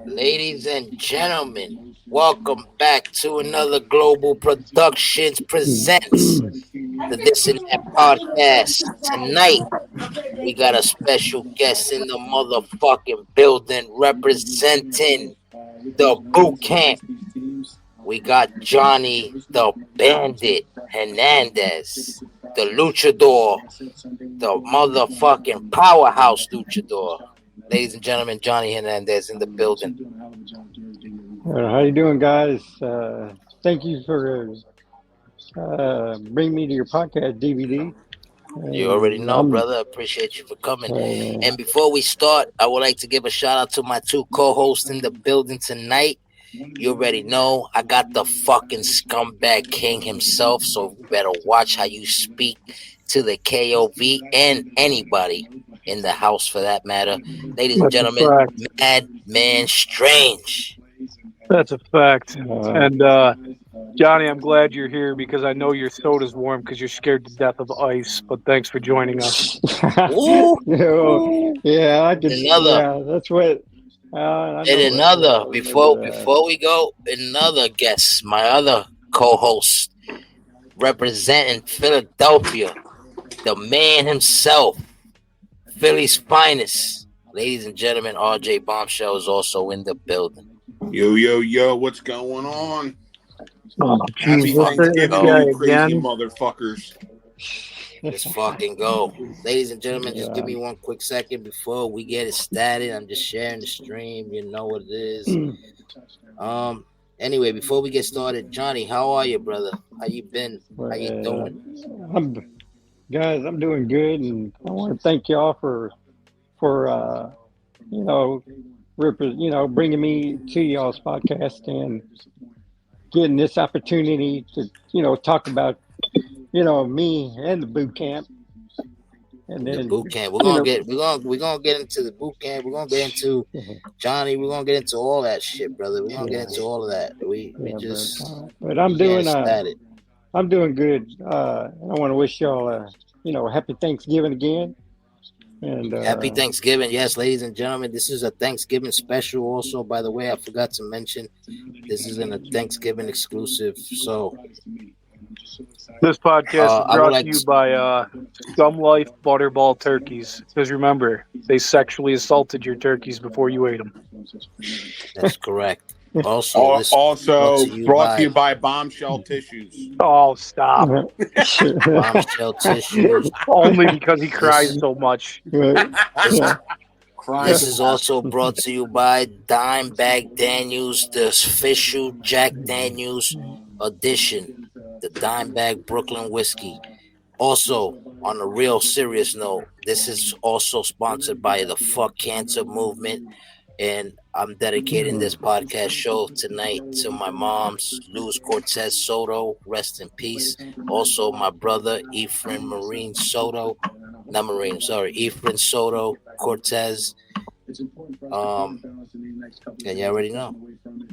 Ladies and gentlemen, welcome back to another Global Productions presents the This and That podcast. Tonight, we got a special guest in the motherfucking building representing the boot camp. We got Johnny the Bandit Hernandez, the luchador, the motherfucking powerhouse luchador. Ladies and gentlemen, Johnny Hernandez in the building. How you doing, guys? Thank you for bringing me to your podcast DVD. You already And know, I'm brother. Appreciate you for coming. uh, And before we start, I would like to give a shout out to my two co-hosts in the building tonight. You already know I got the fucking scumbag king himself, so you better watch how you speak to the KOV and anybody in the house for that matter. Ladies and That's a gentlemen, fact. Madman Strange. That's a fact. uh, And Johnny, I'm glad you're here because I know your soda's warm because you're scared to death of ice. But thanks for joining us. Ooh, you know, ooh. yeah, I could. Another Yeah, that's what I and know. another before Uh, before we go, another guest, my other co-host representing Philadelphia, the man himself, Philly's finest. Ladies and gentlemen, RJ Bombshell is also in the building. Yo, yo, yo, what's going on? Oh, Happy Jesus, this Thanksgiving to guy you crazy again. motherfuckers. Let's fucking go. Ladies and gentlemen, just give yeah. me one quick second before we get it started. I'm just sharing the stream. You know what it is. Anyway, before we get started, Johnny, how are you, brother? How you been? How you doing? I'm guys. I'm doing good, and I want to thank y'all for you know bringing me to y'all's podcast and getting this opportunity to talk about me and the boot camp, and The then boot camp. you know We're gonna get into the boot camp. We're gonna get into Johnny. We're gonna get into all that shit, brother. We're gonna get yeah, into all of that. We yeah, just but getting started. I'm doing good. I want to wish y'all happy Thanksgiving again, and Happy Thanksgiving. Yes, ladies and gentlemen, this is a Thanksgiving special also, by the way. I forgot to mention this is a Thanksgiving exclusive. So This podcast is I would brought to like you to, by Scum Life Butterball Turkeys. Because remember, they sexually assaulted your turkeys before you ate them. that's correct. Also, this is Also brought to you by Bombshell Tissues. Oh, stop. bombshell tissues. Only because he cries This so much. this Crime. this is also brought to you by Dimebag Daniels, the official Jack Daniels edition, the Dimebag Brooklyn whiskey. Also, on a real serious note, this is also sponsored by the Fuck Cancer Movement. And I'm dedicating this podcast show tonight to my mom's Luz Cortez Soto, rest in peace. Also, my brother Ephraim Marine Soto, not Marine, sorry, Ephraim Soto Cortez. And you already know.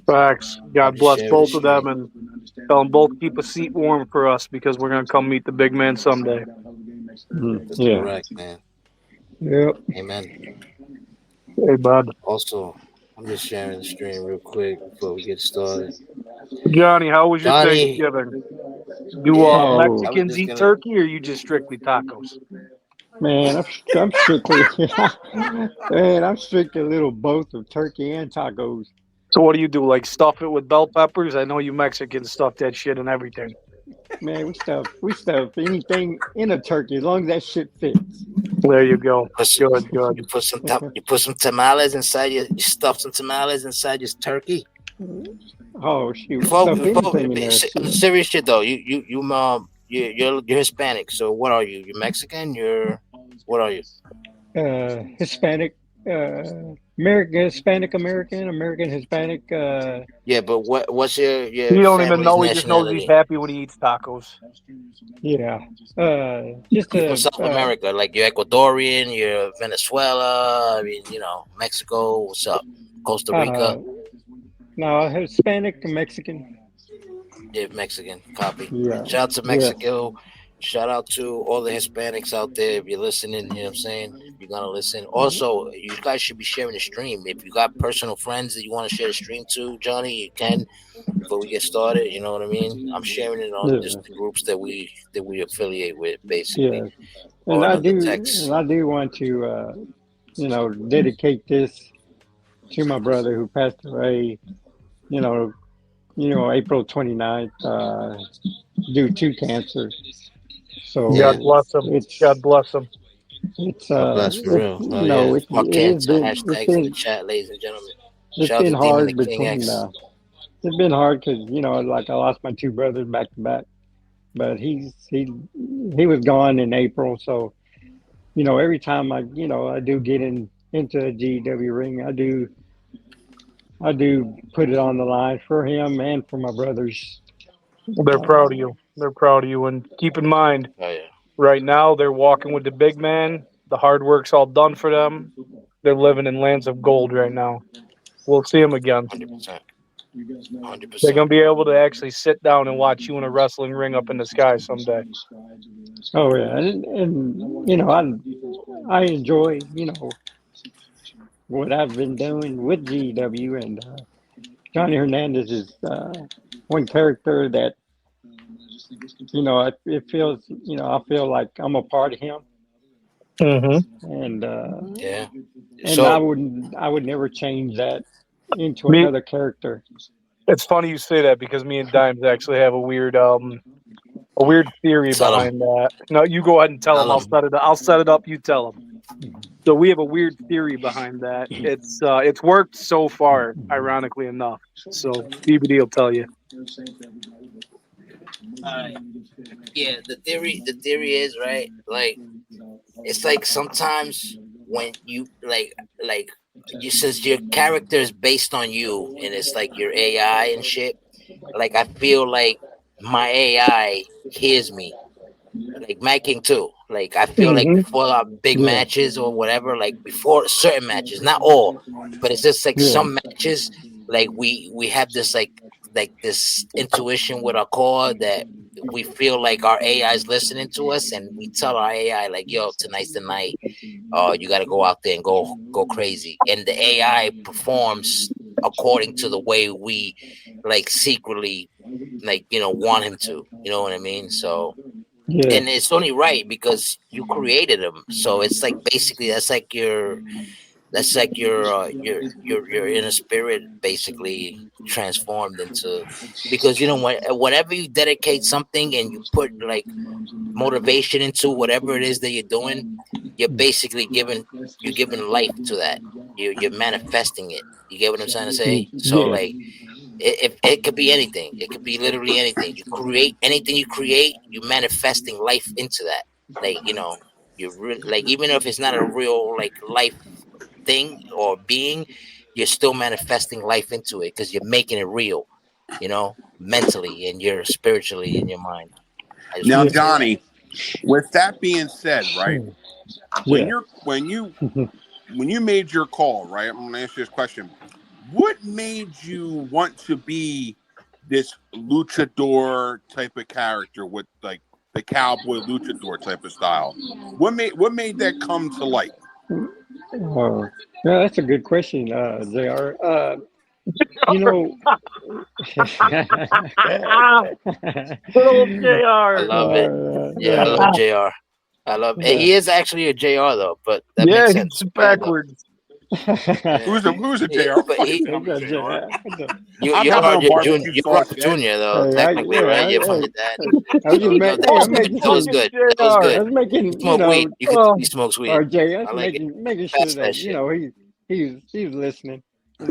Facts. I'm God just bless sharing the both of them stream. and tell them both keep a seat warm for us because we're going to come meet the big man someday. That's yeah, correct, man. yep. Amen. Hey, bud. Also, I'm just sharing the stream real quick before we get started. Johnny, how was your Johnny, Thanksgiving? Do yeah, Oh I was Mexicans just eat gonna. turkey or you just strictly tacos? man, I'm strictly man, I'm strictly a little both of turkey and tacos. So what do you do? Like stuff it with bell peppers? I know you Mexicans stuff that shit and everything. Man, we stuff anything in a turkey as long as that shit fits. There you go. Put some, Good, good. you put some tamales inside you stuff some tamales inside your turkey. Oh shoot, we Before stuff before anything in there. Shit. serious shit though, you're Hispanic. So what are you? You're Mexican. You're what are you? Hispanic, American, Hispanic American, American Hispanic. Yeah, but what's He your don't even family's know. He just knows he's nationality? happy when he eats tacos. Yeah, just You from a South America, like you're Ecuadorian, you're Venezuela. I mean, Mexico. What's up? Costa Rica. uh, no Hispanic Mexican. Yeah, Mexican. Copy. Yeah, Shout out to yeah, Mexico. Shout out to all the Hispanics out there. If you're listening, you know what I'm saying? If you're gonna listen. Also, you guys should be sharing the stream. If you got personal friends that you want to share the stream to, Johnny, you can before we get started. You know what I mean? I'm sharing it on Yeah, just the groups that we affiliate with, basically, yeah. or on the And text. I do want to, dedicate this to my brother who passed away. You know, April 29th, due to cancer. Yeah, God So bless him. God bless him. God bless for real. Oh yeah, fuck it has cancer. been, Hashtags in the chat, ladies and gentlemen. it's Shout out been to Demon the hard King between, X. it's been hard because, like I lost my two brothers back to back, but he was gone in April. So, every time I do get into a GW ring, I do put it on the line for him and for my brothers. They're proud of you. They're proud of you. And keep in mind, Oh yeah, right now they're walking with the big man. The hard work's all done for them. They're living in lands of gold right now. We'll see them again. 100%, They're 100%. gonna be able to actually sit down and watch you in a wrestling ring up in the sky someday. Oh yeah, and I enjoy what I've been doing with GW, and Johnny Hernandez is one character that it feels I feel like I'm a part of him, Mm-hmm. and Yeah. I So would never change that into Me, another character. it's funny you say that because me and Dimes actually have a weird theory tell them, behind that. No, you go ahead and tell tell them. I'll them. set it. I'll set it up. You tell them. So we have a weird theory behind that. It's worked so far, ironically enough. So BBD will tell you. Yeah, the theory is right. Like it's like sometimes when you like you says your character is based on you, and it's like your AI and shit. Like I feel like my AI hears me, like Mad King too. Like I feel like Mm-hmm. before our big Yeah, matches or whatever, like before certain matches, not all, but it's just like yeah, some matches, like we have this like this intuition with our core that we feel like our AI is listening to us, and we tell our AI like, "Yo, tonight's the night. You got to go out there and go crazy." And the AI performs according to the way we like secretly like want him to. You know what I mean? So yeah, and it's only right because you created them. So it's like basically that's like your inner spirit basically transformed into because whenever you dedicate something and you put like motivation into whatever it is that you're doing, you're basically giving life to that. You're manifesting it. You get what I'm trying to say? So yeah, like if it could be anything, it could be literally anything. You create anything you create, you're manifesting life into that. Like like even if it's not a real like life thing or being, you're still manifesting life into it because you're making it real. Mentally and you're spiritually in your mind. I just Now, want yeah, to say that. Johnny, with that being said, right, when yeah. you're when you made your call, right, I'm going to ask you this question. What made you want to be this luchador type of character with like the cowboy luchador type of style? What made that come to light? Oh, yeah, that's a good question, Jr. You know, Good old I JR. love it. Yeah, I love JR. I love and yeah. he is actually a JR though, but that Yeah, makes it's sense. Yeah, though. backwards. Yeah. Who's a JR? But Fucking he tell me, JR. you I've you had are no barbecue you are sauce yet. Junior though, Hey, technically, right? You're from hey, your dad. I was just That hey, was I'm good. making That was sure. Fucking good. That was I JR. good. was You making, smoke weed. You could Oh, he smokes weed. RJ, I I was like it. making sure Pass that that shit. he was listening. I was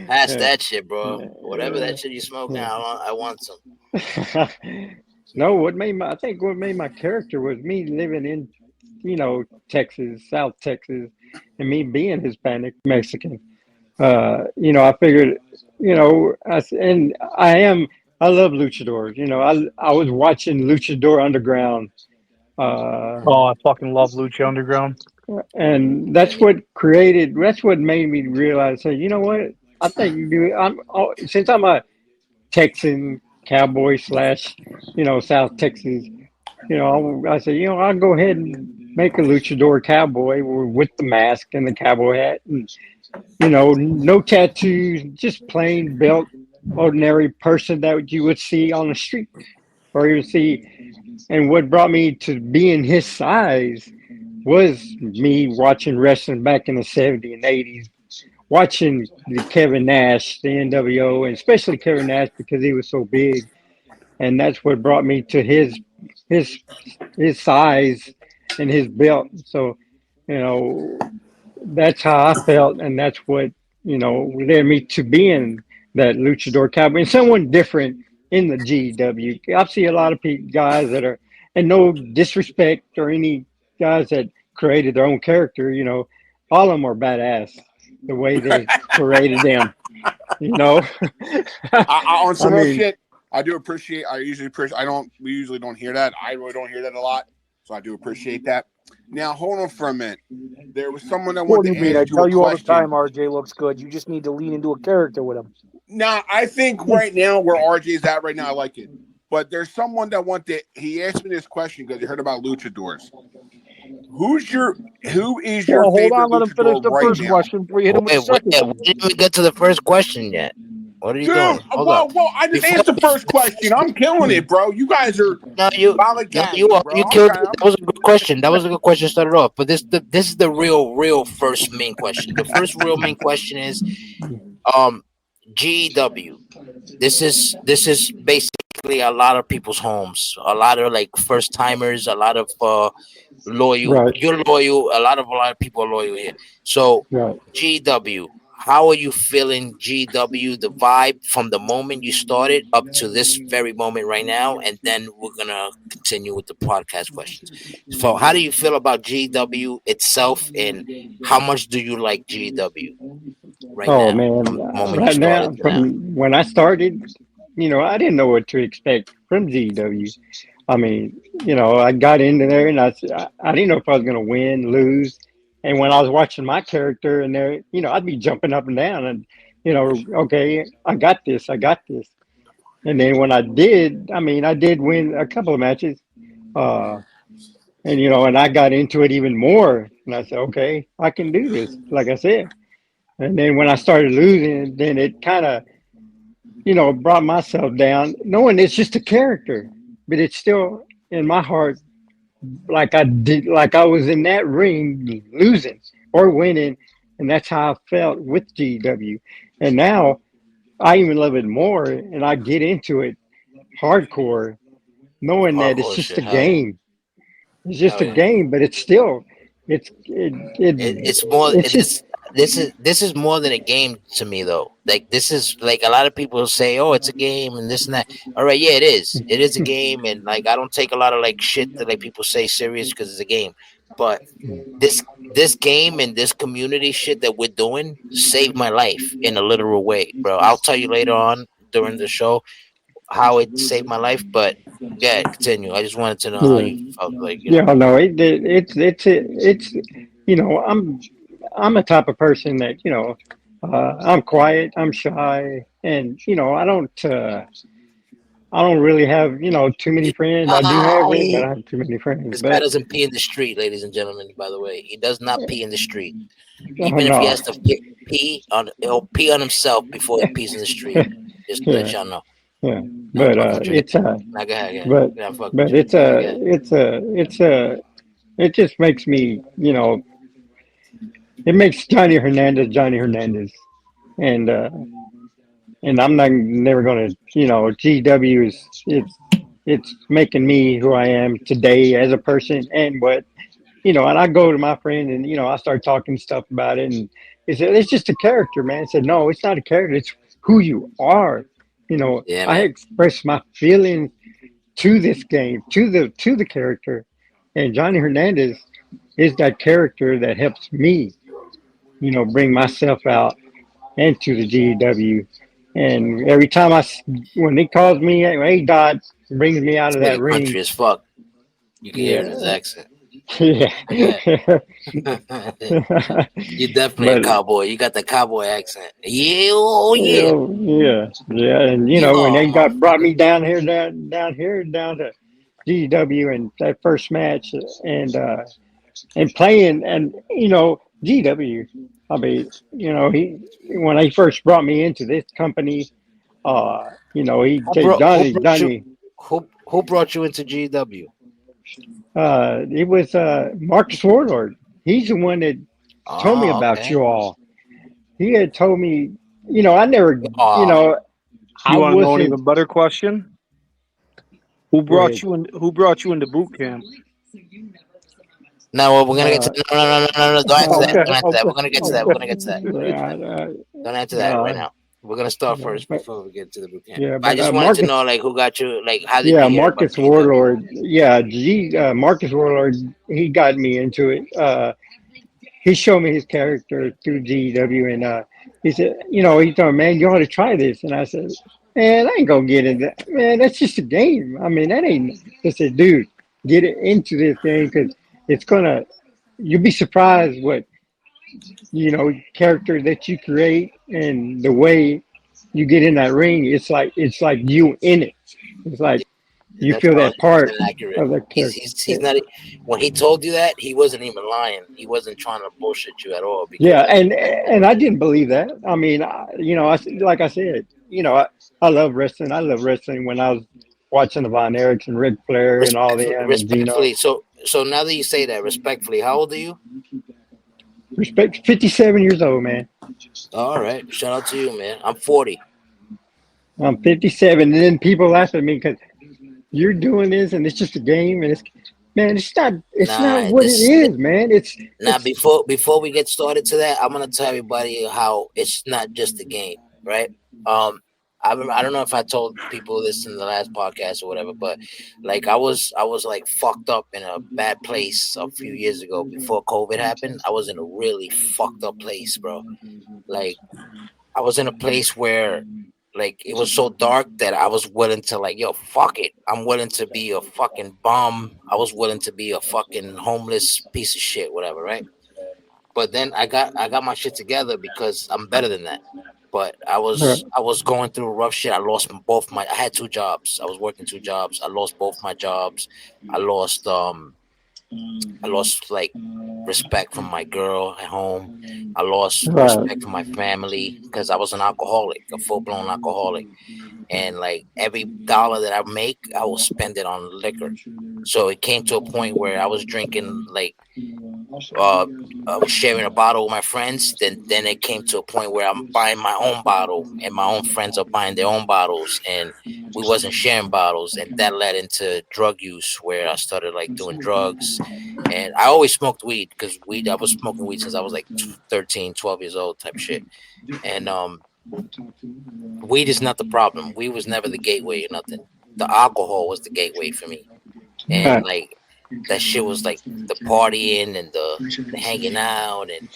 Pass yeah, that shit, bro. Whatever yeah, that shit you smoke yeah. now, I want some. No, I think what made my character was me living in, Texas, South Texas, and me being Hispanic Mexican. I figured, and I love luchadors. I was watching Luchador Underground, uh, oh, I fucking love Lucha Underground. and Yeah, that's what made me realize, hey, you know what? I think you do. Since I'm a Texan, cowboy slash, South Texas. I said, I'll go ahead and make a luchador cowboy with the mask and the cowboy hat, and no tattoos, just plain built, ordinary person that you would see on the street or you would see. And what brought me to being his size was me watching wrestling back in the 70s and 80s, watching the Kevin Nash, the NWO, and especially Kevin Nash because he was so big. And that's what brought me to his his size and his built. So, you know, that's how I felt, and that's what led me to being that luchador cowboy and someone different in the GW. I see a lot of guys that are, and no disrespect or any guys that created their own character. All of them are badass the way they created them. You know, On I some real mean, shit, I do appreciate. I usually appreciate. I don't. We usually don't hear that. I really don't hear that a lot. So I do appreciate that. Now hold on for a minute. There was someone that What do wanted you to mean? I ask you a tell you all the time, question. RJ looks good. You just need to lean into a character with him. Now I think right now where RJ's at right now, I like it. But there's someone that wanted. He asked me this question because he heard about luchadors. Who is your Well, hold favorite on. Let him finish luchador the right first now? question before you hit him with the Wait, second we one. didn't even get to the first question yet. What are you Dude, doing? Hold up. well, I just Before, asked the first question. I'm killing it, bro. You guys are no, you, no, you lollygagging, are. bro. You killed it. That was a good question. That was a good question to start it off. But this is the real first main question. The first real main question is, um, GW. This is basically a lot of people's homes. A lot of like first timers. A lot of loyal. right, You're loyal. A lot of people are loyal here. So right. GW. How are you feeling GW, the vibe from the moment you started up to this very moment right now? And then we're going to continue with the podcast questions. So, how do you feel about GW itself, and how much do you like GW right Oh now man, from the moment you right started now, to now? from when I started, I didn't know what to expect from GW. I mean, I got into there and I didn't know if I was going to win, lose. And when I was watching my character and there, I'd be jumping up and down and, okay, I got this, I got this. And then when I did, I mean, I did win a couple of matches. Uh, and, and I got into it even more. And I said, okay, I can do this, like I said. And then when I started losing, then it kind of, brought myself down, knowing it's just a character, but it's still in my heart like I did, like I was in that ring losing or winning, and that's how I felt with GW. And now I even love it more, and I get into it hardcore, knowing that it's Hardcore just a shit. Hell yeah. game. It's just Hell a yeah. game, but it's still, It's more. it's just This is more than a game to me though. Like this is like a lot of people say, oh, it's a game and this and that. All right, yeah, it is. It is a game, and like I don't take a lot of like shit that like people say serious because it's a game. But this game and this community shit that we're doing saved my life in a literal way, bro. I'll tell you later on during the show how it saved my life. But yeah, continue. I just wanted to know how yeah. you felt. Like Yeah, no, it's I'm a type of person that I'm quiet, I'm shy, and I don't really have too many friends. I do have it, but I have too many friends. This guy But doesn't pee in the street, ladies and gentlemen. By the way, he does not pee in the street. Even if he no, has to he'll pee on himself before he pees in the street. Just to let yeah, y'all know. yeah. I'm But fucking with you. it's Now go ahead, yeah. but Yeah, I'm fucking with but you. it's Now go ahead. it just makes me it makes Johnny Hernandez, and I'm not never gonna GW is it's making me who I am today as a person, and what and I go to my friend and I start talking stuff about it, and he said it's just a character, man. I said no, it's not a character. It's who you are. Yeah, I man. express my feelings to this game, to the character, and Johnny Hernandez is that character that helps me, bring myself out into the GW. And every time when he calls me, hey, Dot, brings me out This of that nigga ring. country as fuck. You can hear it in his Yeah, accent. Yeah. Yeah. You're definitely a But cowboy. You got the cowboy accent. Yeah, oh yeah. yeah, and when they Yeehaw, brought motherfucker. me down to GW and that first match, and playing, and GW. I mean, he when he first brought me into this company, he Who said, brought who Donnie, brought you Donnie. who brought you into GW? It was Marcus Warlord. He's the one that told me Oh, about okay. you all. He had told me, I never, Oh, I You want to know an wasn't. even better question? Who Go brought ahead. you in? Who brought you into boot camp? no, well, we're gonna get to Uh, no. Don't answer that. Okay, Don't answer that. okay, We're gonna get to that. We're okay. gonna get to that. uh, Don't answer that right uh, now. We're gonna start first but before we get to the boot camp. yeah, But I but just wanted to know, Marcus, like, who got you? Like, how did you yeah, hear about Marcus GW? Warlord, yeah, Marcus Warlord, he got me into it. He showed me his character through GW, and he said, he told me, man, you ought to try this, and I said, man, I ain't gonna get into that, man. That's just a game. I mean, that ain't. I said, dude, get it into this game because it's gonna. You'll be surprised what character that you create and the way you get in that ring. It's like you in it. It's like you That's feel that 100% part accurate. of the He's character. he's he's not. When he told you that, he wasn't even lying. He wasn't trying to bullshit you at all. Yeah, Because and I didn't believe that. I mean, like I said, I love wrestling. I love wrestling when I was watching the Von Erichs and Ric Flair and all them and Gino. respectfully, so now that you say that, respectfully, how old are you? Respect, 57 years old, man. All right, shout out to you, man. I'm 40. I'm 57, and then people laugh at me because you're doing this, and it's just a game, and man, it's not Nah, what it is, man. now It's before we get started to that, I'm gonna tell everybody how it's not just a game, right? Um, I don't know if I told people this in the last podcast or whatever, but like I was like fucked up in a bad place a few years ago before COVID happened. I was in a really fucked up place, bro. Like I was in a place where like it was so dark that I was willing to like, yo, fuck it. I'm willing to be a fucking bum. I was willing to be a fucking homeless piece of shit, whatever, right? But then I got my shit together because I'm better than that. But I was going through rough shit. I had two jobs. I was working two jobs. I lost both my jobs. I lost like respect from my girl at home. I lost right, respect from my family because I was an alcoholic, a full blown alcoholic. And like every dollar that I make, I will spend it on liquor. So it came to a point where I was drinking like uh I was sharing a bottle with my friends. Then it came to a point where I'm buying my own bottle and my own friends are buying their own bottles and we wasn't sharing bottles and that led into drug use where I started like doing drugs and I always smoked weed because weed I was smoking weed since I was like 13, 12 years old type shit. And weed is not the problem. Weed was never the gateway or nothing. The alcohol was the gateway for me. And right, like that shit was like the partying and the hanging out and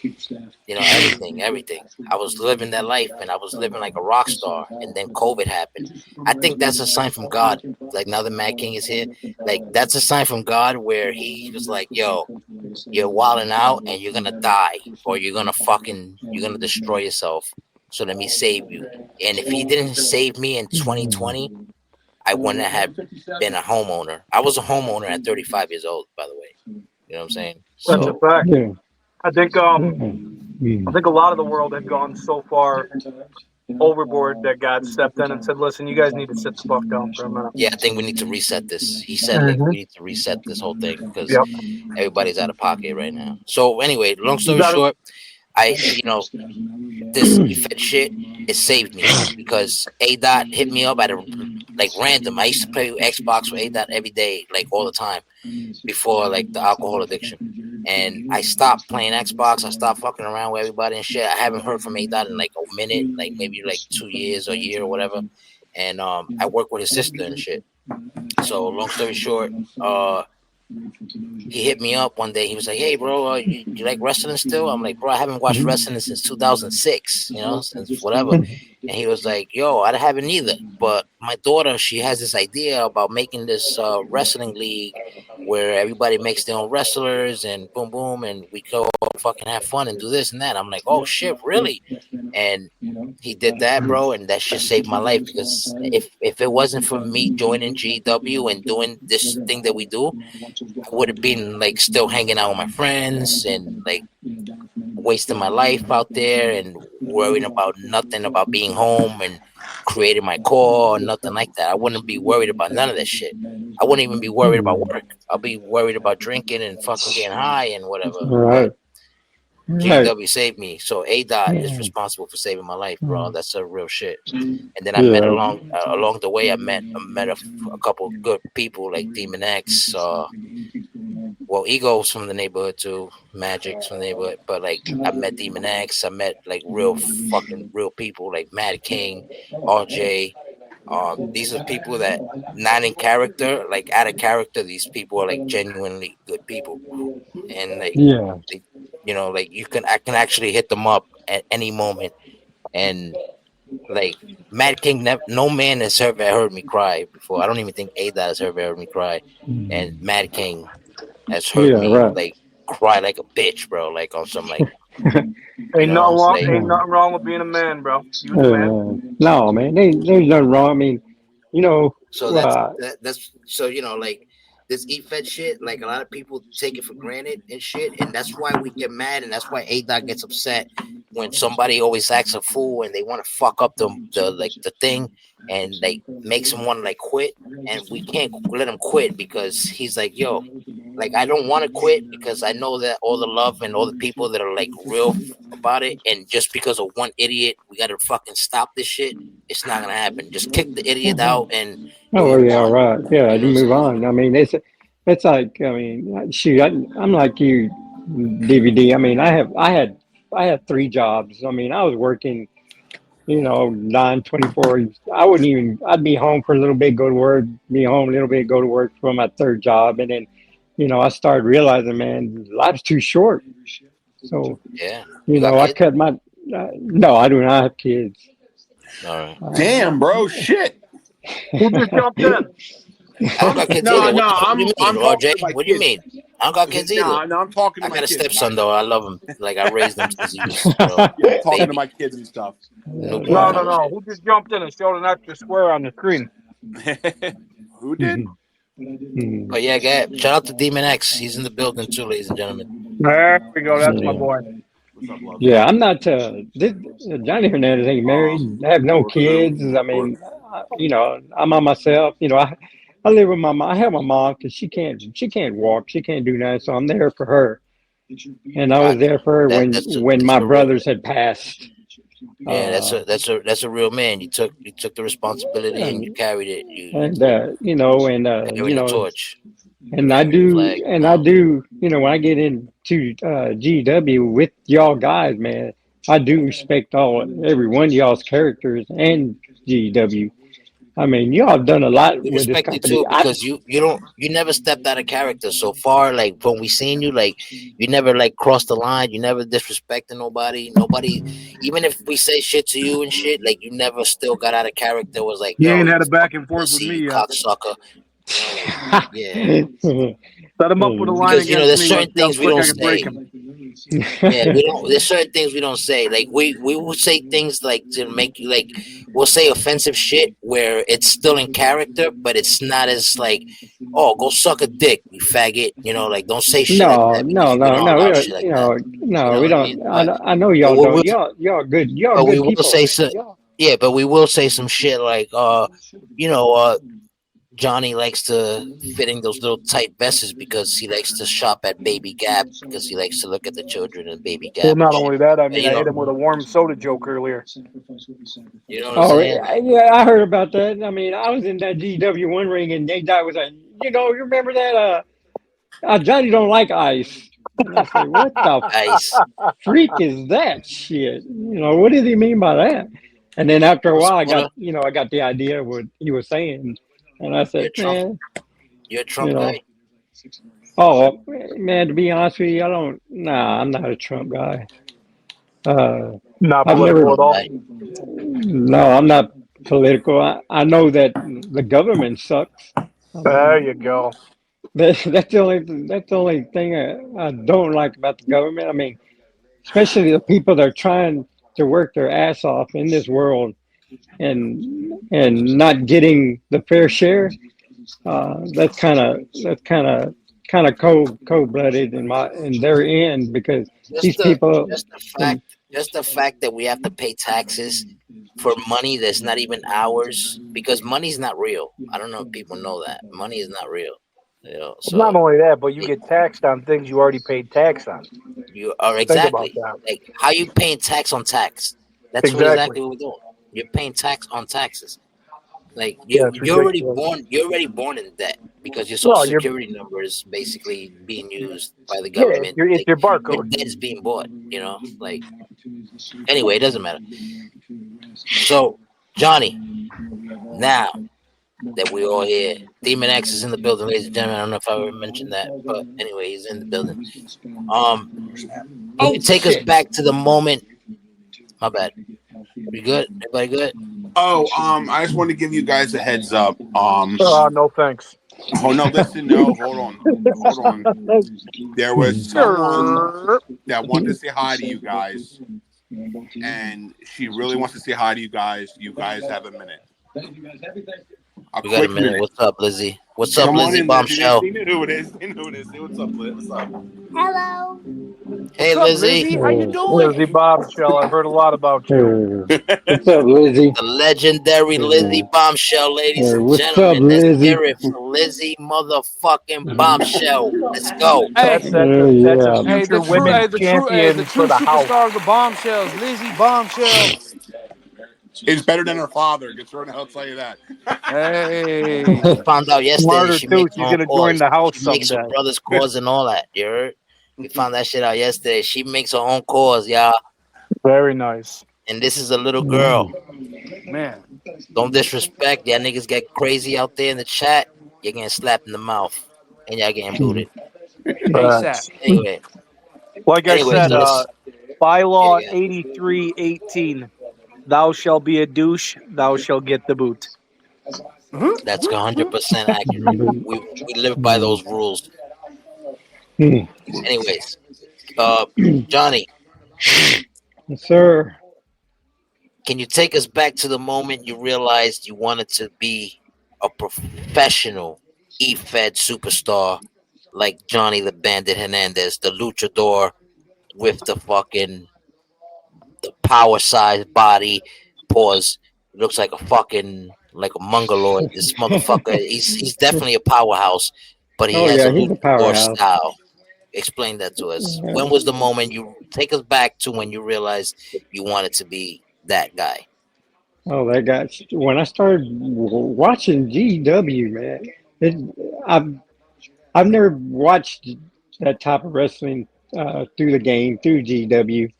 everything. I was living that life and I was living like a rock star. And then COVID happened. I think that's a sign from God. Like now that Mad King is here, like that's a sign from God where he was like, yo, you're wilding out and you're gonna die or you're gonna destroy yourself. So let me save you. And if he didn't save me in 2020, I wouldn't have been a homeowner. I was a homeowner at 35 years old, by the way. You know what I'm saying? That's a So fact. yeah, I think yeah. I think a lot of the world had gone so far overboard that God stepped in and said, "Listen, you guys need to sit the fuck down for a minute." yeah, I think we need to reset this. He said like Mm-hmm. we need to reset this whole thing because Yep. everybody's out of pocket right now. So anyway, long You story got it. short, this defense shit, it saved me because A Dot hit me up at a like random. I used to play Xbox with A Dot every day, like all the time before like the alcohol addiction. And I stopped playing Xbox. I stopped fucking around with everybody and shit. I haven't heard from A Dot in like a minute, like maybe like 2 years or a year or whatever. And I work with his sister and shit. So long story short, he hit me up one day. He was like, "Hey, bro, you like wrestling still?" I'm like, "Bro, I haven't watched wrestling since 2006. Since whatever." And he was like, "Yo, I haven't either, but my daughter, she has this idea about making this wrestling league where everybody makes their own wrestlers and boom, boom, and we go fucking have fun and do this and that." I'm like, "Oh shit, really?" And he did that, bro, and that shit saved my life because if it wasn't for me joining GW and doing this thing that we do, I would have been like still hanging out with my friends and like wasting my life out there and worrying about nothing about being home and creating my core or nothing like that. I wouldn't be worried about none of that shit. I wouldn't even be worried about work. I'll be worried about drinking and fucking getting high and whatever. Right. But Right. GW saved me, so A Dot is Yeah. responsible for saving my life, bro. That's a real shit. And then I Yeah. met along the way. I met a couple good people like Demon X. Well, Ego's from the neighborhood too. Magic's from the neighborhood, but like I met Demon X. I met like real people like Mad King, RJ. These are people that not in character, like out of character. These people are like genuinely good people, and like Yeah. they, like I can actually hit them up at any moment, and like Mad King, no man has ever heard me cry before. I don't even think Ada has ever heard me cry, and Mad King has heard Yeah. me Right. like cry like a bitch, bro. Like on some like Ain't nothing wrong. like Ain't nothing wrong with being a man, bro. You the man. No, man. There's nothing wrong. I mean, you know, so that's so like this E-Fed shit, like a lot of people take it for granted and shit, and that's why we get mad, and that's why A-Dot gets upset when somebody always acts a fool and they want to fuck up the thing and like makes him want to like quit, and we can't let him quit because he's like, yo, like I don't want to quit because I know that all the love and all the people that are like real about it, and just because of one idiot, we gotta fucking stop this shit. It's not gonna happen. Just kick the idiot out and we'll oh move yeah, on. right. Yeah, You know you what I'm move saying? on. I mean, it's like, I mean, shoot, I'm like you, DVD. I mean, I had 3 jobs. I mean, I was working, 9 24. I wouldn't even. I'd be home for a little bit, go to work, be home a little bit, go to work for my third job, and then, I started realizing, man, life's too short. So, Yeah. You got I kids? cut my. No, I do not have kids. All right. Damn, bro, shit. Who just jumped in? I don't got kids No, either. What no, the fuck do you I'm mean, talking RJ? to my What do you kids. mean? I don't got kids either. No, I'm talking to I my got a kids. stepson though. I love him. Like I raised him since he was, Yeah, I'm talking to baby, my kids and stuff. newborn No. and shit. Who just jumped in and showed an extra square on the screen? Who did? But yeah, shout out to Demon X. He's in the building too, ladies and gentlemen. There we go. That's my Yeah. boy. What's up, love? Yeah, I'm not. Johnny Hernandez ain't married. I have no kids. I mean, I'm on myself. I live with my mom. I have my mom because she can't walk. She can't do nothing. So I'm there for her. And I was Gotcha. there for her when That's my a real. brothers had passed. Yeah, Uh, that's a real man. You took the responsibility and you and carried it. You and carrying the torch. and I Carrying the do, flag. and I do, when I get into GW with y'all guys, man, I do respect every one of y'all's characters and GW. I mean, y'all have done a lot We with this respect you company. too because you never stepped out of character so far. Like when we seen you, like you never like crossed the line. You never disrespected nobody. Nobody, even if we say shit to you and shit, like you never still got out of character. Was like, You yo, ain't you had a back and fucking forth with pussy, me you yet. cocksucker. Like yeah, Set him up with a line because against there's me. certain Let's see how things we quick don't I can break say. him. Yeah, we don't. There's certain things we don't say. Like we will say things like to make you like we'll say offensive shit where it's still in character, but it's not as like, oh, go suck a dick, you faggot. Like don't say shit like No, that because no, we no, don't no. We allow don't. shit like that. You No, know we what I mean? don't. I know y'all don't. Y'all good. Y'all But we good will people. say some. Yeah, but we will say some shit like, you know, Johnny likes to fitting those little tight vests because he likes to shop at Baby Gap because he likes to look at the children in Baby Well, Gap and not shit. only that, I And, mean, I hit him with a warm soda joke earlier. you know what I'm Oh, saying? Like, yeah, I heard about that. I mean, I was in that GW1 ring, and they guy was like, you remember that? Johnny don't like ice. And I said, what the ice. freak is that shit? What did he mean by that? And then after a Little while, soda. I got the idea of what he was saying, and I You're said, a Trump. man, You're a you Trump know, guy. oh man, to be honest with you, I don't. Nah, I'm not a Trump guy. Not I've You're a never. political at Trump all. guy. No, I'm not political. I know that the government sucks. I There mean, you go. that's the only thing I don't like about the government. I mean, especially the people that are trying to work their ass off in this world and not getting the fair share. That's kind of cold blooded in their end because Just these the people just the and fact just the fact that we have to pay taxes for money that's not even ours because money's not real. I don't know if people know that money is not real. Not So only that, but you it, get taxed on things you already paid tax on. you are Think about exactly that. like how you paying tax on tax. That's what Exactly. exactly what we're doing. You're paying tax on taxes. Like Yeah, it's ridiculous. you're already born in debt because your social Well, you're security number is basically being used by the yeah, government. it's Like your your barcode. debt is being bought. Like anyway, it doesn't matter. So Johnny, now that we're all here, Demon X is in the building, ladies and gentlemen. I don't know if I ever mentioned that, but anyway, he's in the building. Can you Oh take us shit. back to the moment? My bad. We good? Everybody good? Oh, I just wanted to give you guys a heads up. No thanks. Oh no, listen, no, hold on. There was someone Sure. that wanted to say hi to you guys, and she really wants to say hi to you guys. You guys have a minute, a We got a quick minute. minute. What's up, Lizzie? What's up, Come on Lizzie in, Lizzie. Bombshell? They know who it is. They know who it is. Say what's up, Liz. What's up? Hello. Hey, What's up, Lizzie. Lizzie? How you There's the doing? bombshell. I've heard a lot about you. what's up, Lizzie? The legendary Lizzie Bombshell, ladies and What's up, gentlemen. Let's Lizzie? hear it for Lizzie motherfucking Bombshell. Let's go. That's Hey, that's a Yeah. hey, future women's the champion for true the house. superstar of the bombshells, Lizzie Bombshell. It's better than her father. Get her, I'll tell you that. Hey, We found out yesterday that Smarter she too. makes her She's own gonna join calls. the house She makes her someday. brother's calls and all that. You heard? We found that shit out yesterday. She makes her own calls, y'all. Very nice. And this is a little girl. man. Don't disrespect. Y'all niggas get crazy out there in the chat. You're getting slapped in the mouth. And y'all getting booted. ASAP. Facts. Anyway. Like I Anyway, said, so let's bylaw yeah. 8318. Thou shall be a douche. Thou shall get the boot. That's 100% accurate. We live by those rules. Hmm. Anyways, Johnny, Yes, sir. can you take us back to the moment you realized you wanted to be a professional E-Fed superstar like Johnny the Bandit Hernandez, the luchador with the power sized body, pause. Looks like a fucking like a mongoloid. This motherfucker, he's definitely a powerhouse, but he Oh has yeah, a he's a luchador powerhouse. style. Explain that to us. When was the moment you take us back to when you realized you wanted to be that guy? Oh, that guy. When I started watching GW, man, it, I've I've never watched that type of wrestling through the game through GW,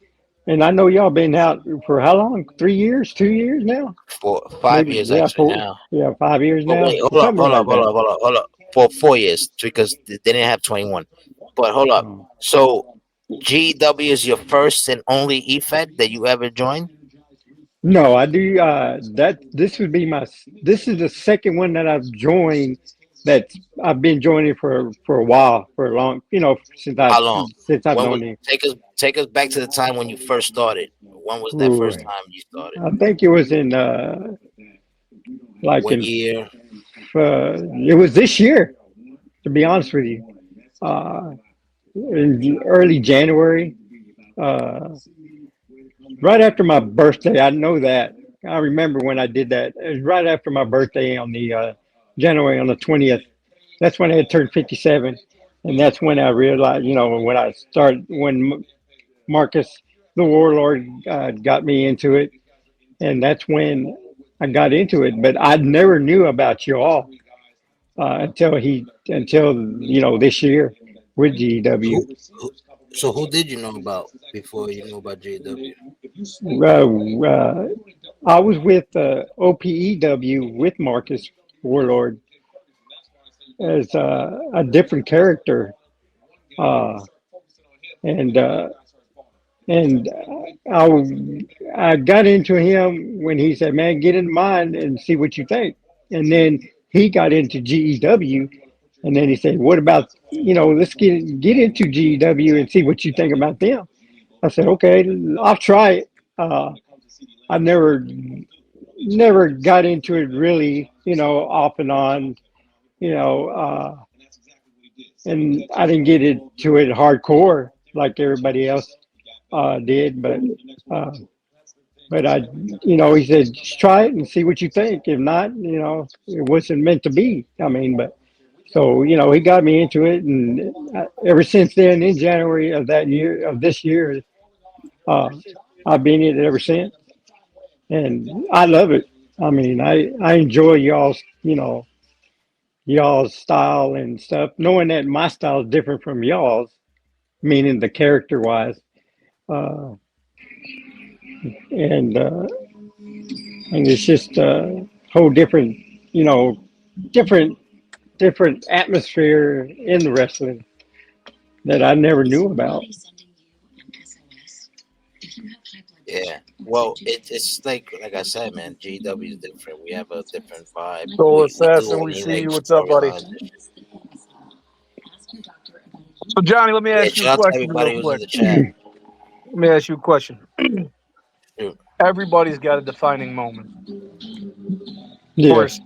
and I know y'all been out for how long? 3 years, 2 years now? For 5 years Yeah, actually four, now. yeah, 5 years Oh now, wait, hold up, something hold up, like hold that. up, hold up, hold up. For 4 years because they didn't have 21. But hold up. Oh. So GW is your first and only EFED that you ever joined? No, I do. That this would be my. This is the second one that I've joined. That I've been joining for a while, for a long. How long? Since I've When known was him. take us back to the time when you first started. When was that Ooh, first time you started? I think it was in like What in year? it was this year. To be honest with you, in early January, uh, right after my birthday. I know that. I remember when I did that. It was right after my birthday on the January on the 20th. That's when I had turned 57, and that's when I realized, when I started when Marcus, the Warlord, got me into it, and that's when I got into it. But I never knew about you all until this year with GW. Who, who so who did you know about before you knew about JW? I was with OPEW with Marcus Warlord as a different character, uh, and And I got into him when he said, "Man, get in mine and see what you think." And then he got into GEW, and then he said, "What about let's get into GEW and see what you think about them." I said, "Okay, I'll try it." I never got into it really, off and on, you know, and I didn't get into it hardcore like everybody else did, uh, but he said, just try it and see what you think. If not, it wasn't meant to be. I mean, but so he got me into it, and ever since then, in January of this year, uh, I've been in it ever since, and I love it. I mean, I enjoy y'all's style and stuff, knowing that my style is different from y'all's, meaning the character wise, uh, and uh, and it's just a whole different, you know, different atmosphere in the wrestling that I never knew about. Yeah. Well, it's like I said, man. GW is different. We have a different vibe. Soul We do Assassin, we only see like you. What's up, buddy? storylines and shit. So, Johnny, let me Yeah. ask you a Shout out to question real everybody who's in quick. the chat. Let me ask you a question. Shoot. Everybody's got a defining moment. Of Yeah. course,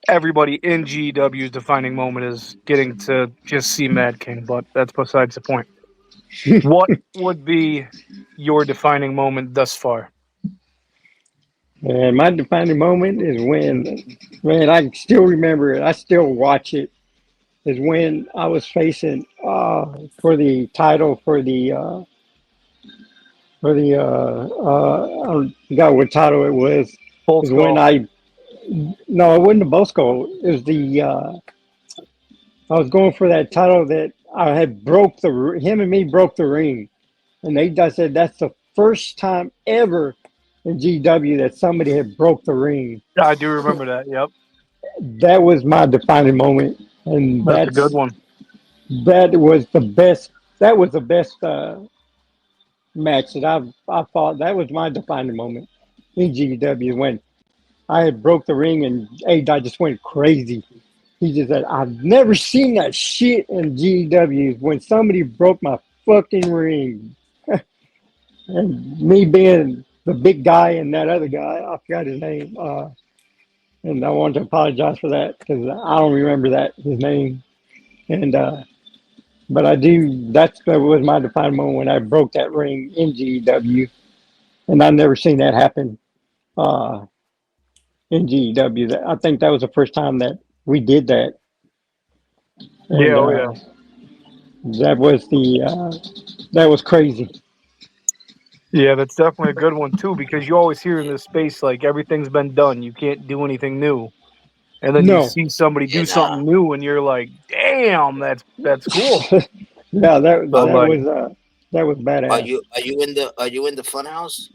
everybody in GEW's defining moment is getting to just see Mad King, but that's besides the point. What would be your defining moment thus far? And my defining moment is when, man, I still remember it. I still watch it. Is when I was facing for the title I forgot what title it was. Full Is when skull. no, it wasn't the Bosco. It was the I was going for that title that I had broke him and me broke the ring, and I said that's the first time ever in GW that somebody had broke the ring. I do remember that. Yep, That was my defining moment, and that's a good one. that was the best. That was the best match that I fought. That was my defining moment in GW when I had broke the ring and A Dot just went crazy. He just said, "I've never seen that shit in GW when somebody broke my fucking ring." And me being the big guy and that other guy, I forgot his name, and I want to apologize for that because I don't remember his name. And but I do. That was my defining moment when I broke that ring in GW, and I've never seen that happen uh, in GW. I think that was the first time that we did that, Yeah, and oh yeah. that was crazy. Yeah, that's definitely a good one too, because you always hear in this space like everything's been done. You can't do anything new. And then you No, see somebody Yeah. do Nah. something new and you're like, damn, that's cool. yeah, So like that was Are badass. you in the funhouse?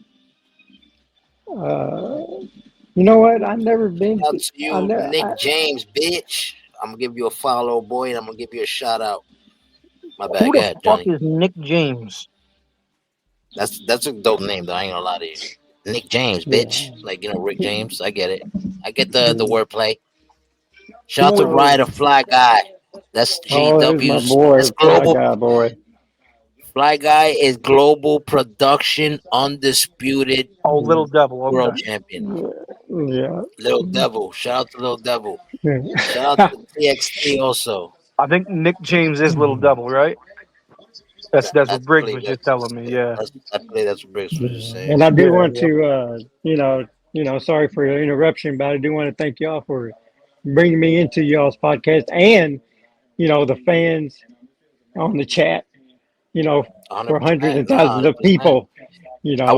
Uh, you know what? I never been Shout out to. to you, Nick James, bitch. I'm gonna give you a follow, boy, and I'm gonna give you a shout out. My who bad. Go the ahead, fuck Johnny. is Nick James? That's a dope name, though. I ain't gonna lie to you. Nick James, bitch. Yeah, Like Rick James. I get it. I get the wordplay. Shout out Who to is yeah. Ryder Fly Guy. That's Oh, there's my GW's. That's boy, Fly global. Guy boy. Fly Guy is global production undisputed oh Little Devil, world okay. champion. Yeah. Little Devil. Shout out to Little Devil. Shout out Yeah. to TXT also. I think Nick James is Little Devil, right? That's I what Briggs believe was just telling me, yeah. I believe that's what Briggs was just saying. And I do Yeah, want yep. to, sorry for the interruption, but I do want to thank y'all for bringing me into y'all's podcast and, the fans on the chat, for hundreds 100%. and Nah, thousands of 100%. people, I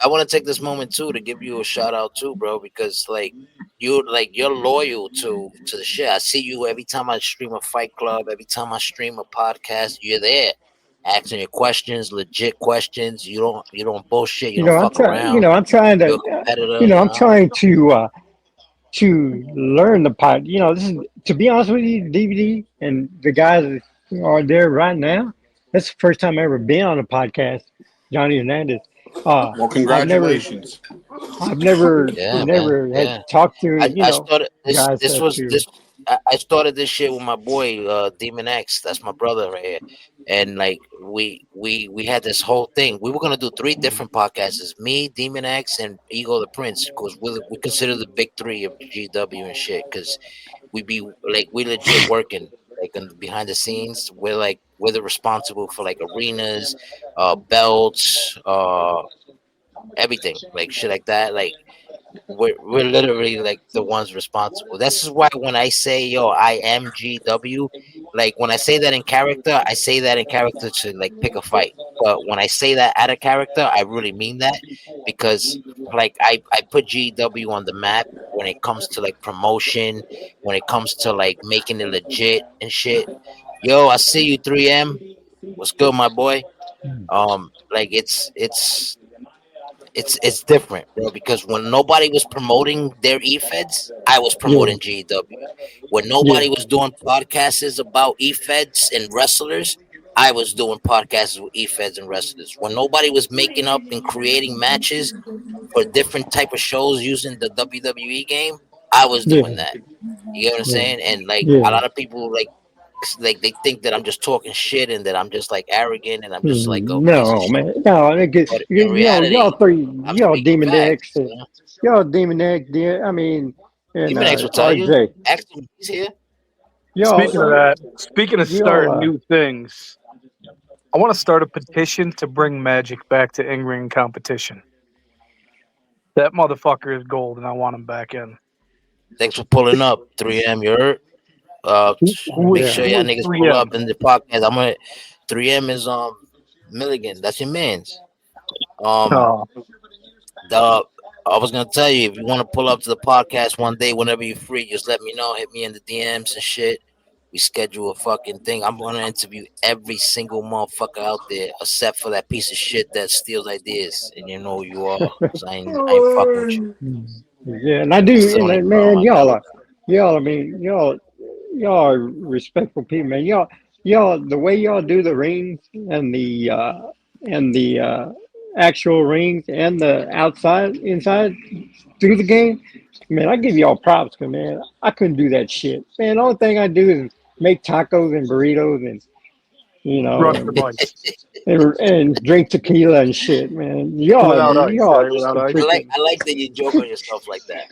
wanna take this moment too to give you a shout out too, bro, because you're loyal to the shit. I see you every time I stream a Fight Club, every time I stream a podcast, you're there. Asking your questions, legit questions. You don't bullshit, you don't I'm fuck trying, around. I'm trying You're to, a competitor, I'm trying to learn the pod. This is, to be honest with you, DVD and the guys that are there right now. that's the first time I ever been on a podcast, Johnny Hernandez. Well, I've never, congratulations. I've never, Yeah, man. never had Yeah. talked to, I started this. guys This that was you. this. I started this shit with my boy Demon X. That's my brother right here. And like we had this whole thing. We were gonna do three different podcasts. It's me, Demon X, and Ego the Prince, because we consider the big three of GW and shit. Because we be like we legit working like behind the scenes. We're the responsible for like arenas, belts, everything like shit like that. Like we're literally like the ones responsible. This is why when I say yo, I am GW, like when I say that in character, I say that in character to like pick a fight. But when I say that out of character, I really mean that because like I put GW on the map when it comes to like promotion, when it comes to like making it legit and shit. Yo, I see you 3M. What's good, my boy? Like it's different, bro. Because when nobody was promoting their e-feds, I was Yeah, promoting GW. When yeah, nobody was doing podcasts about e-feds and wrestlers, I was doing podcasts with e-feds and wrestlers. When nobody was making up and creating matches for different type of shows using the WWE game, I was doing yeah, that. You get what I'm yeah, saying? And like a yeah. lot of people like they think that I'm just talking shit and that I'm just like arrogant and I'm just like a piece of No, shit. man, no. But in reality, Y'all three, I'm y'all speaking Demon X, facts. You know? y'all Demon X. I mean, and Demon X will tell you. RJ, Ask him. He's here. y'all, Speaking of that, speaking of y'all. starting new things, I want to start a petition to bring Magic back to in-ring competition. That motherfucker is gold, and I want him back in. Thanks for pulling up. 3M, you heard? Make Yeah, sure y'all Who is niggas pull 3M? up in the podcast. I'm gonna 3M is Milligan. That's your man's. Um Oh, the I was gonna tell you if you want to pull up to the podcast one day whenever you're free, just let me know. Hit me in the DMs and shit. We schedule a fucking thing. I'm gonna interview every single motherfucker out there except for that piece of shit that steals ideas. And you know who you are, cause I ain't fucking with you. yeah, and I That's do, the and only man, problem I got with you. y'all. I mean, y'all are respectful people, man. Y'all, the way y'all do the rings and the actual rings and the outside, inside through the game, man. I give y'all props, 'cause, man. I couldn't do that shit, man. The only thing I do is make tacos and burritos, and you know, run some ice and drink tequila and shit, man. without ice, Y'all right? just Without some ice. freaking. I like that you joke on yourself like that.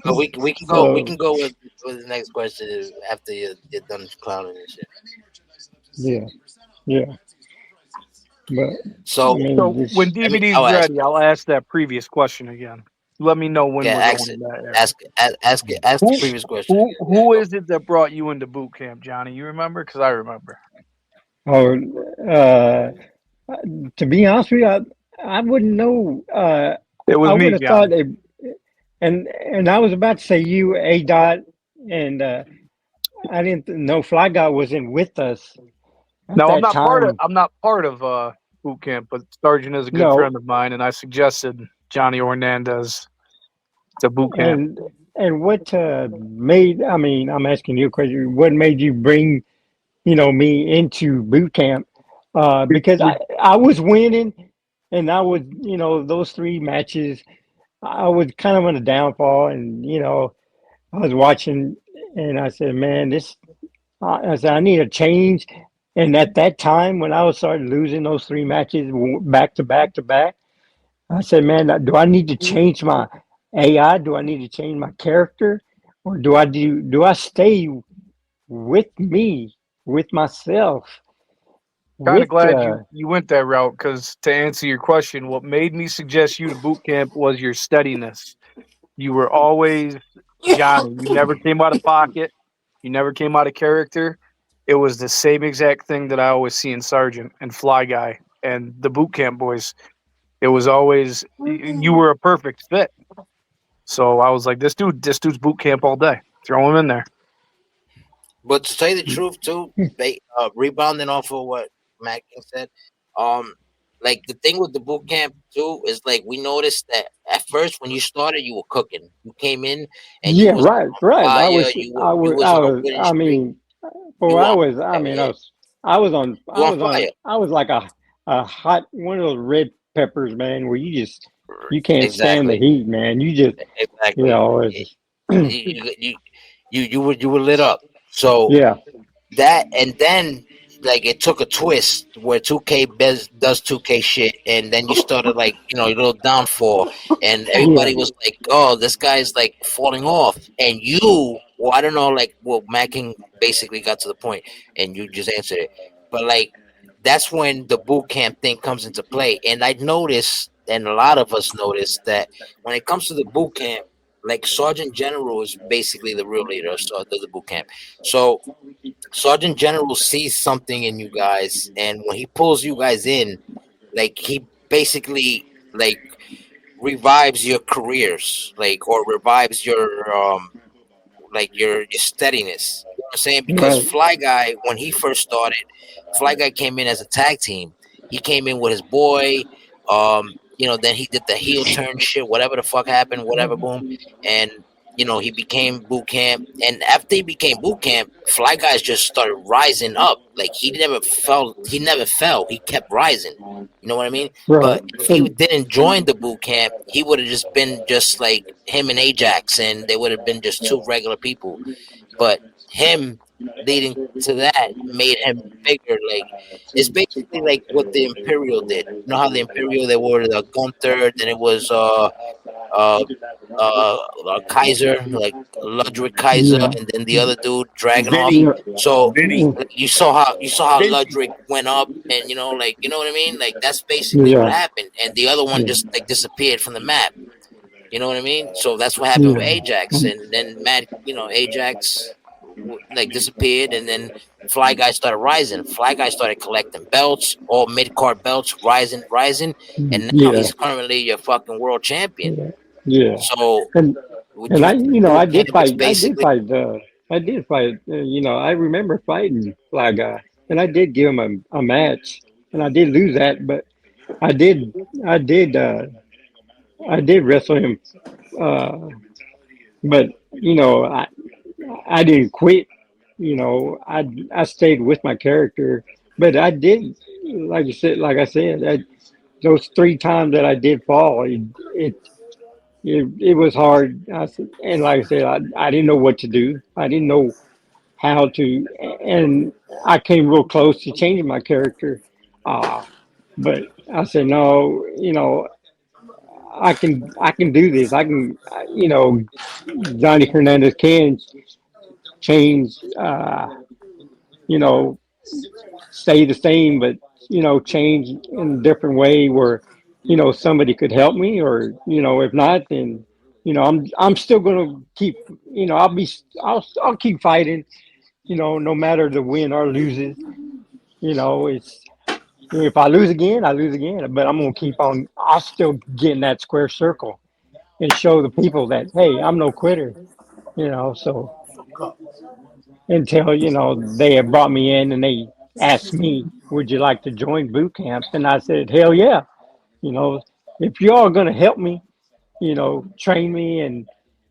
But we So can go with the next question after you're done clowning and shit. yeah, yeah, but I So mean, So when just DVD's I'll ask ready, I'll ask that previous question again. Let me know when yeah, we're going in that area. ask the Who previous question who again. Yeah, who go. is it that brought you into boot camp, Johnny? You remember? Because I remember. oh, uh, to be honest with you, I wouldn't know. It was I would me, have thought Johnny. it, and I was about to say you, A Dot, and I didn't know Fly Guy wasn't with us at Now I'm that not part of time. I'm not part of boot camp, but Sergeant is a good No, friend of mine, and I suggested Johnny Hernandez to boot camp. and what made? I mean, I'm asking you a question. What made you bring me into boot camp? We, Because we, I was winning, and I was those three matches. I was kind of on a downfall, and I was watching, and I said, "Man, this." I said, "I need a change." And at that time, when I was started losing those three matches back to back to back, I said, "Man, do I need to change my AI? Do I need to change my character, or do I stay with me, with myself, Kind of with glad you went that route because to answer your question, what made me suggest you to boot camp was your steadiness. You were always Johnny. You never came out of pocket. You never came out of character. It was the same exact thing that I always see in Sergeant and Fly Guy and the boot camp boys. It was always you were a perfect fit. So I was like, this dude's boot camp all day. Throw him in there. But to tell you the truth too, they rebounding off of what Mac King said, um, like the thing with the boot camp too is like we noticed that at first when you started you were cooking. You came in and you yeah, was right, on right. fire. You was on a winning I streak. mean, well, You were I on was, I fire, mean, I yeah. was You on fire. I was like a hot one of those red peppers, man, where you can't stand the Exactly. heat, man. You just, you Exactly. know, You it's, were lit up. So yeah, that, and then like it took a twist where 2K does 2K shit, and then you started like a little downfall, and yeah, everybody was like, "Oh, this guy's like falling off," and well, I don't know, like, well, Macking basically got to the point, and you just answered it, but like that's when the boot camp thing comes into play, and I noticed, and a lot of us noticed that when it comes to the boot camp, like Sergeant General is basically the real leader of the boot camp, so. Sergeant General sees something in you guys, and when he pulls you guys in, like he basically like revives your careers, like, or revives your like your steadiness. You know what I'm saying? Because right, Fly Guy, when he first started, Fly Guy came in as a tag team. He came in with his boy. Then he did the heel turn shit, whatever the fuck happened, whatever, boom. And he became boot camp. And after he became boot camp, Fly Guys just started rising up. Like he never fell. He kept rising. You know what I mean? right, But if he and didn't join the boot camp, he would have just been just like him and Ajax, and they would have been just two regular people. But him leading to that made him bigger. Like it's basically like what the Imperial did. You know how the Imperial, they were the Gunther, then it was uh Kaiser, like Ludwig Kaiser, yeah, and then the other dude Dragonov. Vinny, yeah, So Vinny, like, you saw how Vinci. Ludwig went up, and like what I mean. Like that's basically what yeah, happened, and the other one yeah, just like disappeared from the map. You know what I mean? So that's what happened with yeah, Ajax, and then Ajax like disappeared, and then Fly Guy started rising. Fly Guy started collecting belts, all mid card belts, rising, and now yeah, he's currently your fucking world champion. yeah, yeah. So And would and you say boot camp is I did basically? fight, I remember fighting Fly Guy, and I did give him a match, and I did lose that, but I did, I did, I did wrestle him, uh, but I didn't quit. I stayed with my character, but I did, like I said, those three times that I did fall, it was hard. And like I said, I didn't know what to do. I didn't know how to, and I came real close to changing my character. Uh, but I said, no, I can do this. Johnny Hernandez can change, you know, stay the same, but change in a different way where somebody could help me, or if not, then I'm still gonna keep. I'll keep fighting. No matter the win or loses. It's if I lose again, I lose again, but I'm gonna keep on. I'll still get in that square circle and show the people that hey, I'm no quitter. So until they have brought me in and they asked me, "Would you like to join boot camp?" And I said, "Hell yeah!" You know, if you're all going to help me, train me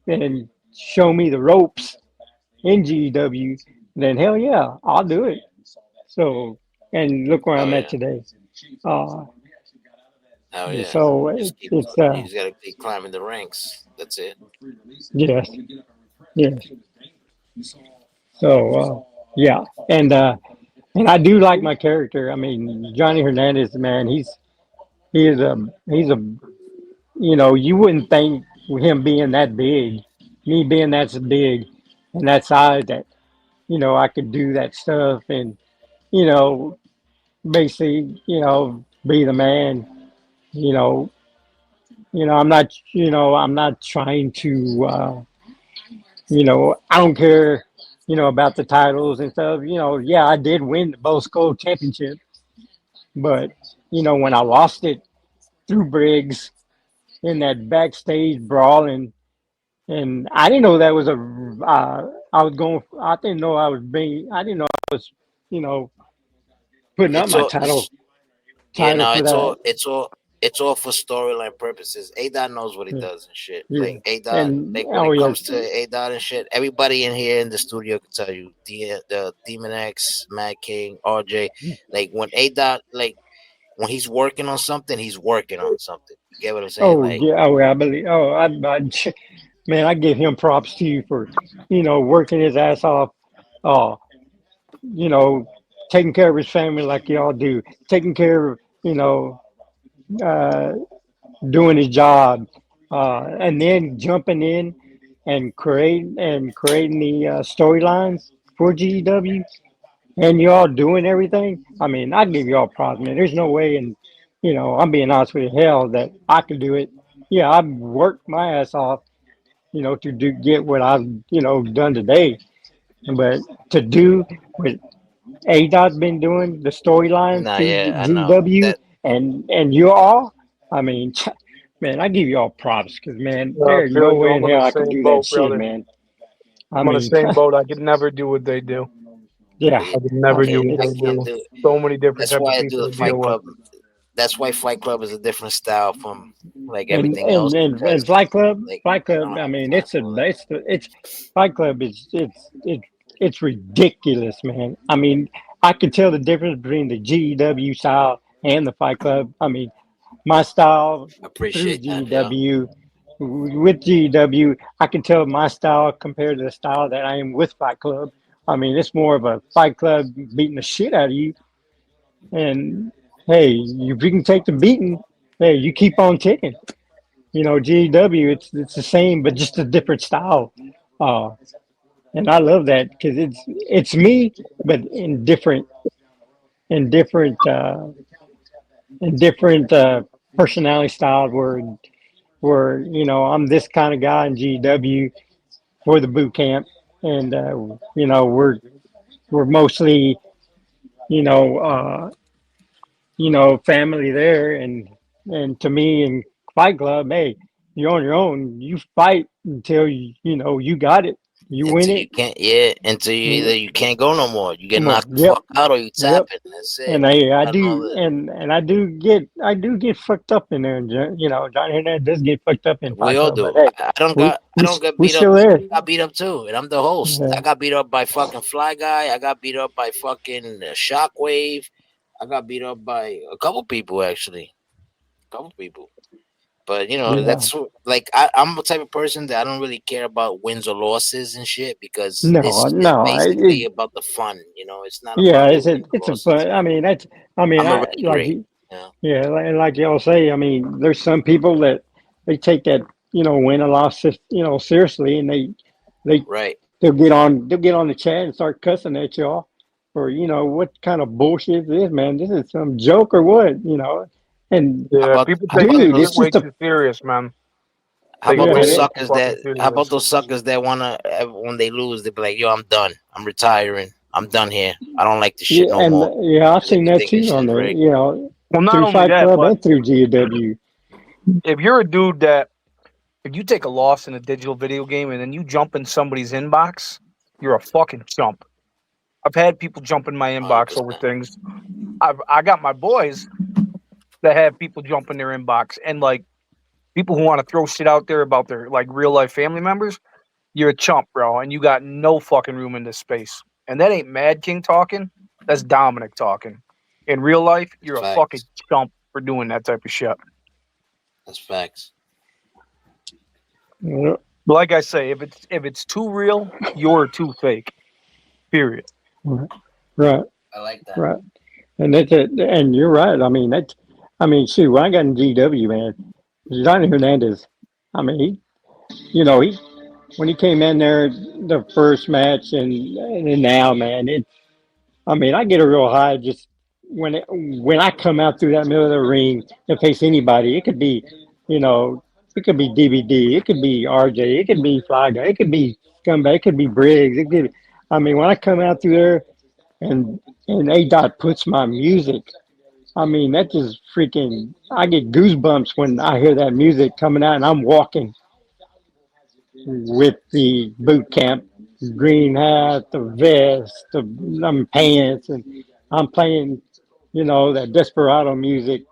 and show me the ropes in GW, then hell yeah, I'll do it. So, and look where Oh I'm at yeah, today. Uh, oh yeah. so it's You just gotta keep climbing the ranks. That's it. yes, yes. So yeah, and I do like my character. I mean, Johnny Hernandez, man, he's a you wouldn't think with him being that big, me being that big and that size that I could do that stuff and you know basically be the man. You know, I'm not trying to I don't care about the titles and stuff. Yeah, I did win the Bow Skull Championship, but when I lost it through Briggs in that backstage brawl and I didn't know that was I was going. I didn't know I was being. I didn't know I was, you know, putting up It's my all. title Yeah, title no, for it's all. that. It's all. it's all for storyline purposes. A Dot knows what he Yeah, does and shit. yeah. Like A Dot, And like when oh it yeah, comes to A Dot and shit, everybody in here in the studio can tell you the Demon X, Mad King, RJ. Like when A Dot, like when he's working on something, he's working on something. You get what I'm saying? oh Like yeah, oh I believe. Man, I give him props to you for, working his ass off. Uh, you know, taking care of his family like y'all do, taking care of, uh, doing his job, and then jumping in and creating the storylines for GEW, and y'all doing everything. I mean, I give y'all props, man. There's no way, and I'm being honest with you, hell, that I could do it. Yeah, I've worked my ass off, to get what I've done today, but to do what A Dot's been doing, the storyline nah, through yeah, I know GW, that. and you all, I mean, man, I give you all props because man, I there's feel no you. way I'm in on the hell I could same do that boat, shit, brother. man. I I'm on the mean, same boat. I could never do what they do. yeah, Yeah, I could I never do mean, what I they it's can't do. do. So many different That's type why of I do people the to deal Fight with. Club. That's why Fight Club is a different style from like and everything else and and, because and Flight Club, like Flight I don't Club. I have mean, time for all that. it's Flight Club is it's ridiculous, man. I mean, I can tell the difference between the GEW style and the Fight Club. I mean, my style through Appreciate that, yeah. GEW. With GEW, I can tell my style compared to the style that I am with Fight Club. I mean, it's more of a Fight Club beating the shit out of you. And hey, if you can take the beating, hey, you keep on ticking. GEW, it's the same, but just a different style. Uh, and I love that because it's me, but in different, personality styles. Where I'm this kind of guy in GW for the boot camp, and we're mostly you know uh, family there, and to me in Fight Club, hey, you're on your own. You fight until you got it. You win Until you it. can't, yeah, until you Mm, either you can't go no more. You get come on. knocked the Yep. fuck out or you tap Yep. it. That's it. And I I know do, that. and I do get fucked up in there. And Johnny Hernandez does get fucked up in We Fight all Club, but do. hey, we I we don't get we beat up. still there. I got beat up too, and I'm the host. Yeah. I got beat up by fucking Fly Guy. I got beat up by fucking Shockwave. I got beat up by a couple people actually. A couple people. But Yeah. like I'm the type of person that I don't really care about wins or losses and shit because No, it's no. basically about the fun. It's not Yeah, about the wins or it's a losses. fun. I mean, I'm a I like renegade. Yeah, yeah, like y'all say. I mean, there's some people that they take that win and loss seriously, and they right. they'll get on the chat and start cussing at y'all for what kind of bullshit is this, man? This is some joke or what? And How Yeah, about people how take about this dude, shit it's those way just a too serious, man. how Take it about yeah, way, those way it, too suckers fucking that how about serious. those suckers that wanna when they lose they be like, yo, I'm done. I'm retiring. I'm done here. I don't like this shit yeah, no and more. yeah, I've As if seen they that thinking too shit on is there. rigged. Well, not Through only Fight that, Club but and through GW. if you're a dude that if you take a loss in a digital video game and then you jump in somebody's inbox, you're a fucking chump. I've had people jump in my inbox over 100%. things. I got my boys that have people jump in their inbox and like people who want to throw shit out there about their like real life family members. You're a chump, bro, and you got no fucking room in this space. And that ain't Mad King talking. That's Dominic talking. In real life, That's you're a fucking facts. chump for doing that type of shit. That's facts. Yeah, But like I say, if it's too real, you're too fake. Period. right, I like that. right. And that's it. And you're right. I mean, shoot, when I got in GW, man, Johnny Hernandez, I mean, when he came in there the first match and then now, man, I mean, I get a real high just when I come out through that middle of the ring and face anybody. You know, it could be DVD, it could be RJ, it could be Fly Guy, it could be Scumbag, it could be Briggs. I mean, when I come out through there and A Dot puts my music, I mean, that just freaking, I get goosebumps when I hear that music coming out and I'm walking with the boot camp green hat, the vest, the pants, and I'm playing, that desperado music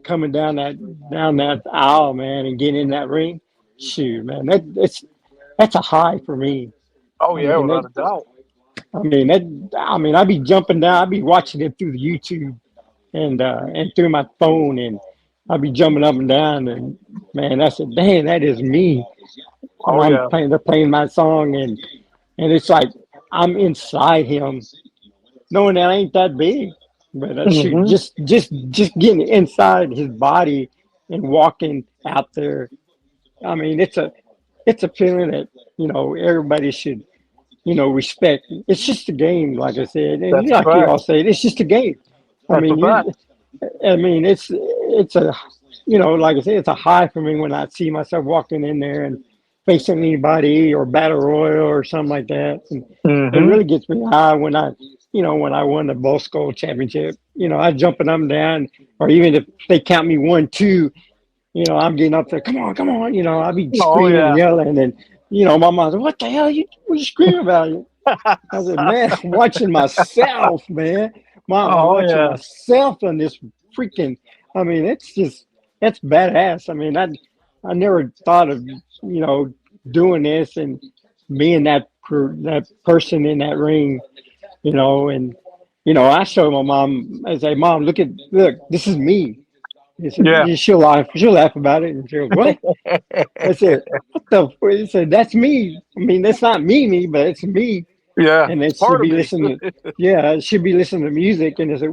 coming down that aisle, man, and getting in that ring, shoot, man, that's a high for me. Oh I yeah, mean, without a doubt. I'd be jumping down, I'd be watching it through the YouTube and through my phone, and I'd be jumping up and down, and man, I said, dang, that is me. And Oh yeah. they're playing my song, and it's like I'm inside him, knowing that I ain't that big, but shoot, Hmm. just getting inside his body and walking out there. I mean, it's a feeling that everybody should respect. It's just a game, like I said, and That's a like you fact. all said, it's just a game. I That's a mean, fact. it's a like I said, it's a high for me when I see myself walking in there and facing anybody or battle royal or something like that. And it Hmm. really gets me high when I won the Bowl Skull Championship. I jumping up and down, or even if they count me 1, 2, I'm getting up there. Come on, come on. I'll be Oh screaming and yeah. yelling, and my mom's like, "What the hell? What you screaming about?" I said, "Man, I'm watching myself, man. Mom, I'm Oh watching yeah. myself on this freaking. I mean, that's badass. I mean, I never thought of doing this and being that person in that ring, and I showed my mom. I say, Mom, look, this is me. He said, Yeah. she'll laugh about it, and she goes, what? I said, what the? He said, that's me. I mean, that's not me, but it's me. Yeah. And then It's she'd part of be me. listening. Yeah, she'd be listening to music, and I said,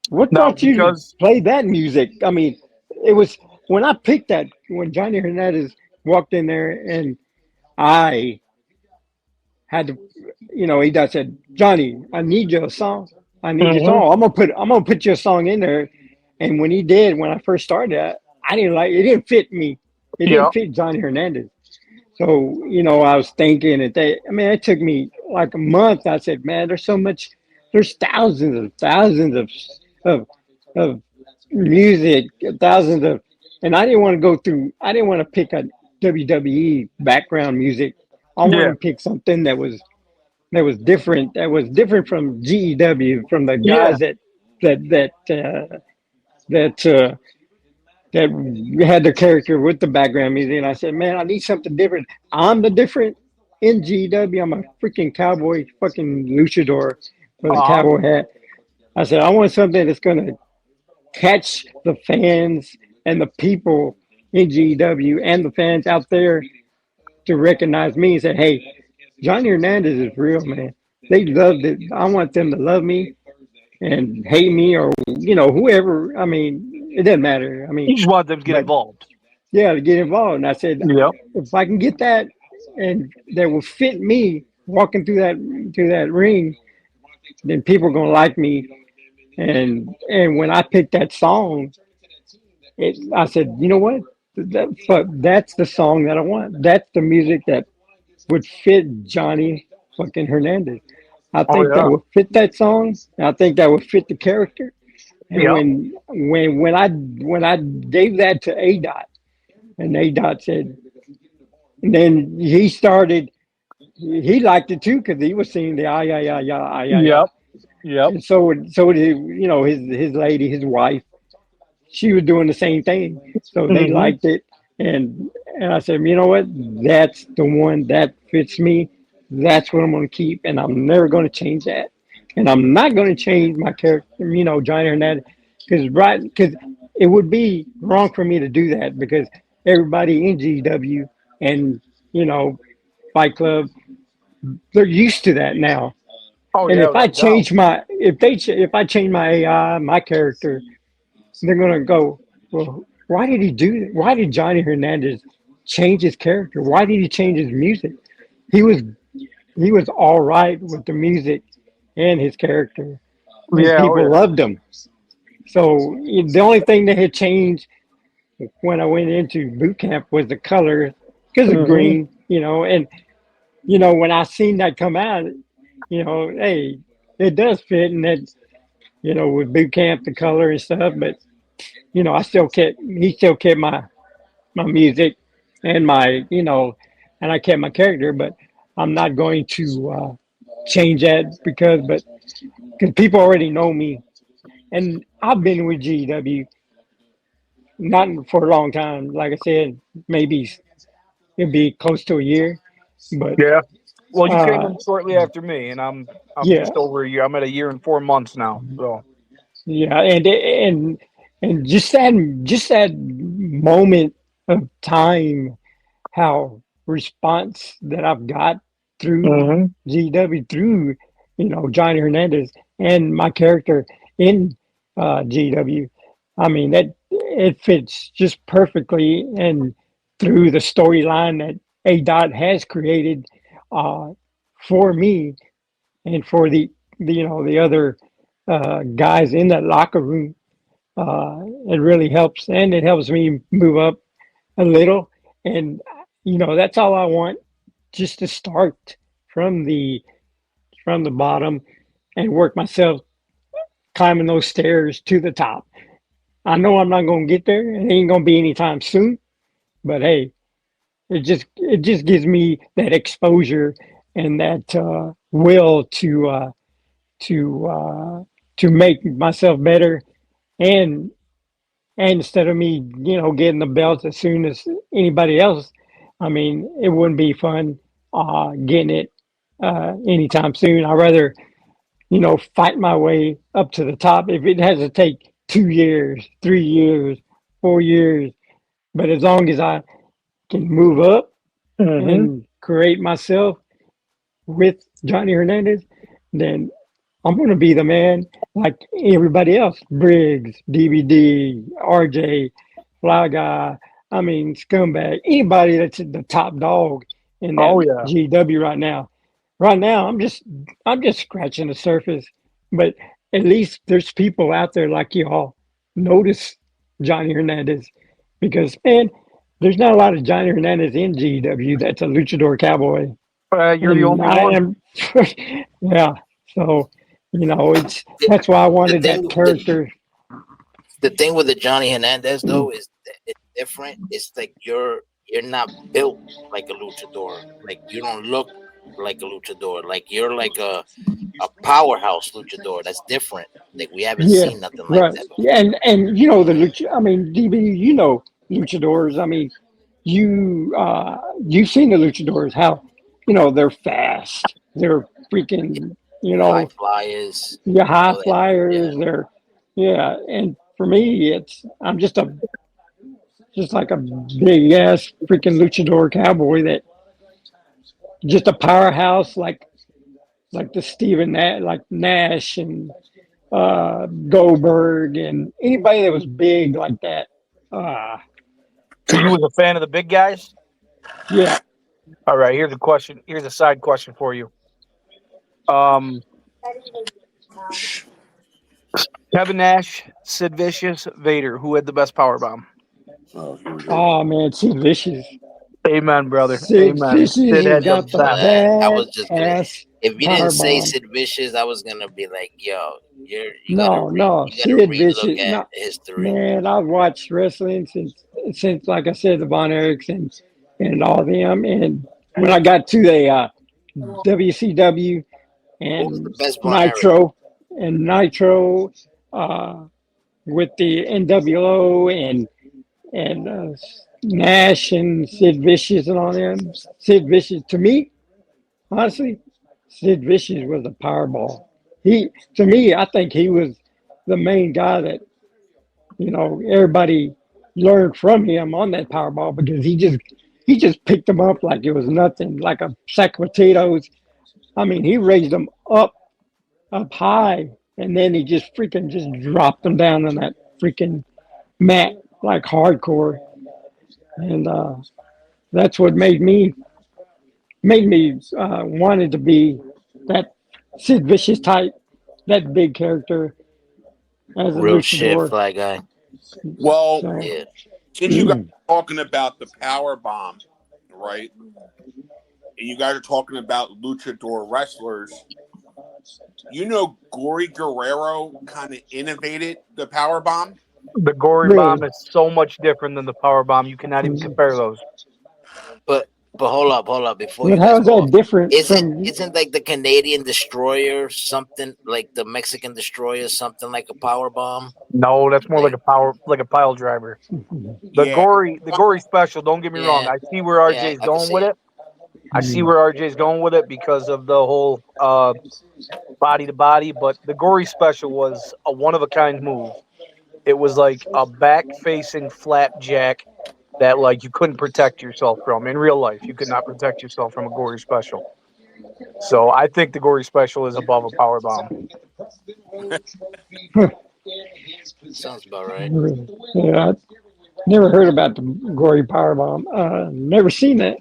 what No, brought you to because play that music? I mean, it was when I picked that when Johnny Hernandez walked in there, and I had to, he does said, Johnny, I need your song. I need your hmm song. I'm gonna put your song in there. And when he did, when I first started, I didn't like it. Didn't fit me. It yeah. didn't fit Johnny Hernandez. So I was thinking that I mean, it took me like a month. I said, man, there's so much. There's thousands of of music, thousands of, and I didn't want to go through. I didn't want to pick a WWE background music. I wanted Yeah. to pick something that was different. That was different from GEW, from the Yeah. guys that that that that had the character with the background music. And I said, man, I need something different. I'm the different in GEW. I'm a freaking cowboy, fucking luchador with a Uh-huh. cowboy hat. I said, I want something that's going to catch the fans and the people in GEW and the fans out there to recognize me and say, hey, Johnny Hernandez is real, man. They loved it. I want them to love me and hate me or, whoever. I mean, it doesn't matter. I mean, You just want them to get but involved. yeah, to get involved. And I said, Yep. if I can get that and that will fit me walking through that ring, then people are gonna like me. And when I picked that song, I said, you know what? That's the song that I want. That's the music that would fit Johnny fucking Hernandez. I Oh think that yeah. would fit that song. I think that would fit the character. And Yep. when I gave that to A Dot, and A Dot said, and then he started. He liked it too because he was singing the ah yeah yeah yeah ah yeah yeah, Yep. Yep. and so would his lady, his wife. She was doing the same thing, so they Hmm. liked it. And I said, you know what? That's the one that fits me. That's what I'm going to keep, and I'm never going to change that. And I'm not going to change my character, Johnny Hernandez, because it would be wrong for me to do that because everybody in GW and you know Fight Club, they're used to that now. Oh And yeah, if I without a doubt. change if I change my AI, my character, they're gonna go, well, why did he do that? Why did Johnny Hernandez change his character? Why did he change his music? He was he was all right with the music and his character, and Yeah. Oh people yeah. loved him. So the only thing that had changed when I went into boot camp was the color because of Hmm. green, and when I seen that come out, hey, it does fit, and that with boot camp the color and stuff, but I still kept he still kept my music and and I kept my character, but I'm not going to change that because people already know me, and I've been with GW not for a long time. Like I said, maybe it'd be close to a year, but Yeah. Well, you came uh, in shortly after me, and I'm yeah, just over a year. I'm at a year and 4 months now. So. yeah, and just that moment of time, how response that I've got through Hmm. GW through Johnny Hernandez and my character in GW. I mean that it fits just perfectly, and through the storyline that A Dot has created uh, for me and for the other guys in that locker room. It really helps, and it helps me move up a little. And that's all I want, just to start from the from the bottom and work myself climbing those stairs to the top. I know I'm not going to get there. It ain't going to be anytime soon. But hey, it just gives me that exposure and that will to to make myself better. And instead of me, getting the belt as soon as anybody else, I mean, it wouldn't be fun getting it anytime soon. I'd rather, fight my way up to the top. If it has to take 2 years, 3 years, 4 years, but as long as I can move up Hmm. and create myself with Johnny Hernandez, then I'm going to be the man like everybody else. Briggs, DVD, RJ, Fly Guy. I mean, Scumbag. Anybody that's the top dog in that Oh yeah. GW right now. Right now, I'm just scratching the surface. But at least there's people out there like y'all notice Johnny Hernandez, because man, there's not a lot of Johnny Hernandez in GW that's a luchador cowboy, You're the and only I one. am. Yeah, so it's The, that's why I the wanted thing that the, character. the thing with the Johnny Hernandez though is that it's different. It's like you're not built like a luchador. Like you don't look like a luchador. Like you're like a powerhouse luchador. That's different. Like we haven't Yeah, seen nothing like right. that Yeah, before. and the lucha. I mean, DB, luchadors. I mean, you've seen the luchadors, how they're fast, they're Yeah, freaking, high flyers, your you high know that. Yeah, flyers. They're yeah, and for me, I'm just like a big ass freaking luchador cowboy, that just a powerhouse, like the Steven Nash, like Nash and Goldberg and anybody that was big like that. Uh, So you was a fan of the big guys? yeah, All right. Here's a question. Here's a side question for you. Um, Kevin Nash, Sid Vicious, Vader. Who had the best power bomb? Oh, here we go. oh man, Sid Vicious. Amen, brother. Sid Amen. Vicious Sid has had the got the so best. that I was bad just gonna. ass If you didn't power say bomb. Sid Vicious, I was gonna be like, yo, you gotta No, no, you gotta Sid relook Vicious. at No, history. man, I've watched wrestling since like I said, the Von Erichs and all them. And when I got to the WCW Who was the and best Von Erich? Nitro and Nitro uh, with the NWO and Nash and Sid Vicious and all them. Sid Vicious, to me, honestly, Sid Vicious was a powerball. To me, I think he was the main guy that everybody learned from him on that Powerball, because he just picked them up like it was nothing, like a sack of potatoes. I mean, he raised them up high, and then he just freaking just dropped them down on that freaking mat like hardcore, and that's what made me wanted to be that Sid Vicious type, that big character as a Real shit, luchador. fly guy. Well, So Yeah. since you guys are talking about the power bomb, right? And you guys are talking about luchador wrestlers. You know, Gory Guerrero kind of innovated the power bomb. The gory really, bomb is so much different than the power bomb. You cannot even compare those. But But hold up before But you how guys is go that off. different Isn't from? isn't like the Canadian destroyer something like the Mexican destroyer something like a power bomb? No, that's more Like like a pile driver. Yeah. The gory special. Don't get me wrong. yeah, I see where yeah, RJ's I can going see with it. it. I see where RJ's going with it because of the whole body to body. But the gory special was a one of a kind move. It was like a back facing flapjack that like you couldn't protect yourself from in real life. You could not protect yourself from a gory special. So I think the gory special is above a power bomb. Sounds about right. Yeah, I never heard about the gory power bomb. Never seen that.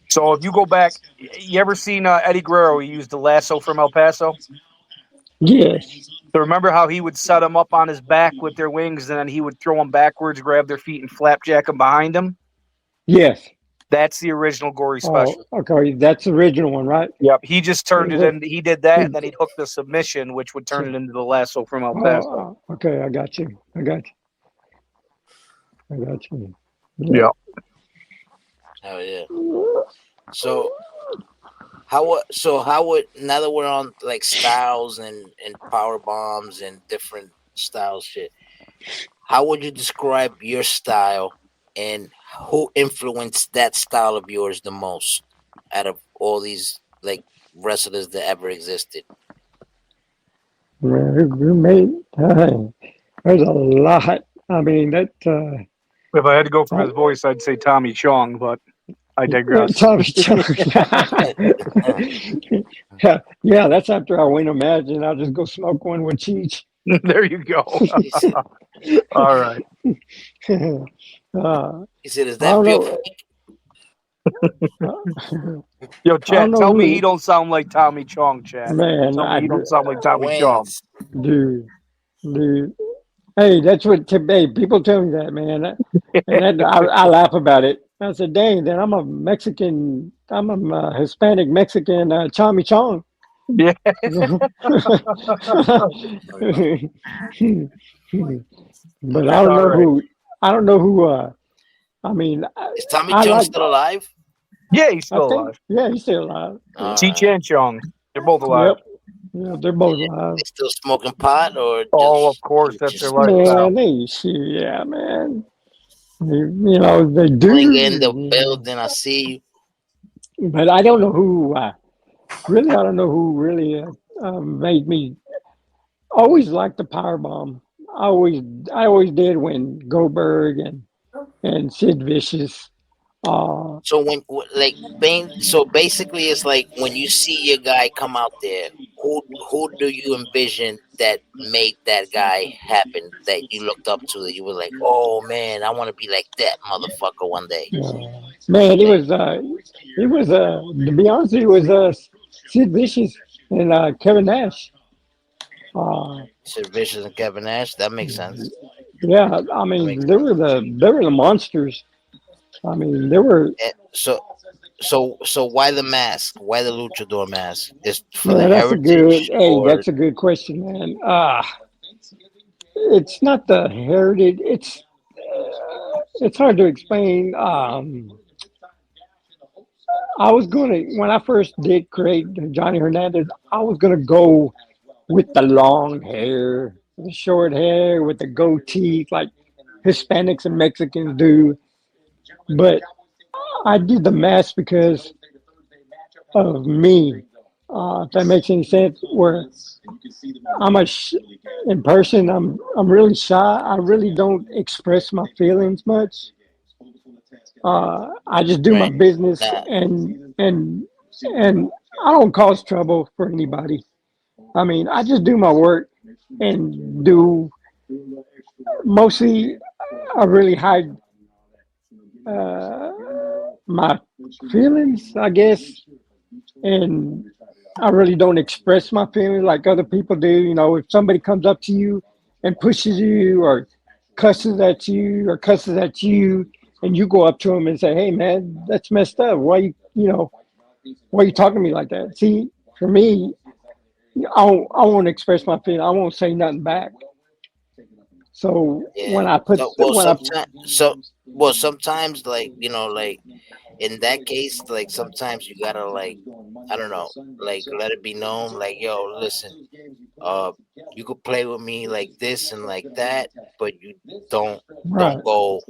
So if you go back, you ever seen Eddie Guerrero? He used the lasso from El Paso. Yes, So remember how he would set them up on his back with their wings, and then he would throw them backwards, grab their feet, and flapjack them behind him? yes. That's the original gory Oh, special. okay. That's the original one, right? Yep. He just turned it What? in. He did that, and then he'd hook the submission, which would turn So, it into the lasso from El Paso. okay. I got you. I got you. I got you. Yeah. Oh yeah. So how would now that we're on like styles and power bombs and different style shit, how would you describe your style and who influenced that style of yours the most out of all these like wrestlers that ever existed? You made. There's a lot. I mean that. If I had to go from his voice, I'd say Tommy Chong, but I digress. Tommy John. Yeah, yeah, that's after I win a match and I'll just go smoke one with Cheech. There you go. He said, All right. he said, "Is I that don't real?" know. Yo, I don't Chad, know tell me he who. don't sound like Tommy Chong, Chad. Man, Tell me he don't sound like Tommy Chong. Wayne's. dude. Hey, that's what. Hey, people tell me that, man, and that I laugh about it. I said, "Dang, then I'm a Mexican. I'm a Hispanic Mexican Tommy Chong." Yeah. But I don't All know right. who. I don't know who. I mean, Is Tommy I Chung like. still alive? Yeah, he's I still think. alive. Yeah, he's still alive. Cheech Alright. and Chong. They're both alive. Yep. Yeah, they're both alive. They still smoking pot or Oh, of course, that's their just lifestyle. Man, yeah, man. You know, they swing in the do. building? I see But I don't know who. Really, I don't know who really made me always like the power bomb. I always did when Goldberg and Sid Vicious. Uh, So like so basically it's like when you see your guy come out there, who do you envision that made that guy happen that you looked up to that you were like, oh man, I want to be like that motherfucker one day. man, Like it was to be honest, it was Sid Vicious and Kevin Nash. Uh, Sid Vicious and Kevin Nash, that makes sense. yeah, I That mean makes sense. they were the monsters. I mean, they were. So why the mask? Why the luchador mask? Is for the Man, that's a good. heritage Hey, or that's a good question, man. It's not the heritage. It's hard to explain. I was gonna when I first did create Johnny Hernandez, I was gonna go with the long hair, the short hair with the goatee, like Hispanics and Mexicans do. But I did the mask because of me. If that makes any sense, where in person, I'm really shy. I really don't express my feelings much. I just do my right? business Nah, and I don't cause trouble for anybody. I mean, I just do my work and do mostly. I really hide uh, my feelings, I guess, and I really don't express my feelings like other people do. You know, if somebody comes up to you and pushes you or cusses at you, and you go up to them and say, "Hey, man, that's messed up. Why you talking to me like that?" See, for me, I won't express my feelings. I won't say nothing back. So yeah. So when I sometimes like like in that case, like sometimes you gotta like, I don't know, like let it be known, like, yo, listen, uh, you could play with me like this and like that, but you don't Right. don't go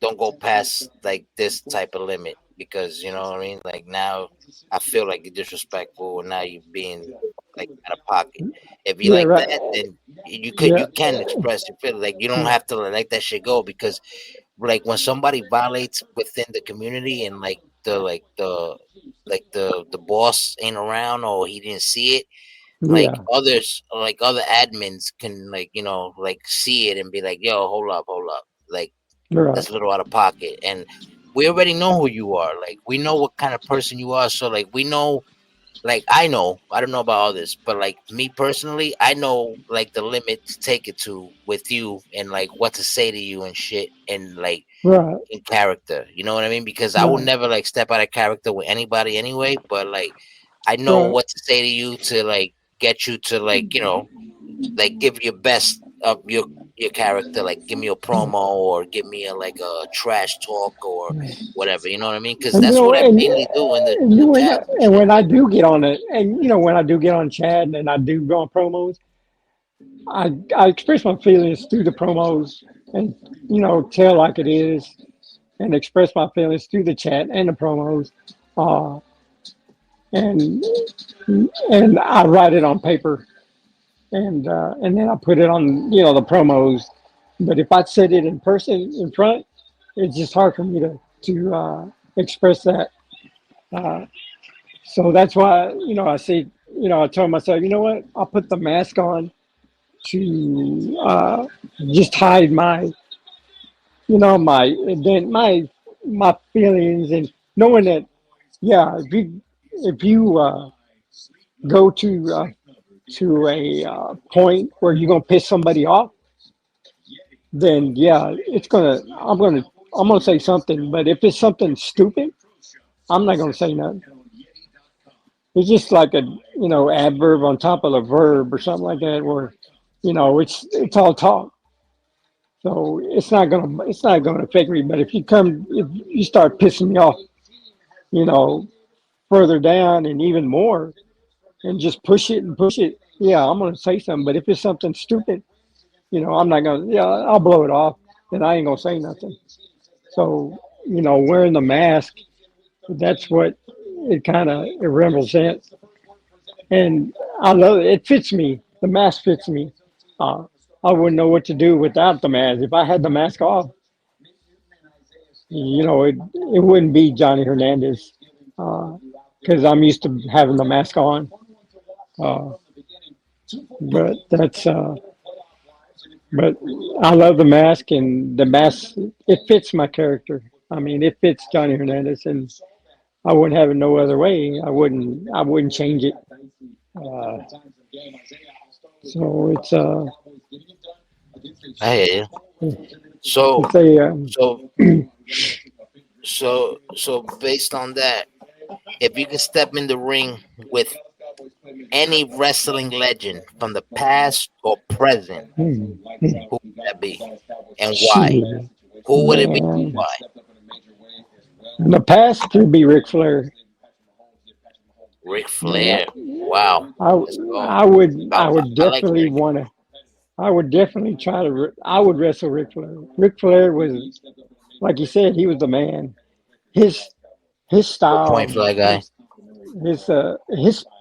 don't go past like this type of limit because you know what I mean. Like now, I feel like you're disrespectful, and now you're being like out of pocket. If you Yeah. like Right. that, then you Yeah. can express your feeling. Like you don't have to let that shit go because like when somebody violates within the community and like the boss ain't around or he didn't see it, like Yeah. others, like other admins can like like see it and be like, yo, hold up, like Right. that's a little out of pocket. And we already know who you are, like we know what kind of person you are, so like we know, like I know, I don't know about others, but like me personally, I know like the limit to take it to with you and like what to say to you and shit and like Right. in character. You know what I mean? Because I would Right. never like step out of character with anybody anyway, but like I know Right. what to say to you to like get you to like, like give your best of your character, like give me a promo or give me a like a trash talk or whatever. You know what I mean? Because And that's what I mainly do in the and when chats and and shit. when I do get on it, and when I do get on chat and I do go on promos, I express my feelings through the promos and tell like it is and express my feelings through the chat and the promos, uh, and and I write it on paper and then I put it on the promos. But if I said it in person in front, it's just hard for me to express that. Uh, so that's why I say I tell myself what, I'll put the mask on to just hide my my then my feelings and knowing that yeah if you go to a point where you're gonna piss somebody off, then yeah, I'm gonna say something. But if it's something stupid, I'm not gonna say nothing. It's just like a adverb on top of a verb or something like that, where it's all talk. So it's not gonna affect me. But if you start pissing me off, you know, further down and even more, and just push it and push it, yeah, I'm gonna say something. But if it's something stupid, I'm not gonna. Yeah, I'll blow it off. Then I ain't gonna say nothing. So wearing the mask, that's what it kind of it represents, and I love it. It fits me. The mask fits me. Uh, I wouldn't know what to do without the mask. If I had the mask off, it wouldn't be Johnny Hernandez because I'm used to having the mask on. Uh, but that's but I love the mask, and the mask it fits my character. I mean, it fits Johnny Hernandez, and I wouldn't have it no other way. I wouldn't change it. Uh, so I hear you. So it's a so so based on that, if you could step in the ring with any wrestling legend from the past or present, who would that be and why? shit, Who would it be? man. Why? In the past, it'd be Ric Flair. Ric Yeah, Flair. Wow. I, Let's go. I would I, I I, would I like definitely Rick. want to. I would definitely try to. I would wrestle Ric Flair. Ric Flair was, like you said, he was the man. His his Good point, style, Fly Guy.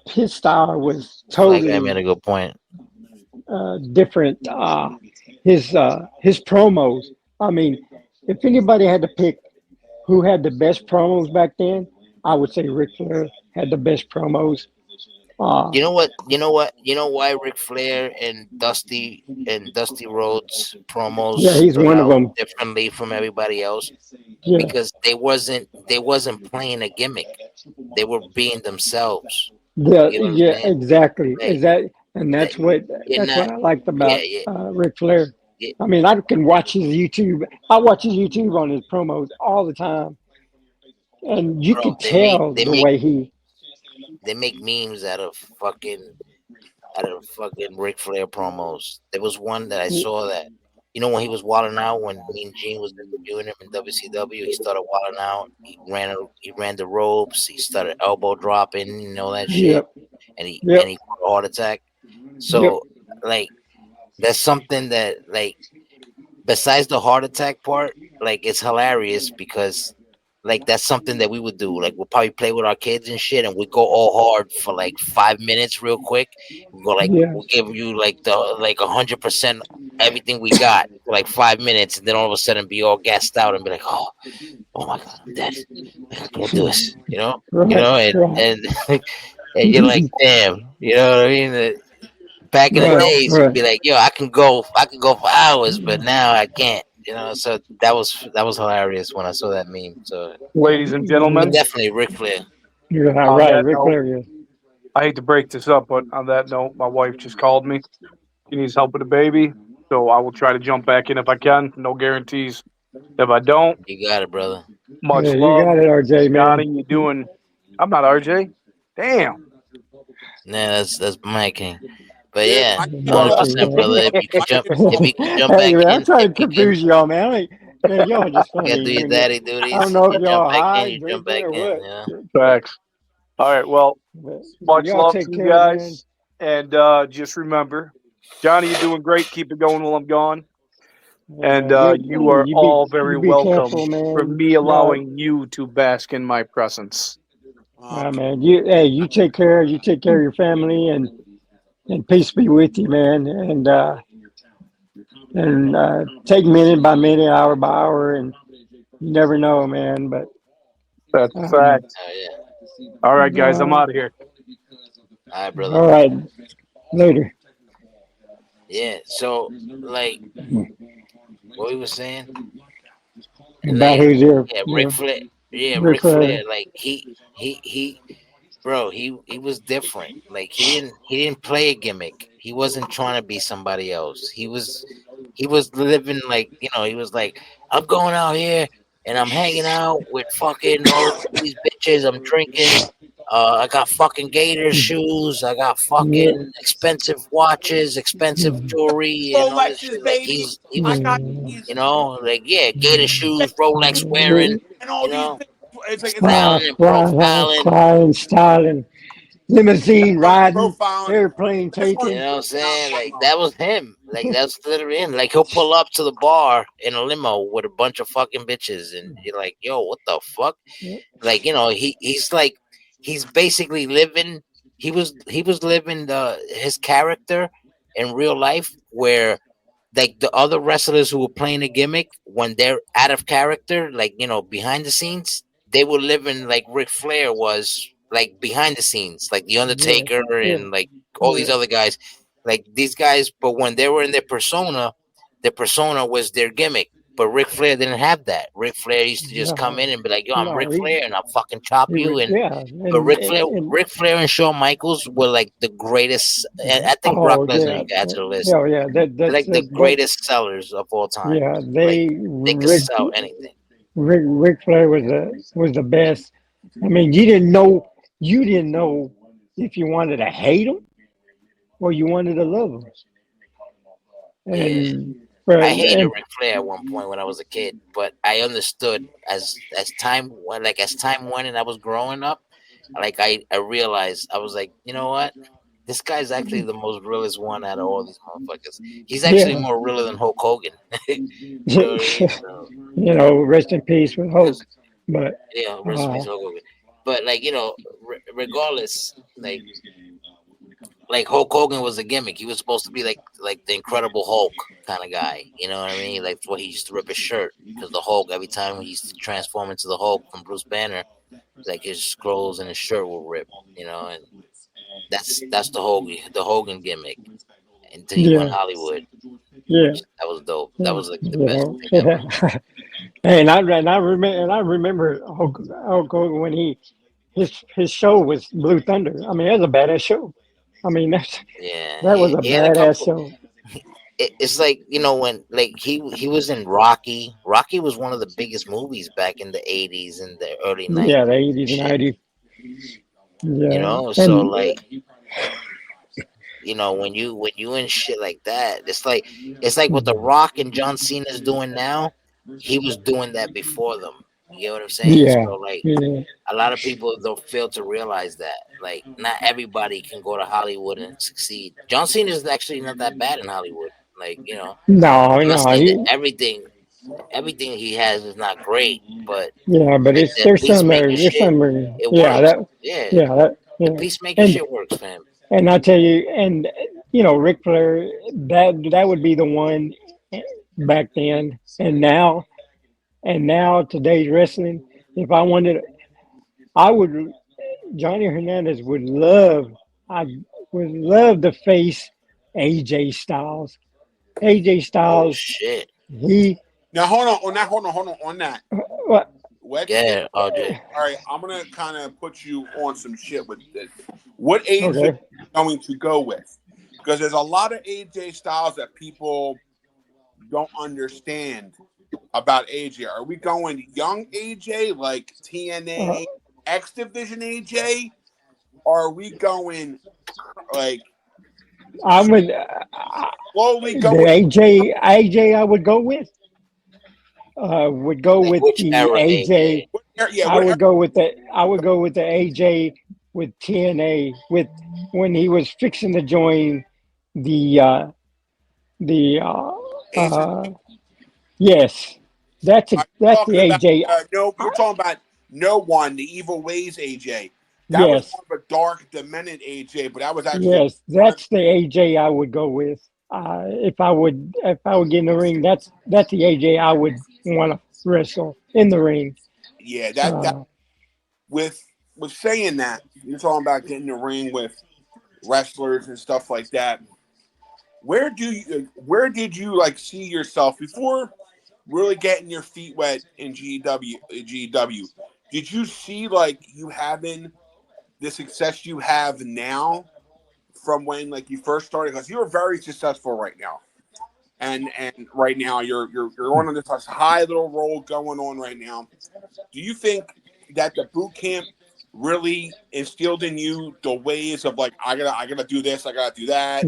his style was Fly Guy made totally a good point. different. His promos. I mean, if anybody had to pick who had the best promos back then, I would say Ric Flair had the best promos. Uh, You know what? You know what? You know why Ric Flair and Dusty Rhodes promos yeah, he's stood one of out them. differently from everybody else Yeah, because they wasn't playing a gimmick. They were being themselves. yeah, You know what yeah, I'm saying? exactly. Like Is that and that you're that's what not. I liked Yeah, about yeah, Ric Flair. yeah. I mean, I can watch his YouTube. I watch his YouTube on his promos all the time, and you Bro, could tell the way he. they make memes out of fucking Ric Flair promos. There was one that I saw that. when he was wilding out when Mean Gene was interviewing him in WCW, he started wilding out. He ran the ropes. He started elbow dropping, that shit, Yep. and he Yep. and he got a heart attack. Yep. So like that's something that like besides the heart attack part, like it's hilarious because like that's something that we would do. Like we'll probably play with our kids and shit, and we go all hard for like 5 minutes, real quick. We go like Yeah. we'll give you like the like 100% everything we got for like 5 minutes, and then all of a sudden be all gassed out and be like, oh my god, I'm dead. I can't do this, Right. Right. and and you're like, damn, you know what I mean? Back in the Right. Well, days, you'd Right. be like, yo, I can go for hours, but now I can't. So that was hilarious when I saw that meme. So, ladies and but gentlemen, definitely Ric Flair. You're on right. that Ric note, Flair. Yeah. I hate to break this up, but on that note, my wife just called me. She needs help with the baby, so I will try to jump back in if I can. No guarantees. If I don't, You got it, brother. much Yeah. You love. got it, RJ, Johnny, man. you doing? I'm not RJ. Damn. Nah, that's my king. But Yeah, yeah, my kid, hundred Okay. percent, brother. If you could my jump, kid if calls you me. could jump Hey, back man, I'm in, trying if to you can, confuse y'all, man. Man, y'all just you gotta funny. do your daddy I duties. don't If know you if jump y'all back in, high, you jump drinking, back or in. what. Facts. All right. Well, But much y'all love to take you care, man. guys, and just remember, Johnny, you're doing great. Keep it going while I'm gone. Yeah, And man. you are all very You be careful, welcome for man. me Y'all, allowing you to bask in my presence. man. You take care. You take care of your family, and peace be with you, man. And take minute by minute, hour by hour, and you never know, man. But That's a um, fact. Oh yeah. All right, guys, I'm uh, out of here. All right, brother. all right, later. Yeah. So like what we were saying, About like who's yeah, Ric your Flair. Yeah, Ric Ric Flair. Flair. Like he bro, he was different. Like he didn't play a gimmick. He wasn't trying to be somebody else. He was living like, he was like, I'm going out here and I'm hanging out with fucking all these bitches. I'm drinking. I got fucking gator shoes. I got Yeah. fucking expensive watches, expensive jewelry, and all this Rolexes, shit. Like baby. he I was, got Yeah. these like yeah, gator shoes, Rolex wearing, and all you these know, things. It's like Cry, styling and cry, profiling. crying, styling, limousine riding, profiling. airplane This one You taking. know what I'm not saying? Like profiling. that was him. Like that's literally him. Like he'll pull up to the bar in a limo with a bunch of fucking bitches, and you're like, "Yo, what the fuck?" Like he's basically living. He was living his character in real life, where like the other wrestlers who were playing the gimmick when they're out of character, like behind the scenes, they were living like Ric Flair was like behind the scenes, like the Yeah, Undertaker yeah, and like all yeah, these other guys, like these guys. But when they were in their persona was their gimmick. But Ric Flair didn't have that. Ric Flair used to just come no, in and be like, "Yo, I'm no, Ric Flair, and I'll fucking chop he you." would, And yeah, but and Ric Flair and Shawn Michaels were like the greatest. And I think Brock oh Lesnar yeah, you can add to the list. yeah, yeah, They're like the that, greatest sellers of all time. yeah, Like they they could sell anything. Ric Flair was the best. I mean, you didn't know if you wanted to hate him or you wanted to love him, Yeah, and but I hated and Ric Flair at one point when I was a kid, but I understood as time went and I was growing up. Like I realized I was like, you know what? This guy's actually the most realest one out of all these motherfuckers. He's actually yeah, more realer than Hulk Hogan. You know what I mean? So, rest in peace with Hulk. because But yeah, rest in uh, peace, Hulk Hogan. But like regardless, like Hulk Hogan was a gimmick. He was supposed to be like the Incredible Hulk kind of guy. You know what I mean? Like what he used to rip his shirt because the Hulk every time he used to transform into the Hulk from Bruce Banner, like his clothes and his shirt will rip. And that's the Hogan gimmick until he went yeah, Hollywood, yeah, which that was dope. That yeah, was like the best thing ever. and I remember Hulk Hogan when his show was Blue Thunder. I mean, that was a badass show. I mean, Yeah, that was a he had a badass couple. show. It's like when like he was in Rocky. Rocky was one of the biggest movies back in the '80s and the early Yeah, the '90s and '80s and shit. '90s. Yeah, So and like when you in shit like that, it's like what The Rock and John Cena is doing now. He was doing that before them. You get what I'm saying? Yeah, So like yeah. a lot of people don't fail to realize that. Like not everybody can go to Hollywood and succeed. John Cena is actually not that bad in Hollywood. Like, No, I'm not no. saying that everything he has is not great, but Yeah, but like it's that there's some peacemaker there's shit, some it yeah works. that Yeah. yeah that The yeah peacemaker and shit works, fam. I tell you and Ric Flair that would be the one back then and now today's wrestling. If I wanted, I would Johnny Hernandez I would love to face AJ Styles. AJ Oh Styles shit. he Now hold on on that. On that. what Let's say, Yeah, RJ. all right, I'm gonna kind of put you on some shit with this. What age are you okay. going to go with? Because there's a lot of AJ Styles that people don't understand about AJ. Are we going young AJ like Uh, TNA X Division AJ? Or are we going like I would slowly the going? AJ I would go Like with which the era AJ? AJ. Yeah, I whatever. would go with the AJ with TNA with when he was fixing to join the the AJ. yes, that's the Talking about AJ. no, you're talking about no one, the evil ways AJ. That was Yes, more of a dark, demented AJ, but that was actually yes, one of that's the AJ I would go with. If I would get in the ring, that's the AJ I would want to wrestle in the ring. yeah, that Uh, with saying that, you're talking about getting in the ring with wrestlers and stuff like that. Where did you like see yourself before really getting your feet wet in GW? Did you see like you having the success you have now from when like you first started? Because you're very successful right now, and right now you're on this high little roll going on right now. Do you think that the boot camp really instilled in you the ways of like I gotta do this, I gotta do that?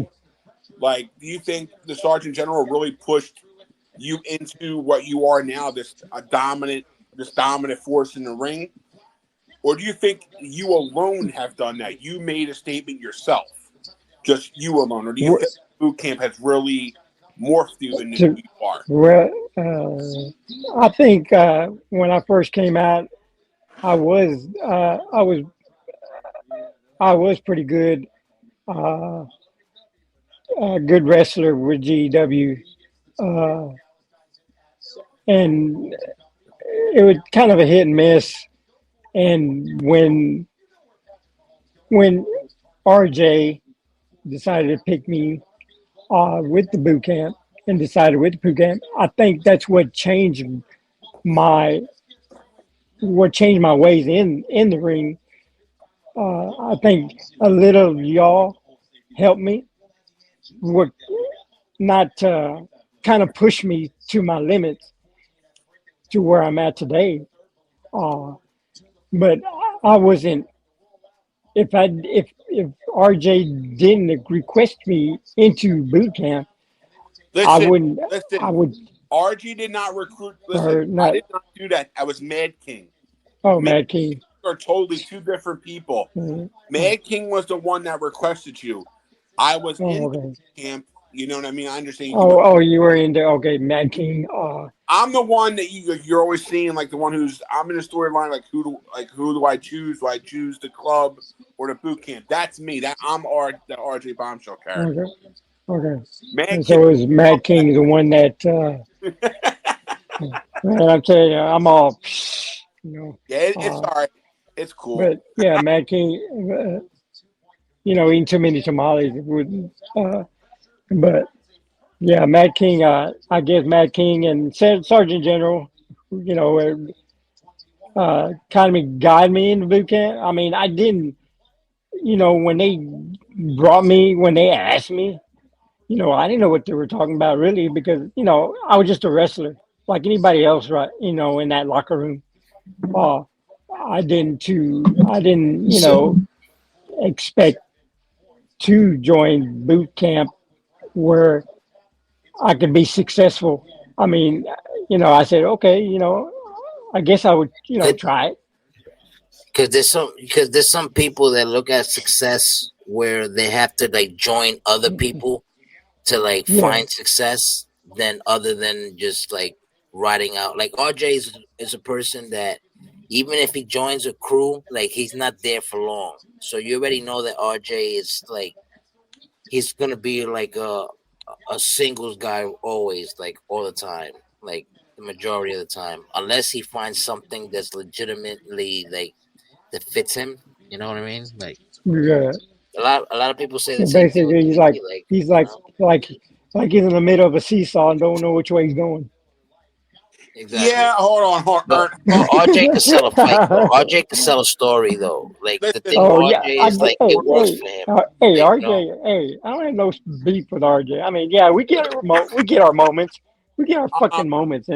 Like, do you think the Sergeant General really pushed you into what you are now, this dominant force in the ring? Or do you think you alone have done that? You made a statement yourself, just you alone, or do you wh- think boot camp has really morphed you into who to, you are? well, I think when I first came out, I was uh, I was I was pretty good, uh, good wrestler with GW, uh, and it was kind of a hit and miss. And when RJ decided to pick me with the boot camp and decided with the boot camp, I think that's my what changed my ways in the ring. I think a little of y'all helped me, would not kind of push me to my limits to where I'm at today. Uh, but I wasn't. If RJ didn't request me into boot camp, I Listen, wouldn't. I listen. would RG did not recruit. Listen, or I not. did not do that. I was Mad King. Oh, Mad Mad King. King are totally two different people. Uh, Mad King was the one that requested you. I was oh, in okay. camp. You know what I mean? I understand you were. Oh, you were in there. Okay, Mad King. I'm the one that you're always seeing, like the one who's I'm in the storyline. Who do I choose? Do I choose the club or the boot camp? That's me. That I'm the RJ Bombshell character. Okay. Okay. Mad And King. so is Mad King the one that? Man, I'm telling you, I'm all. You know. Yeah, it's Uh, all right. It's cool. but yeah, Mad King. Eating too many tamales would. But yeah, Mad King. I guess Mad King and Sergeant General. You know, kind of guide me into boot camp. I mean, I didn't. When they when they asked me, I didn't know what they were talking about really because I was just a wrestler like anybody else, right? In that locker room. Uh, I didn't expect to join boot camp where I could be successful. I mean, I said, okay, I guess I would, Could try it. because there's some people that look at success where they have to like join other people to like Yeah, find success than other than just like riding out. Like RJ is a person that even if he joins a crew, like he's not there for long. So you already know that RJ is like he's gonna be like a singles guy always, like all the time, like the majority of the time, unless he finds something that's legitimately like that fits him. You know what I mean? Like yeah. a lot of people say the And same thing with basically, BG. Like he's you like, know, like, like he's in the middle of a seesaw and don't know which way he's going. exactly. Yeah, hold on, hold But on. but RJ could sell a fight though. RJ could sell a story though. Like the thing Listen, with Oh yeah, RJ is like hey, it works hey, for him. hey, Like you know, RJ, hey, I don't have no beef with RJ. I mean, yeah, we get our moments, we get our uh, fucking moments,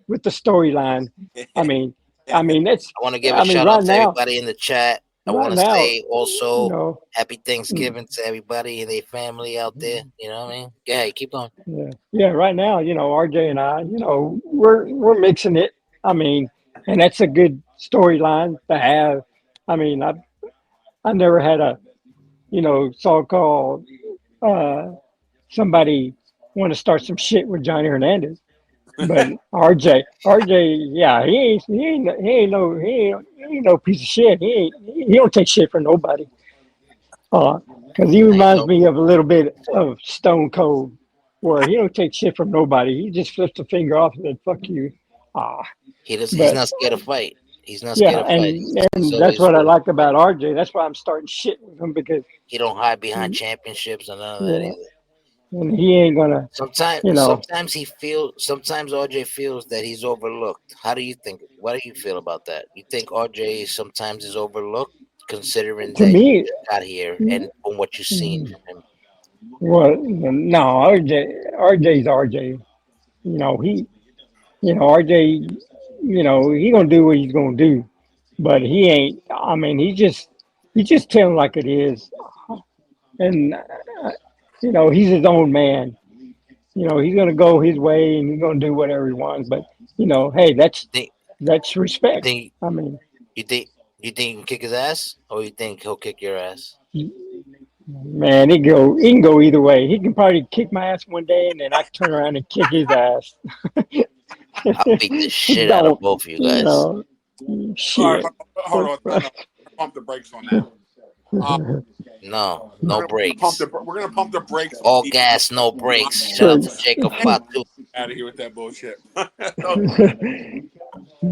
with the storyline. I mean, I mean, it's, I want to give a I mean, shout out to everybody in the chat. I right want to now, say you also know, happy mm, Thanksgiving to everybody and their family out there. You know what I mean? Yeah, keep going. yeah, yeah, right now, RJ and I, we're mixing it. I mean, and that's a good storyline to have. I mean, I never had a, so-called uh, somebody want to start some shit with Johnny Hernandez. But RJ, yeah, he ain't no piece of shit. He don't take shit from nobody. Because he Now, you reminds know, me of a little bit of Stone Cold, where he don't take shit from nobody. He just flips the finger off and said, "Fuck you." Ah, he's but not scared to fight. He's not scared yeah, to fight. He's and that's always what I willing to like fight. about RJ. That's why I'm starting shit with him because He don't hide behind he, championships or none of that yeah, either. and he ain't gonna, Sometimes, you know. sometimes he feels. Sometimes RJ feels that he's overlooked. How do you think? What do you feel about that? You think RJ sometimes is overlooked, considering To that he me, just got here and from what you've seen mm, from him? well, no, RJ's RJ. He, RJ, he gonna do what he's gonna do, but he ain't. I mean, he just telling like it is, and he's his own man. He's gonna go his way and he's gonna do whatever he wants. But hey, You think? that's You respect. think? I mean, You think? You think you can kick his ass, or you think he'll kick your ass? man, he can go either way. He can probably kick my ass one day, and then I can turn around and kick his ass. I'll beat the shit out of Don't both of you you guys. know? all right, Shit. hold on, time out. Pump the brakes on that. Uh, No, no pump breaks. the we're gonna pump the brakes on All the gas, no breaks. Shout out to Thanks. Jacob Fatu. out of here with that bullshit.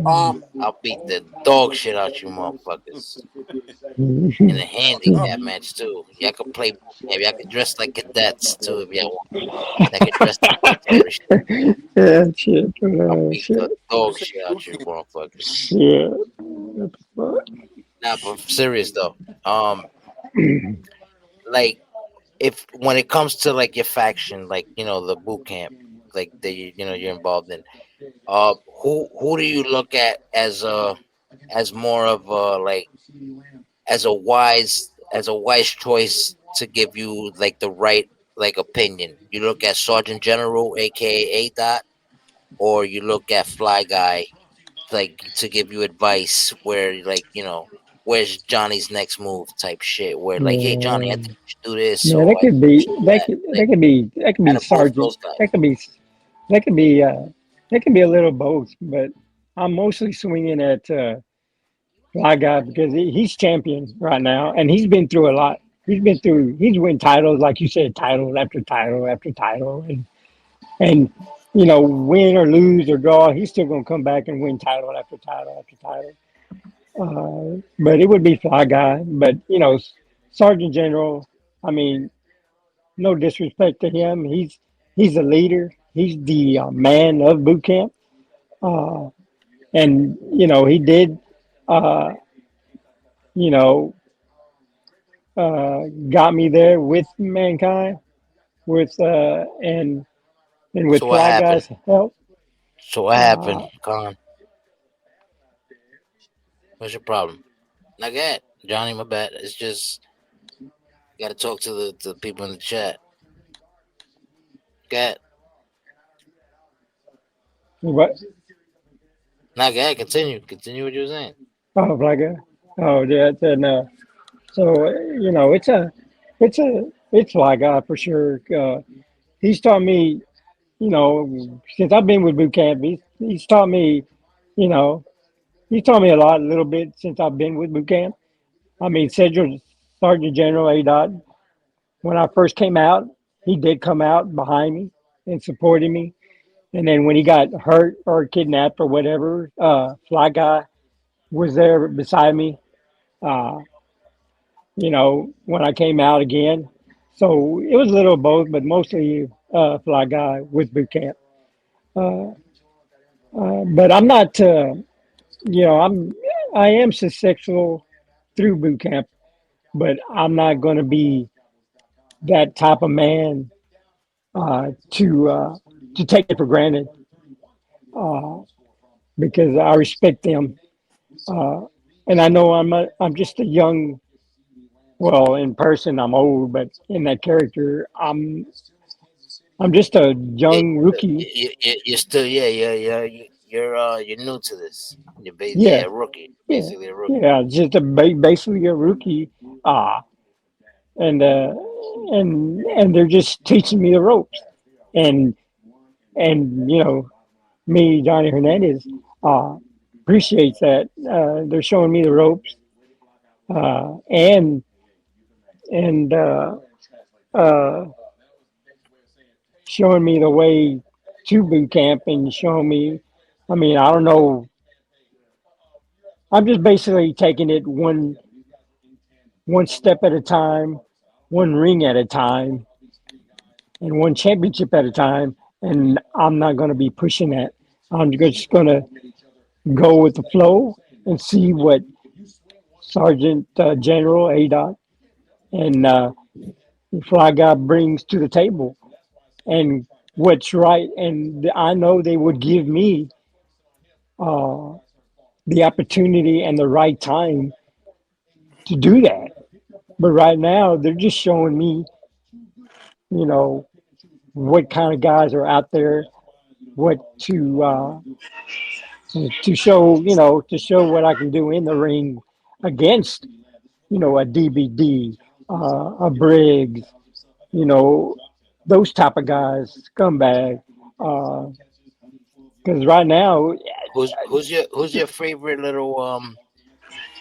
I'll beat the dog shit out you motherfuckers. In a oh, handicap match too. Y'all could play. Maybe y'all could dress like cadets too if y'all want. Y'all could dress in military shit. Yeah, shit. I'll beat Shit. the you dog said shit boot out you camp. motherfuckers. Shit. What the fuck? Nah, but serious though. Like if when it comes to like your faction, like the boot camp, like that you're involved in. Who do you look at as more of a like as a wise choice to give you like the right like opinion? You look at Sergeant General, aka A Dot, or you look at Fly Guy, like to give you advice where like where's Johnny's next move type shit. Where like, hey Johnny, I Yeah. think you should do this, Yeah, or that I think could you be should do that that. could Like that could be out of both sergeant. those guys, That could be that could be a little both, but I'm mostly swinging at Fly Guy because he's champion right now, and he's been through a lot. He's win titles like you said, title after title after title, and win or lose or draw, he's still gonna come back and win title after title after title. But it would be Fly Guy, but Sergeant General. I mean, no disrespect to him. He's a leader. He's the man of boot camp, uh, and he did, uh, you know, got me there with mankind, with and with so what Fly happened? Guy's help. So what happened, Uh, Con? What's your problem? Not yet, Johnny. My bad. It's just Got to talk to the people in the chat. Got What? now, go ahead. Continue what you were saying. Oh, like a, oh, yeah. So it's like for sure. He's taught me, since I've been with boot camp. He's taught me, you know, he's taught me a lot, a little bit since I've been with boot camp. I mean, Sergeant General A. Dot, when I first came out, he did come out behind me and supported me. And then when he got hurt or kidnapped or whatever, Fly Guy was there beside me. Uh, when I came out again. So it was a little of both, but mostly Fly Guy with boot camp. Uh, but I'm not, I am successful through boot camp, but I'm not going to be that type of man to take it for granted uh, because I respect them, uh, and I know I'm just a young. Well, in person I'm old, but in that character I'm just a Yeah, young rookie. you're still you're new to this. Yeah, A rookie, yeah, basically a rookie. yeah. Just basically a rookie, uh, and uh, and they're just teaching me the ropes, and and me, Johnny Hernandez, uh, appreciates that. They're showing me the ropes, and uh, showing me the way to boot camp and showing me. I mean, I don't know. I'm just basically taking it one step at a time, one ring at a time, and one championship at a time. And I'm not going to be pushing that. I'm just going to go with the flow and see what Sergeant General ADOT and Fly Guy brings to the table and what's right. And I know they would give me uh, the opportunity and the right time to do that. But right now, they're just showing me, you know, what kind of guys are out there, what to show, to show what I can do in the ring against, a DBD, a Briggs, you know, those type of guys, scumbag. Because right now, Who's your favorite little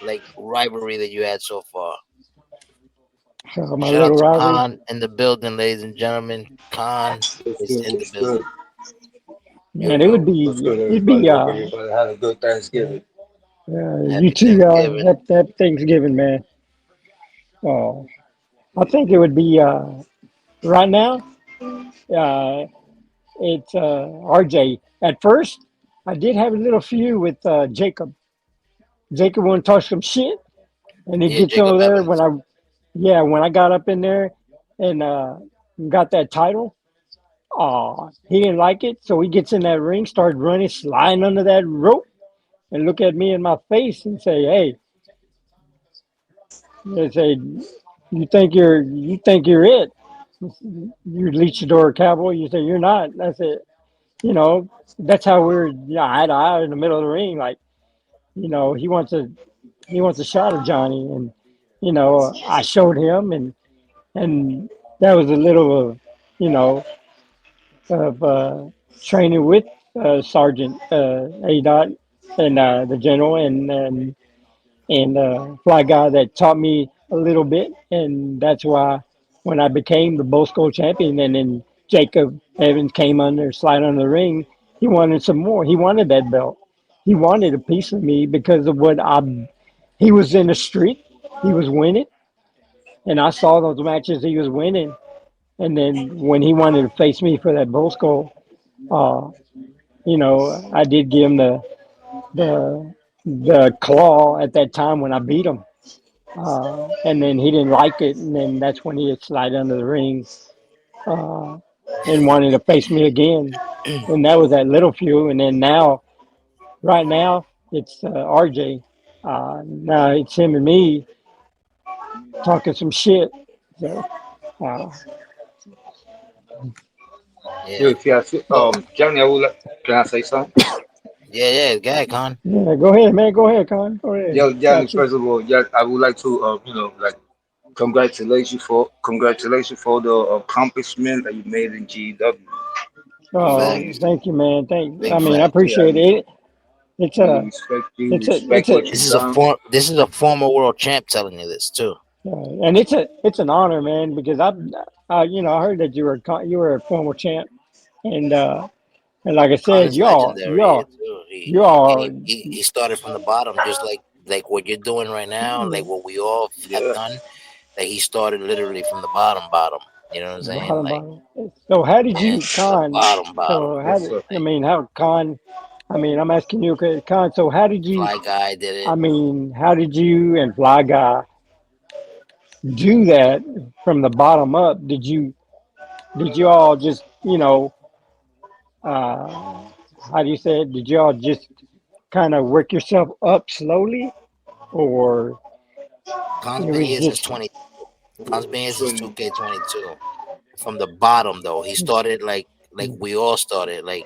like rivalry that you had so far? my Shout out little to rivalry, Khan in the building, ladies and gentlemen. Khan What's is good? in the What's good? building. man, Yo, it would yo, what's be, good, it'd everybody? be, Hope everybody had a good Thanksgiving. you Happy two, Thanksgiving. happy Thanksgiving, man. Oh, I think it would be right now. Uh, it's RJ. At first, I did have a little feud with Jacob. Jacob wanted to talk some shit, and he Yeah, gets Jacob over there Evans. when I got up in there and got that title. He didn't like it, so he gets in that ring, starts running, sliding under that rope, and look at me in my face and say, "Hey," they say, you think you're it? You luchador cowboy. You say you're not. That's it. You know, that's how we're eye to eye in the middle of the ring. Like, he wants a shot of Johnny, and I showed him, and that was a little you know of training with Sergeant A Dot and the general and Fly Guy that taught me a little bit, and that's why when I became the Bosco champion, and then Jacob Evans came under, slide under the ring, he wanted some more. He wanted that belt. He wanted a piece of me because of what I. He was in the street. He was winning, and I saw those matches he was winning. And then when he wanted to face me for that Bosco, uh, I did give him the claw at that time when I beat him. And then he didn't like it, and then that's when he had slid under the ring uh, and wanted to face me again. And that was that little few. And then right now, it's RJ. Now it's him and me talking some shit. So, uh, Yeah. Yo, if you ask, So Johnny, can I say something? yeah, go ahead, Con. yeah, go ahead, man. Go ahead, Con. Go ahead. Yeah, Johnny. Got you. First of all, yeah, I would like to, like, congratulations for the accomplishment that you made in GW. Oh, Um, Facts. thank you, man. Thank. Big I mean, I facts. yeah, appreciate it. It's we a, respect you, it's a, it's respect a, what This you've is a done. former world champ telling you this too. and it's an honor, man, because I heard that you were a former champ, and like I Con said, is legendary here too. He started from the bottom, just like what you're doing right now, like what we all have Yeah, done. Like he started literally from the bottom. You know what I'm saying? bottom, Like bottom. So how did yeah, you, the Con? bottom. So how yes, did sir. I Like mean how Con? I mean, I'm asking you, okay, Con. So how did you? Fly Guy did I it. mean, how did you and Fly Guy do that from the bottom up? Did you all just how do you say it? Did you all just kind of work yourself up slowly, or Con's it been was here since just 20. Con's been here since When 2K22. From the bottom though, he started like we all started. Like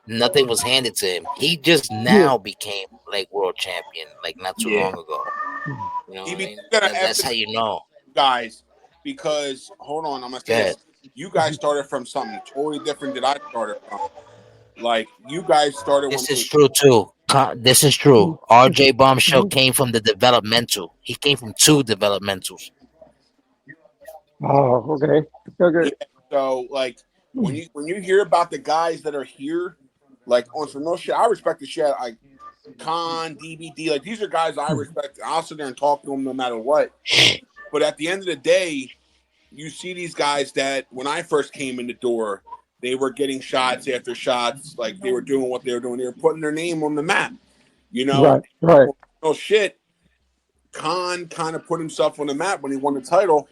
nothing was handed to him. He just yeah, now became like world champion, like not too yeah, long ago. You know what I DB, mean? I'm gonna That's how emphasize you know. you guys because hold on, I'm gonna say Good. this. You guys started from something totally different that I started from. Like you guys started when This it is was true too. This is true. RJ Bombshell came from the developmental. He came from two developmentals. oh, okay, yeah. okay, So like when you hear about the guys that are here, like on some real shit, I respect the shit. Like Con, DBD, like these are guys I respect. I'll sit there and talk to them no matter what. But at the end of the day, you see these guys that when I first came in the door, they were getting shots after shots, like they were doing what they were doing. They were putting their name on the map, you know. right, right, Oh shit, Khan kind of put himself on the map when he won the title,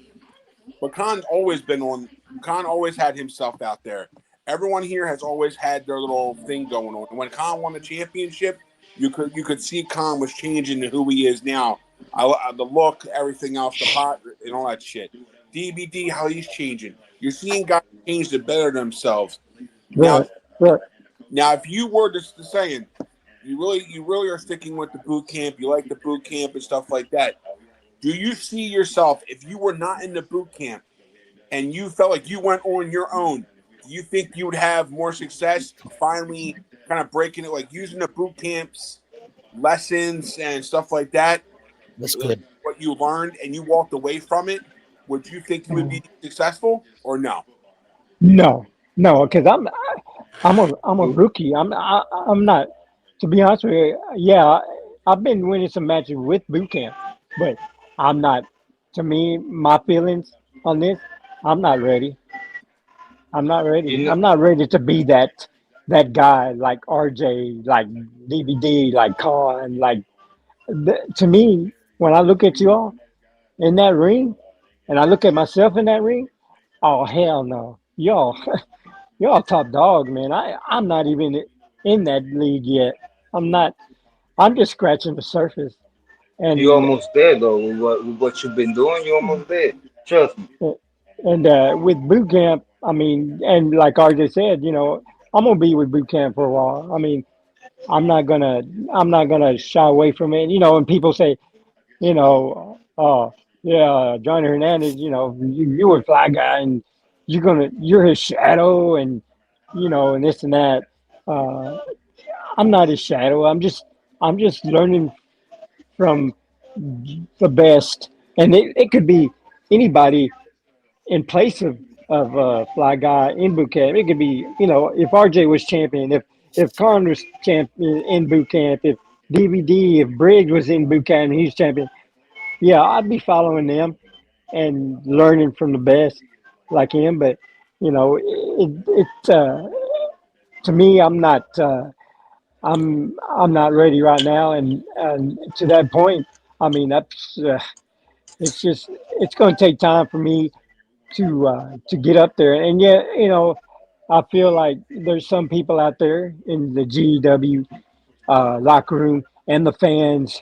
but Khan's always been on. Khan always had himself out there. Everyone here has always had their little thing going on. And when Khan won the championship, you could see Khan was changing to who he is now. The look, everything else, the pot, and all that shit. DBD, how he's changing. You're seeing guys change to better themselves. Now, right, right. now, if you were just saying you really are sticking with the boot camp, you like the boot camp and stuff like that. Do you see yourself if you were not in the boot camp and you felt like you went on your own? Do you think you would have more success finally kind of breaking it, like using the boot camps lessons and stuff like that, That's like good. what you learned and you walked away from it? Would you think you would Uh, be successful or no? no, no, because I'm a rookie. I'm not. To be honest with you, yeah, I've been winning some matches with boot camp, but I'm not. To me, my feelings on this, I'm not ready. I'm not ready. you know, I'm not ready to be that guy like RJ, like DVD, like Khan, like to me. When I look at you all in that ring, and I look at myself in that ring, oh hell no, y'all, y'all top dog, man. I'm not even in that league yet. I'm not. I'm just scratching the surface, you and almost there though. With what you've been doing, you almost there. Trust me. with boot camp, I mean, and like RJ said, I'm gonna be with boot camp for a while. I mean, I'm not gonna I'm not gonna shy away from it. And people say, yeah, Johnny Hernandez, you were a fly guy, and you're his shadow, and this and that. Uh, I'm not his shadow. I'm just learning from the best, and it could be anybody in place of Fly Guy in boot camp. It could be, if RJ was champion, if Khan was champion in boot camp, if DVD, if Briggs was in boot camp and he's champion, yeah, I'd be following them and learning from the best like him. But to me, I'm not ready right now, and to that point, I mean it's going to take time for me to get up there. And yet, I feel like there's some people out there in the GW locker room and the fans.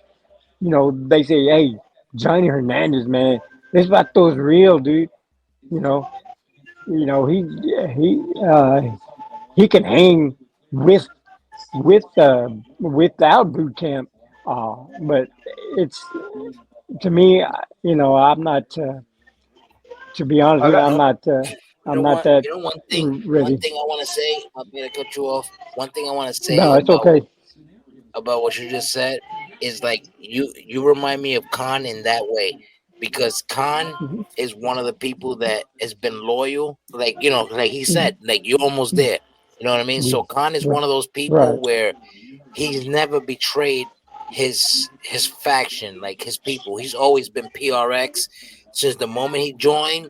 They say, "Hey, Johnny Hernandez, man, this vato is real, dude. You know, you know he can hang with without boot camp. But it's to me, I'm not. To be honest I with you, got You know, you I'm know not what? that You know one ready. thing I want to say. I'm gonna cut you off. One thing I want to say No, it's okay. about what you just said is like you remind me of Khan in that way because Khan Mhm. is one of the people that has been loyal. Like like he Mhm. said, like you're almost there. You know what I mean? So Mhm. Khan is Right. one of those Right. people where he's never betrayed his faction, like his people. He's always been PRX since the moment he joined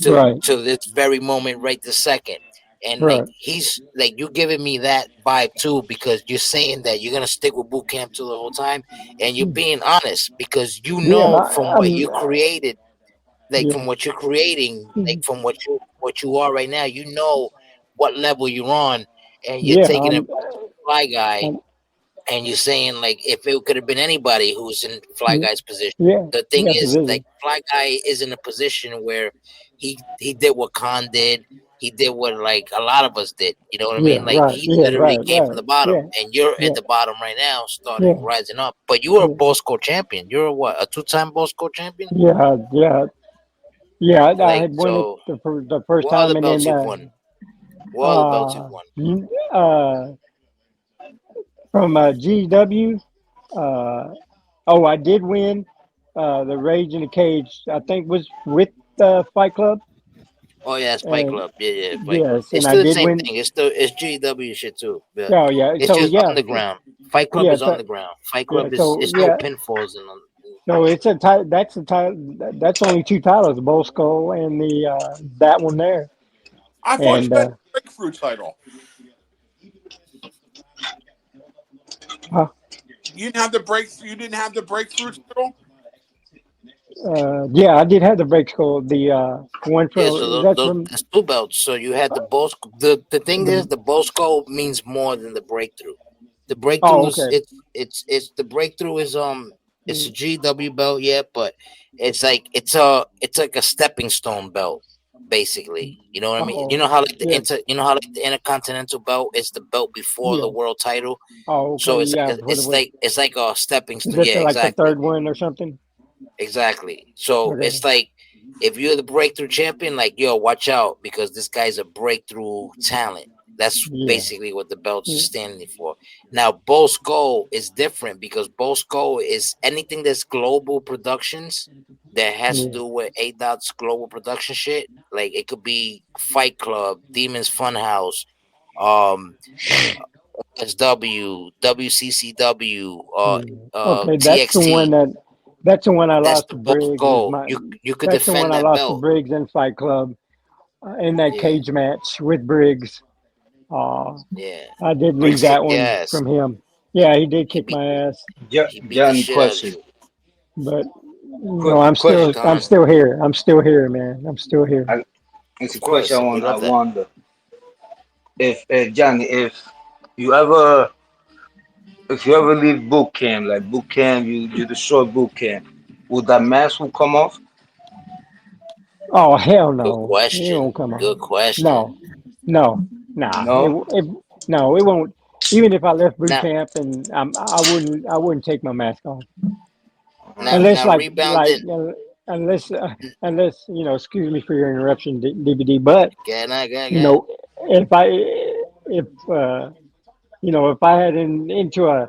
Right. to this very moment right this second. And like Right. he's like you giving me that vibe too because you're saying that you're gonna stick with boot camp till the whole time, and you're being honest because you Yeah. know from what I'm. you created, like Yeah. from what you're creating, like Mhm. from what you are right now, you know what level you're on, and you're Yeah. taking it back to the fly guy, I'm and you're saying like if it could have been anybody who's in Fly yeah. Guy's position. Yeah. The thing Yeah. is, like Position. Fly Guy is in a position where he did what Khan did. He did what like a lot of us did. You know what I Yeah. mean? Like Right. he Yeah. literally Right. came from Right. the bottom, Yeah. and you're Yeah. at the bottom right now, starting Yeah. rising up. But you were a Yeah. Bosco champion. You're a what? A two-time Bosco champion. Yeah. Yeah. Yeah. I Like had won it so, the first what other time, and belts then you've won? What other belts you've uh, won? uh, from GW. Uh, oh, I did win the Rage in the Cage. I think was with Fight Club, Oh yeah, it's Fight and Club. Yeah, yeah, Fight Club. yes, It's and I still the did same win. thing. It's GW shit too. But Oh yeah, it's so just yeah, underground. Fight Club yeah, is so underground. Fight yeah, Club is so it's no yeah, pinfalls and so it's a title. That's a title. That's only two titles: the Bosco and the that one there. I thought you And had the breakthrough title. huh, You didn't have the breakthrough. You didn't have the breakthrough title. yeah, I did have the break score. The one yeah. from that's from That's two belts. So you had the Bosco. The thing is, the. the Bosco means more than the breakthrough. The breakthrough Oh, is okay. it's the breakthrough is it's a Mm. GW belt, yeah, but it's like a stepping stone belt, basically. You know what I mean? You Oh, know how like yeah, you know how like the intercontinental belt is the belt before the yeah. world title. Oh, So okay, yeah. For the way, it's like a stepping is stone. it Yeah, like the exactly. third one or something? Exactly. So Okay. it's like if you're the breakthrough champion, like yo, watch out because this guy's a breakthrough talent. That's Yeah. basically what the belt's Yeah. standing for. Now, Bosco is different because Bosco is anything that's global productions that has to Yeah. do with A Dot's global production shit. Like it could be Fight Club, Demons Funhouse, um, SW, WCCW, Yeah. Okay, TXT. that's the one I That's lost the to boss Briggs. Is goal. my You could That's the one defend I that lost to belt. Briggs in Fight Club in that Yeah, cage match with Briggs. Uh, yeah. I did lose Briggs that kicked your one ass. from him. Yeah, he did He kick beat my ass, he beat the Johnny, shit out of question. you. but Question. I'm Con, still here. I'm still here, man. I'm still here. I, it's a of question course, we I love that. wonder if Johnny, you ever if you ever leave boot camp, like boot camp, you destroy boot camp, would that mask will come off? Oh hell Good no, it question. won't come Good on. question. No, no, nah. No. No, it won't. Even if I left boot Now, camp and I wouldn't take my mask off Uh-huh. unless now rebounding. unless unless Excuse me for your interruption, DVD. But you Again. know, if I if if I had into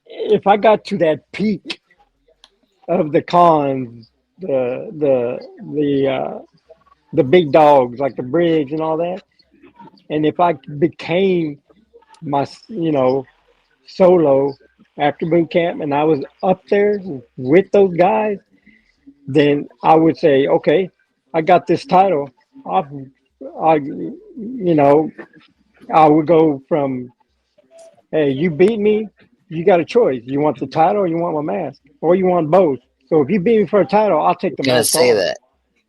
if I got to that peak of the cons, the big dogs like the Briggs and all that, and if I became my solo after boot camp and I was up there with those guys, then I would say, okay, I got this title. I, I would go from, hey, you beat me. You got a choice. You want the title or you want my mask or you want both. So if you beat me for a title, I'll take the Gonna mask say off.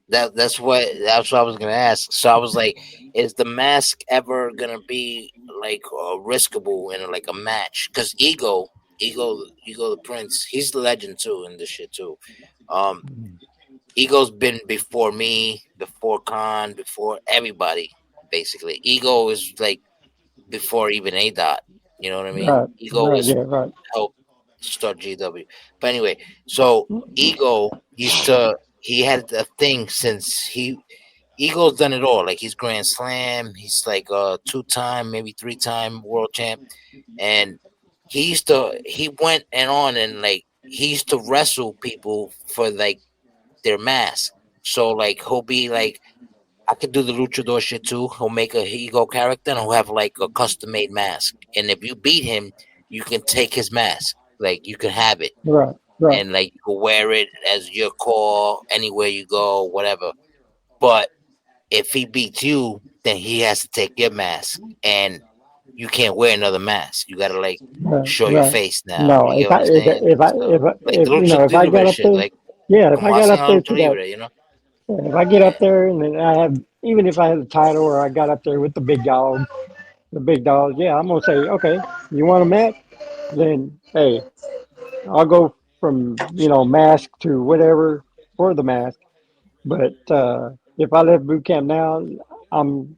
that. That's what I was gonna ask. So I was like, is the mask ever gonna be like riskable in like a match? Because Ego the Prince, he's the legend too in this shit too. Um, Ego's been before me, before Khan, before everybody. Basically, Ego is like before even A Dot. You know what I mean? Right, Ego right, was yeah, right. helped start GW. But anyway, so Ego used to he had a thing since Ego's done it all. Like he's Grand Slam, he's like a 2-time, maybe 3-time world champ. And he went and on and like he used to wrestle people for like their mask. So like he'll be like I could do the luchador shit too. He'll make a ego character and he'll have like a custom made mask. And if you beat him, you can take his mask. Like you can have it. Right, right, And like you can wear it as your call anywhere you go, whatever. But if he beats you, then he has to take your mask. And you can't wear another mask. You gotta like right, show your right. face now. No, You get what I'm saying? So like the lucha if I got libre up shit, there, like yeah, if como I got hacen up a la there lucha to that, libre, you know? yeah, if I get up there and then I have, even if I had the title or I got up there with the big dog, yeah, I'm gonna say, okay, you want a match? Then hey, I'll go from mask to whatever for the mask. But if I left boot camp now, I'm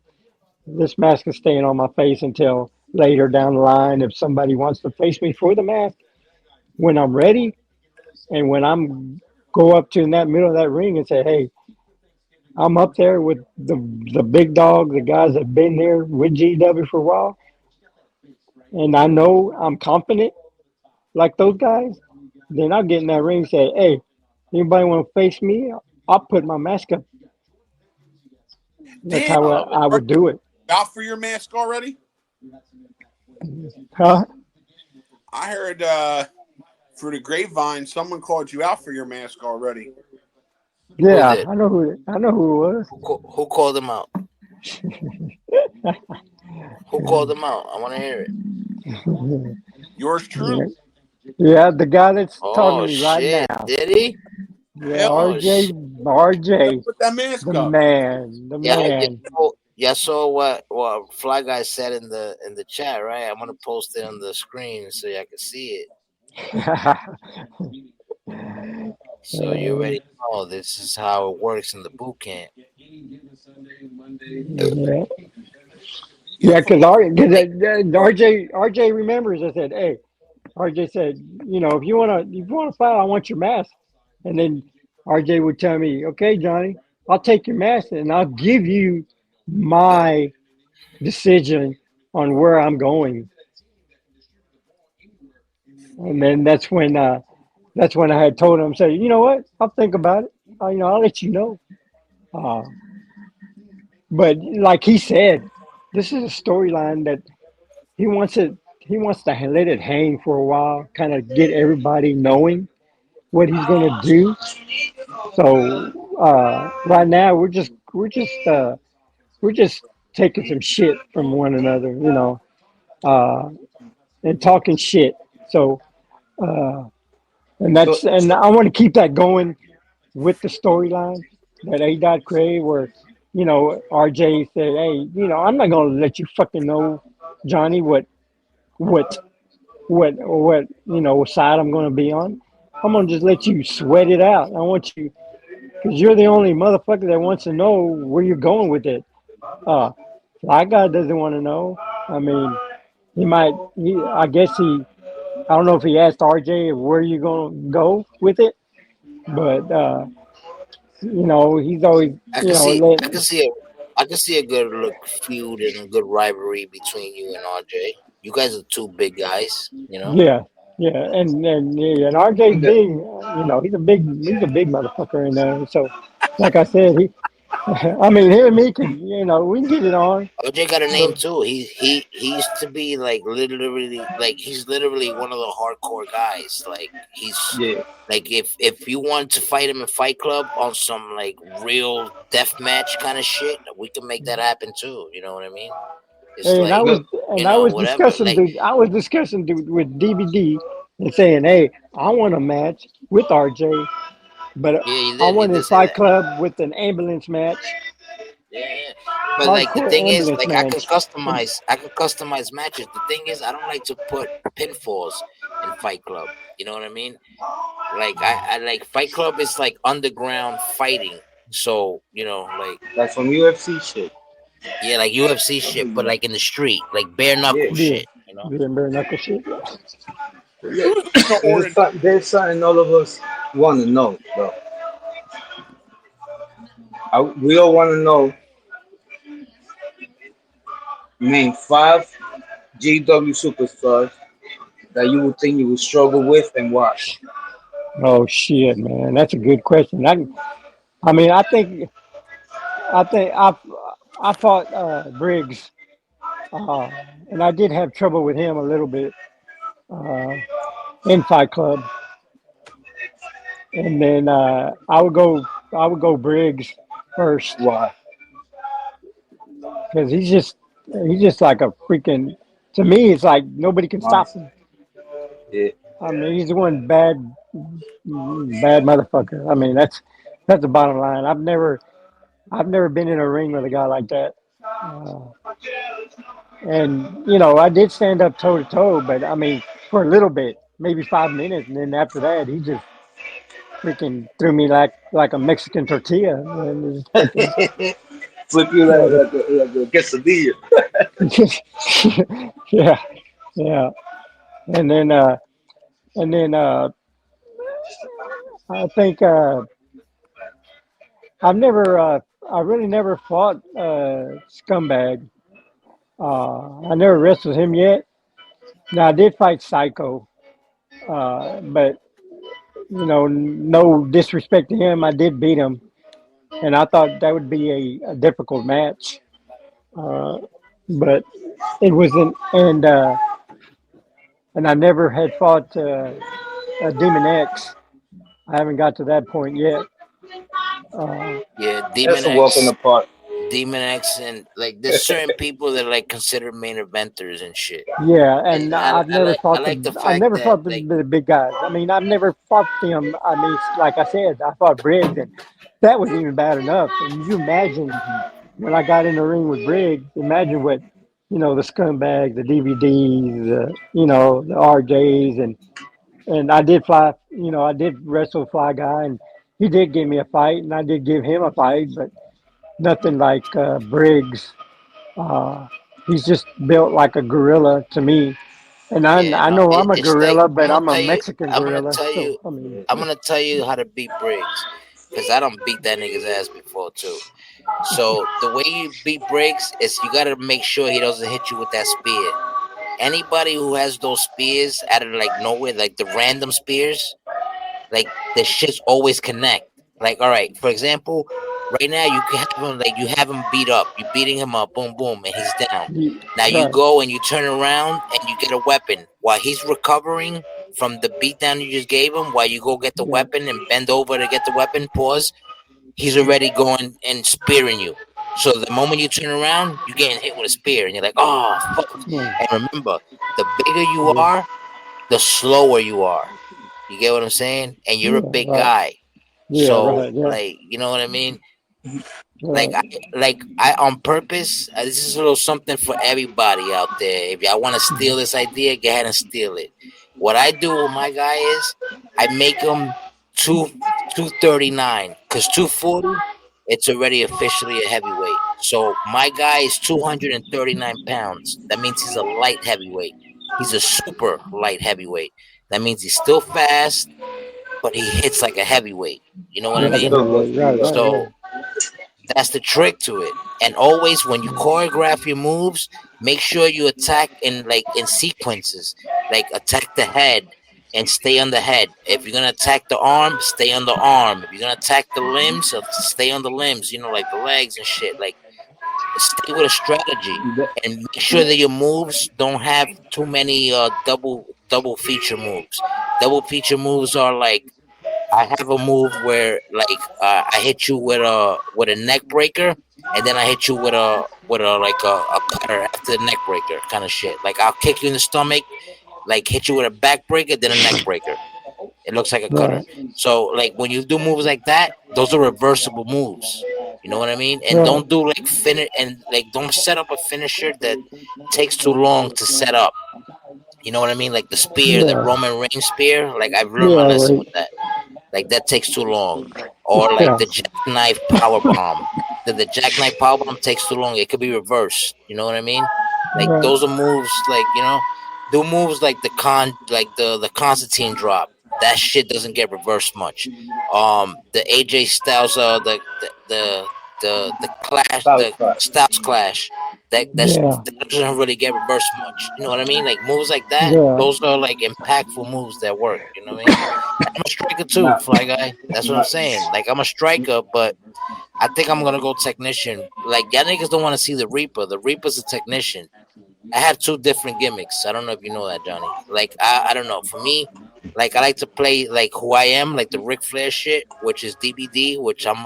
this mask is staying on my face until later down the line. If somebody wants to face me for the mask, when I'm ready and when I'm go up to in that middle of that ring and say, hey, I'm up there with the big dog, the guys that been there with GW for a while, and I know I'm confident like those guys, then I'll get in that ring and say, hey, anybody want to face me? I'll put my mask up. That's Damn, how Oh, I are would do it. you out for your mask already? Huh? I heard through the grapevine someone called you out for your mask already. who Yeah, did? I know who it Who called him out? Who called was. him out? I want to hear it. Yours truly. Yeah, yeah, the guy that's talking to Oh me right shit! now. Did he? Yeah, Hell, Oh shit! RJ, put that mask the up. man, the Yeah, man. y'all saw what Fly Guy said in the chat, right? I'm gonna post it on the screen so y'all can see it. So you already know this is how it works in the boot camp. Yeah, Yeah, yeah, fuck, because Like, RJ remembers. I said, hey, RJ said, if you wanna fight, I want your mask. And then RJ would tell me, okay, Johnny, I'll take your mask and I'll give you my decision on where I'm going. And then that's when I had told him, say, you know what, I'll think about it. I'll let you know. Uh, but like he said, this is a storyline that he wants it. He wants to let it hang for a while, kind of get everybody knowing what he's gonna do. So right now we're just taking some shit from one another, uh, and talking shit. So uh, So, and I want to keep that going with the storyline that A Dot created, where RJ said, "Hey, I'm not gonna let you fucking know, Johnny, what what side I'm gonna be on. I'm gonna just let you sweat it out. I want you because you're the only motherfucker that wants to know where you're going with it. Uh, Fly Guy doesn't want to know. I mean, he might. I guess he. I don't know if he asked RJ where you gonna go with it, but he's always I can letting. see I can see a good look feud and a good rivalry between you and RJ. You guys are two big guys, you know. Yeah, yeah, and RJ's big. He's a big motherfucker, and so like I said, I mean, him and me can, we can get it on. OJ got a name so too. He used to be like literally like he's literally one of the hardcore guys. Like he's yeah. like if you want to fight him in Fight Club on some like real death match kind of shit, we can make that happen too. You know what I mean? It's And like Look, I was whatever. discussing, Like dude. I was discussing, dude, with DVD and saying, hey, I want a match with RJ, but yeah, I you want a did say Fight that. Club with an ambulance match, Yeah, yeah. But like the hardcore thing is, ambulance like match. And I can customize matches. The thing is, I don't like to put pinfalls in Fight Club. You know what I mean? Like I like Fight Club is like underground fighting. So, like Like from UFC shit. yeah, like UFC shit, but like in the street, like bare Yeah. knuckle Yeah, shit. yeah, bare knuckle shit. Yeah. Who's the origin? There's something all of us want to know, though. We all want to know. Name five GW superstars that you would think you would struggle with and why. Oh shit, man, that's a good question. I mean, I fought Briggs, uh, and I did have trouble with him a little bit uh, in Fight Club, and then I would go Briggs first Why? because he's just like a freaking. To me, it's like nobody can stop Monster. him. Yeah. I mean, he's one bad motherfucker. I mean, that's the bottom line. I've never been in a ring with a guy like that. Uh, and I did stand up toe to toe, but I mean, for a little bit, maybe 5 minutes, and then after that, he just freaking threw me like a Mexican tortilla, and just freaking Flip you like like a quesadilla. yeah, yeah. And then and then I think I really never fought Scumbag. I never wrestled him yet. Now I did fight Psycho, but no disrespect to him, I did beat him, and I thought that would be a difficult match. Uh, but it wasn't, and I never had fought Demon X. I haven't got to that point yet. Uh, Yeah, That's a walk in the park. Demon X, and like there's certain people that are like considered main eventers and shit. yeah, And and I, I've I never like I fought like the I've fact never that fought the, like the big guys. I mean, I've never fought them. I mean, like I said, I fought Briggs, and that was even bad enough. And you imagine when I got in the ring with Briggs, imagine what the scumbags, the DVDs, the RJs, and I did fly. I did wrestle Fly Guy, and he did give me a fight, and I did give him a fight, but nothing like Briggs. Uh, he's just built like a gorilla to me. And I, yeah, I no, know I'm a it's like gorilla, but I'm a Mexican I'm gonna gorilla. tell So, you I mean, I'm gonna tell you how to beat Briggs, because I don't beat that nigga's ass before too. So the way you beat Briggs is you gotta make sure he doesn't hit you with that spear. Anybody who has those spears out of like nowhere, like the random spears, like the shits always connect. Like, all right, for example, right now you can have him like you have him beat up, you beating him up, boom, boom, and he's down. Now you right. go and you turn around and you get a weapon while he's recovering from the beatdown you just gave him. While you go get the Yeah. weapon and bend over to get the weapon, pause. He's already going and spearing you. So the moment you turn around, you're getting hit with a spear, and you're like, "Oh fuck!" Yeah. And remember, the bigger you Yeah. are, the slower you are. You get what I'm saying? And you're a Yeah. big Right. guy, Yeah. so Right. Yeah. like, you know what I mean? Like Right. I on purpose. This is a little something for everybody out there. If y'all want to steal this idea, go ahead and steal it. What I do with my guy is I make him 239, because 240 it's already officially a heavyweight. So my guy is 239 pounds. That means he's a light heavyweight. He's a super light heavyweight. That means he's still fast, but he hits like a heavyweight. You know what I Yeah. Like a mean? Still goes heavyweight. pretty Right. well. Right. Yeah. So that's the trick to it. And always when you choreograph your moves, make sure you attack in like in sequences. Like attack the head and stay on the head. If you're gonna attack the arm, stay on the arm. If you're gonna attack the limbs, stay on the limbs, like the legs and shit. Like stay with a strategy and make sure that your moves don't have too many double feature moves. Double feature moves are like I have a move where like I hit you with a neck breaker, and then I hit you with a like a cutter after the neck breaker kind of shit. Like I'll kick you in the stomach, like hit you with a back breaker, then a neck breaker. It looks like a cutter. Right. So like when you do moves like that, those are reversible moves. You know what I mean? And Right. don't do like finish and like don't set up a finisher that takes too long to set up. You know what I mean? Like the spear, the Yeah. Roman Reigns spear. Like I've learned my Yeah. lesson Right. with that. Like that takes too long. Or like Yeah. the jackknife power bomb. The jackknife power bomb takes too long. It could be reversed. You know what I mean? Like Right. those are moves. Like do moves like the Constantine drop. That shit doesn't get reversed much. The AJ Styles, the clash, South the Park. Styles clash. Yeah. That doesn't really get reversed much. You know what I mean? Like moves like that. Yeah. Those are like impactful moves that work. You know what I mean? I'm a striker too, Not, Fly Guy. That's what I'm not, saying. Like I'm a striker, but I think I'm gonna go technician. Like y'all niggas don't want to see the Reaper. The Reaper's a technician. I have two different gimmicks. I don't know if you know that, Johnny. Like I don't know. For me, like I like to play like who I am, like the Ric Flair shit, which is DBD, which I'm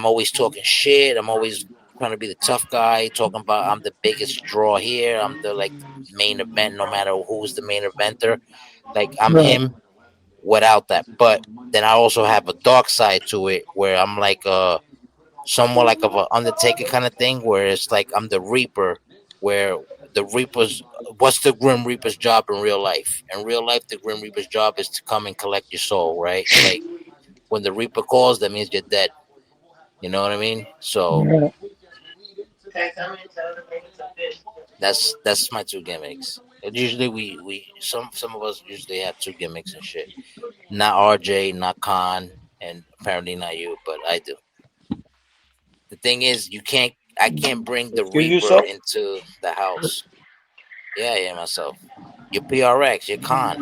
always talking shit. I'm always trying to be the tough guy, talking about I'm the biggest draw here. I'm the like main event, no matter who's the main eventer. Like I'm Right. him without that. But then I also have a dark side to it where I'm like somewhat like of an Undertaker kind of thing, where it's like I'm the Reaper, where the Reaper's what's the Grim Reaper's job in real life? In real life, the Grim Reaper's job is to come and collect your soul, right? Like when the Reaper calls, that means you're dead. You know what I mean? So Yeah. that's my two gimmicks. And usually we some of us usually have two gimmicks and shit. Not RJ, not Khan, and apparently not you, but I do. The thing is, I can't bring the excuse Reaper yourself. into the house. Yeah, yeah, myself. You're PRX, you're Khan.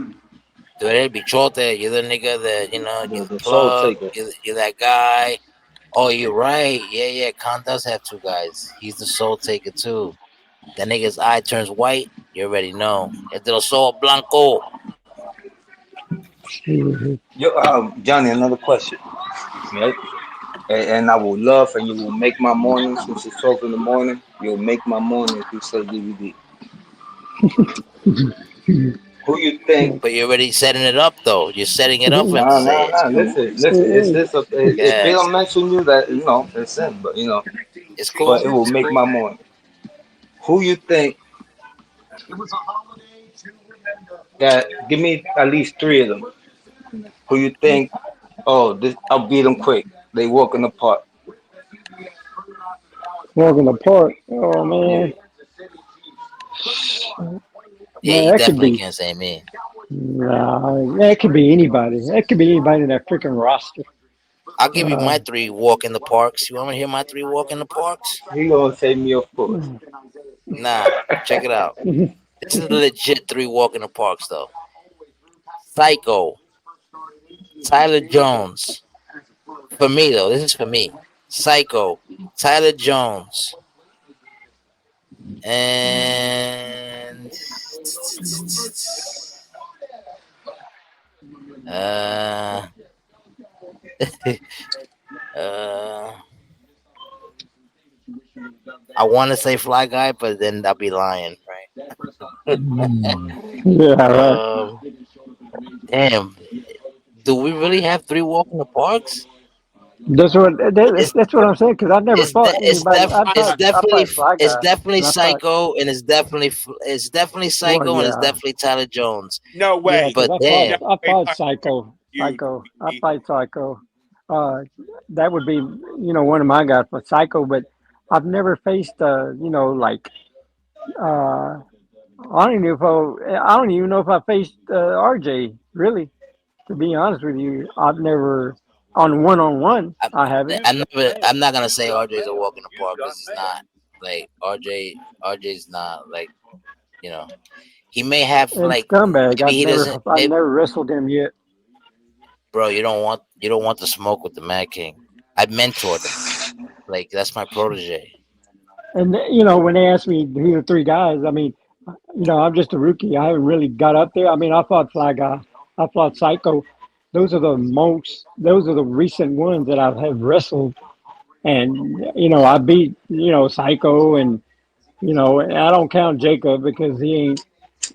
Tú eres el bichote, you're the nigga that, you're the The soul plug, taker. you're that guy. Oh, you're right. Yeah, yeah, Khan does have two guys. He's the soul taker too. That nigga's eye turns white, you already know. Es de los ojos blanco. Mhm. Yo, Johnny, another question, right? And I will love, and you will make my morning since it's 12 in the morning. You'll make my morning if you say DVD. Who you think? But you're already setting it up, though. You're setting it up for him to Nah, say nah, it. nah. Listen, listen. It's Hey, this. If they Yeah, don't mention you, that it's in. But it's but it cool. will It's make my cool. morning. Who you think that? Give me at least three of them. Who you think? Oh, this I'll beat them quick. They walk in the park. walking apart. Oh Yeah. man, Yeah, man, you that could definitely be. can't say me. Nah, that could be anybody. That could be anybody in that freaking roster. I'll give you Uh, my three walk in the parks. You want me to hear my three walk in the parks? He gonna say me, of course. Nah, check it out. This is legit three walk in the parks though. Psycho, Tyler Jones. For me though, this is for me. Psycho, Tyler Jones, and uh, uh, I want to say Fly Guy, but then I'll be lying, right? yeah, right. Damn. Do we really have three walk in the parks? It's That's what I'm saying. Because I never fought anybody. I fought Fly it's Guy, definitely and I fought. Psycho, and it's definitely Well, Psycho, and it's yeah, definitely Tyler Jones. No yeah. way. Because But damn, I Wait, fought Psycho, you. I fight Psycho. Uh, that would be one of my guys for Psycho. But I've never faced like uh I don't even know if I faced RJ really. To be honest with you, I've never on one. I, I haven't. I'm not gonna say RJ's a walk in the park because he's not. Like RJ's not like you know. He may have And like scumbag, maybe he doesn't. I've Maybe, never wrestled him yet. bro, you don't want the smoke with the Mad King. I mentored him. Like that's my protege. And when they asked me who the three guys, I mean, I'm just a rookie. I haven't really got up there. I mean, I fought Fly Guy, I fought Psycho. Those are the recent ones that I have wrestled, and I beat Psycho, and I don't count Jacob because he ain't.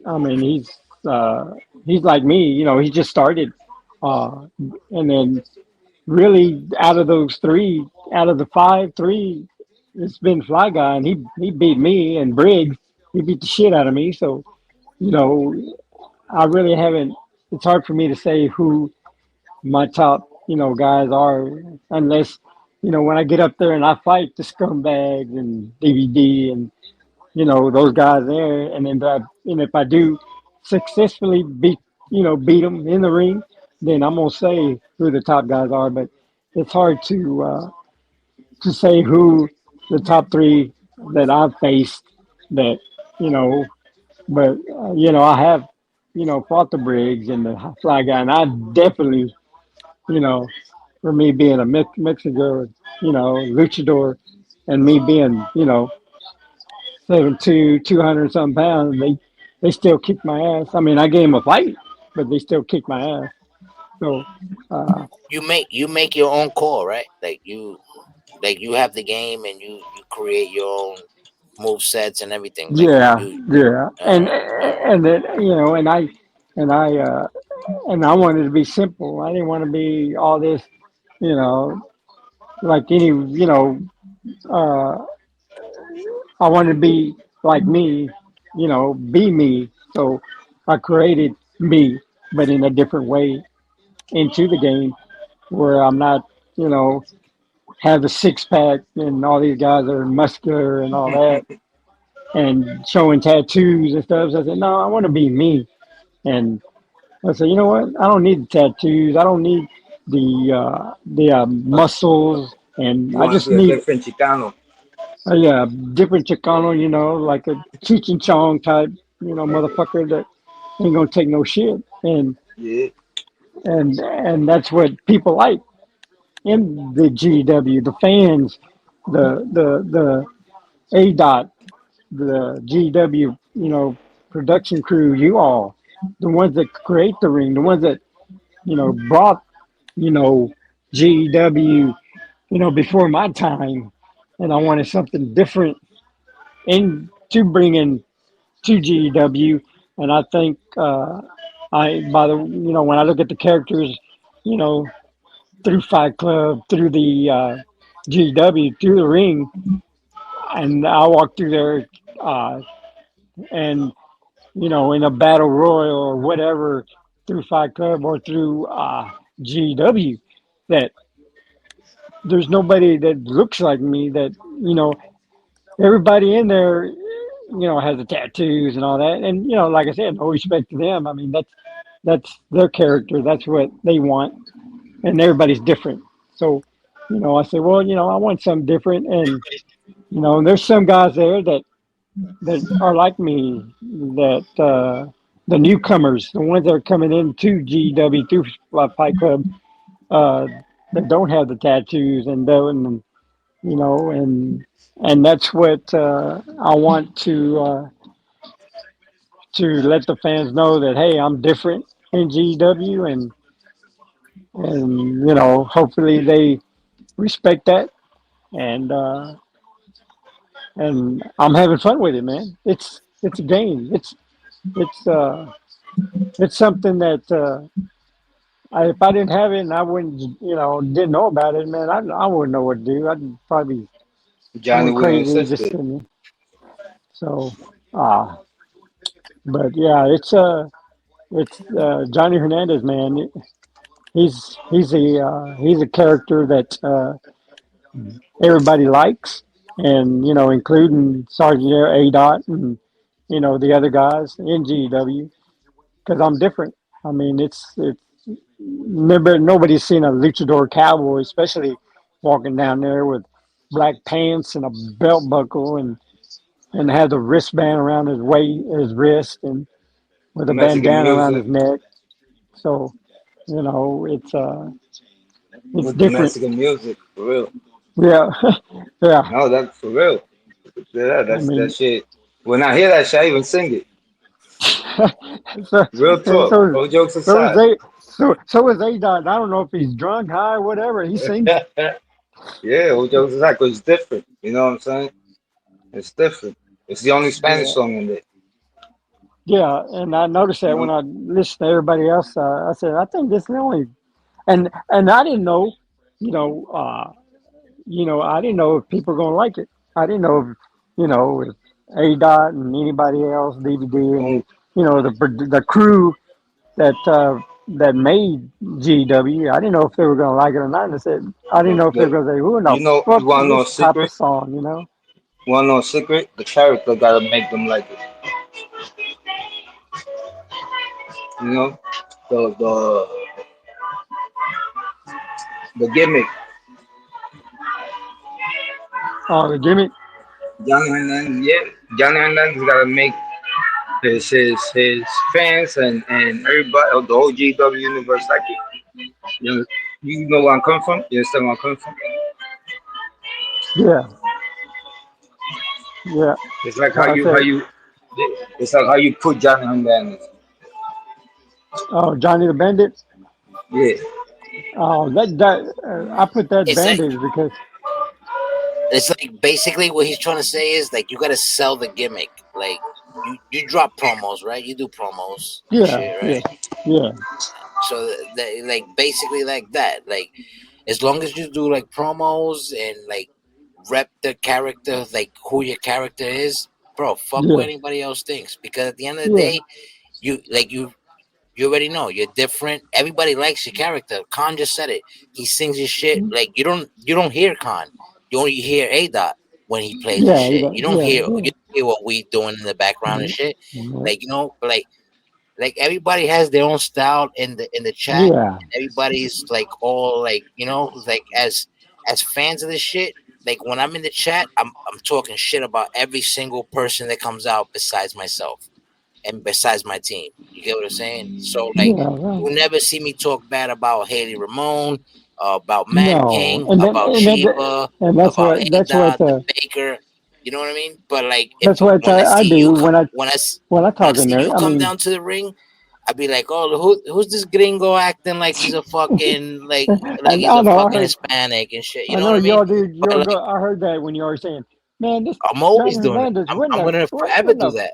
I mean, uh, he's like me. He just started, uh, and then really out of those three, out of the five, three, it's been Fly Guy, and he beat me and Briggs. He beat the shit out of me. So you know, I really haven't. It's hard for me to say who my top, guys are, unless, when I get up there and I fight the scumbags and DVD and those guys there, and then if I do successfully beat them in the ring, then I'm gonna say who the top guys are. But it's hard to say who the top three that I've faced that you know. But I have fought the Briggs and the Fly Guy, and I definitely you know for me being a Mexico luchador, and me being 7'2", 200 something pounds, they still kick my ass. I mean, I gave them a fight, but they still kick my ass. So, uh, You make your own call, right? Like you have the game and you create your own move sets and everything. Like you yeah, you yeah, all right, all right. and then and I and I wanted to be simple. I didn't want to be all this, you know, like any, uh, I wanted to be like me, be me. So I created me, but in a different way into the game where I'm not, you know, have a six pack and all these guys are muscular and all that and showing tattoos and stuff. So I said, no, I want to be me. And I said, you know what? I don't need the tattoos. I don't need the muscles, and You I want to just be a need different Chicano. a different Chicano, like a Cheech and Chong type, motherfucker that ain't gonna take no shit. Yeah. And that's what people like in the GW, the fans, the A dot, the GW, production crew, you all, the ones that create the ring, the ones that brought you know GW, before my time, and I wanted something different in to bring in to GW, and I think I by the when I look at the characters, you know through Fight Club, through the GW, through the ring, and I walk through there, and in a battle royal or whatever, through Fight Club or through GW, that there's nobody that looks like me. That everybody in there, has the tattoos and all that, and like I said, no respect to them. I mean, that's their character. That's what they want, and everybody's different. So, I say, well, I want something different, and there's some guys there that are like me, that the newcomers, the ones that are coming into GW through Fight Club, uh, that don't have the tattoos and don't, and that's what I want to let the fans know that hey, I'm different in GW, and hopefully they respect that, and I'm having fun with it, man. It's a game. It's it's something that if I didn't have it and I wouldn't, didn't know about it, man, I wouldn't know what to do. I'd probably be Johnny going wouldn't crazy insist just it. sitting there. So, uh, but yeah, it's Johnny Hernandez, man. He's a character that everybody likes, and including Sergeant A. Dot and the other guys in GW, because I'm different. I mean, it's never nobody's seen a luchador cowboy, especially walking down there with black pants and a belt buckle and have the wristband around his wrist, and with a Mexican bandana around his music neck. So it's with the different. Mexican music for real. Yeah, yeah. No, that's for real. Yeah, I that's that mean, shit. When I hear that shit, I even sing it. so Real and talk. so All jokes so is aside. they so is A Dot. I don't know if he's drunk, high, whatever. He sings. Yeah, all jokes aside, because it's different. You know what I'm saying? It's different. It's the only Spanish Yeah, song in there. yeah. And I noticed You that when know, I listened to everybody else. I said, I think this is the only. And I didn't know, you know, uh, I didn't know if people were gonna like it. I didn't know if A Dot and anybody else, DVD and only, the crew that made GW. I didn't know if they were gonna like it or not. And I said I didn't know if they The, were gonna say, "Who in the you know, you fuck is wanna know a this type of secret? song?" You know? Wanna know a secret? The character gotta make them like it. You know, the the the gimmick. Oh, the gimmick. Johnny Hernandez, yeah, Johnny Hernandez gotta make his fans and everybody of the whole GW universe like it. You know where I'm coming from. You understand where I'm coming from? Yeah, yeah. It's like So I how said, you it's like how you put Johnny Hernandez. "Oh, Johnny the Bandit." Yeah, Oh, I put that It's like Bandit because basically what he's trying to say is like you gotta sell the gimmick. Like you drop promos, right? You do promos and yeah, shit, yeah, right? yeah, So that like basically like that. Like as long as you do like promos and like rep the character, like who your character is, bro. Fuck what yeah, anybody else thinks. Because at the end of the yeah, day, you already know you're different. Everybody likes your character. Khan just said it. He sings his shit. Like you don't hear Khan. You only hear A Dot when he plays his yeah, shit. You don't yeah, hear yeah, what we doing in the background and yeah, shit. yeah, Like like everybody has their own style in the chat. yeah, Everybody's like all like like as fans of this shit. Like when I'm in the chat, I'm talking shit about every single person that comes out besides myself and besides my team. You get what I'm saying? So like yeah. you will never see me talk bad about Haley Ramone, about Mad No, King, about Sheba, and that's about what Ada, the Baker. You know what I mean? But like if that's what when I I see do you when when I when I talk in see there. you I come mean, down to the ring, I'd be like, oh, who's this gringo acting like he's a fucking like and he's I a know fucking Hispanic and shit. You I know know what I mean? y'all do. But Y'all like go. I heard that when you were saying, "Man, this I'm always Johnny doing it. Hernandez, I'm gonna forever when do the?" that.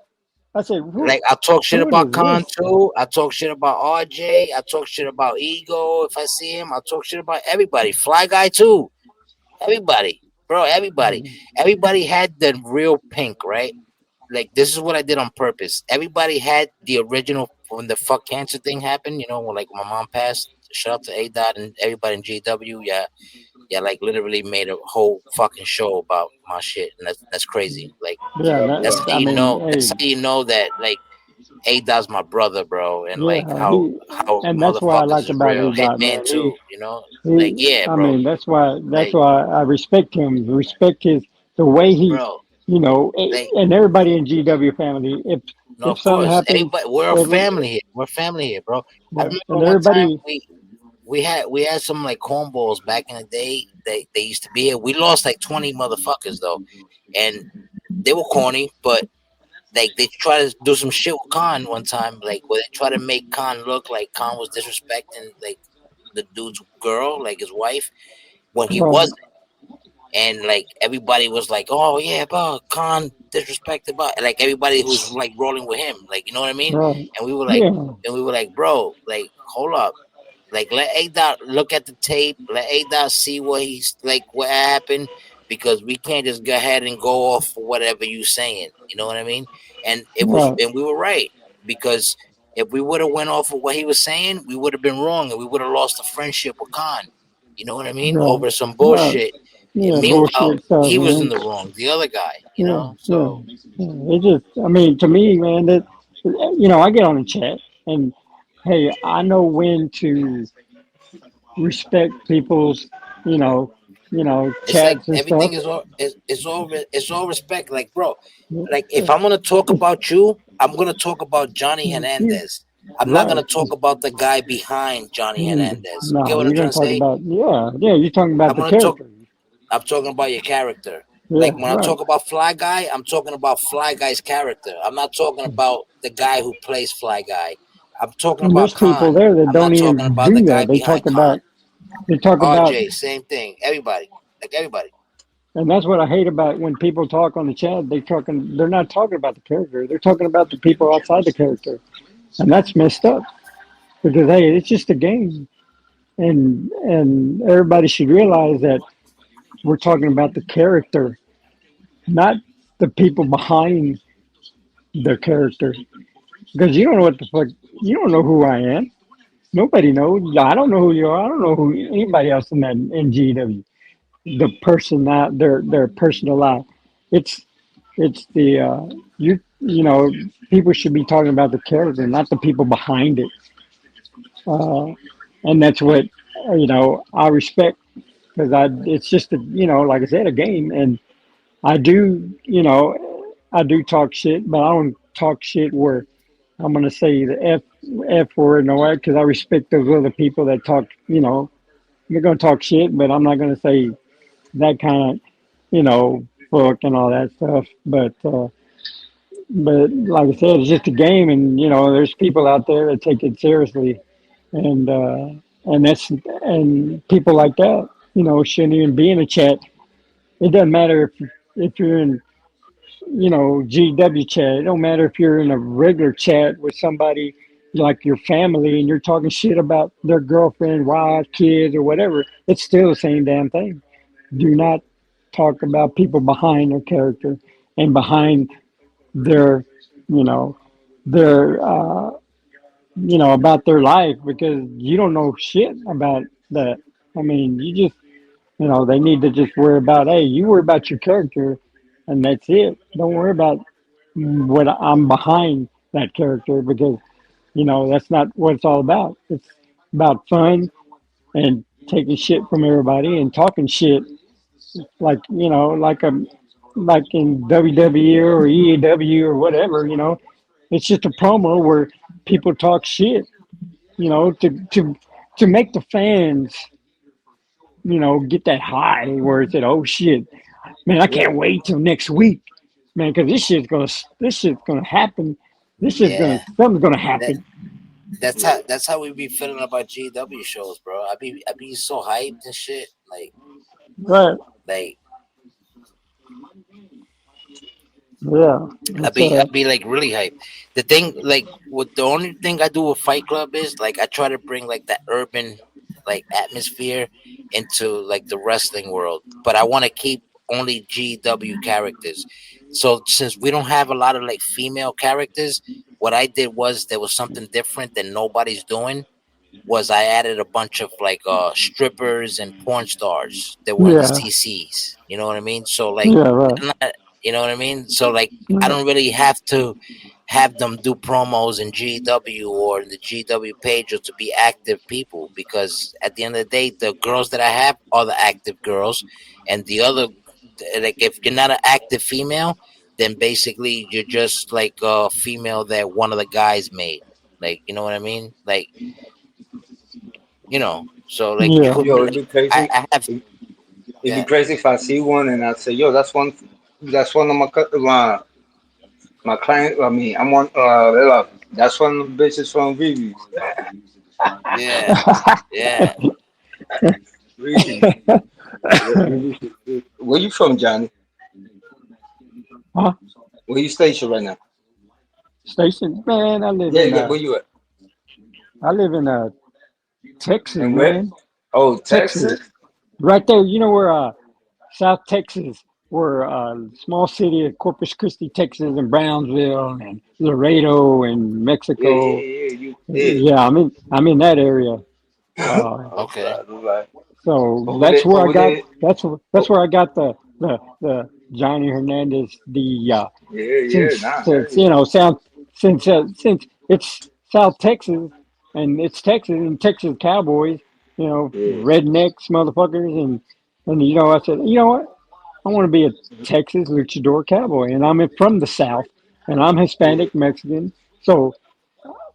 I said, Like I talk shit who about is Khan this?" too. I talk shit about RJ. I talk shit about Ego if I see him. I talk shit about everybody. Fly Guy too. Everybody, bro. Everybody. Everybody had the real Pink, right? Like this is what I did on purpose. Everybody had the original when the fuck cancer thing happened. You know, when like my mom passed. Shout out to A Dot and everybody in GW. Yeah, yeah. Like literally made a whole fucking show about my shit, and that's crazy. Like Yeah, that's how I you mean, know. hey, That's how you know that like A Dot's my brother, bro, and like yeah, how and that's what I motherfuckers like is about real. A Dot, Hitman man. too, you know. Like yeah, I bro. mean, that's Like why I respect him. Respect the way he, bro. Like and everybody in GW family. no, If of something course. happens, Everybody, we're a every family here. We're family here, bro. I yeah, remember and one time everybody, we had some like cornballs back in the day. They used to be here. We lost like 20 motherfuckers though, and they were corny, but like they try to do some shit with Khan one time, like where they try to make Khan look like Khan was disrespecting like the dude's girl, like his wife, when he right, wasn't. And like everybody was like, "Oh yeah, bro, Khan disrespected," but like everybody who was like rolling with him, like you know what I mean. right, And we were like, yeah, bro, like hold up, like let A Dot look at the tape, let A Dot see what he's like, what happened, because we can't just go ahead and go off for whatever you saying. You know what I mean? right, And we were right because if we would have went off of what he was saying, we would have been wrong and we would have lost the friendship with Khan. You know what I mean? right, Over some right. bullshit. And Yeah, meanwhile, bullshit stuff, he was in man. the wrong, the other guy. You Yeah, know, yeah, so yeah. It just, I mean, to me, man, I get on the chat and hey, I know when to respect people's, you know, it's like chats and stuff. everything is all respect. Like, bro, Yeah, like if I'm gonna talk about you, I'm gonna talk about Johnny yeah, Hernandez. I'm not right. gonna talk about the guy behind Johnny Hernandez. You get No, what you're I'm gonna trying to talk say? about, yeah, you're talking about I'm the gonna talk. character. I'm talking about your character. Yeah, Like when I right. talk about Fly Guy, I'm talking about Fly Guy's character. I'm not talking about the guy who plays Fly Guy. I'm talking And about there's people Khan. there that I'm don't not talking even about the do guy that. behind Khan. They talk about, RJ, same thing. Everybody, like everybody. and that's what I hate about when people talk on the chat. They're not talking about the character. They're talking about the people outside the character, and that's messed up. Because hey, it's just a game, and everybody should realize that we're talking about the character, not the people behind the character. because you don't know what the fuck. You don't know who I am. Nobody knows. I don't know who you are. I don't know who anybody else in that NGW. The person, not their personal life. It's it's the you know, people should be talking about the character, not the people behind it. Uh, and that's what I respect because I it's just like I said, a game, and I do I do talk shit, but I don't talk shit where I'm gonna say the f word and all that because I respect those other people that talk. They're gonna talk shit, but I'm not gonna say that kind of fuck and all that stuff. But like I said, it's just a game, and there's people out there that take it seriously, and uh, and people like that, shouldn't even be in a chat. It doesn't matter if you're in GW chat. It don't matter if you're in a regular chat with somebody like your family and you're talking shit about their girlfriend, wife, kids, or whatever. It's still the same damn thing. Do not talk about people behind their character and behind their, you know, their, about their life because you don't know shit about that. I mean, you just, they need to just worry about, hey, you worry about your character and that's it. Don't worry about what I'm behind that character because, that's not what it's all about. It's about fun and taking shit from everybody and talking shit like, like in WWE or EAW or whatever, it's just a promo where people talk shit, to make the fans, get that high where it's at, oh shit, man, I Yeah. can't wait till next week, man, because this shit's gonna happen. Yeah, Something's gonna that happen. Yeah. that's how we be feeling about GW shows, bro. I be so hyped and shit. Right? Like Yeah. It's I be like really hyped. The thing, like, what the only thing I do with Fight Club is like I try to bring like that urban like atmosphere into like the wrestling world, but I want to keep only GW characters. So since we don't have a lot of like female characters, what I did was there was something different that nobody's doing. Was I added a bunch of like strippers and porn stars that were in the yeah, CCs. You know what I mean? So like, yeah, right. I'm not, you know what I mean? So like, I Yeah, don't really have to have them do promos in GW or in the GW page or to be active people because at the end of the day, the girls that I have are the active girls, and the other, like, if you're not an active female, then basically you're just like a female that one of the guys made. Like, you know what I mean? Like, so like it yeah, could be Yo, it'd like be crazy. I have It'd be yeah crazy if I see one and I say, "Yo, that's one of my client. I mean, I'm one. That's one of the bitches from Vivi's. yeah yeah. Really? Where you from, Johnny? huh? Where you stationed right now? Station, man. I live Yeah, in yeah. Where you at? Texas, And where? man. Oh, Texas, Texas. right there. You know where South Texas, where small city of Corpus Christi, Texas, and Brownsville, and Laredo, and Yeah, yeah, Mexico. yeah. You did. Yeah, I'm in that area. Uh, All Okay. right, all right. so Over that's there, where I over got. there. That's Oh, where I got the Johnny Hernandez. yeah, yeah. Since Nah, hell since yeah. since it's South Texas and it's Texas and Texas Cowboys, Yeah. rednecks, motherfuckers, and I said, you know what? I want to be a Texas luchador cowboy, and I'm from the South, and I'm Yeah. Hispanic Mexican, so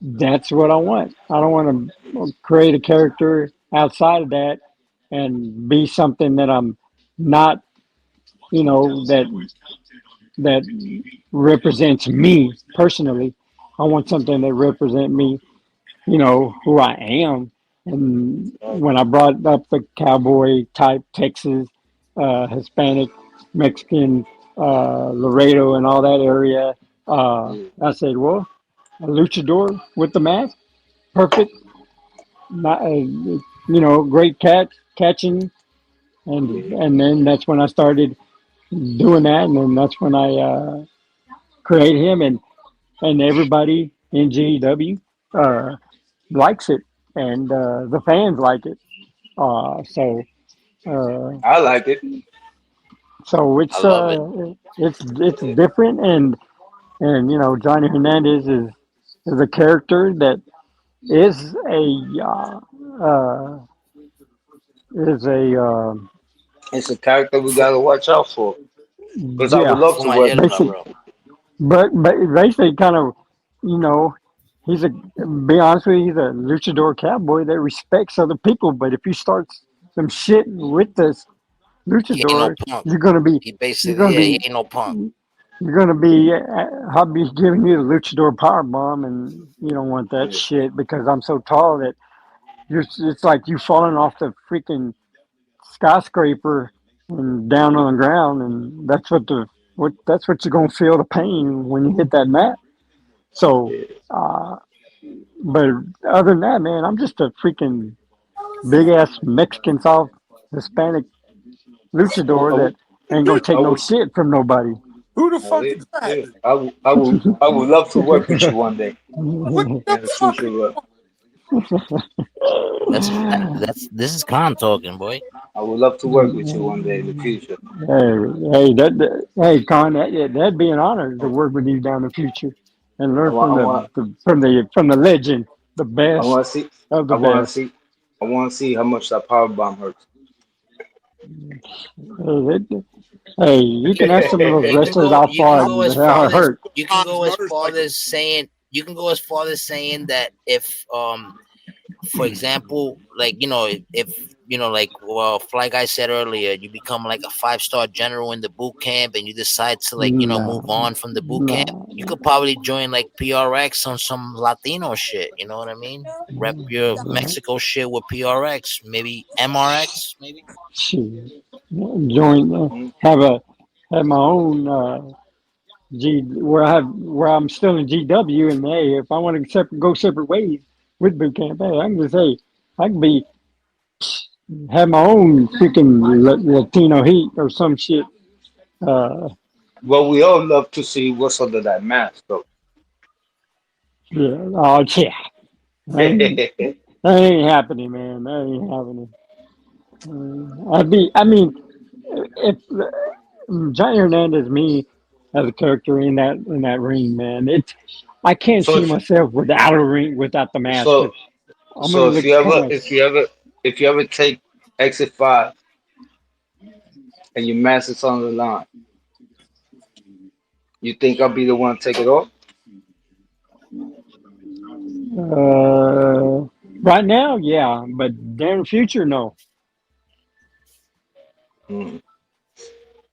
that's what I want. I don't want to create a character outside of that and be something that I'm not, that represents me personally. I want something that represents me, who I am. And Right. when I brought up the cowboy type Texas, Hispanic, Mexican, Laredo, and all that area, Yeah. I said, well, a luchador with the mask, perfect. Not, great catching, Yeah. and then that's when I started doing that, and then that's when I created him, and everybody. NGW likes it, and the fans like it. So I like it. so I love it. it's different, and Johnny Hernandez is a character that is is a It's a character we For, gotta watch out for. Because I would yeah, love for to my work with hitter, basic, you. bro. but basically kind of you know he's a be honest with you, he's a luchador cowboy that respects other people. But if you start some shit with this He ain't no luchador, punk. you're gonna be He you're basically, gonna yeah, he be ain't no punk. you're gonna be I'll be giving you the luchador power bomb, and you don't want that Yeah. shit because I'm so tall that it's like you falling off the freaking skyscraper and down on the ground, and that's what you're gonna feel the pain when you hit that mat. So, Yeah. uh, but other than that, man, I'm just a freaking big ass Mexican soft Hispanic I, luchador would, that ain't gonna I take no would, shit from nobody. Who the oh, fuck is that? yeah. I would love to work with you one day What the in the fuck? future. But That's this is Khan talking, boy. I would love to work with you one day in the future. Hey, Con, that'd be an honor to work with you down in the future and I learn want, from I want, from the legend, the I best want to see, of the I want to best. see, I want to see how much that power bomb hurts. Hey, you can ask some of those You can wrestlers go how you can far go as how it far as hurt. you can Tom's go as far motorcycle. as saying you can go as far as saying that if for example, like if like Fly Guy said earlier, you become like a 5-star general in the boot camp, and you decide to like move No, on from the boot camp. You no, could probably join like PRX on some Latino shit. You know what I mean? Rep your no. Mexico shit with PRX, maybe MRX, maybe. Shit. Join, Mm. have a have my own where I'm still in GW, and hey, if I want to go separate ways with boot camp, hey, I can just say I can be have my own freaking Latino heat or some shit. Uh, Well, we all love to see what's under that mask, though. yeah, oh yeah, that ain't, that ain't happening, man. That ain't happening. I mean, if Johnny Hernandez, me as a character in that ring, man, I can't so see if myself without a ring, without the mask. so I'm so gonna if look you kind ever of take Exit 5 and your mask is on the line, you think I'll be the one to take it off? right now, yeah, but in the future, no. Mm.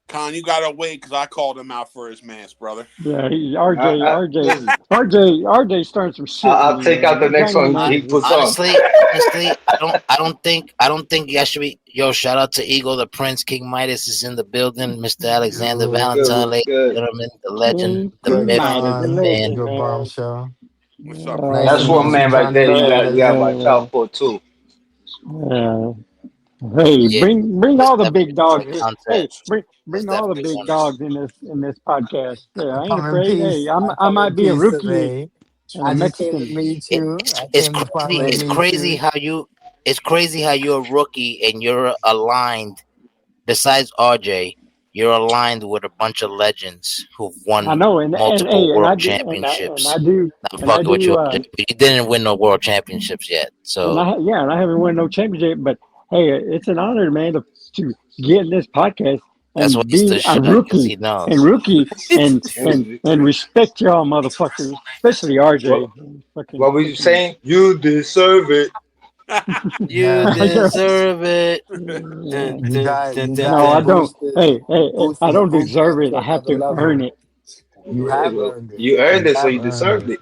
Con, you gotta wait because I called him out for his mask, brother. Yeah, Listen, RJ starting some shit with I'll me, take out the man. next Johnny one he Hernandez is puts on. Honestly, I don't think you should be. Yo, shout out to Eagle the Prince, King Midas is in the building, Mr. Alexander Yo, What's good? Valentine, What's ladies good? and gentlemen, the legend, the good King myth, Midas, the the con, man. legend, good man. bombshell. What's up, Nice Prince? to That's one meet you, man right Johnny there. We Hernandez. got watch out for too. Uh, hey, Yeah, bring there's all the definitely big some dogs. content. Hey, There's bring all the definitely big some. dogs in this podcast. Yeah, I ain't Come in afraid. Hey, peace. I I come might in be a peace rookie today. and a I just came to Mexican. meet you. I It's came to crazy. finally Man, meet you. It's crazy how you're a rookie and you're aligned. Besides RJ, you're aligned with a bunch of legends who've I won know, multiple hey, world and championships. I do, I'm and I fucking with do, you, RJ, but you didn't win no world championships yet. and So and I haven't won no championship, but hey, it's an honor, man, to get in this podcast that's why and he be stood a shut because rookie he knows. and respect y'all motherfuckers, especially what RJ. Fucking, what were you fucking. saying? You deserve it. You deserve it. Dun, You dun, got dun, you dun, No, got I dun. don't. boosted I boosted the don't boot deserve camp it. to I have another to earn level. it. You Yeah, have well, earned it. you earned You it, so have you earned deserved it. it.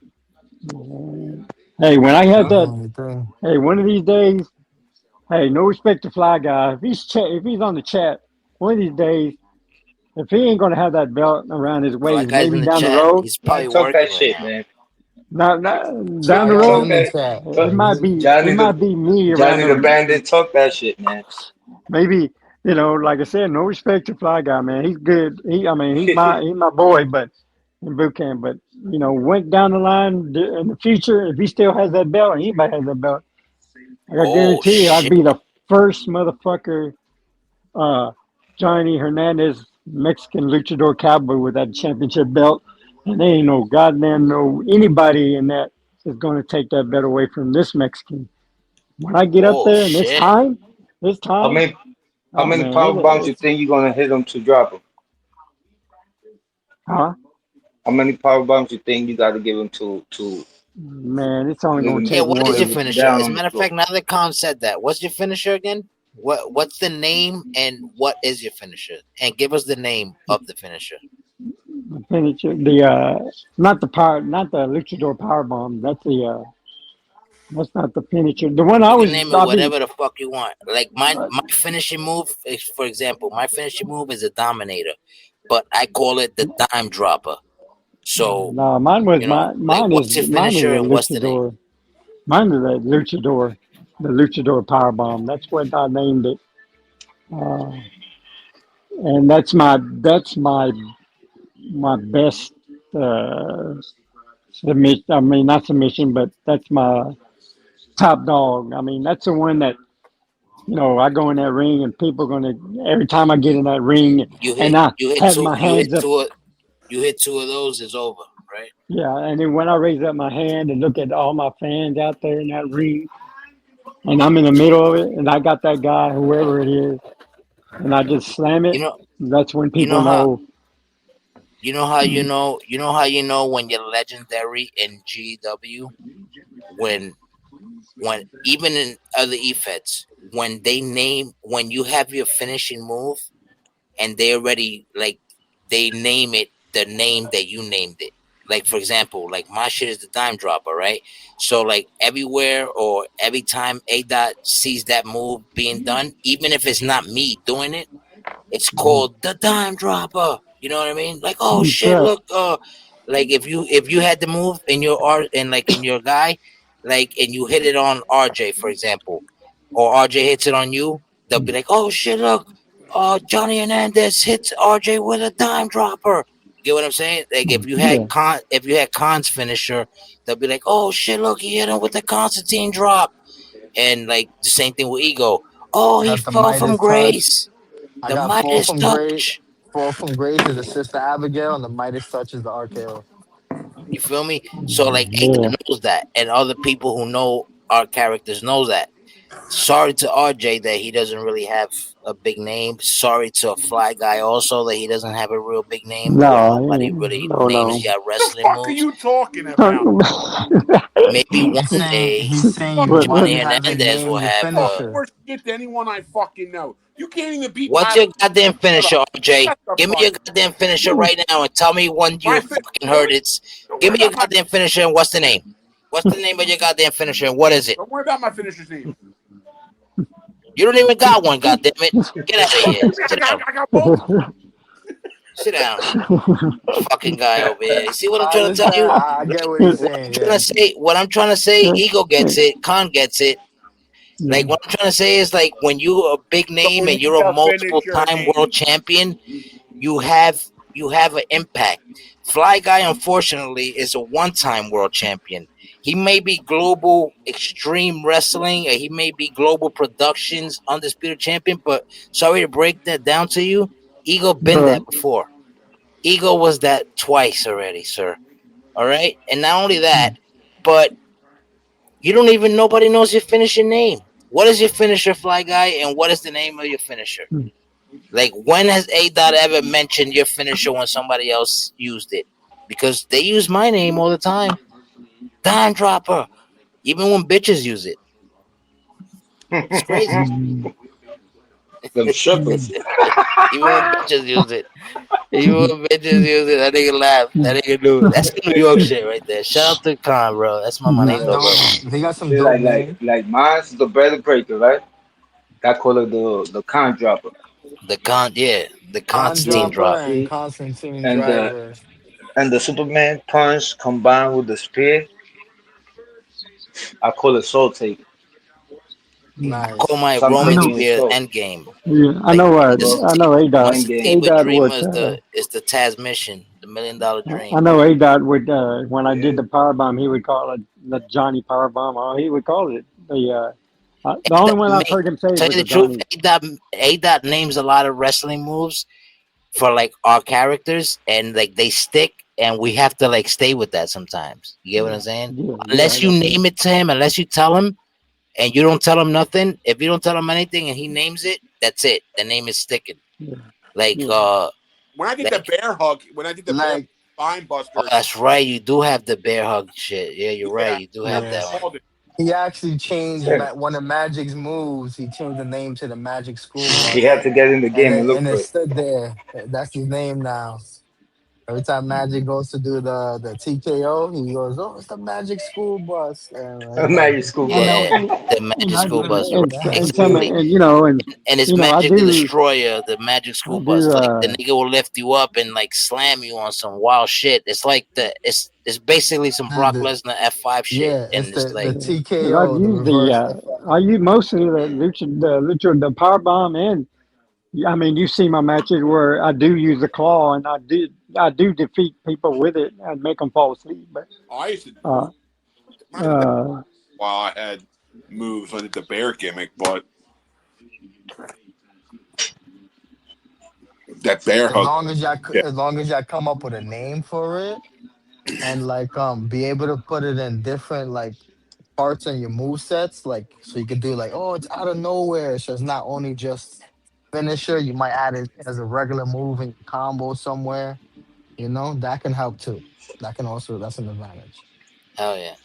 Hey, when I had That's the that, only thing. hey, one of these days, hey, no respect to Fly Guy. If he's on the chat, one of these days, if he ain't gonna have that belt around his Fly waist, guy's in maybe the down the chat. road, He's Man, probably talk that working right shit, now. man. not down Fly the guys Talk in road, the that. chat. it Talk, might be Johnny me around Johnny the the Bandit. Talk that shit, man. maybe like I said, no respect to Fly Guy, man. He's good. I mean, he's my boy, but in boot camp. But went down the line in the future. If he still has that belt, or anybody has that belt, I Oh guarantee you, I'd shit. be the first motherfucker, uh, Johnny Hernandez, Mexican luchador cowboy with that championship belt. And there ain't no goddamn no anybody in that is going to take that belt away from this Mexican. When I get up Oh there and shit. this How time, many how oh many man, power bombs you it's think you're gonna hit him to drop him? huh? How many power bombs you think you got to give him to Man, it's only get going to him Yeah, take what is your one. finisher? down As a on the matter of floor? fact, now that Khan said that, what's your finisher again? What's the name and what is your finisher? And give us the name of the finisher. The finisher, not the luchador power bomb. That's not the finisher. The one You I can was, name it I be, whatever the fuck you want. Like my finishing move is, for example, my finishing move is a dominator, but I call it the dime dropper. So no, like what's your mine is finisher a and what's the name? luchador. Mine is a luchador, the luchador power bomb. That's what I named it. Uh, and that's my best submission. I mean, not submission, but that's my top dog. I mean, that's the one that I go in that ring and people are gonna every time I get in that ring You and hit I you hit have two my you hands hit up, two you hit two of those, it's over, right? yeah, and then when I raise up my hand and look at all my fans out there in that ring, and I'm in the middle of it, and I got that guy, whoever it is, and I just slam You it. know That's when you people know how know. you know how when you're legendary in GW when even in other EFEDs when you have your finishing move and they already like they name it the name that you named it. Like for example, like my shit is the dime dropper, right? So like everywhere or every time A dot sees that move being done, even if it's not me doing it, it's called the dime dropper. You know what I mean? Like, oh That's shit, right. look, like if you had the move in your R and like in your guy, like and you hit it on RJ, for example, or RJ hits it on you, they'll be like, oh shit, look, Johnny Hernandez hits RJ with a dime dropper. You get what I'm saying? Like Yeah. if you had Khan's finisher, they'll be like, oh shit, look, he hit him with the Constantine drop. And like the same thing with Ego. Oh, he Got the fell from Midas touch. grace. I The got fall Midas from great. touch. Fall from grace is the sister Abigail, and the Midas touch is the RKO. You feel me? So like Yeah. Ada knows that, and other people who know our characters know that. Sorry to RJ that he doesn't really have a big name. Sorry to Fly Guy also that he doesn't have a real big name or No, nobody really no, names no. ya The wrestling fuck are moves. you talking about? Maybe He's one saying day he's saying What? once Johnny you What? haven't Hernandez will named your have Talk finisher. more shit than anyone I fucking know. You can't even beat what's my. your goddamn Shut finisher, up. RJ? Shut the Give me fuck your up. goddamn finisher right now and tell me when you My fucking really? heard it. Don't Give worry me your about my. goddamn finisher and what's the name? What's the name of your goddamn finisher and what is it? Don't worry about my finisher's name. You don't even got one, goddamn it. Get out of What here. do you mean? Sit down. I got both. Sit down. Fucking guy over here. You see what I'm I trying to tell understand. you? I get what he's saying. Yeah. What I'm trying to say, Ego gets it, Khan gets it. Like what I'm trying to say is like when you're a big So name and need you're a a multiple finisher time world name. champion, you have an impact. Fly Guy, unfortunately, is a one-time world champion. He may be global extreme wrestling, or he may be global productions undisputed champion. But sorry to break that down to you, Ego been Right. that before. Ego was that twice already, sir. All right, and not only that, but you don't even nobody knows your finisher name. What is your finisher, Fly Guy, and what is the name of your finisher? Like, when has A Dot ever mentioned your finisher when somebody else used it? Because they use my name all the time. Dime dropper. Even when bitches use it. It's crazy. Them strippers. Even when bitches use it. Even when bitches use it, that nigga laugh. That nigga do. That's some New York shit right there. Shout out to Khan, bro. That's my Nah, manito, bro. they got some They dope names. like mine's the brother breaker, right? That call it the con dropper. The Yeah. Constantine Dropper drop. and See? Constantine And the Driver. and the Superman punch combined with the spear, I call it soul taker. I call Nice. my So I'm I Roman taking know. your Spear soul. Endgame. Yeah, I Like know. Bro, I know. A My dot. end game. A sativa dot. dreamer What? is the Tasmission, The $1 million I dream. know A Dot would when I did the power bomb, he would call it the Johnny power bomb, or he would call it the only one I've heard him say it Tell was you the the truth, Johnny. A Dot names a lot of wrestling moves for like our characters, and like they stick, and we have to like stay with that sometimes. You get what I'm saying? Yeah, Unless you that's it. name it to him, unless you tell him, and you don't tell him nothing. If you don't tell him anything, and he names it, that's it. The name is sticking. Yeah, Like yeah. When I did the like bear hug, when I did the bear Like, spine oh, buster, that's right. You do have the bear hug shit. Yeah, you're right. yeah, You do have yeah. that one. called it. He actually changed Yeah. one of Magic's moves. He changed the name to the Magic School He Bus, had to get in the game and look and it for it. stood there. That's his name now. Every time Magic goes to do the TKO, he goes, "Oh, it's the Magic School Bus," and it's like, Magic School You Bus. know, Yeah, the Magic School Bus. You're right. and some, Exactly. and you know, And it's I Magic the do, Destroyer, the Magic I School Bus. do, Like the nigga will lift you up and like slam you on some wild shit. It's like it's basically some the, Brock the Lesnar F5 shit, yeah, it's and it's the like because I've TKO, the used reverse F5. I use mostly the power bomb, and I mean, you see my matches where I do use the claw, and I do defeat people with it and make them fall asleep. But I used to uh, kind of uh, while I had moves when I did the bear gimmick, but that bear hug, yeah. As long as y'all come up with a name for it, and like be able to put it in different like parts in your move sets, like so you could do like, oh, it's out of nowhere, so it's not only just finisher. You might add it as a regular move in your combo somewhere. That can help too. That's an advantage. hell yeah.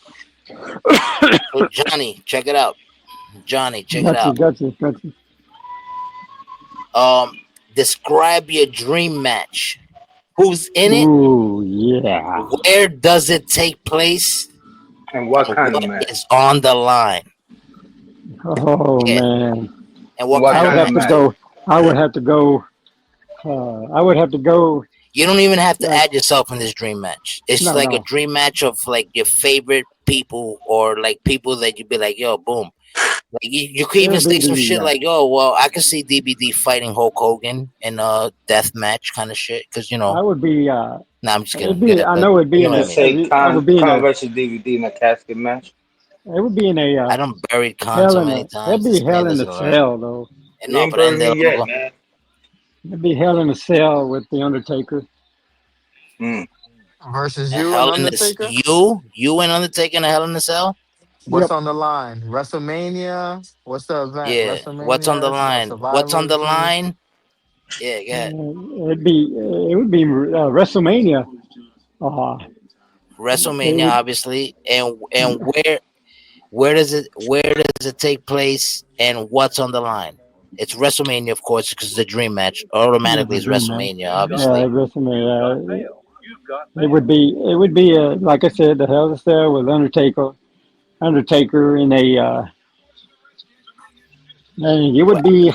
So Johnny, check it out. Johnny, check it gotcha, out. gotcha, gotcha. Um, describe your dream match. Who's in it? Ooh, yeah. Where does it take place? And what And kind of what match? is on the line? Oh Yeah, man, and what What I kind would of kind of have to match? match? go. I would have to go. I would have to go. You don't even have to Like add yourself in this dream match. It's no, like a no. dream match of like your favorite people or like people that you'd be like, yo, boom. Like you could It even would be say some the. shit like, "Oh, well, I could see DBD fighting Hulk Hogan in a death match kind of shit." Because I would be. nah, I'm just It'd kidding. be. Good, I but know it'd you be know in what I Just mean. say I would be in Khan a. versus DVD in a casket match. It would be in a I don't buried Khan hell so in many a. It'd times. be This man hell in a doesn't learn. cell though. And You no, ain't but then burned me they'll yet, man. It'd be hell in a cell with the Undertaker. Mm. Versus and you and Hell in this Undertaker. you and Undertaker in a Hell in the Cell. What's Yep. on the line? WrestleMania. What's the event? Yeah, what's on the WrestleMania, line? What's on Survivor the Series. line? Yeah, yeah. It'd be. It would be WrestleMania. Uh, it WrestleMania, would. obviously, and where does it take place and what's on the line? It's WrestleMania, of course, because it's a dream match. Yeah, Automatically, the it's dream match. WrestleMania, Yeah, obviously. WrestleMania. It would be. It would be. Like I said, the Hell in a Cell with Undertaker. Undertaker in a. And it would be.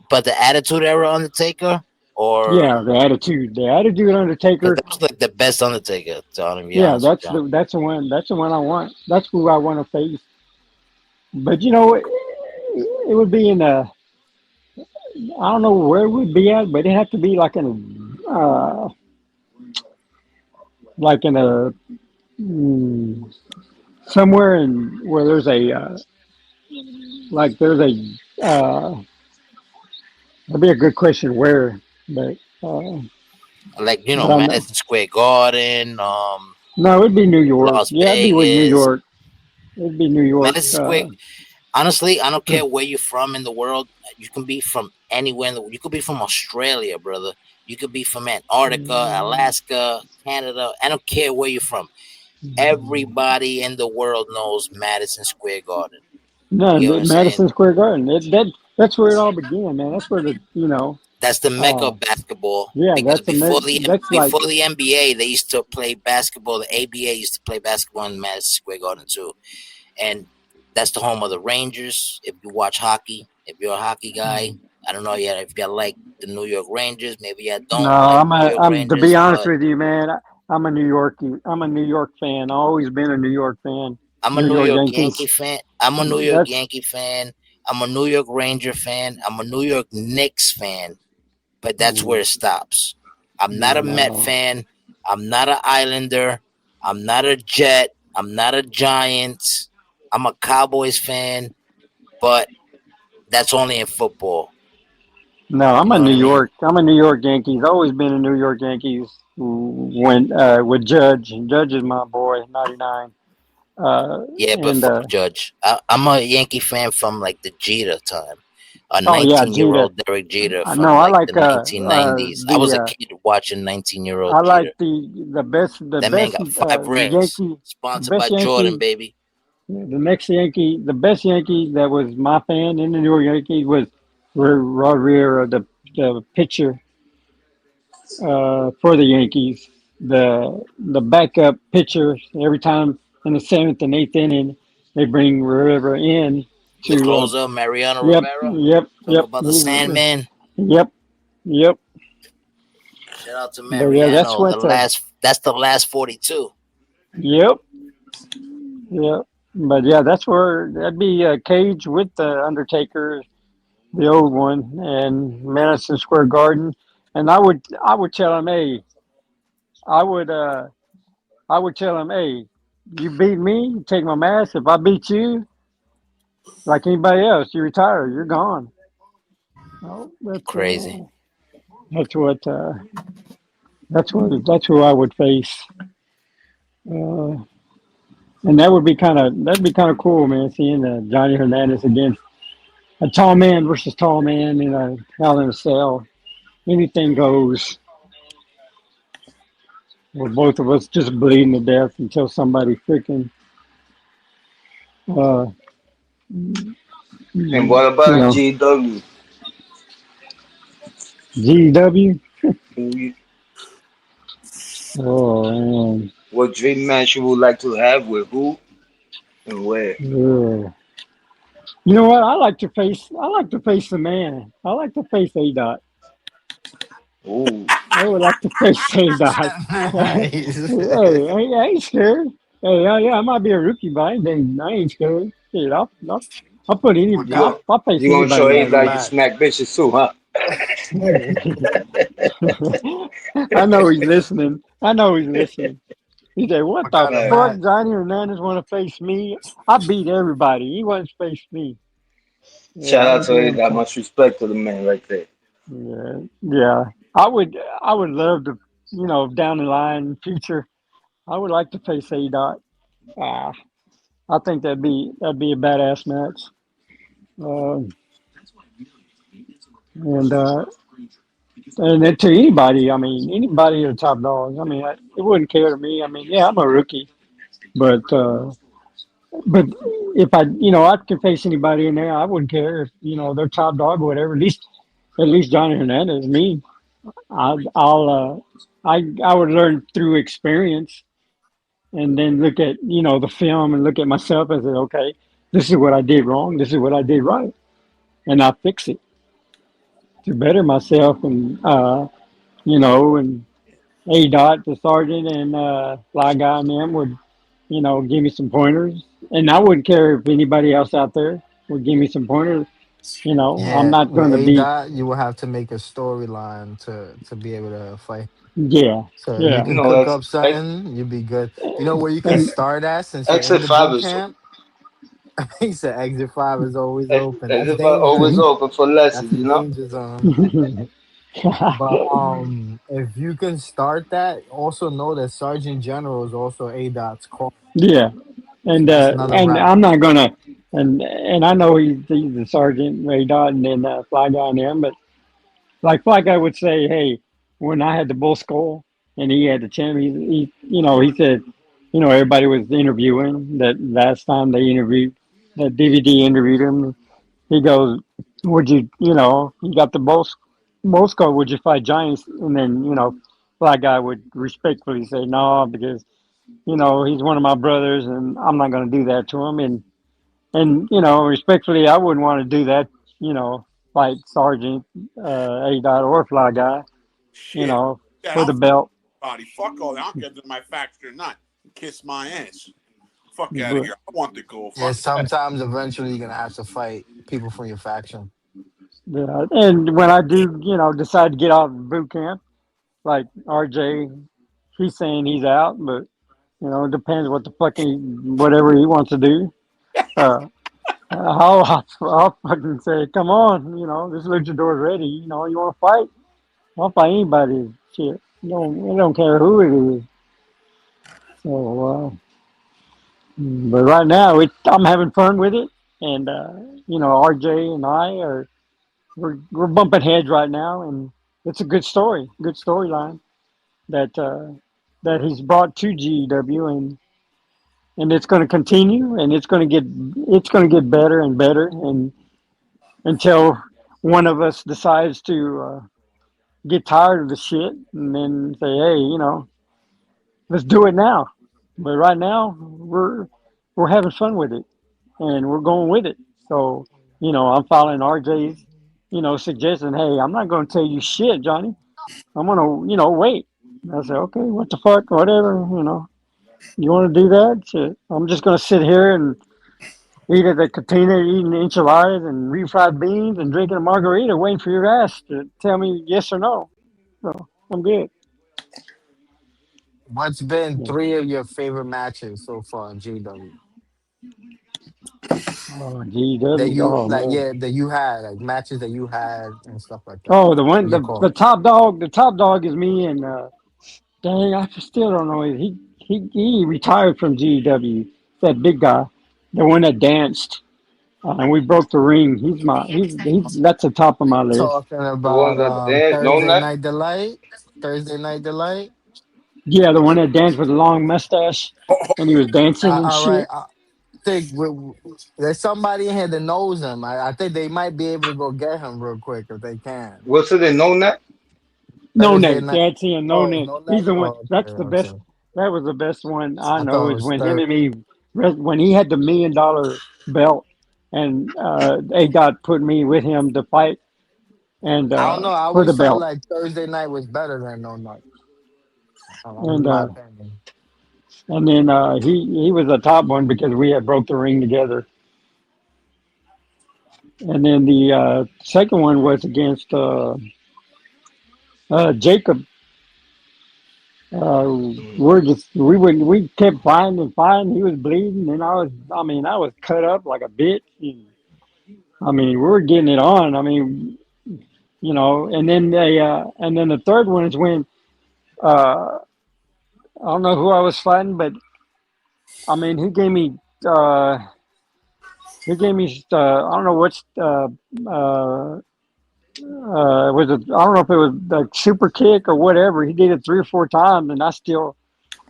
But the Attitude Era Undertaker, or Yeah, the attitude. The attitude because Undertaker. that was like the best Undertaker. To be Yeah, honest with you. that's the one. That's the one I want. That's who I want to face. But it would be in a. I don't know where it would be at, but it had to be like in a somewhere in where there's a like there's a that'd be a good question where, but Like I know Madison Square Garden, no, it'd be New York. Las Yeah, it'd be with New Vegas, York. It'd be New York. Madison Square. Honestly, I don't care where you're from in the world. You can be from anywhere you could be from Australia, brother. You could be from Antarctica, Alaska, Canada. I don't care where you're from. Everybody in the world knows Madison Square Garden. No, You know what I'm saying? Madison Square Garden. That's where it all began, man. That's where That's the mecca uh, of basketball. yeah, Because that's like before the NBA, they used to play basketball. The ABA used to play basketball in Madison Square Garden too, and that's the home of the Rangers. If you watch hockey, if you're a hockey guy, I don't know yet if you like the New York Rangers. Maybe you no. don't like the New York I'm to be Rangers, honest but with you, man. I'm a New York fan. I've always been a New York fan. I'm a New New York York Yankees. Yankee fan. I'm a New York That's Yankee fan. I'm a New York Ranger fan. I'm a New York Knicks fan. But that's where it stops. I'm not a Met no. fan. I'm not an Islander. I'm not a Jet. I'm not a Giants. I'm a Cowboys fan, but that's only in football. No, You I'm a know what New I mean? York. I'm a New York Yankees. Always been a New York Yankees. When with Judge, Judge is my boy, 99. Yeah, but And fuck Judge. I'm a Yankee fan from like the Jeter time. A oh yeah, 19-year-old Jeter. Derek Jeter I from know. I like the like 1990s. I was a kid watching I 19-year-old like Jeter. the That man best got 5 rings. Yankee, the Sponsored best by Jordan, Yankee, baby. the next Yankee, the best Yankee that was my fan in the New York Yankees was Rodriguez, the pitcher for the Yankees, the backup pitcher. Every time in the seventh and eighth inning, they bring Rivera in The to. closer, Mariano Yep, Rivera. yep, Talk yep, about the Sandman. yep, yep. Shout out to But yeah, that's Mariano. what. That's the last 42. Yep, yep. But yeah, that's where that'd be a Cage with the Undertaker, the old one, and Madison Square Garden. And I would tell him, hey, I would I would tell him, hey, you beat me, you take my mask. If I beat you, like anybody else, you retire, you're gone. Oh, Crazy. that's what that's who I would face. Uh, and that'd be kind of cool, man. Seeing Johnny Hernandez against a tall man versus tall man in a hell in a cell. Anything goes. With both of us just bleeding to death until somebody freaking, uh, And you what about a know, GW? GW. Who Oh man, What dream match you would like to have with who and where? yeah. You know what? I like to face the man. I like to face A Dot. Ooh, I would like to face A Dot. Hey, Nice. I ain't scared. Hey, yeah, I might be a rookie, but I ain't scared. Shit, I'll put you gonna I'll face you gonna show anybody A that that you way. Facts. smack bitches too, huh? I know he's listening. I know he's listening. He said, "What What the kind of Uh, fuck? match? Johnny Hernandez want to face me? I beat everybody. He wants to face me." Shout Yeah, out I'm to A damn that tough. much respect to the man right there. Yeah, yeah. I would love to, down the line, future. I would like to face A Dot. Ah, I think that'd be a badass match. Uh, and then to anybody, I mean, anybody at the top dogs. I mean, it wouldn't care to me. I mean, yeah, I'm a rookie, but but if I can face anybody in there, I wouldn't care if they're top dog or whatever. At least Johnny Hernandez, me. I'll I would learn through experience and then look at the film and look at myself and say, okay, this is what I did wrong. This is what I did right, and I fix it to better myself. And and A Dot, the sergeant, and Fly Guy and them would give me some pointers. And I wouldn't care if anybody else out there would give me some pointers. I'm Yeah, not with going to A be, Dot, you will have to make a storyline to be able to fight. yeah, So if you yeah. You can know, cook X up X something, you'll be good. You know where you can And start at since you're in Exit the Five boot is camp? He said exit 5 is always X, open. That's Exit Five always danger. open for That's lessons, a you know. danger zone. But if you can start that, also know that Sergeant General is also A Dot's call. yeah, So that's another and route. I'm not gonna, and I know he's the sergeant, Ray Dodd, and then Fly Guy and him, but like Fly Guy would say, hey, when I had the bull skull and he had the champ, he said, everybody was interviewing that last time they interviewed, that DVD interviewed him. He goes, would you got the bull skull, would you fight giants? And then, Fly Guy would respectfully say, no, because he's one of my brothers, and I'm not going to do that to him. And respectfully, I wouldn't want to do that. Like Sergeant A Dot or Fly Guy. You Shit. know, Yeah, for the I'll belt. body. Fuck all that. I don't get to my facts or not. Kiss my ass. Fuck out of But here. I want the gold. Yeah, Fuck that. sometimes eventually you're gonna have to fight people from your faction. yeah, and when I do, decide to get out of boot camp, like RJ, he's saying he's out, but it depends what the fucking whatever he wants to do. Uh, I'll fucking say, come on, this luchador's ready. You want to fight? I'll fight anybody. Shit, I don't care who it is. So, but right now, I'm having fun with it, and RJ and I we're bumping heads right now, and it's a good storyline that that he's brought to GEW, and it's going to continue, and it's going to get better and better, and until one of us decides to get tired of the shit, and then say, hey, let's do it now. But right now, we're having fun with it, and we're going with it. So, I'm following RJ's, suggestion. Hey, I'm not going to tell you shit, Johnny. I'm going to, wait. And I said, okay, what the fuck, whatever, you want to do that? Shit. I'm just going to sit here and eat at the cantina, eating enchiladas and refried beans and drinking a margarita, waiting for your ass to tell me yes or no. So I'm good. What's been Yeah. three of your favorite matches so far in GW Oh, that GW. you Oh like? man. Yeah, that you had like matches that you had and stuff like that. Oh, the one, You the call. top dog. The top dog is me, and dang, I still don't know. He retired from GW. That big guy, the one that danced, and we broke the ring. He's that's the top of my You list. talking The one about that dance, no Thursday nut. Night Delight? Thursday Night Delight? Yeah, the one that danced with the long mustache, and he was dancing and All right. shit. I think there's somebody in here that knows him. I think they might be able to go get him real quick if they can. What's it in no nut? No Thursday Nate, night. that's him. No Oh, it's Nate. no net. He's the one. Oh, okay, That's the best. okay. That was the best one I I thought know. it Is was when him third. and me, when he had the $1 million belt, and they got put me with him to fight and I don't know. I for the always felt belt. like Thursday night was better than no night. In And my opinion. then he was the top one because we had broke the ring together. And then the second one was against Jacob. We kept fighting and fighting. He was bleeding, and I was cut up like a bitch. And, we were getting it on. And then the third one is when uh, I don't know who I was fighting, but he gave me uh, I don't know what's was it I don't know if it was like super kick or whatever. He did it 3 or 4 times, and I still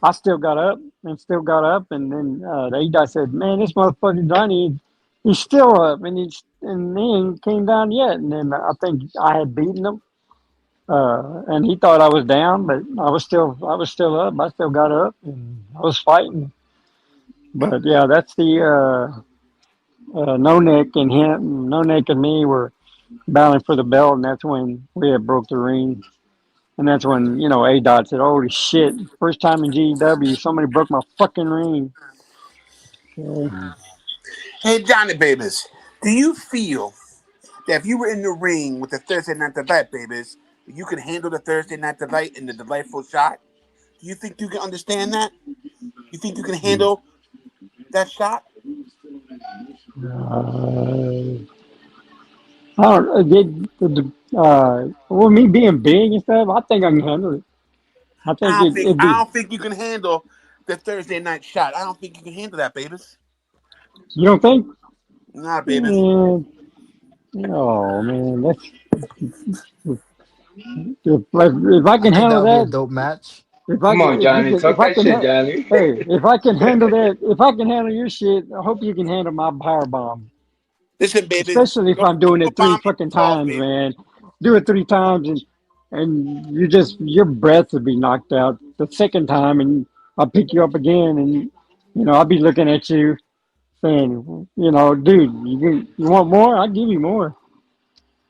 got up and still got up, and then the guy said, "Man, this motherfucker Johnny, he's still up, and he ain't came down yet." And then I think I had beaten him, and he thought I was down, but I was still up. I still got up, and I was fighting. But yeah, that's the No Neck and him, No Neck and me were battling for the belt, and that's when we had broke the ring. And that's when, A Dot said, holy shit, first time in GW, somebody broke my fucking ring. Yeah. Hey, Johnny Babies, do you feel that if you were in the ring with the Thursday Night Delight Babies, you could handle the Thursday Night Delight and the delightful shot? Do you think you can understand that? You think you can handle that shot? Uh, I don't well, me being big and stuff, I think I can handle it. I think it'd I be, don't think you can handle the Thursday night shot. I don't think you can handle that, babies. you don't think? Nah, babies. Man, oh, man, if I I can think that handle would be a that, dope match. Come on, Johnny, if talk I that can, shit, Johnny. hey, if I can handle that, if I can handle your shit, I hope you can handle my power bomb. Listen, babies. Especially if Don't, I'm doing don't it three bomb me fucking too soft, times, baby. man. Do it 3 times, and your breath would be knocked out the second time, and I'll pick you up again, and I'll be looking at you saying, dude, you want more? I'll give you more.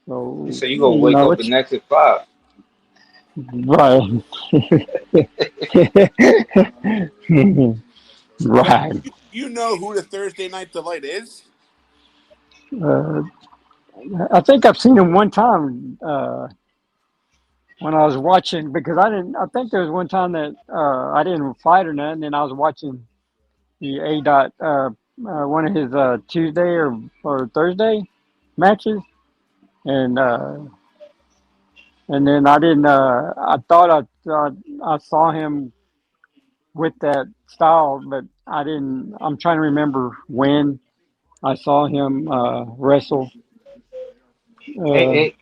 So So you gonna wake up the it's next at 5. right. Right. You know who the Thursday night delight is? Uh, I think I've seen him one time. when I was watching because I didn't. I think there was one time that I didn't fight or nothing, and I was watching the A dot one of his Tuesday or Thursday matches, and then I didn't. I thought I saw him with that style, but I didn't. I'm trying to remember when I saw him wrestle. Ain't, Uh, ain't,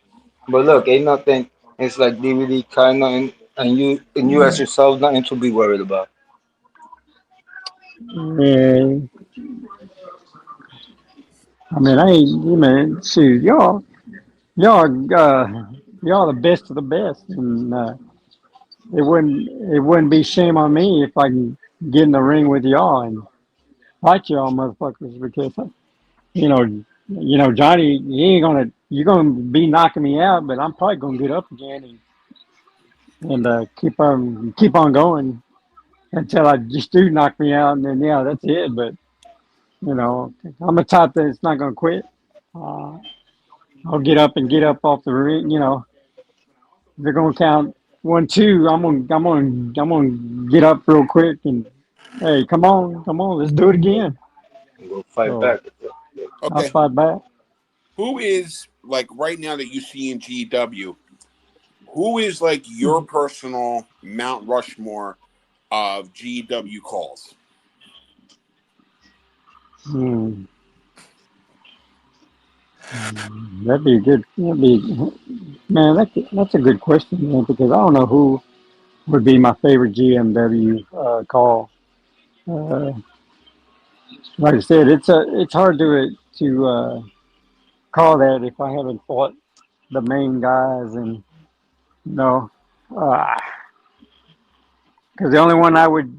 but look, ain't nothing. It's like DVD kind of, and you as yourself, nothing to be worried about. and I mean, I ain't. You man, shoot, y'all the best of the best, and it wouldn't be shame on me if I can get in the ring with y'all and fight y'all motherfuckers because you know Johnny, you're gonna be knocking me out, but I'm probably gonna get up again and keep on going until I just do knock me out, and then yeah, that's it. But I'm a type that's not gonna quit. Uh, I'll get up off the ring. They're gonna count 1, 2. I'm gonna get up real quick and hey, come on, let's do it again. And go fight So back. I'll Okay. fight back. Who is like right now that you see in GW? Who is like your personal Mount Rushmore of GW calls? Hmm. That'd be good. That'd be man. That's a good question, man, because I don't know who would be my favorite GMW call. Uh, like I said, it's hard to call that if I haven't fought the main guys and you know. Uh, Because the only one I would,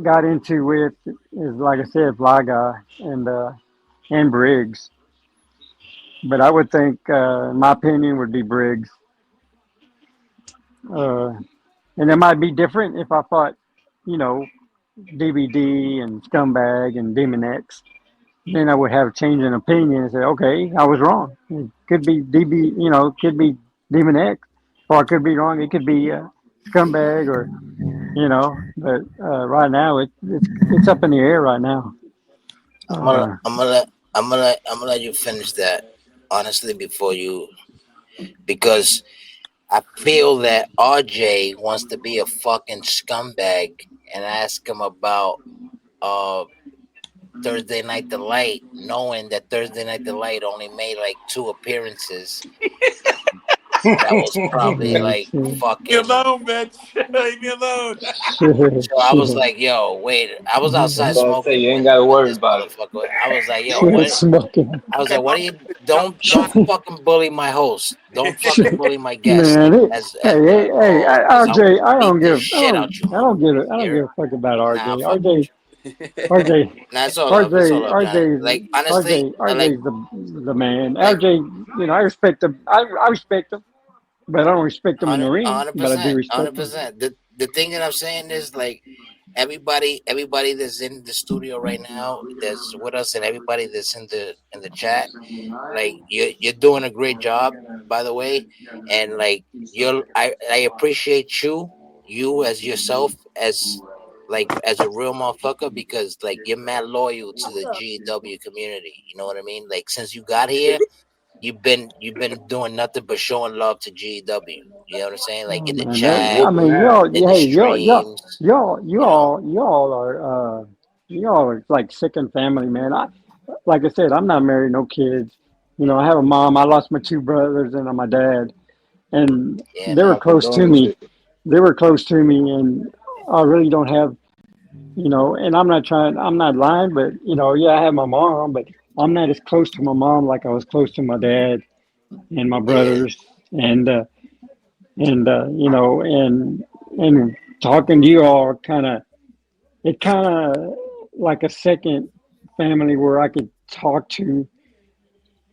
got into with is like I said, Fly Guy and Briggs. But I would think, in my opinion, would be Briggs. Uh, and it might be different if I fought, you know, DVD and Scumbag and Demon X. Then I would have a change in opinion and say, okay, I was wrong. It could be DB, could be Demon X, or I could be wrong. It could be Scumbag or but right now it's up in the air right now. I'm gonna Uh, I'm gonna let I'm gonna let you finish that honestly before you, because I feel that RJ wants to be a fucking scumbag and ask him about uh Thursday Night Delight, knowing that Thursday Night Delight only made like 2 appearances. That was probably like shit, Leave me fucking. alone, bitch. Leave me alone. So I was like, yo, wait. I was I'm outside about to say smoking you ain't when gotta worry this about it. motherfucker. I was like, yo, shit, what? smoking. I was Okay, like, what mom. are you? Don't Don't fucking bully my host. Don't fucking bully my guest Man, as hey, the co-host, because I will RJ, beat the shit out you. I don't Here, give a fuck about nah, RJ. fuck with you. RJ, Nah, it's all love. It's all love, Johnny. RJ's, Like honestly, I like the man. like RJ, I respect him. I respect him, but I don't respect him in the ring. hundred But I do percent, respect hundred him. percent. The thing that I'm saying is like everybody that's in the studio right now that's with us, and everybody that's in the chat, like you're doing a great job, by the way, and like I appreciate you as yourself, as like as a real motherfucker, because like you're mad loyal to the GW community. You know what I mean? Like since you got here, you've been doing nothing but showing love to GW. You know what I'm saying? Like Oh in the man, Yeah, chat, I whooping mean, ass. in the hey, streams, you know. you all are like second family, man. Like I said, I'm not married, no kids. I have a mom. I lost my 2 brothers and my dad, and Yeah, they were My man. close to me. condolences. They were close to me, and I really don't have, and I'm not lying, but yeah, I have my mom, but I'm not as close to my mom like I was close to my dad and my Yeah, brothers, and talking to you all kind of like a second family where I could talk to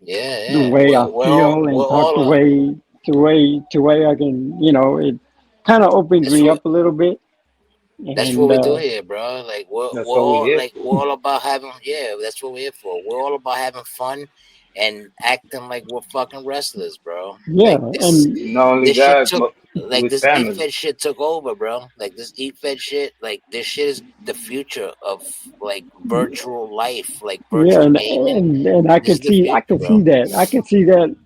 yeah, the yeah. way I feel We're and talk all the way I can, it kind of opens me it's up a little bit. That's what And we do here, bro. Like That's what we hear. we're all about having, yeah, that's what we're here for. We're all about having fun and acting like we're fucking wrestlers, bro. yeah, Like and Not only this shit that, took, but like with this eat family. fed shit took over, bro. Like this eat fed shit, like this shit is the future of like virtual life, like yeah, virtual gaming. and This is the I future, can see bro. that. I can see that,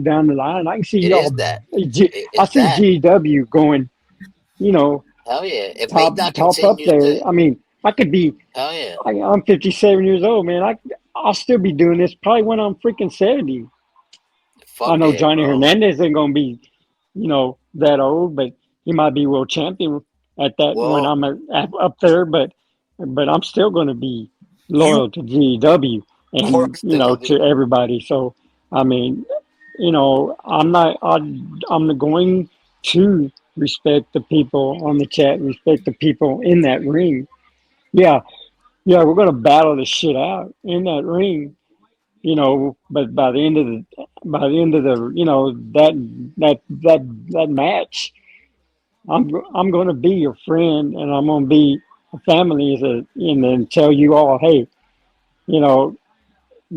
down the line. I can see It is y'all. that. I It's see that. GW going, you know, Hell yeah. If top ADOT top up continues there. to, I mean, I could be. hell yeah. I'm 57 years old, man. I'll still be doing this probably when I'm freaking 70. I Fuck know yeah, Johnny bro. Hernandez ain't gonna be, that old, but he might be world champion at that when Well, up there. But I'm still gonna be You loyal to GW and still gonna be, to everybody. So I mean, I'm going to respect the people on the chat, respect the people in that ring. Yeah, yeah, we're gonna battle the shit out in that ring, but by the end of the that match, I'm going to be your friend, and I'm going to be a family, and then tell you all, hey, you know,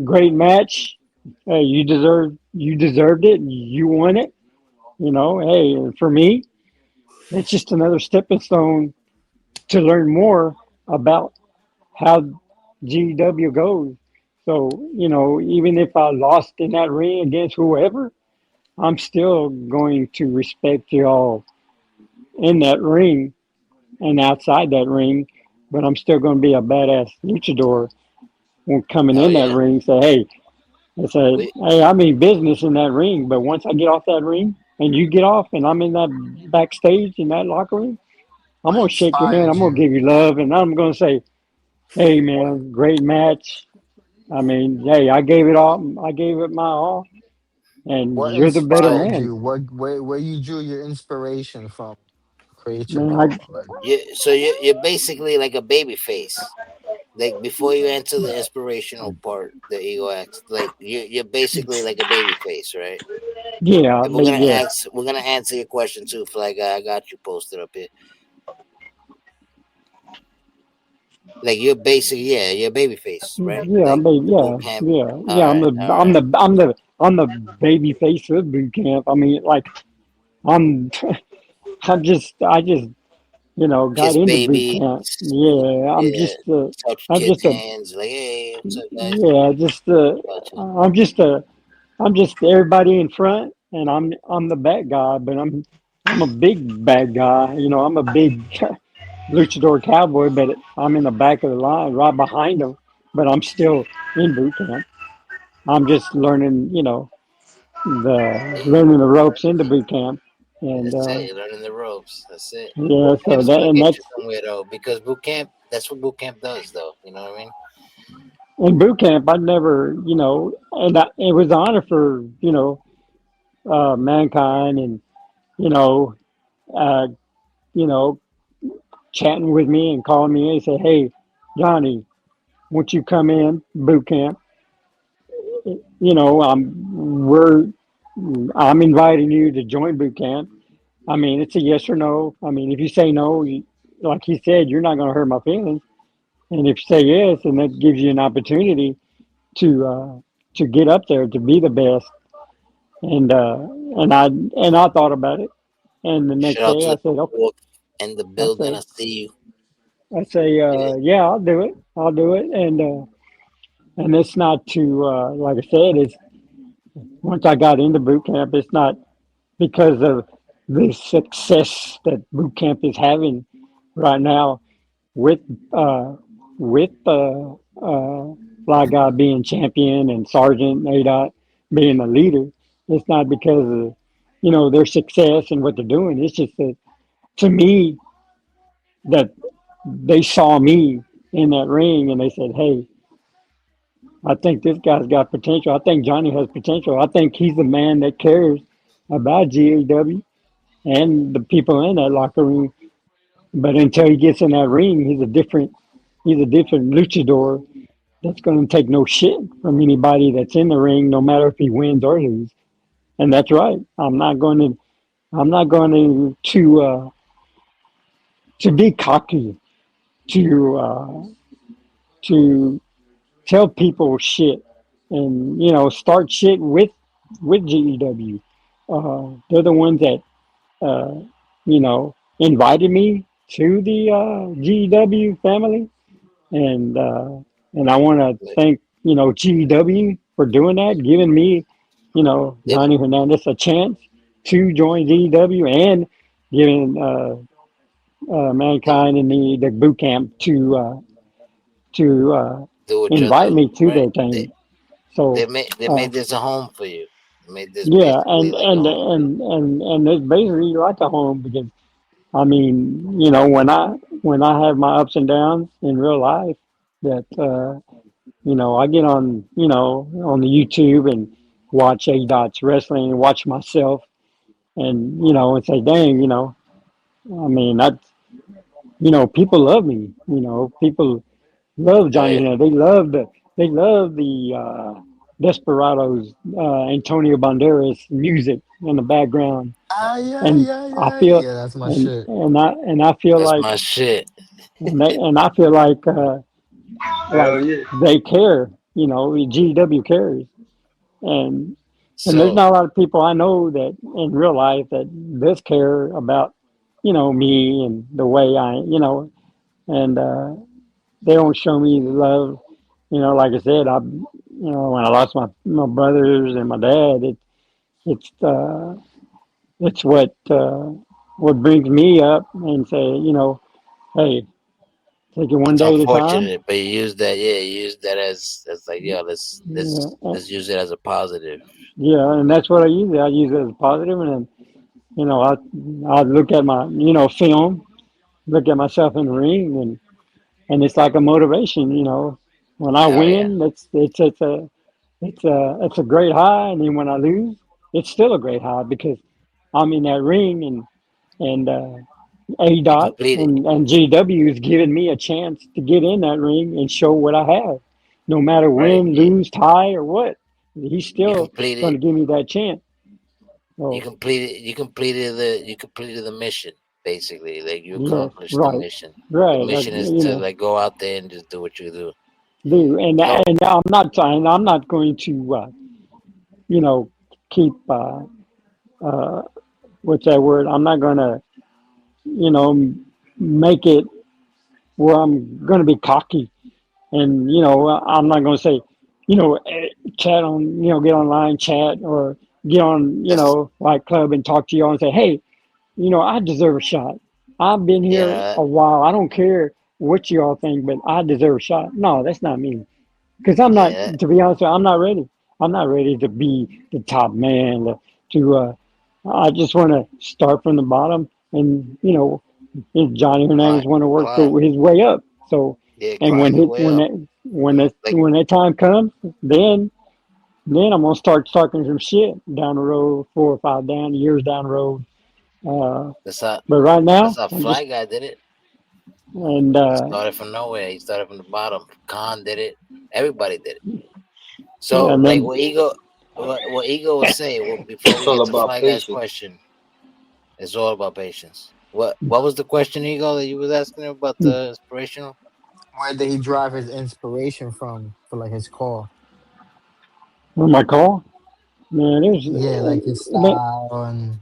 great match. Hey, you deserved it. You won it. Hey, and for me, it's just another stepping stone to learn more about how GW goes. So, even if I lost in that ring against whoever, I'm still going to respect y'all in that ring and outside that ring, but I'm still going to be a badass luchador when coming hell in that yeah. ring. Say, hey, I said, We, hey, I mean business in that ring, but once I get off that ring and you get off and I'm in that backstage in that locker room, I'm I going to shake your hand. inspired I'm going to you. give you love, and I'm going to say, hey, man, great match. I mean, hey, I gave it all. I gave it my all, and What you're the better inspired man. you? Where you drew your inspiration from? Create your Man, name. Like, so you're basically like a baby face. Like before you enter the inspirational part, the ego acts, like you're basically like a baby face, right? yeah, And but yeah, we're gonna answer your question too, Fly Guy. I got you posted up here. Like you're basically, yeah, you're a baby face, right? yeah, Like but the yeah, boot camp. yeah, All yeah. right, all right. I'm the baby face of boot camp. I mean, like I'm, I just got Kiss into boot babies, camp. Yeah, yeah, touch I'm kids' just a, hands, like, hey, what's up, guys? yeah, just Gotcha. I'm just a, I'm just everybody in front, and I'm the bad guy, but I'm a big bad guy. I'm a big luchador cowboy, but I'm in the back of the line, right behind them. But I'm still in boot camp. I'm just learning, Yeah, learning the ropes into boot camp, and that's it. You're learning the ropes. That's it. yeah. Boot So camp's gonna get you that's somewhere though, because boot camp. That's what boot camp does, though. You know what I mean? in boot camp. I never, it was an honor for mankind, and you know, uh, you know, chatting with me and calling me and say, hey, Johnny, won't you come in boot camp? We're I'm inviting you to join boot camp. I mean, it's a yes or no. I mean, if you say no, like he said, you're not going to hurt my feelings. And if you say yes, and that gives you an opportunity to uh, to get up there to be the best. And I thought about it. And the Shout next out day, to I the said, okay. fourth and the I building. say, I see you. Yeah. yeah, I'll do it. I'll do it. And it's not to like I said, it's once I got into boot camp, it's not because of the success that boot camp is having right now with uh, with Fly Guy being champion and Sergeant ADOT being the leader. It's not because of their success and what they're doing. It's just that to me that they saw me in that ring and they said, "Hey, I think this guy's got potential. I think Johnny has potential. I think he's the man that cares about GAW and the people in that locker room. But until he gets in that ring, he's a different luchador that's going to take no shit from anybody that's in the ring, no matter if he wins or loses. And that's right. I'm not going to to be cocky, to to tell people shit, and start shit with GEW. They're the ones that invited me to the GEW family, and I want to thank GEW for doing that, giving me They, Johnny Hernandez a chance to join GEW, and giving they, Mankind and the boot camp to do what you invite do, me to right? their thing. So They uh, made this a home for you. They made this yeah, basically like a home for you. and it's basically like a home because I mean, when I have my ups and downs in real life, that I get on the YouTube and watch A Dot's wrestling and watch myself, and and say, dang, I mean, people love me. People love Oh Johnny yeah. Hannah. They love the Desperados, Antonio Banderas music in the background, Ah, yeah, and yeah, I yeah, feel yeah. That's my shit. I feel That's like my shit. and I feel like Hell yeah. they care. GW cares, and there's So not a lot of people I know that in real life that does care about me and the way and they don't show me the love. Like I said, when I lost my brothers and my dad, it's it's what brings me up and say, hey, take it one it's day at a time. unfortunate, but you use that. Yeah, you use that as like, yeah, Yeah, let's use it as a positive. yeah, and that's what I use. I use it as a positive, and then I look at my film, look at myself in the ring, and it's like a motivation. When I Oh yeah, win, it's a great high, and then when I lose, it's still a great high because I'm in that ring, and A you Dot completed. and GW is giving me a chance to get in that ring and show what I have, no matter Right. win, lose, tie, or what. He's You still going completed. to give me that chance. You So completed. You completed the mission. Basically, like you yes, accomplished the right, mission. The right. mission is to like go out there and just do what you do. Do So and I'm not trying. I'm not going to you know keep uh, what's that word? I'm not going to you know make it where I'm going to be cocky, and I'm not going to say chat on get online chat or get on that's like club and talk to y'all and say, hey, I deserve a shot. I've been here yeah, a while. I don't care what you all think, but I deserve a shot. No, that's not me. Because I'm not, yeah. to be honest, I'm not ready. I'm not ready to be the top man. I just want to start from the bottom, and if Johnny Hernandez Climb, want to work climb. his way up. So, Yeah, and climb your way up. Like when that time comes, then I'm gonna start talking some shit down the road, 4 or 5 years down the road. Uh, that's how but right that's now, how I'm just Fly Guy did it. and He started from nowhere. He started from the bottom. Khan did it. Everybody did it. So, yeah, and like then what ego was saying. Well, before It's we all get to about Fly Guy's patience. question, it's all about patience. What was the question, ego, that you was asking about the inspirational? Where did he drive his inspiration from for like his call? on my call, man, Yeah, like his style and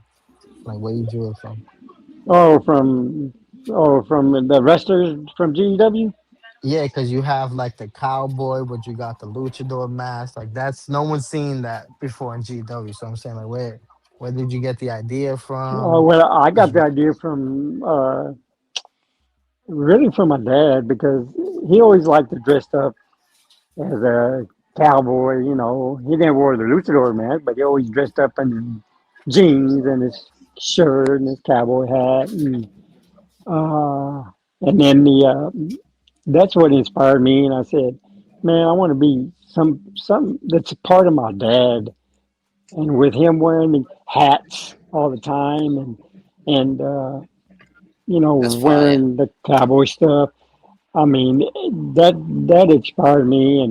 like where he drew it from. oh from the wrestlers from GEW. Yeah, because you have like the cowboy, but you got the luchador mask. Like that's no one's seen that before in GW. So I'm saying like where did you get the idea from? Well, I Is got the idea from really from my dad because he always liked to dress up as a cowboy. He didn't wear the luchador mask, but he always dressed up in jeans and his shirt and his cowboy hat, uh, and then that's what inspired me. And I said, man, I want to be some that's a part of my dad. And with him wearing the hats all the time and That's fire. wearing the cowboy stuff. I mean, that inspired me,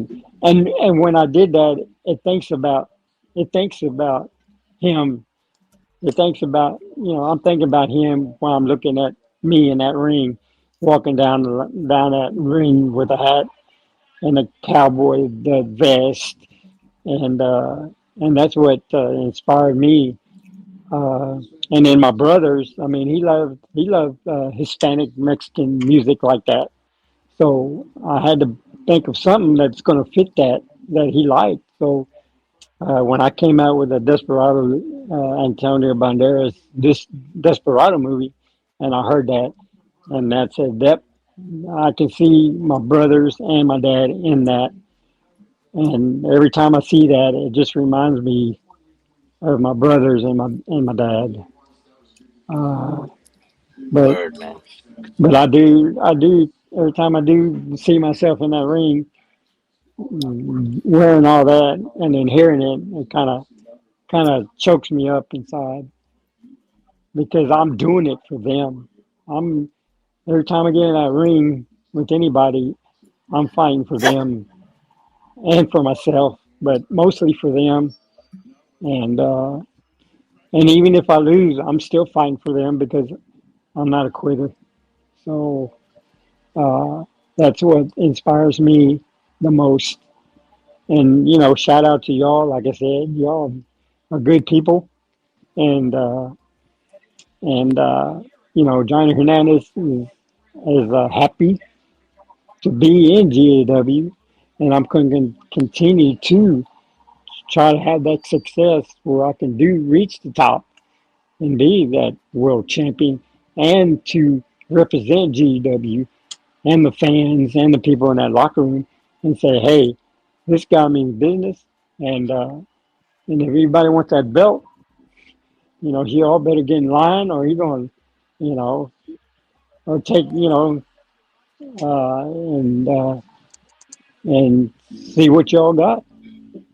and when I did that, it thinks about him. It thinks about I'm thinking about him when I'm looking at me in that ring, walking down that ring with a hat and a cowboy the vest, and uh, and that's what inspired me. Uh, and then my brothers, I mean, he loved Hispanic Mexican music like that. So I had to think of something that's going to fit that he liked. So when I came out with a Desperado, Antonio Banderas, this Desperado movie, and I heard that, and that said that I can see my brothers and my dad in that, and every time I see that, it just reminds me of my brothers and my dad. Uh, but Word, man. but I do every time I do see myself in that ring wearing all that and then hearing it, it kind of chokes me up inside because I'm doing it for them. I'm every time I get in that ring with anybody, I'm fighting for them and for myself, but mostly for them. And and even if I lose, I'm still fighting for them because I'm not a quitter. So uh, that's what inspires me the most. And shout out to y'all. Like I said, y'all are good people, and and Johnny Hernandez is happy to be in GAW, and I'm going to continue to try to have that success where I can do reach the top and be that world champion, and to represent GEW and the fans and the people in that locker room and say, hey, this guy means business, and if anybody wants that belt, he all better get in line, or he going, you know, or take, and see what y'all got.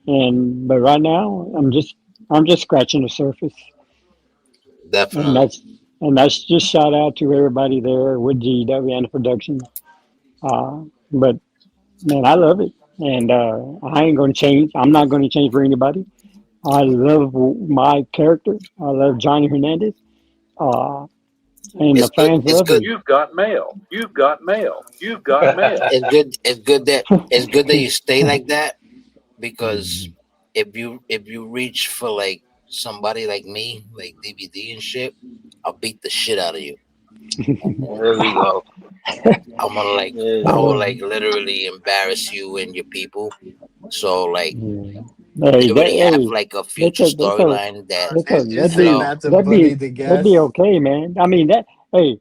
But right now, I'm just scratching the surface, and Definitely. that's just shout out to everybody there with GW and the production. But man, I love it, and I ain't gonna change. I'm not gonna change for anybody. I love my character. I love Johnny Hernandez, uh, and the It's good. fans It's love good. him. You've got mail. You've got mail. You've got mail. It's good. It's good that you stay like that because if you reach for like somebody like me, like DVD and shit, I'll beat the shit out of you. There we go. I'm gonna like There we I will go. like literally embarrass you and your people. So like Yeah. they Hey, already have hey, like a that's future a that's a storyline that And you say hello. that's a that'd be bunny the that'd be guess. okay, man. I mean that. Hey,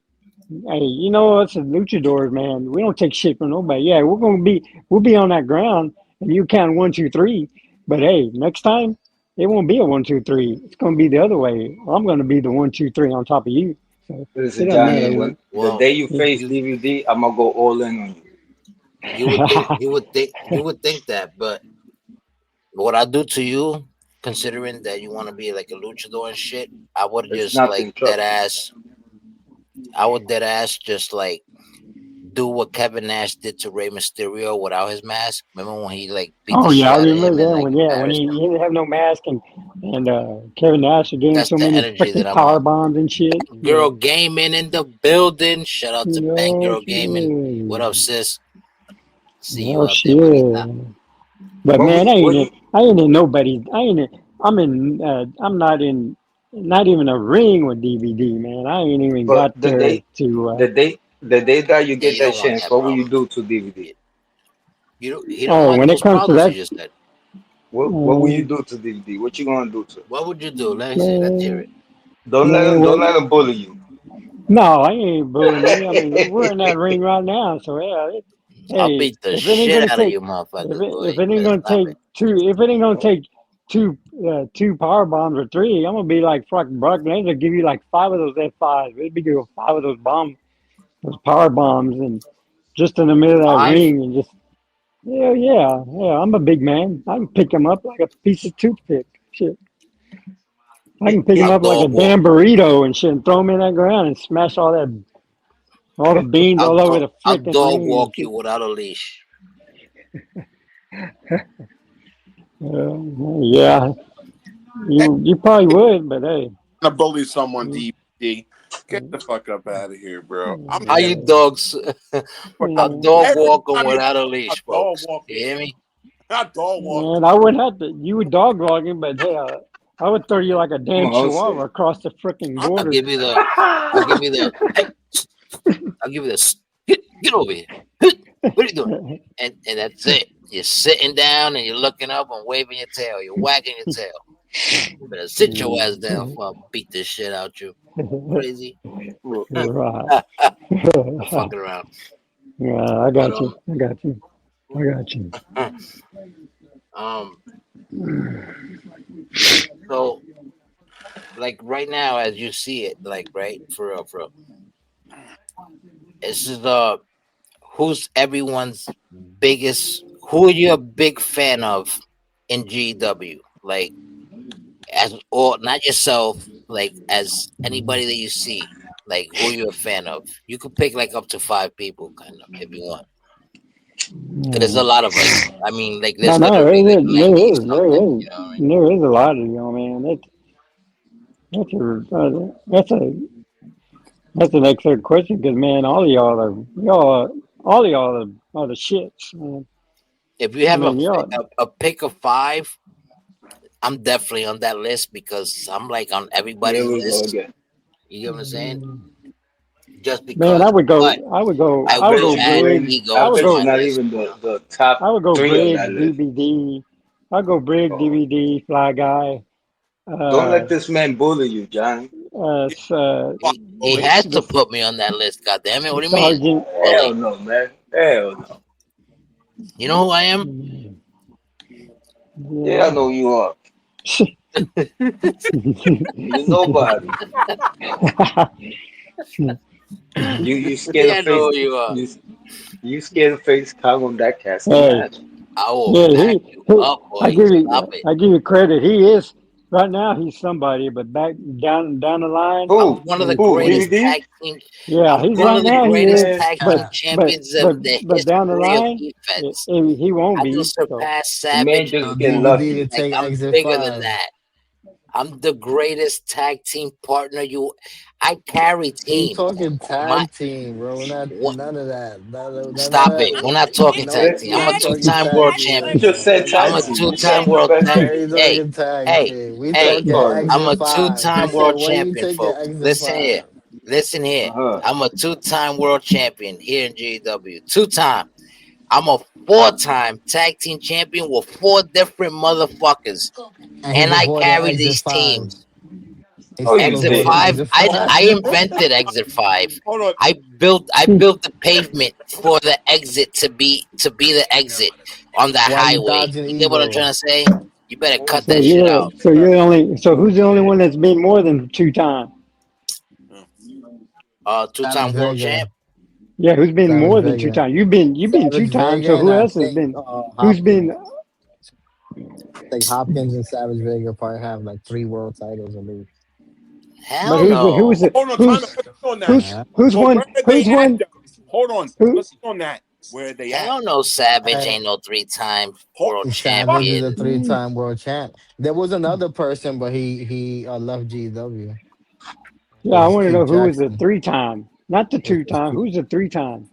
us as luchadors, man, we don't take shit from nobody. Yeah, we'll be on that ground, and you count 1, 2, 3. But hey, next time it won't be a 1, 2, 3. It's gonna be the other way. I'm gonna be the 1, 2, 3 on top of you. So it Listen, doesn't matter Johnny, what. when the Well, day you face you DVD, I'm gonna go all in on you. you would think that, but what I do to you, considering that you want to be like a luchador and shit, I would It's just like nothing, dead trust me. ass. I would dead ass just like do what Kevin Nash did to Rey Mysterio without his mask. Remember when he like beat the Oh shit yeah, I out of remember him and that like one. Yeah, when embarrassed he him? didn't have no mask, and Kevin Nash was getting That's so the many energy that freaking I'm power on. bombs and shit. Yeah. Girl Gaming in the building. Shout out to Bang Oh Girl Gaming. What up, shit. sis? See you Oh out there, manita. shit. But What man, we what you I ain't in nobody. I'm not even a ring with DVD, man. I ain't even but got there to. the day that you Yeah, get you that don't want chance, that what will you problem. do to DVD? You, he don't Oh, want when it those comes to problems. You that, just said. What will you um, do to DVD? What you gonna do to it? What would you do? Let me see. Let's hear man, it. man, Don't well, let them bully you. no, I ain't bullying me. I mean, we're in that ring right now, so yeah. I'll Hey, beat the if it ain't shit gonna out of take, you, if motherfuckers, it boy. if You it ain't better gonna stop take it. two, if it ain't gonna take two power bombs or three, I'm gonna be like fucking Brock Lesnar, give you like five of those F5s. It'd be good, five of those power bombs, and just in the middle of that Five? ring, and just yeah. I'm a big man. I can pick him up like a piece of toothpick. Shit, I can pick him I'll up like a dog walk. damn burrito and shit, and throw him in that ground and smash all the beans all over the I'll freaking dog ring and walk you shit. without a leash. Yeah, you probably would, but hey, To bully someone you, deep. D, get the fuck up out of here, bro. I'm How you never dogs? A dog every walking time you without a a leash, dog folks. walking, You hear me? not dog walking. Man, I wouldn't have to. You would dog walking, but hell, I would throw you like a Come damn on, chihuahua say. across the freaking I'll border. give you the. I'll give you the. Hey, I'll give you the. Get over here. What are you doing? And that's it. You're sitting down and you're looking up and waving your tail. You're wagging your tail. You better sit your ass down before I beat this shit out you. Crazy. Right. I'm fucking around. Yeah, I But got you. I got you. I got you. um so like right now as you see it, like right for real, for real. This is who's everyone's biggest who are you a big fan of in GW? Like as or not yourself, like as anybody that you see, like who you're a fan of. You could pick like up to 5 people, kind of, if you want. 'Cause there's a lot of us. I mean, like No, there's no, literally like there 90 is, there something. is, You know what I mean? there is a lot of you, man. That's a that's an excellent question because man, all of y'all are the shits, man. If you I have mean, y'all. a pick of 5, I'm definitely on that list because I'm like on Here everybody's we go list. again. You get what I'm saying? Just Man, because. But I I would wish go I had Briggs, Briggs, I I egos would on bet you my go, not list. even You know, the top I would go three on Briggs, that list. DBD. I go Briggs, Oh, DVD, Fly Guy, don't uh, let this man bully you, Johnny. Yeah, fuck he bully. has to the put me on that list. God damn it! What do you mean, Sergeant. Hell bully? no, man. Hell no. You know who I am? Yeah, I Yeah. know you are. You nobody. You scared Yeah, to I know face who you are. you you scared to face Kong on that casket Hey, match. I will yeah, back you up, boy. Stop it. I give you credit. He is right now. He's somebody, but back down the line, I'm Who? one of the he, Who? greatest he DVD? tag team. yeah, I'm he's one right of the now. He greatest is, That's tag but team cat. champions of the but down the history of line, defense. he won't I can be. So surpass The man Savage. Tell just getting DVD lucky. to Like take I'm exit bigger than 5. that. I'm the greatest tag team partner. I carry We teams. talking My tag team, bro. Not what? none of that. None of Stop that. it. We're not talking No, tag Man, team. we're I'm a not talking two-time tag world team you right champion. just now. said I'm tag a team. You two-time said the world best champion. Very team. Hey, talking tag hey, team. We hey. talking Sorry. I'm exit a 5. He two-time said, world when you champion, taking folks. exit Listen here. 5? Listen here. Uh-huh. I'm a two-time world champion here in GW. Two-time. I'm a four-time tag team champion with 4 different motherfuckers. And he And I reported carry exit these 5. teams. He Oh, you still Exit did. avoided five. exit I 5. I invented Exit 5. Hold on. I built the pavement for the exit to be the exit on the Why you highway. dodging You get what I'm evil? trying to say? You better Hold on. cut that shit out. who's the only one that's been more than 2 times? Uh, Savage Two-time world Vega. champ. Yeah, who's been Savage more than two Vega. times? You've been Savage 2 times. Vega So and who I else has think been? Who's Hopkins. been? Like Hopkins and Savage Vega probably have like 3 world titles at least. But Hell who's no. hold on. Time out. who's Let's see on that. who's Uh, who's So won? where are they Who's at, won? though? Hold on. Who? Let's see on that. Where are they at? Hell no. Savage uh, ain't no 3-time Hold world the fuck. Savage is a champion. 3 time world champ. There was another person, but he left GW. It Yeah, I was want to Keith know who was the Jackson. 3 time, not the It two was time. Who's the 3 time?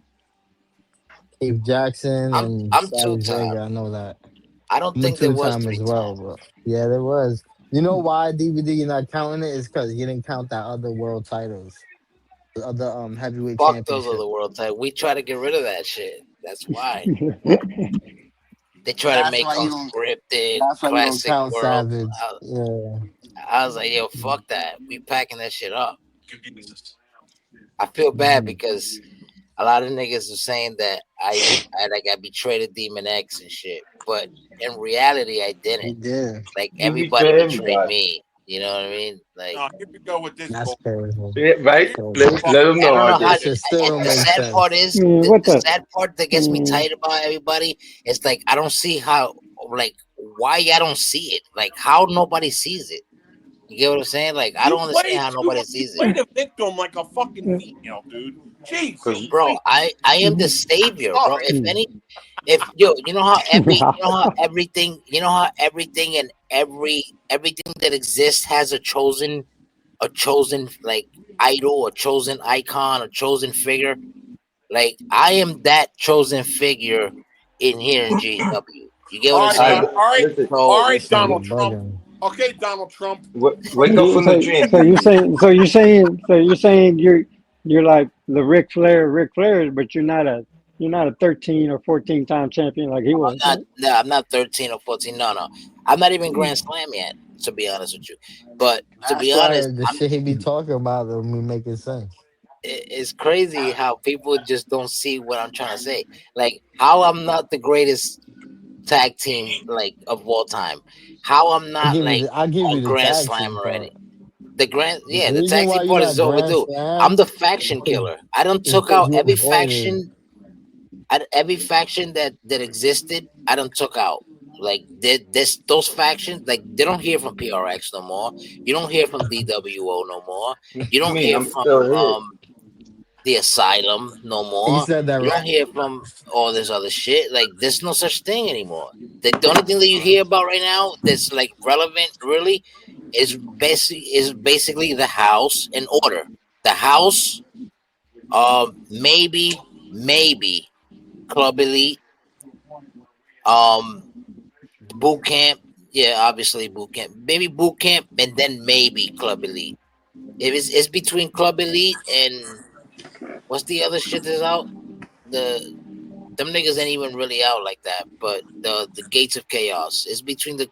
Keith Jackson I'm and I'm Savage two-time. Vega. I know that. I don't I'm a think there two was time as well, 3 time. but yeah, there was. You know why DVD you're not counting it is because you didn't count that other world titles, the other heavyweight Fuck those championship. other world titles. We try to get rid of that shit. That's why. They try to That's make why you them don't. scripted, That's why you don't classic count world. Savage. Yeah. I was like, yo, fuck that. We packing that shit up. I feel bad Mhm. because a lot of niggas are saying that I betrayed a Demon X and shit. But in reality I He didn't. did. Like You everybody betray him, betrayed God. me. You know what I mean? Like No, here we go with this That's bull. crazy. Yeah, right? Here So Let him I know, don't know how that RJ. shit still and don't the make sad part sense. is What the the? sad part that gets me tight about everybody is like I don't see how like why I don't see it. Like how nobody sees it. You get what I'm saying? Like I don't understand how nobody You sees it. play the victim like a fucking female, dude. Jesus Because Bro, Christ. I am the savior, bro. Fuck. If you know how everything and everything that exists has a chosen a chosen like idol, a chosen icon, a chosen figure. Like I am that chosen figure in here in GW. You get what I'm All right, saying? Listen, all So right, This nigga Donald Trump. bugging. Okay, Donald Trump. wake up You, from the so dream. so you're saying you're like the Ric Flair, but you're not a 13 or 14-time champion like he was, right? I'm not 13 or 14. No. I'm not even Grand Slam yet, to be honest with you. But to be That's why honest, the shit he be talking about don't be making sense. it's crazy how people just don't see what I'm trying to say. Like how I'm not the greatest tag team like of all time. How I'm not like I give you on the Grand tag Slam team already. part. Yeah, The the reason tag why team you're part not is Grand overdue. I'm Slam the faction killer. I don't is took because out you every avoided. faction. Every faction that existed, I don't took out. Like this, those factions, like they don't hear from PRX no more. You don't hear from DWO no more. You don't Me, hear I'm from still here. the Asylum no He more. said that You don't right. hear from all this other shit. Like there's no such thing anymore. The only thing that you hear about right now that's like relevant really is basically the house and order. The house, maybe Club Elite, um, boot camp. Yeah, obviously boot camp. Maybe boot camp and then maybe Club Elite. If it's between Club Elite and what's the other shit that's out? The them niggas ain't even really out like that. But the Gates of Chaos. It's between the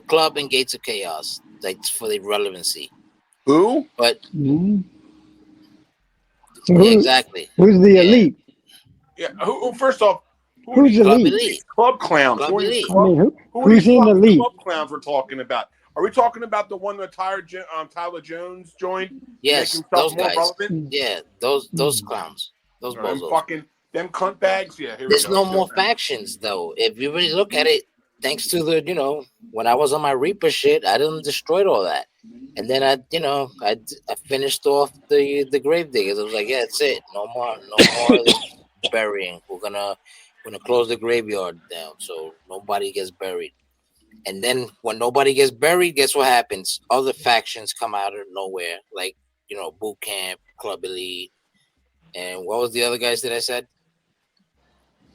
club and Gates of Chaos. Like for the relevancy. Who? But Mhm. So yeah, exactly. who's the Yeah. elite? Yeah. Who first off, who are Who's these Club elite? these Elite. club clowns? Club Who are these Elite. I mean, who are these who's in the fucking elite? club clowns we're talking about? Are we talking about the one that Tyler Jones joined to make Yes, himself those more guys. relevant? Yeah, those clowns. Those bozos. Fucking them cunt bags. Yeah, here we There's go. no Let's go. more factions though. If you really look at it, thanks to the when I was on my Reaper shit, I didn't destroyed all that, and then I finished off the grave diggers. I was like, yeah, that's it. No more of this burying. We're gonna close the graveyard down so nobody gets buried. And then when nobody gets buried, guess what happens? Other factions come out of nowhere, like Boot Camp, Club Elite, and what was the other guys that I said?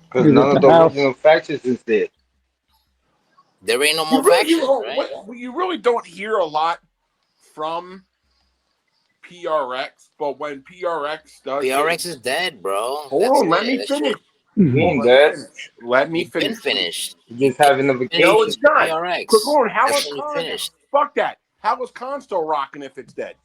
Because Is it none of the the house? original factions is there. There ain't no more factions, right? You really don't hear a lot from PRX, but when PRX does hit, PRX is dead, bro. hold That's on, let it. me That finish. shit, He Mhm. Hold on, ain't let me dead. finish. Let me you've been finish, please. finished. He's You just can't having a finish No, vacation. it's the not. Quick, PRX. hold on. How That's is when you Khan? finished. Fuck that. How is Khan still rocking if it's dead?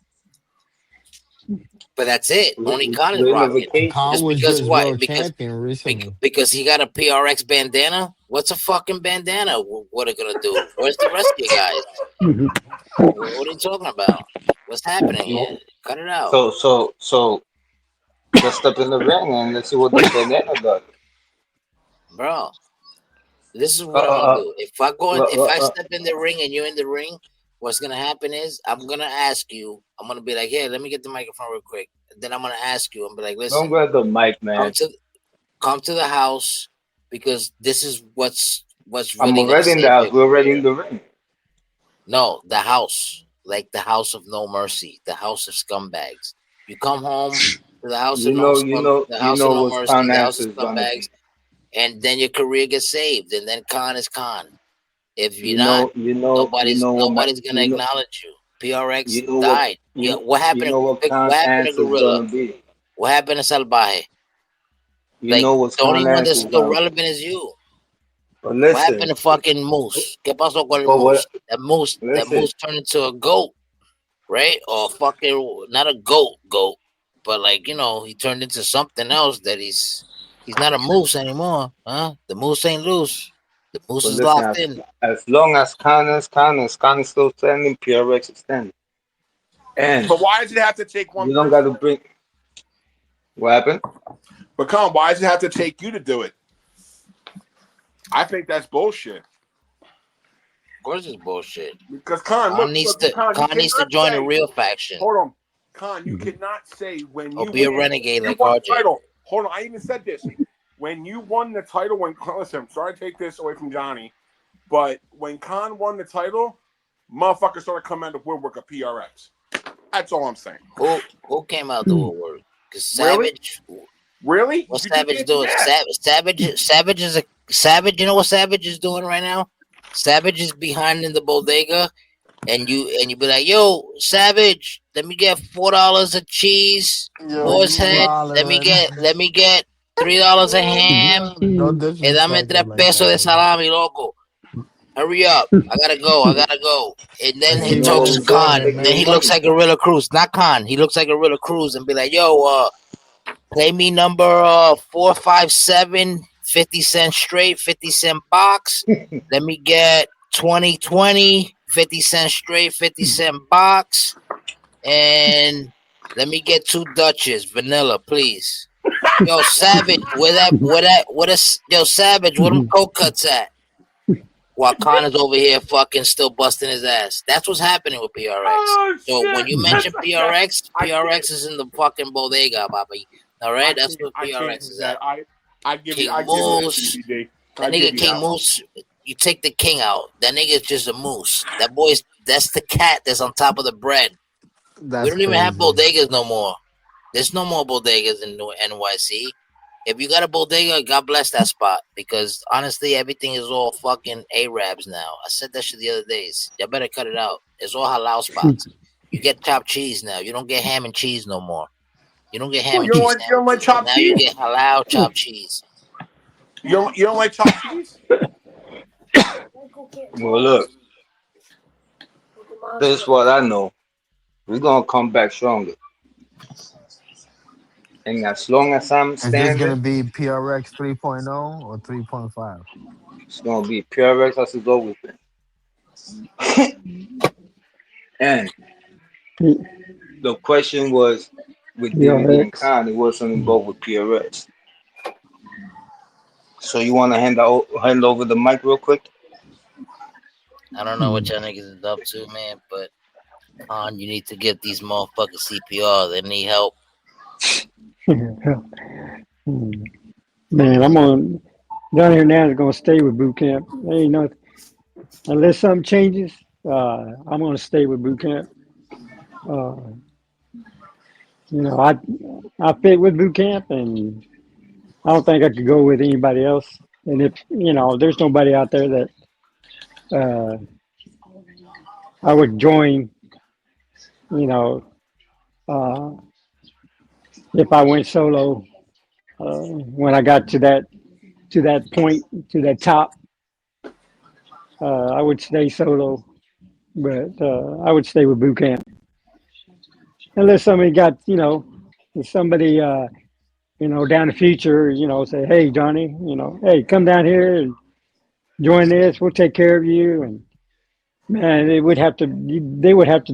But that's it. Only Khan is We're in a rocking. vacation. Khan Just was because just what? world champion recently. Because he got a PRX bandana. What's a fucking bandana? What are gonna do? Where's the rest of you guys? Mhm. What are you talking about? What's happening here? Cut it out, So just step in the ring and let's see what the banana does. bro. This is Uh, what I'm gonna uh, do. uh, If uh, I uh, step in the ring and you're in the ring, what's gonna happen is I'm gonna ask you. I'm gonna be like, "Hey, let me get the microphone real quick." Then I'm gonna ask you. I'm be like, don't "Listen, grab the mic, come man. to come to the house because this is what's I'm really gonna already in the save house. your We're already in career." the ring. No, the house, like the house of no mercy, the house of scumbags. You come home to the You house of know no what mercy, Khan the house answer of is gonna scumbags, be. and then your career gets saved, and then Khan is Khan. If you're You not, know, you know, you know what, nobody's gonna you know, acknowledge you. PRX you know what, died. Yeah, what you happened? know what What Khan's happened to answer is Gorilla? gonna be. What happened to Salvaje? You Like know what the only Khan's one answer that's is still gonna be. relevant is you. But What happened listen, to fucking Moose? ¿Qué pasó con el but Moose? what? That Listen, Moose turned into a goat, right? Or fucking not a goat, but like he turned into something else that he's not a moose anymore, huh? The moose ain't loose. The moose but is listen. locked in. As long as Khan is still standing, PRX is standing. And But why does it have to take one you don't got person? to bring what happened. But Khan, why does it have to take you to do it? I think that's bullshit. Of course, it's bullshit. Because Khan, Khan, you Khan needs to cannot join a say, real faction hold on, Khan, you Mhm. cannot say when or you be a win, renegade you like won the RJ. title. Hold on, I even said this. When you won the title, listen, I'm sorry to take this away from Johnny, but when Khan won the title, motherfuckers started coming out of the woodwork of PRX. That's all I'm saying. Who came out the woodwork? Because Really? Savage. Really? What's You think Savage they do doing? that? Savage is a Savage. You know what Savage is doing right now? Savage is behind in the bodega, and you be like, "Yo, Savage, let me get $4 of cheese, Yo, horse you head. wildin'. Let me get $3 of ham, Don't and dame disrespect tres him like pesos that, de bro. salami, loco. Hurry up! I gotta go. I gotta go." And then Like he You he know what talks we're to Max doing? Money, Khan. Taking Then his he man. looks money. like a Gorilla Cruz, not Khan. He looks like a Gorilla Cruz, and be like, "Yo, play me number 457, 50 cents straight, 50-cent box. Let me get 2020, 50 cents straight, 50-cent box. And let me get 2 Dutches, vanilla, please." Yo, Savage, yo, Savage, where them cold cuts at? While Connor's over here fucking still busting his ass. That's what's happening with PRX. Oh So when shit! you mention PRX, I can't. PRX is in the fucking bodega, Bobby. All right, that's what I can't PRX do is that. at. I give you King that Moose, DVD. I that give nigga you King that one. Moose. You take the king out. That nigga's just a moose. That's the cat that's on top of the bread. We That's don't even have crazy. bodegas no more. There's no more bodegas in NYC. If you got a bodega, God bless that spot. Because honestly, everything is all fucking Arabs now. I said that shit the other days. Y'all better cut it out. It's all halal spots. You get chopped cheese now. You don't get ham and cheese no more. You don't get ham Well, and cheese you don't like sandwiches. chopped Now you cheese? get halal chopped cheese. You don't like chopped cheese? Well, look, this is what I know. We're gonna come back stronger. And as long as I'm Is this gonna standing, be PRX 3.0 or 3.5? it's gonna be PRX as it's always been. And the question was with DVD and PRX. Khan, it wasn't involved with PRX. So you want to hand over the mic real quick? I don't know what y'all niggas is up to, man, but you need to get these motherfuckers CPR. They need help. Man, I'm on down here now. Is going to stay with boot camp. Ain't no unless something changes. I'm going to stay with boot camp. Uh, I fit with boot camp, and I don't think I could go with anybody else. And if there's nobody out there that uh, I would join. You know, uh, if I went solo, when I got to that point, to that top, I would stay solo, but I would stay with boot camp unless somebody got if somebody down the future say, hey Johnny, hey, come down here and join this, we'll take care of you. And man, they would have to they would have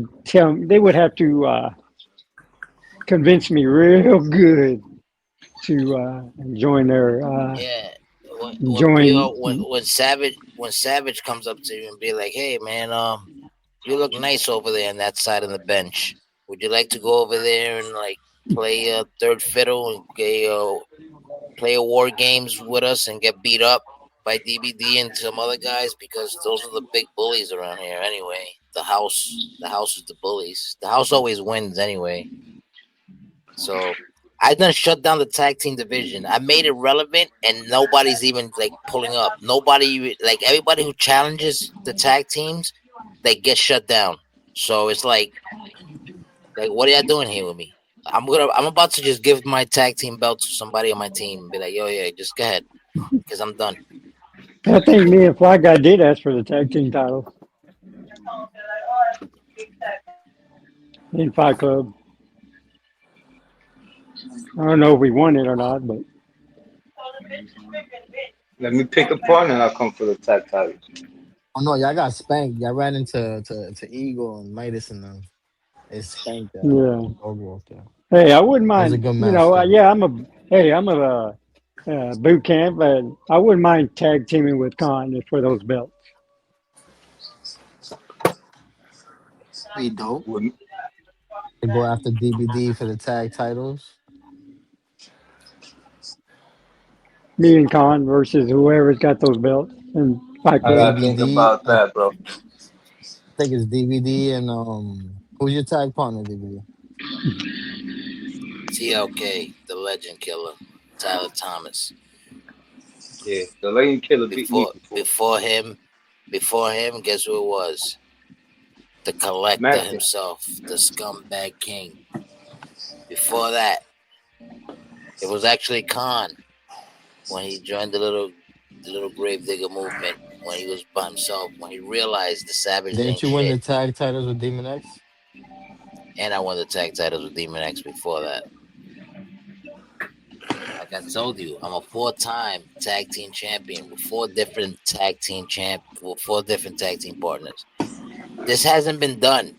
to convince me real good to join their Yeah. join. When Savage comes up to you and be like, "Hey man, you look nice over there on that side of the bench. Would you like to go over there and like play third fiddle and play war games with us and get beat up by DBD and some other guys, because those are the big bullies around here anyway. The house is the bullies. The house always wins anyway. So I done shut down the tag team division. I made it relevant, and nobody's even like pulling up. Nobody, like everybody who challenges the tag teams, they get shut down. So it's like what are y'all doing here with me? I'm about to just give my tag team belt to somebody on my team and be like, yo, yeah, just go ahead, because I'm done. I think me and Fly Guy did ask for the tag team titles in Fight Club. I don't know if we won it or not, but Let me pick a partner and I'll come for the tag title. Oh no, y'all got spanked. Y'all ran into to Eagle and Midas and them. They spanked yeah. Ogle up there. Hey, I wouldn't It was a mind. good match though. Yeah, I'm a boot camp, but I wouldn't mind tag teaming with Khan for those belts. Be dope With to go after DBD for the tag titles. Me and Khan versus whoever's got those belts in Fight I Club. gotta think DVD. about that, bro. I think it's DVD and Who's your tag partner, DVD? TLK, the Legend Killer, Tyler Thomas. Yeah, the Lane Killer beat me Before before. before him, before him, guess who it was? The Collector Madison. himself, the Scumbag King. Before that, it was actually Khan when he joined the little Gravedigger movement when he was by himself when he realized the Savage Didn't ain't you win the shit. tag titles with Demon X? And I won the tag titles with Demon X before that. Like I told you, I'm a four-time tag team champion with four different tag team partners. This hasn't been done.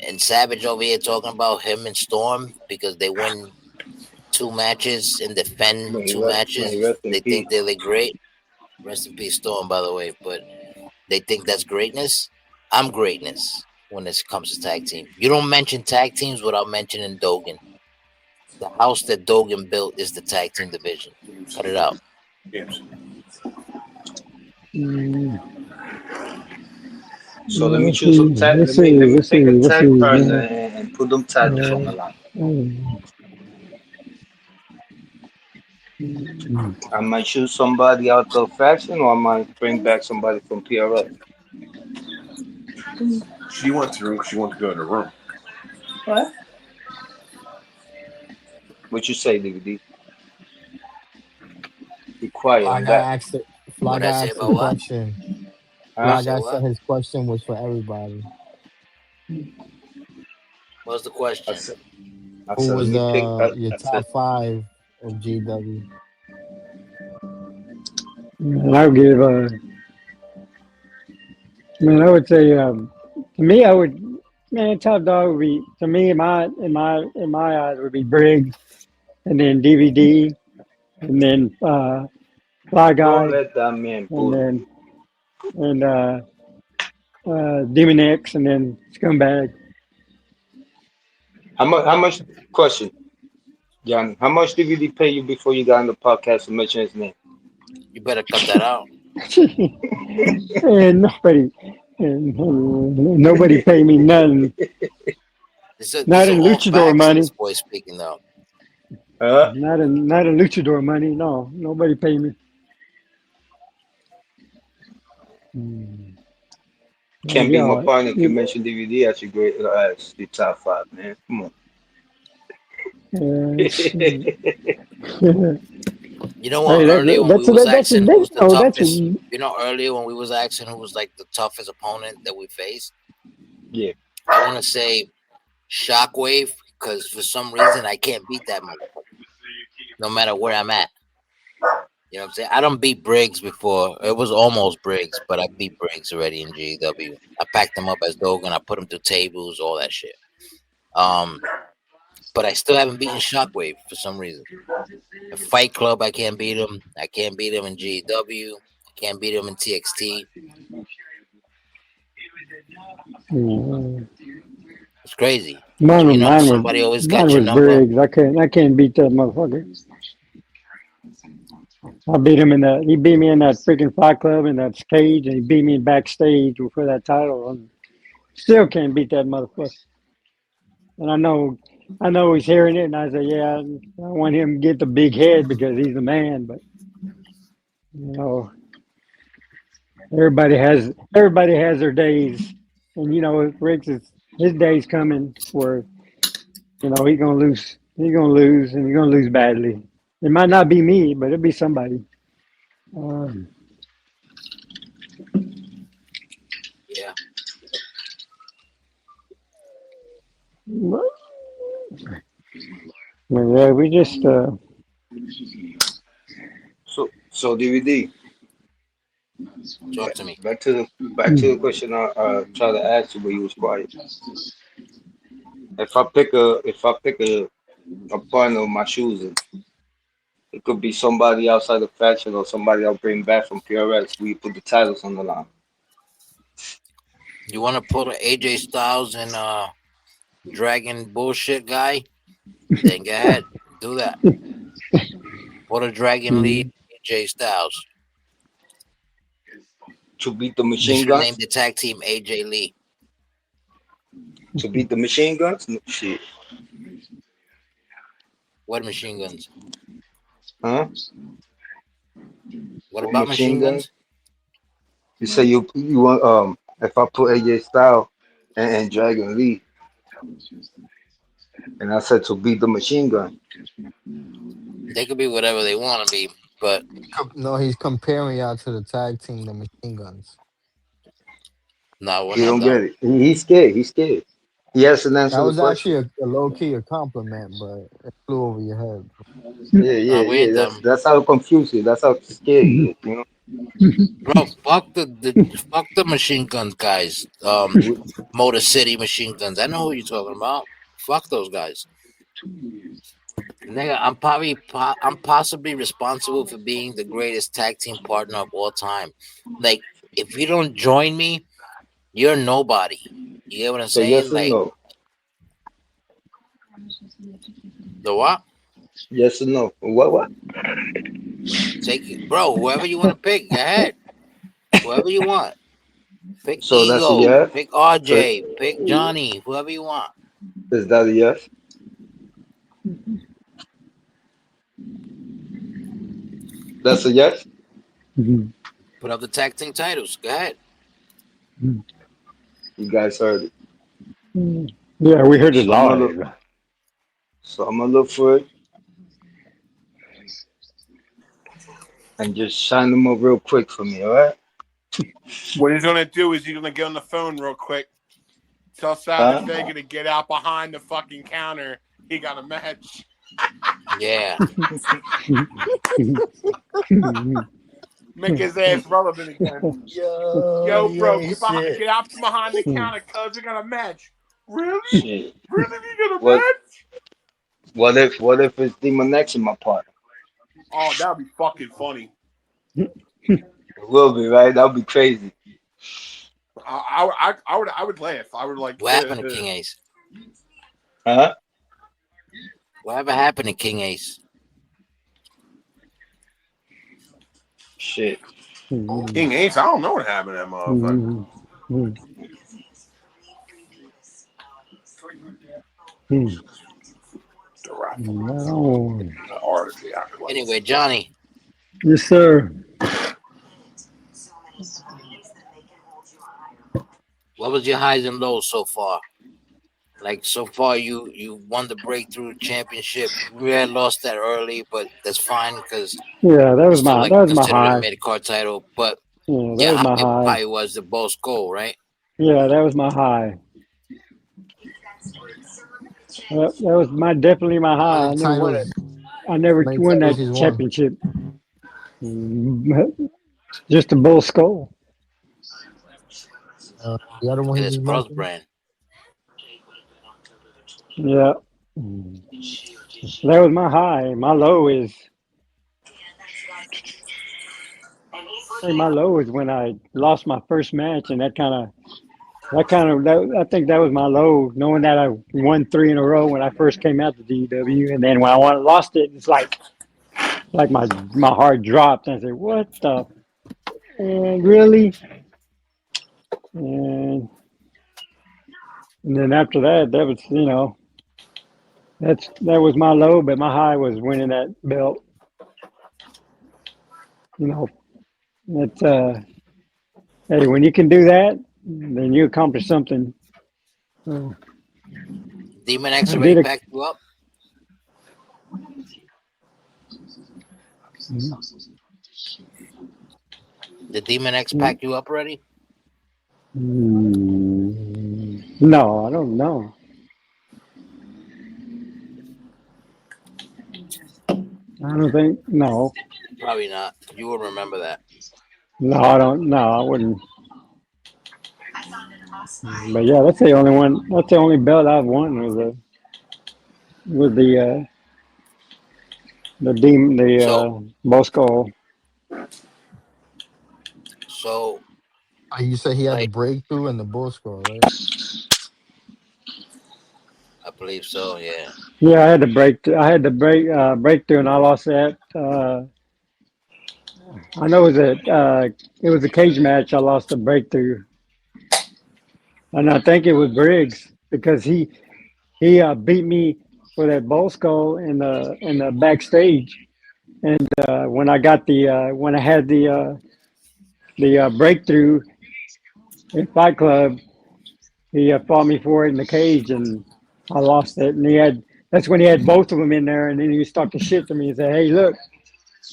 And Savage over here talking about him and Storm because they win two matches and defend two May he matches. rest in They think peace. they're great. Rest in peace, Storm, by the way. But they think that's greatness. I'm greatness when it comes to tag team. You don't mention tag teams without mentioning Dogan. The house that Dogan built is the tag team division. Cut it out. James. Mm, So let me let's choose see. some tag. Let's Let me see. let me Let's see. pick a Let's tag see. partner and put them titles on the line. Uh, mm, I might choose somebody out of faction, or I might bring back somebody from PRS. She went through. She wanted to go in the room. What you say, DVD? Be quiet Fly on guy that. asked it. Fly What I guy say asked a about what? question. You Huh? Fly say guy said what? his question was for everybody. What's the I question? said, Who let was me pick. your I said, top five of GW? and I would give. I would say. To me, I would. Man, top dog would be to me in my eyes would be Briggs, and then DVD, and then Fly don't Guy, let that man and bully then you. and Demon X, and then Scumbag. How much? How much? Question, Johnny. How much DVD pay you before you got on the podcast to mention his name? You better cut that out. and nobody, nobody pay me none. This Not is in all luchador facts. money. This boy speaking though. Huh? Not in luchador money. No, nobody pay me. Mm. Can't be my Yeah, partner if you mention DVD as your great as the top five, man. Come on. hey, You know what? Earlier when we was asking who was the that's toughest, earlier when we was asking who was like the toughest opponent that we faced, Yeah. I want to say Shockwave because for some reason I can't beat that motherfucker, no matter where I'm at. You know what I'm saying? I don't beat Briggs before. It was almost Briggs, but I beat Briggs already in GW. I packed him up as Dogan. I put him through tables, all that shit. Um, but I still haven't beaten Shockwave for some reason. In Fight Club, I can't beat him. I can't beat him in GW. I can't beat him in TXT. mm, It's crazy. mine. You Was know, mine was somebody always mine got your was number. Briggs. I can't beat that motherfucker. I beat him in that. He beat me in that freaking Fight Club in that cage, and he beat me backstage for that title. And still can't beat that motherfucker. And I know he's hearing it, and I say, yeah, I want him to get the big head because he's the man. But you know, everybody has their days, and Rick's his day's coming where he's gonna lose. He's gonna lose, and he's gonna lose badly. It might not be me, but it'll be somebody. Um, Yeah. yeah, we just So DVD. Talk to me. Back to the question I tried to ask you, but you was quiet. If I pick a partner of my choosing, it could be somebody outside the faction or somebody I'll bring back from PRS. We put the titles on the line. You want to put an AJ Styles and Dragon bullshit guy? Then go ahead, do that. Put a Dragon Lee AJ Styles. To beat the You machine should name guns. the tag team AJ Lee. To beat the machine guns? No, shit. What machine guns? Huh? What What about machine machine gun? guns? You say you want if I put AJ Styles and Dragon Lee and I said to beat the machine gun. They could be whatever they want to be, but No, he's comparing y'all to the tag team, the Machine Guns. no, we're He not don't them. get it. He's scared. He's scared. He has to That answer the was actually question. a low key a compliment, but it flew over your head. Yeah, No, yeah, we yeah. ain't them, That's how confused he is. That's how scared he is. You know. bro. Fuck the machine guns guys. We- Motor City Machine Guns. I know who you're talking about. Fuck those guys. Nigga, I'm possibly responsible for being the greatest tag team partner of all time. Like, if you don't join me, you're nobody. You get what I'm So saying? yes or Like, no? the what? Yes or no? What? Take it, bro. Whoever you want to pick, go ahead. Whoever you want. Pick So that's a Ego. yes. Pick So RJ. Pick Johnny. Whoever you want. is that a yes? That's a yes. Put up the tag team titles. Go ahead. You guys heard it. Yeah, we heard it So I'm gonna look. live. So I'm gonna look for it and just shine them up real quick for me. All right? What he's gonna do is he's gonna get on the phone real quick. Tell Savage Huh? Vega to get out behind the fucking counter. He got a match. Yeah. Make his ass relevant again. Yo, Yo, bro, yeah, shit. get out from behind the counter, cuz we got a match. Really? Shit. Really? We got a What? match? What if it's Demon X in my partner? Oh, that'd be fucking funny. It will be right. That'll be crazy. I would laugh. I would like. What happened to King Ace? Huh? Whatever happened to King Ace? Shit. King Ace. I don't know what happened to that motherfucker. No. Anyway, Johnny, Yes, sir. what was your highs and lows so far? Like, so far, you won the breakthrough championship. We had lost that early, but that's fine because Yeah, you still like that was my consider it a high. mid card title. But Yeah, that your was my high high. probably was the Bulls goal, right? Yeah, that was my high. That was definitely my How high. many titles? I never How many won titles that he's won? championship. Just a bull skull. The other one And he his just brother's mentioned. brand. Yeah, that was my high. My low is when I lost my first match, and I think that was my low, knowing that I won three in a row when I first came out to DEW, and then when lost it, it's like my heart dropped, and I said, "What the? And really?" And then after that, that was that was my low, but my high was winning that belt. You know, it's hey, when you can do that, then you accomplish something. So Demon X I already did it. packed you up. Did Demon X pack you up already? No, I don't know. I don't think. No, Probably not. You would remember that. no, I don't. No, I wouldn't. But yeah, that's the only one. That's the only belt I've won was the So, Bosco. so You said he had the like breakthrough and the bull score, right? I believe so. Yeah. Yeah, I had to break. I had to breakthrough, and I lost that. I know it was a cage match. I lost the breakthrough, and I think it was Briggs. because he beat me for that bowl skull in the backstage. And when I got when I had the breakthrough in Fight Club, he fought me for it in the cage, and I lost it. And that's when he had both of them in there, and then he was talking shit to me and said, "Hey, look,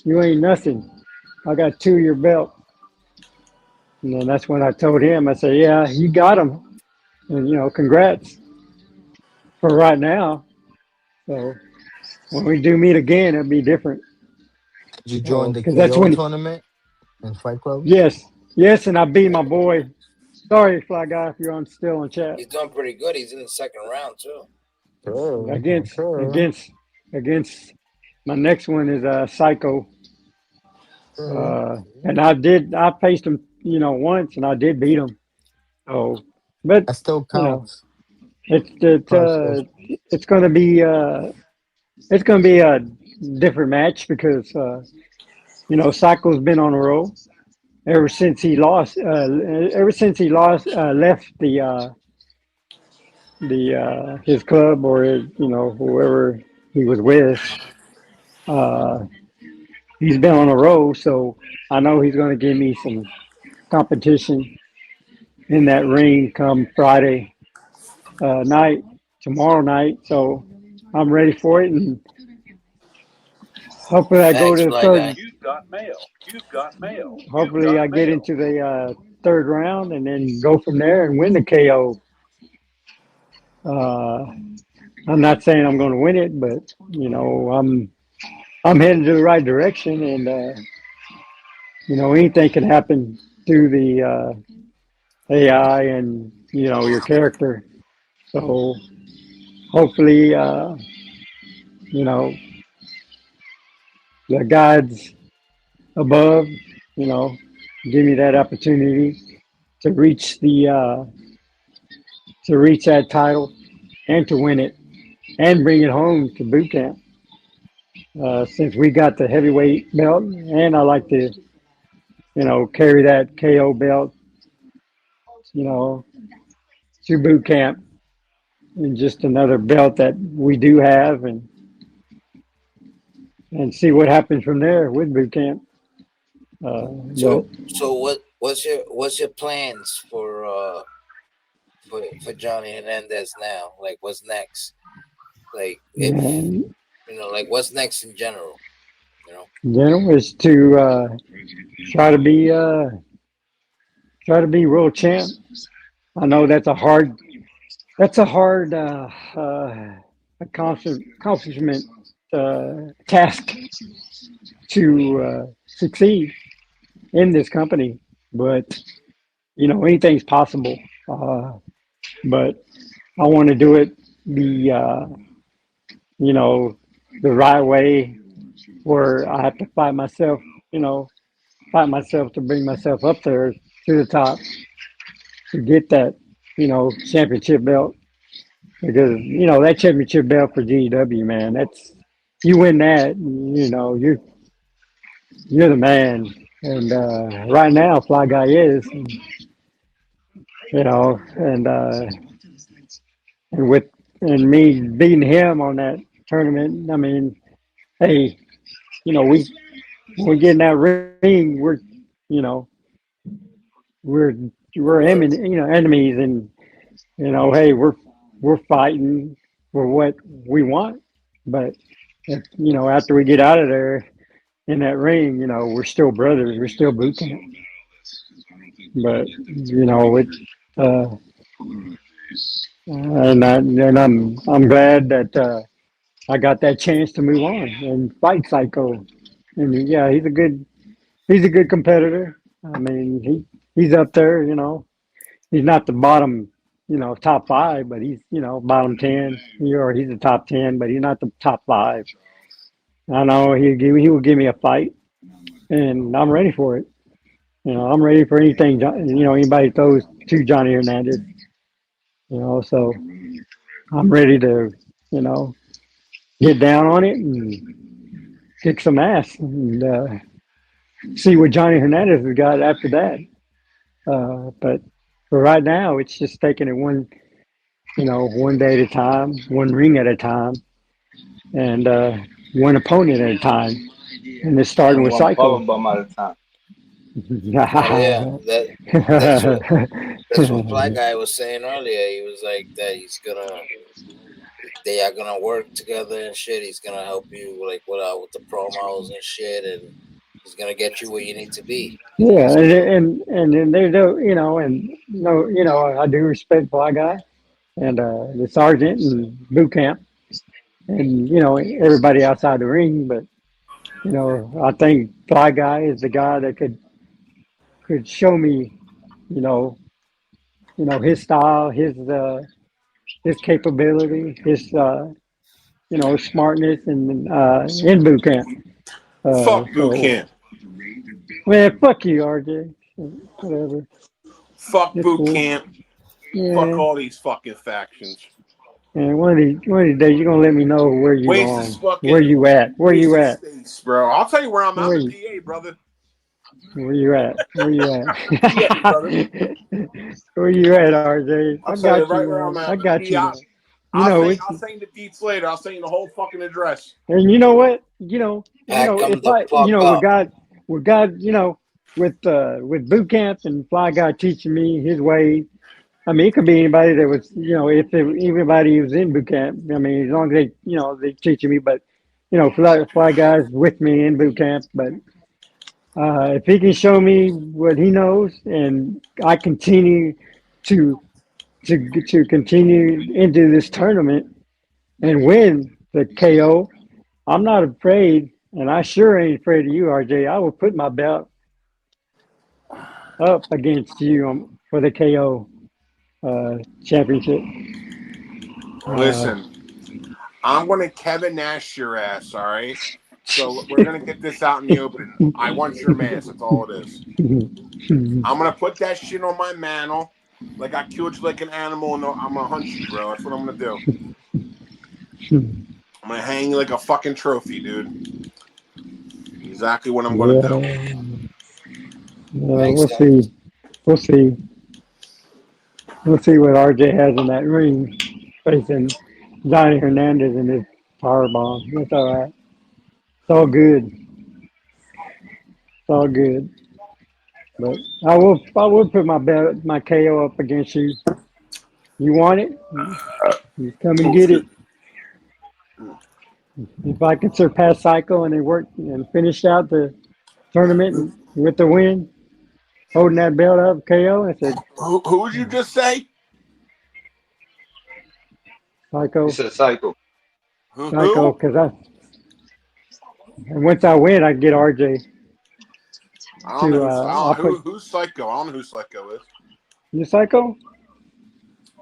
you ain't nothing. I got two of your belt." And then that's when I told him, I said, "Yeah, you got him, and congrats for right now. So when we do meet again, it'll be different." Did you join So the because that's KO when, tournament in Fight Club? yes, yes, and I beat my boy. Sorry, Fly Guy, if you're still on chat. He's doing pretty good. He's in the second round too. Sure, Against sure, against against my next one is Psycho. sure. And I faced him, once, and I did beat him. So, but That still you know, counts. it's it's Impressive. uh, it's gonna be a different match because Psycho's been on a roll ever since he lost. Left the his club or whoever he was with. Uh, he's been on a roll, so I know he's going to give me some competition in that ring come Friday night, tomorrow night. So I'm ready for it, and hopefully I go Facts, to the Fly third. Guy. You've got mail. You've got mail. You've Hopefully I got get mail. into the third round and then go from there and win the KO. Uh, I'm not saying I'm going to win it, but I'm heading to the right direction, and anything can happen through the AI and your character. So hopefully, you know, the gods above, you know, give me that opportunity to reach that title and to win it and bring it home to boot camp. Since we got the heavyweight belt, and I like to, carry that KO belt, you know, to boot camp, and just another belt that we do have, and see what happens from there with boot camp. But So what's your plans for Johnny Hernandez now? Like what's next? Like if man, like what's next in general? You know? then was to try to be uh, try to be world champ. I know that's a hard accomplishment task to succeed in this company, but anything's possible. But I want to do it the you know the right way, where I have to you know, fight myself to bring myself up there to the top to get that championship belt, because that championship belt for GW, man, that's you win that, you're the man. And right now, Fly Guy is, and with and me beating him on that tournament. I mean, hey, we when we get in that ring, you know we're Word. enemies, and hey, we're fighting for what we want. But after we get out of there in that ring, we're still brothers. We're still boot camp. But uh, I'm glad that I got that chance to move on and fight Psycho. And yeah, he's a good competitor. I mean, he's up there. He's not the bottom, top five, but he's bottom 10. Or he's the top 10, but he's not the top five. I know he will give me a fight, and I'm ready for it. I'm ready for anything. Anybody throws to Johnny Hernandez. So I'm ready to you know get down on it and kick some ass, and see what Johnny Hernandez has got after that. But for right now, it's just taking it one day at a time, one ring at a time, and one opponent at a time. And it's starting and with one Psycho. power bomb at a time. Oh yeah, that's what Black Guy was saying earlier. He was like that they are gonna work together and shit. He's gonna help you like with the promos and shit, and he's gonna get you where you need to be. Yeah, So and then they do, and no, I do respect Fly Guy and the sergeant and boot camp and everybody outside the ring, but I think Fly Guy is the guy that could show me, you know, his style, his capability, his smartness, and in boot camp. Fuck boot So camp. man, fuck you, RJ. Whatever, Fuck it's boot cool. camp. Fuck Yeah. all these fucking factions. And one of these days you're gonna let me know where you Waste this belong. Where fucking you at? Where waste you of at? space, bro. I'll tell you where I'm. I'm Where in you PA, brother. where you at? Where you PA, at? brother. Where you at, RJ? I I'll tell you got you, right where I'm man. at. I I'm in got you, PA. man. You know it's I'll send you the deets later. I'll send you the whole fucking address. and you know what? pack them If the I fuck up. with God, with boot camp and Fly Guy teaching me his way. I mean, it could be anybody that was, if anybody who's in boot camp. I mean, as long as they teaching me, but Fly Guys with me in boot camp. But if he can show me what he knows, and I continue to to continue into this tournament and win the KO, I'm not afraid, and I sure ain't afraid of you, RJ. I will put my belt up against you for the KO championship. Uh, Listen, I'm gonna Kevin Nash your ass. All right. So we're gonna get this out in the open. I want your mask. That's all it is. I'm gonna put that shit on my mantle. Like I killed you like an animal, and I'm gonna hunt you, bro. That's what I'm gonna do. I'm gonna hang you like a fucking trophy, dude. Exactly what I'm gonna do. yeah, Makes we'll sense. see. We'll see. We'll see what RJ has in that ring facing Johnny Hernandez in his power bomb. That's all right. It's all good. It's all good. But I will put my KO up against you. You want it? You come and Oh, get it. excuse If I can surpass Psycho and they work and finish out the tournament with the win, holding that belt up, KO. I said who would you just say? It's Psycho, a cycle. Psycho, Who? because and once I win, I get RJ I don't know to who's. I'll put Who's Psycho? I don't know who Psycho is. you Psycho.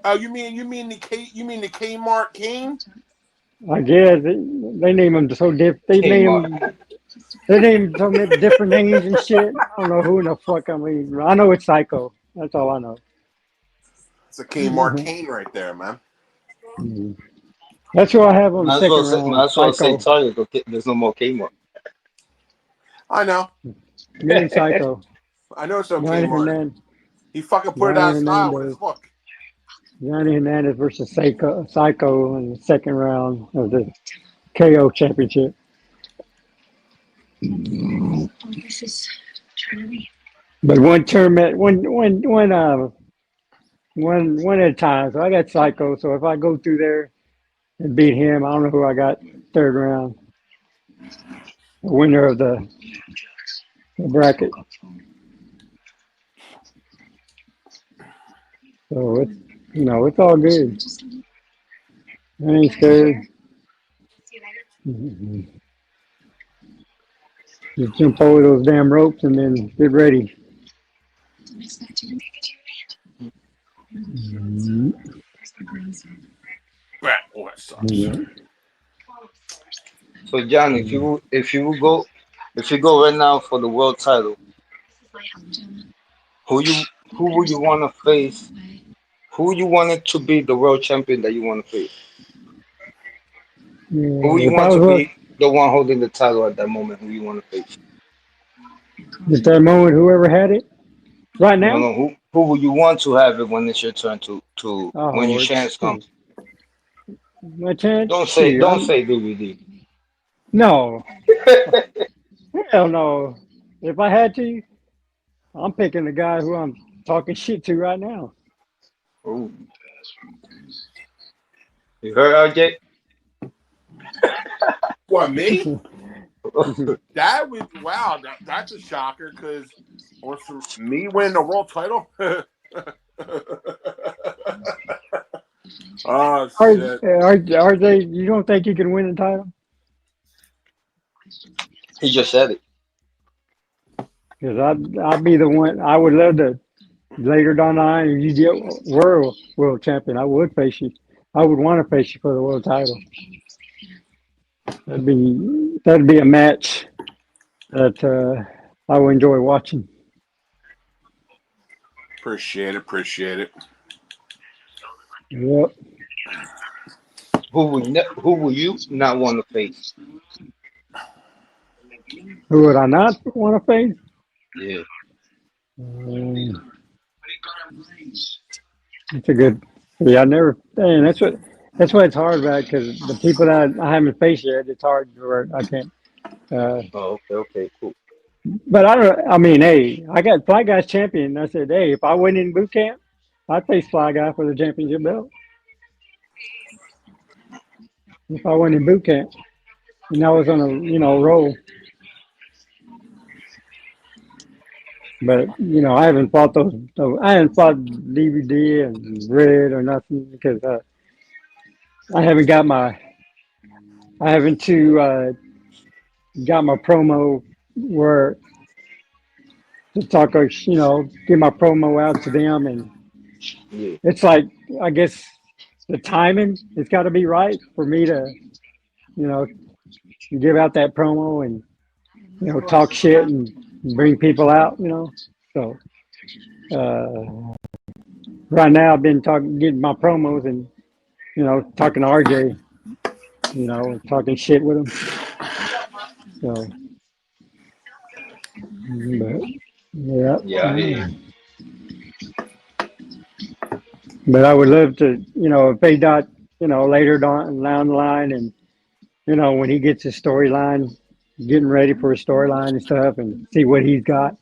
Oh, you mean the Kmart King? I guess they name them so different. Kmart. They name so many different names and shit. I don't know who in the fuck I'm eating. I know it's Psycho. That's all I know. It's a Kmart King right there, man. That's who I have on the Might as second well say, round. might as well say Psycho. Target. Okay, there's no more Kmart. I know. Me and Psycho. I know it's on Johnny Kmart. Hernandez. He fucking put it Johnny out of style with Hernandez. his look. Johnny Hernandez versus Psycho in the second round of the KO championship. But one tournament, one at a time. So I got Psycho. So if I go through there and beat him, I don't know who I got third round. The winner of the bracket. So it's all good. I ain't scared. Just jump over those damn ropes and then get ready. Right. Oh, that sucks. Yeah. So John, if you go right now for the world title, who you who would you want to face? Who you want it to be the world champion that you want to face? Who you If I want to was be the one holding the title at that moment? Who you want to face? at that moment, whoever had it right No, now, no. Who? Who will you want to have it when it's your turn to when Oh, your it's chance comes? my chance. Shoot, Don't I'm say DVD. no, hell no. If I had to, I'm picking the guy who I'm talking shit to right now. Ooh, you heard RJ? What, me? That was wow. That's a shocker because or for me winning a world title. Oh Are, shit! are they? You don't think you can win the title? He just said it. Because I'd be the one. I would love to later down the line. If you get world champion, I would face you. I would want to face you for the world title. That'd be a match that I would enjoy watching. Appreciate it. Appreciate it. Yep. Who will you not want to face? Who would I not want to face? Yeah. Um, it's a good. Yeah, I never. And that's what it's hard about because the people that I haven't faced yet, it's hard. Where I can't. Uh, Oh, okay, cool. but I don't. I mean, hey, I got Fly Guys champion. I said, hey, if I win in boot camp, I'd face Fly Guy for the championship belt. If I went in boot camp, and I was on a roll. But I haven't fought those. I haven't fought DVD and Red or nothing because I haven't got my. I haven't got my promo where to talk. Get my promo out to them, and Yeah. it's like I guess the timing has got to be right for me to you know give out that promo and talk shit and bring people out. So uh, right now I've been getting my promos and talking to RJ, talking shit with him. So, but yeah, Yeah, I hear you. but I would love to, if they got, later down the line, and when he gets his storyline, getting ready for his storyline and stuff, and see what he's got.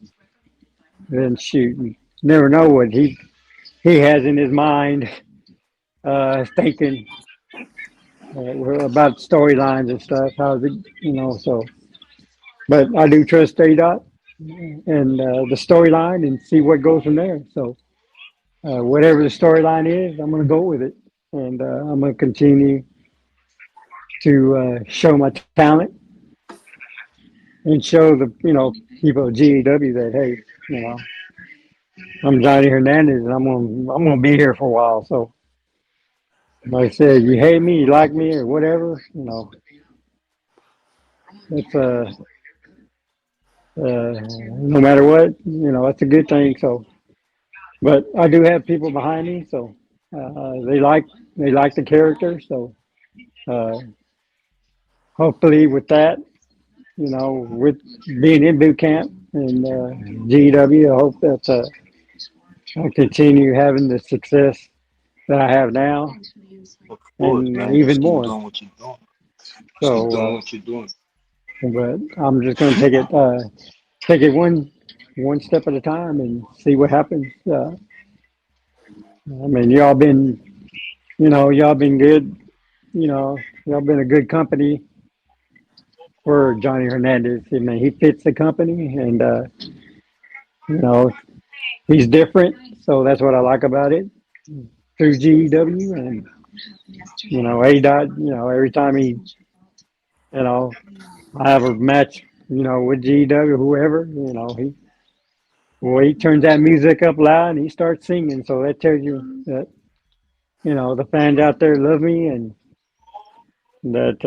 Then shoot, you never know what he has in his mind, thinking about storylines and stuff. How's it, so. But I do trust A Dot and the storyline and see what goes from there. So whatever the storyline is, I'm going to go with it, and I'm going to continue to show my talent and show the people at GEW that hey, you know I'm Johnny Hernandez and I'm gonna be here for a while. So like I said, you hate me, you like me, or whatever, it's no matter what, that's a good thing. So, but I do have people behind me, so they like the character. So uh, hopefully with that, with being in boot camp and GW, I hope that I'll continue having the success that I have now Of course, and man. Just even keep more. doing what you're doing. Just keep doing So, what you're doing. but I'm just going to take it one step at a time and see what happens. I mean, y'all been good. Y'all been a good company for Johnny Hernandez. I mean, he fits the company, and you know, he's different. So that's what I like about it. Through GEW, and A Dot. Every time I have a match, with GEW, whoever, he turns that music up loud and he starts singing. So that tells you that the fans out there love me and that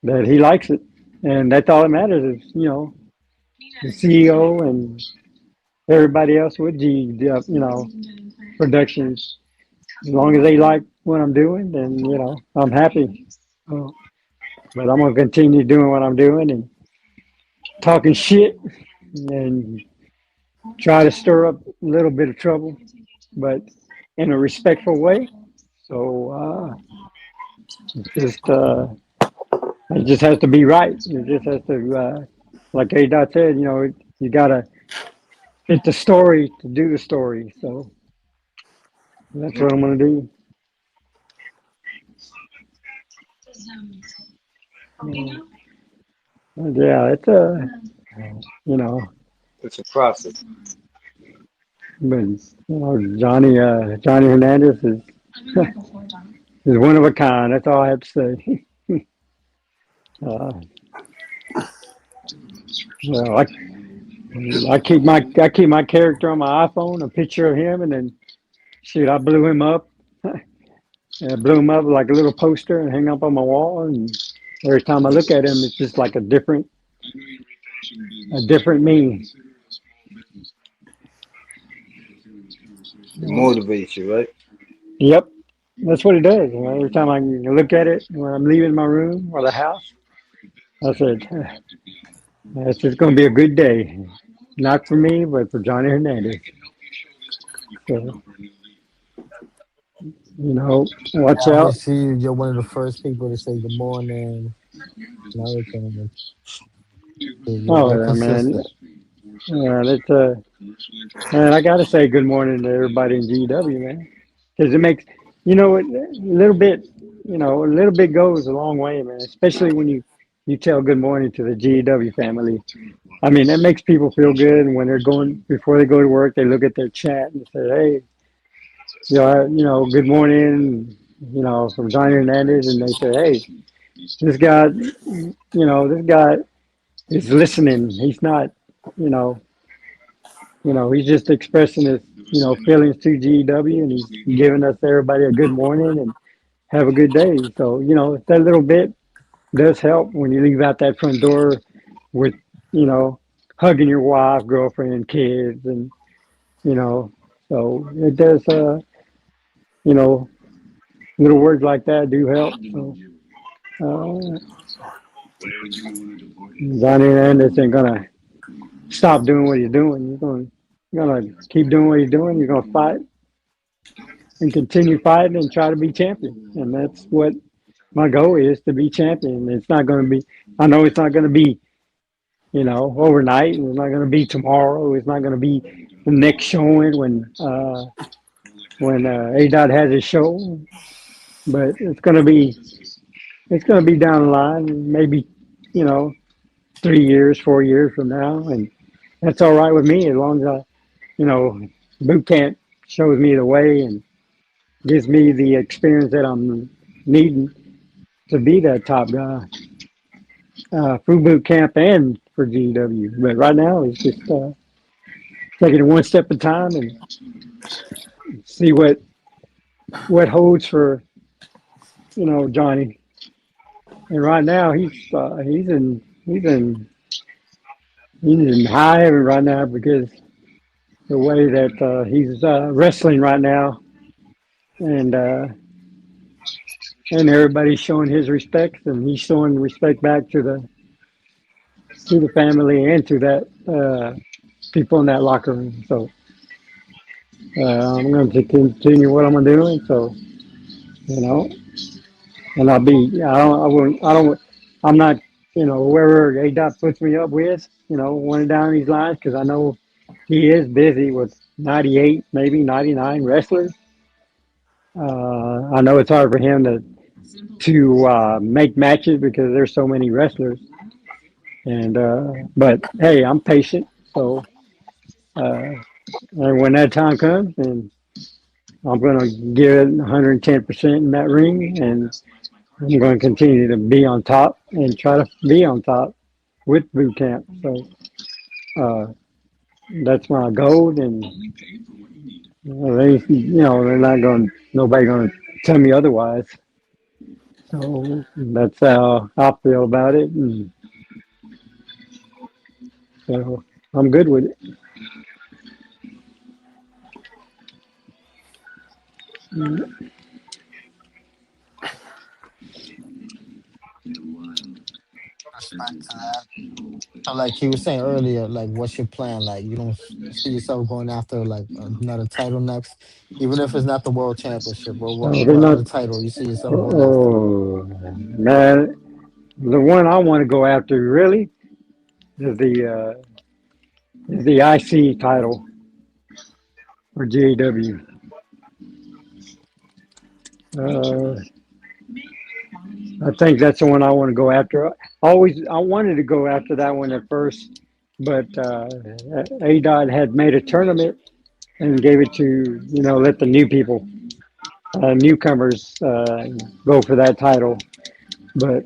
that he likes it, and that's all that matters. Is the CEO and everybody else with productions. As long as they like what I'm doing, then I'm happy. Uh, but I'm gonna continue doing what I'm doing and talking shit and try to stir up a little bit of trouble, but in a respectful way. So just it just has to be right. It just has to, like A Dot said, you gotta fit the story to do the story. So that's what I'm gonna do. Yeah, yeah, it's a you know, It's a process. but Johnny Hernandez is is one of a kind. That's all I have to say. Uh, well, I keep my character on my iPhone, a picture of him, and then shoot, I blew him up. I blew him up like a little poster and hang up on my wall. And every time I look at him, it's just like a different me. It motivates you, right? Yep, that's what it does. Every time I look at it when I'm leaving my room or the house, I said, "It's just going to be a good day, not for me, but for Johnny Hernandez." So watch I out. always see you. You're one of the first people to say good morning and everything. You're Oh, yeah, man. consistent. It's man, I got to say good morning to everybody in GW, man, because it makes a little bit, a little bit goes a long way, man. Especially when you tell good morning to the GW family. I mean, that makes people feel good. And when they're going before they go to work, they look at their chat and say, "Hey, good morning," from Johnny Hernandez, and they say, "Hey, this guy, this guy is listening. He's not, you know, he's just expressing his, feelings to GW, and he's giving us everybody a good morning and have a good day." So, that little bit does help when you leave out that front door with, you know, hugging your wife, girlfriend, kids, and you know, so it does. You know, little words like that do help. So, uh, Johnny Hernandez ain't gonna stop doing what he's doing. You're gonna keep doing what he's doing. You're gonna fight and continue fighting and try to be champion. And that's what my goal is, to be champion. It's not gonna be. I know it's not gonna be, overnight. It's not gonna be tomorrow. It's not gonna be the next showing when A Dot has his show. But it's gonna be down the line, maybe, you know, 3 years, 4 years from now, and that's all right with me as long as you know, boot camp shows me the way and gives me the experience that I'm needing to be that top guy for boot camp and for GW. But right now, it's just taking it one step at a time and see what holds for Johnny. And right now, he's in high heaven right now because the way that he's wrestling right now, and everybody's showing his respect, and he's showing respect back to the family and to that people in that locker room. So I'm going to continue what I'm doing. So you know, and I'll be. I don't. I won't. I don't. I'm not. Whoever A Dot puts me up with. One down these lines because I know he is busy with 98, maybe 99 wrestlers. I know it's hard for him to make matches because there's so many wrestlers. And but hey, I'm patient. So and when that time comes, and I'm going to give it 110% in that ring, and I'm going to continue to be on top and try to be on top with boot camp. So uh, that's my goal, and they're not going. Nobody going to tell me otherwise. So that's how I feel about it, and so I'm good with it. respect to that. So, like he was saying earlier, like, what's your plan? Like, you don't see yourself going after like another title next, even if it's not the world championship. Or They're what not. other title you see yourself going after? Oh man, the one I want to go after really is the IC title for GAW. Uh, I think that's the one I want to go after. I wanted to go after that one at first, but A Dot had made a tournament and gave it to let the new people, newcomers, go for that title. But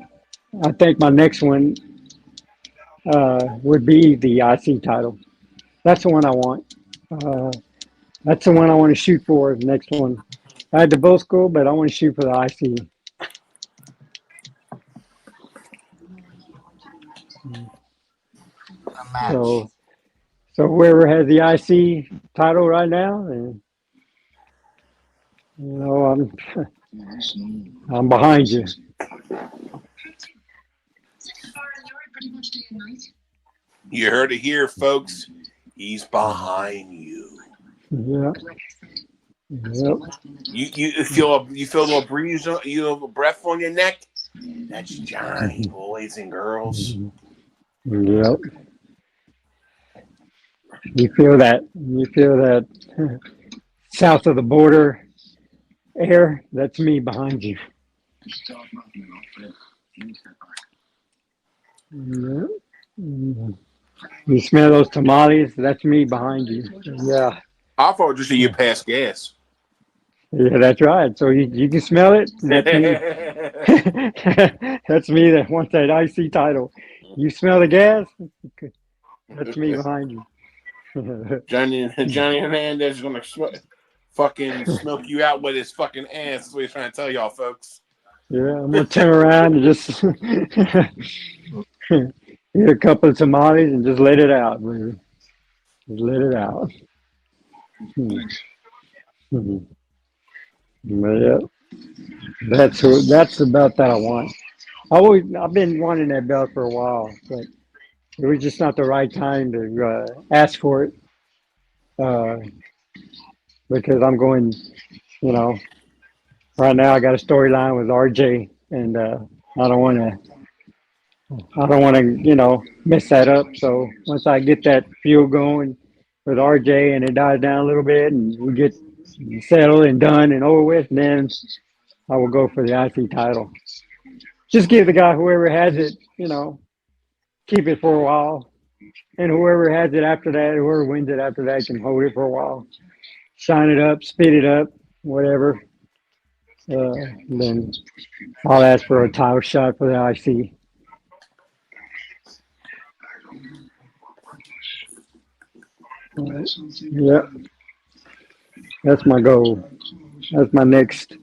I think my next one would be the IC title. That's the one I want. Uh, that's the one I want to shoot for. The next one. I had the both school, but I want to shoot for the IC. A match. So, so whoever has the IC title right now, and I'm behind you. You heard it here, folks. He's behind you. Yeah. Yep. You feel a little breeze, you have a breath on your neck. That's Johnny, boys and girls. Yep. You feel that? You feel that south of the border air? That's me behind you. Yep. You smell those tamales? That's me behind you. Yeah. I thought just that you pass gas. Yeah, that's right. So you can smell it. That's me. That's me that wants that IC title. You smell the gas? That's me behind you. Johnny Hernandez is gonna fucking smoke you out with his fucking ass. That's what he's trying to tell y'all, folks. Yeah, I'm gonna turn around and just eat a couple of tamales and just let it out, baby. Just let it out. But yeah, that's the belt that I want. I've been wanting that belt for a while, but it was just not the right time to ask for it uh, because I'm going. You know, right now I got a storyline with RJ, and I don't want to. I don't want to, mess that up. So once I get that fuel going with RJ and it dies down a little bit and we get settled and done and over with, then I will go for the IC title. Just give the guy, whoever has it, keep it for a while. And whoever has it after that, whoever wins it after that can hold it for a while. Shine it up, speed it up, whatever. Then I'll ask for a title shot for the IC. Yep, that's my goal. That's my next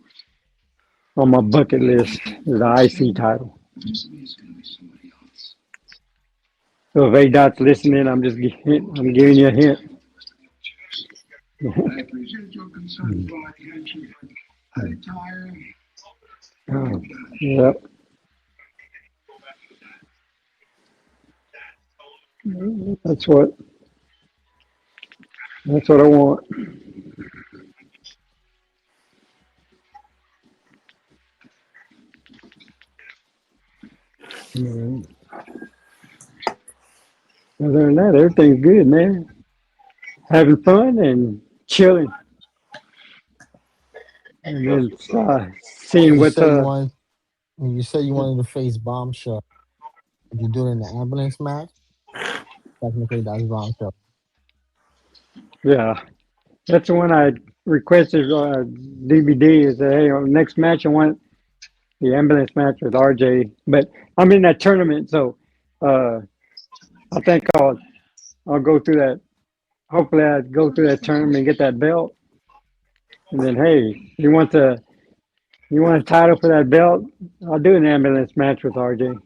on my bucket list is the IC title. So if A Dot's listening, I'm giving you a hint. Oh, yep. That's what that's what I want. Mhm. Other than that, everything's good, man. Having fun and chilling, and then When seeing you what's said you wanted, when you said you wanted to face Bombshell, did you do it in the ambulance match? Technically, that's Bombshell. yeah. That's the one I requested DVD. Is that hey, on next match I want the ambulance match with RJ, but I'm in that tournament, so uh, I think I'll go through that. Hopefully, I go through that tournament and get that belt, and then hey, you want a title for that belt? I'll do an ambulance match with RJ.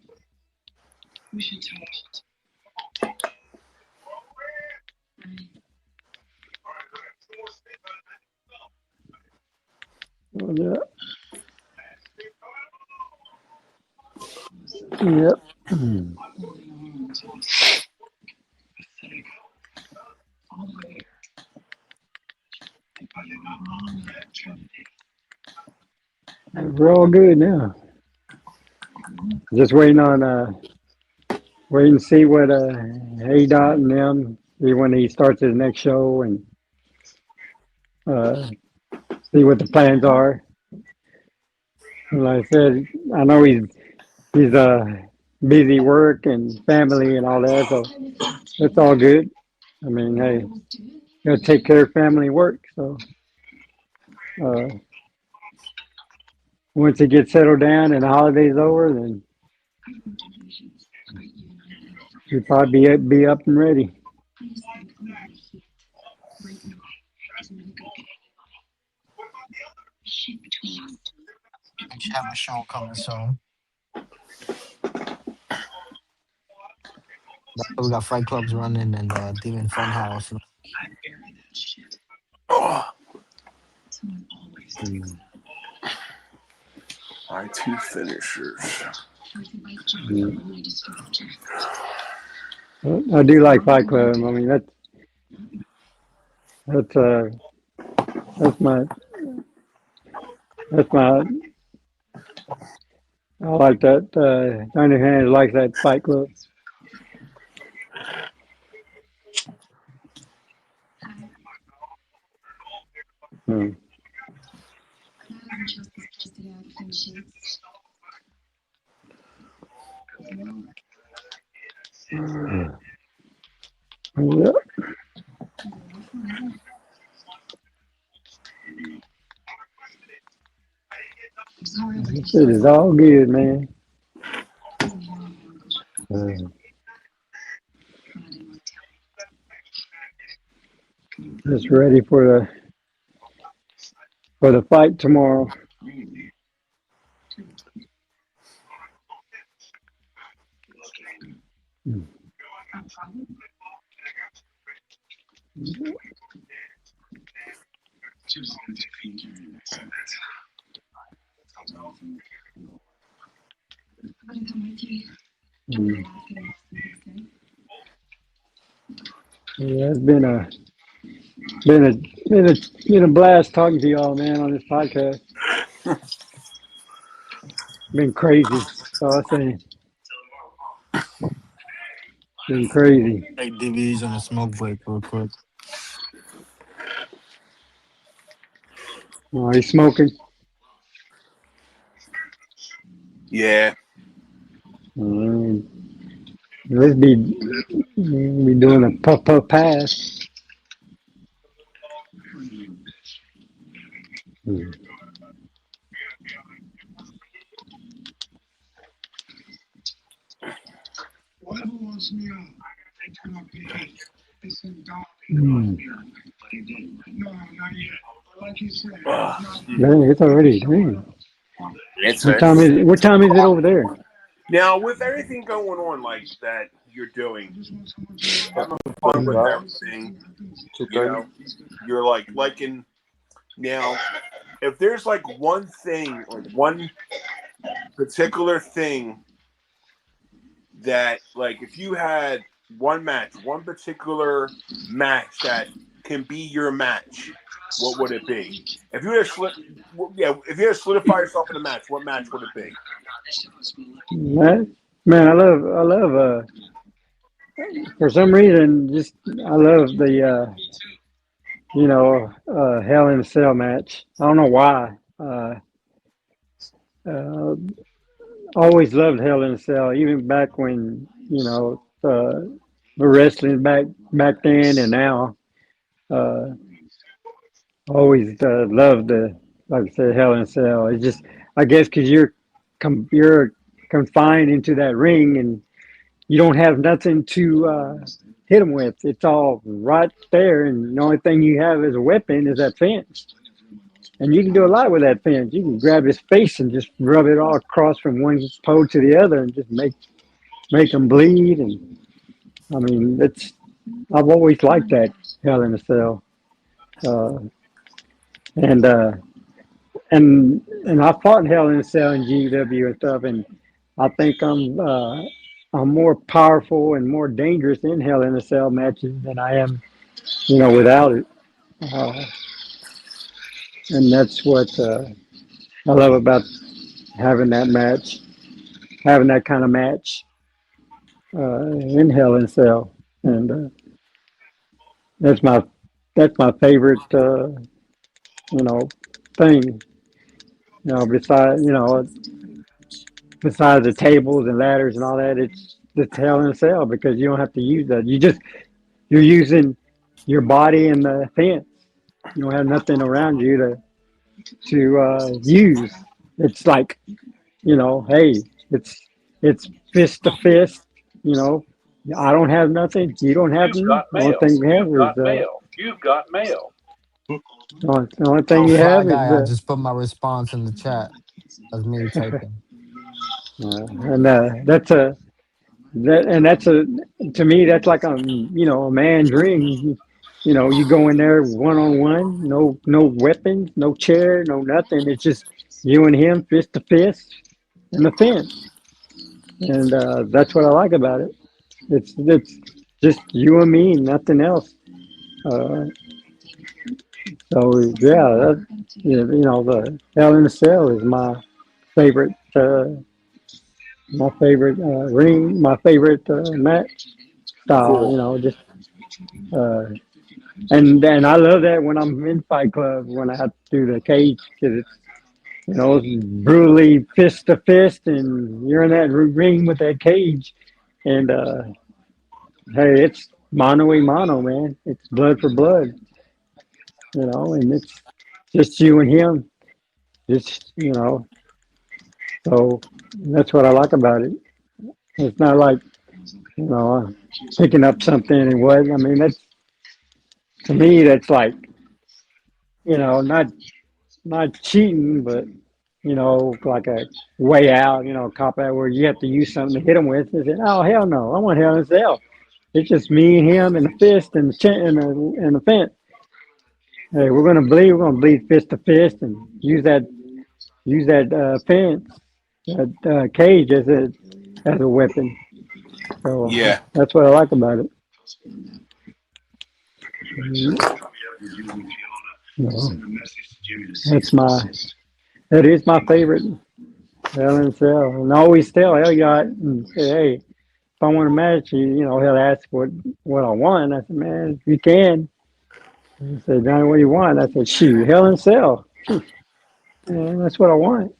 Yeah, yep. We're all good now. Just waiting to see what A Dot and them see when he starts his next show and uh, see what the plans are. And like I said, I know he's busy work and family and all that, so it's all good. I mean, hey, gotta take care of family and work. So uh, once he gets settled down and the holidays over, then he'll probably be up and ready. We should have a show coming soon. We got Fight Clubs running and Demon Funhouse. Oh, Mm. my two finishers. I do like Fight Club. I mean, that's that's my that's my. I like that. Hernandez likes that Fight Club. Hmm. Yeah, it is all good, man. Uh, just ready for the fight tomorrow. Mm. Yeah, it's been a blast talking to y'all, man, on this podcast. Been crazy. So I say, been crazy. Hey, DV's on a smoke break real quick. Oh, he's smoking. Yeah. Mm. Let's be doing a puff pass. Mm. Mm. Man, it's already. Man. It's What time is it over there? now with everything going on like that you're doing, having fun with everything, you know, you're like in now if there's like one thing or one particular thing that like if you had one particular match that can be your match, what would it be? If you had if you had to solidify yourself in a match, what match would it be? Man, I love. For some reason, just I love the Hell in a Cell match. I don't know why. Uh, always loved Hell in a Cell, even back when the wrestling back then and now. Uh, always loved the like I said Hell in a Cell. It's just I guess because you're confined into that ring and you don't have nothing to hit them with. It's all right there, and the only thing you have as a weapon is that fence. And you can do a lot with that fence. You can grab his face and just rub it all across from one pole to the other, and just make them bleed. And I mean, I've always liked that Hell in a Cell, uh, and uh, and I fought Hell in a Cell in GW and stuff, and I think I'm more powerful and more dangerous in Hell in a Cell matches than I am, without it. Uh, and that's what I love about having that match, having that kind of match in Hell in a Cell, and that's my that's my favorite, you know, thing. Besides the tables and ladders and all that, it's Hell in a Cell because you don't have to use that. You're using your body and the fence. You don't have nothing around you to use. It's like, hey, it's fist to fist. You know, I don't have nothing. You don't have You've nothing. got The only mail. thing you have You've is got mail. You've got mail. the only thing Oh, you Fly have is Guy, I just put my response in the chat. That's me typing. and that's a to me that's like a man's ring. You go in there one on one, no weapons, no chair, no nothing. It's just you and him fist to fist in the fence, and that's what I like about it. It's just you and me, nothing else. Uh, so yeah, the Hell in a Cell is favorite, my favorite ring, my favorite match style. Cool. Just uh, and I love that when I'm in Fight Club when I have to do the cage because it's brutally fist to fist, and you're in that ring with that cage, and hey, it's mano a mano, man. It's blood for blood, and it's just you and him. Just so that's what I like about it. It's not like you know picking up something and what. I mean, that's to me that's like not cheating, but like a way out, cop out where you have to use something to hit him with. And say, oh hell no, I want Hell in a Cell. It's just me and him and the fist and the fence. Hey, we're gonna bleed fist to fist and use that fence, that cage as a weapon. So Yeah. that's what I like about it. So that is my favorite Hell in a Cell. And I always tell Elliot and say, hey, if I want a match, he'll ask what I want. I said, man, if you can. He said, Johnny, what do you want? I said, shoot, Hell in a Cell. And that's what I want.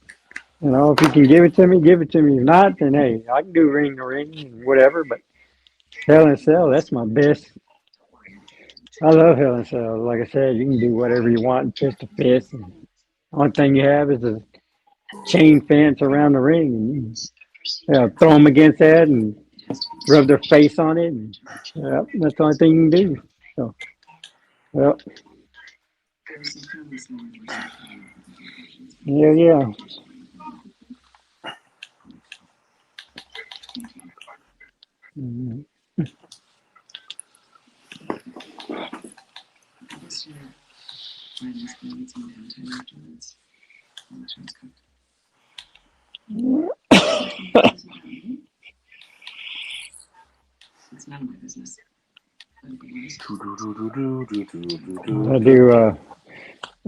If you can give it to me, give it to me. If not, then hey, I can do ring to ring and whatever. But Hell in a Cell, that's my best. I love Hell in a Cell. Like I said, you can do whatever you want, fist to fist. And the only thing you have is a chain fence around the ring. And throw them against that and rub their face on it. And, that's the only thing you can do. So, well, yeah, yeah. Mhm. I do,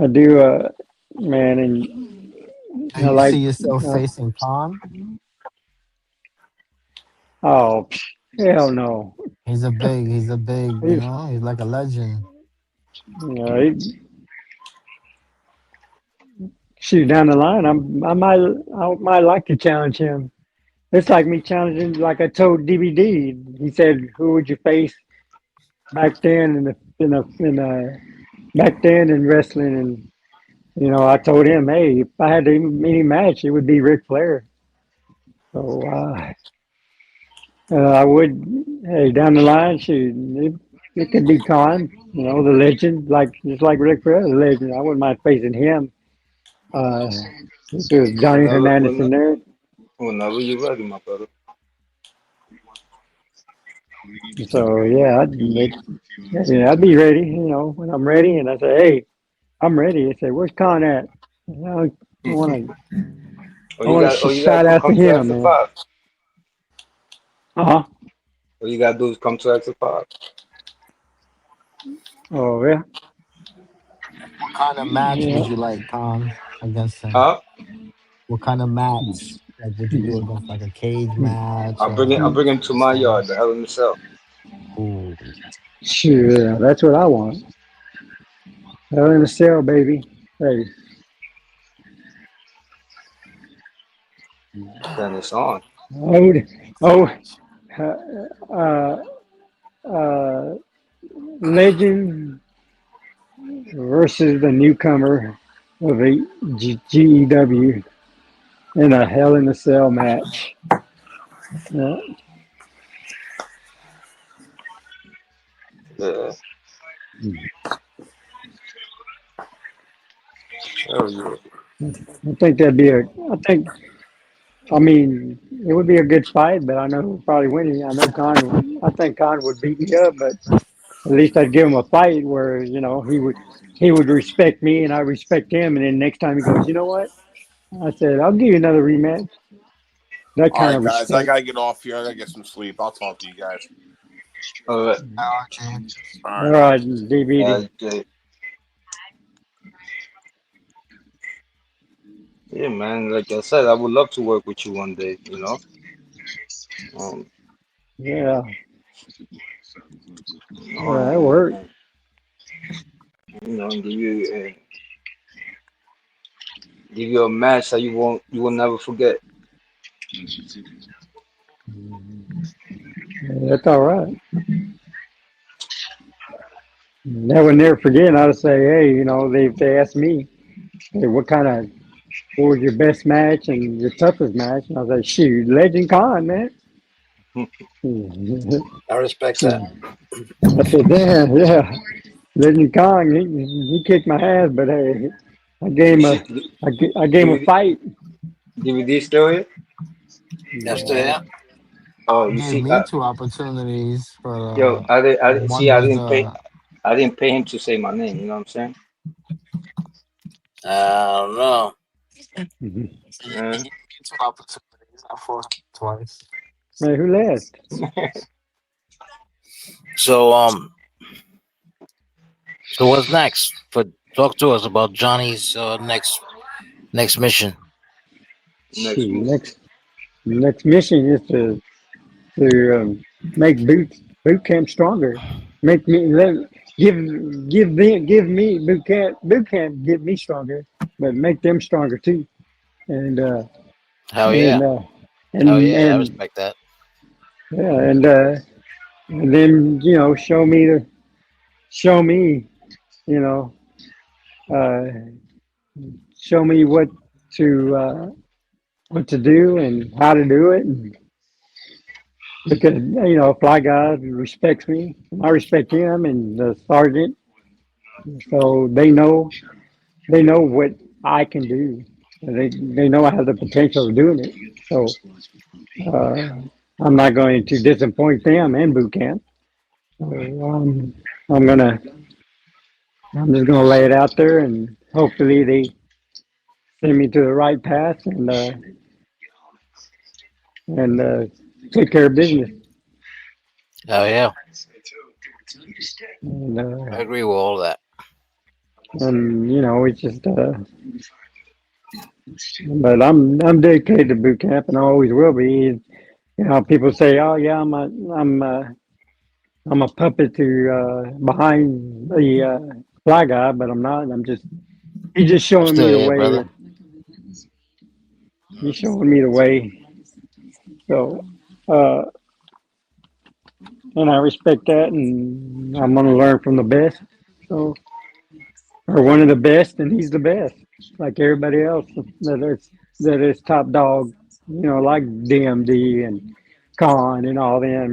I do, man, and Do I you like, see yourself uh, facing Khan? oh, hell no. He's a big, He's, he's like a legend. he, shoot, down the line, I might like to challenge him. It's like me challenging, like I told DVD. He said, "Who would you face back then back then in wrestling?" And I told him, "Hey, if I had any match, it would be Ric Flair." So I would, hey, down the line, shoot, it could be Khan, the legend, like just like Ric Flair, the legend. I wouldn't mind facing him. If there was Johnny Whenever, Hernandez in whenever, there. whenever you're ready, my brother. So yeah, yeah, I'd be ready. When I'm ready, and I say, "Hey, I'm ready." I say, "Where's Con at?" I want to, Or I you want got, to or you got shout to out to come to him, man. F5. Uh-huh. All you gotta do is come to Exopod. Oh, yeah. What kind of match Yeah. would you like, Khan, against him? Huh? What kind of match? Like, would you do against like a cage match I'll or bring him to my stand? yard, the hell in the cell. Ooh, Sure, that's what I want. Hell in a cell, baby. Hey, Then it's on. oh, oh, uh, uh, uh, legend versus the newcomer of the GEW in a Hell in a Cell match. Yeah, Yeah. Hell yeah. I think that'd be a. I think. I mean, it would be a good fight, but I know who's probably winning. I know Khan. I think Khan would beat me up, but at least I'd give him a fight where he would respect me and I respect him, and then next time he goes, you know what? I said I'll give you another rematch. That All kind right, of guys, I respect. gotta get off here. I gotta get some sleep. I'll talk to you guys. All Archie. All All right. right, DBD. right. Yeah, man. Like I said, I would love to work with you one day. Um, Yeah, on that worked. and give you a match that you will never forget. That's all right. I would never forget. And I'd say, hey, they asked me, hey, what was your best match and your toughest match? And I was like, shoot, Legend Con, man. I respect that. I said, damn, yeah. Legend Kong, he kicked my ass, but hey, I gave You him a, should I gave him a DVD fight. DVD still here? Yes, to him. Oh, you Gave see, me two opportunities, but yo, one was I didn't pay him to say my name. You know what I'm saying? I don't know. he Uh, gave me two opportunities. I fought him twice. Man, who left? So so what's next? Talk to us about Johnny's next mission. next Shoot, mission. next mission is to make boot camp stronger. Make me let give me boot camp give me stronger, but make them stronger too. And Hell and yeah. uh, Hell and yeah. I and respect that. yeah, and then show me you know uh, show me what to do and how to do it. And because Fly Guy respects me, I respect him, and the sergeant, so they know what I can do. They know I have the potential of doing it. So uh, I'm not going to disappoint them in boot camp. So, I'm gonna I'm just gonna lay it out there, and hopefully they send me to the right path and take care of business. Hell yeah. And, I agree with all that. it's just. But I'm dedicated to boot camp, and I always will be. People say, "Oh yeah, I'm a puppet to behind the fly guy," but I'm not. He's just I'm showing me still the here, way. brother. He's showing me the way. So, uh, and I respect that, and I'm gonna learn from the best. So, or one of the best, and he's the best, like everybody else that is top dog. Like DMD and Khan and all them.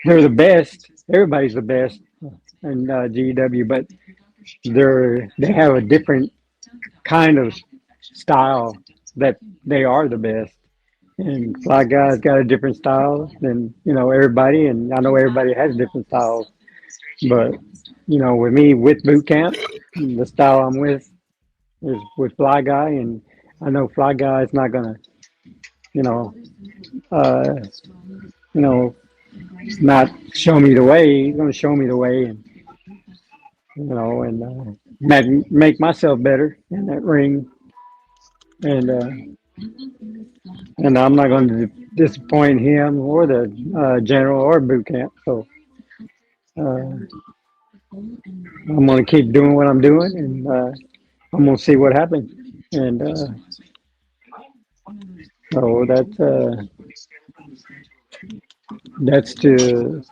They're the best. Everybody's the best in GW, but they have a different kind of style that they are the best. And Fly Guy's got a different style than everybody, and I know everybody has different styles. But with me with boot camp, the style I'm with is with Fly Guy, and I know Fly Guy is not gonna, you know, uh, you know, not show me the way. He's going to show me the way, and make myself better in that ring, and I'm not going to disappoint him or the general or boot camp. So I'm going to keep doing what I'm doing, and I'm going to see what happens. And so that's to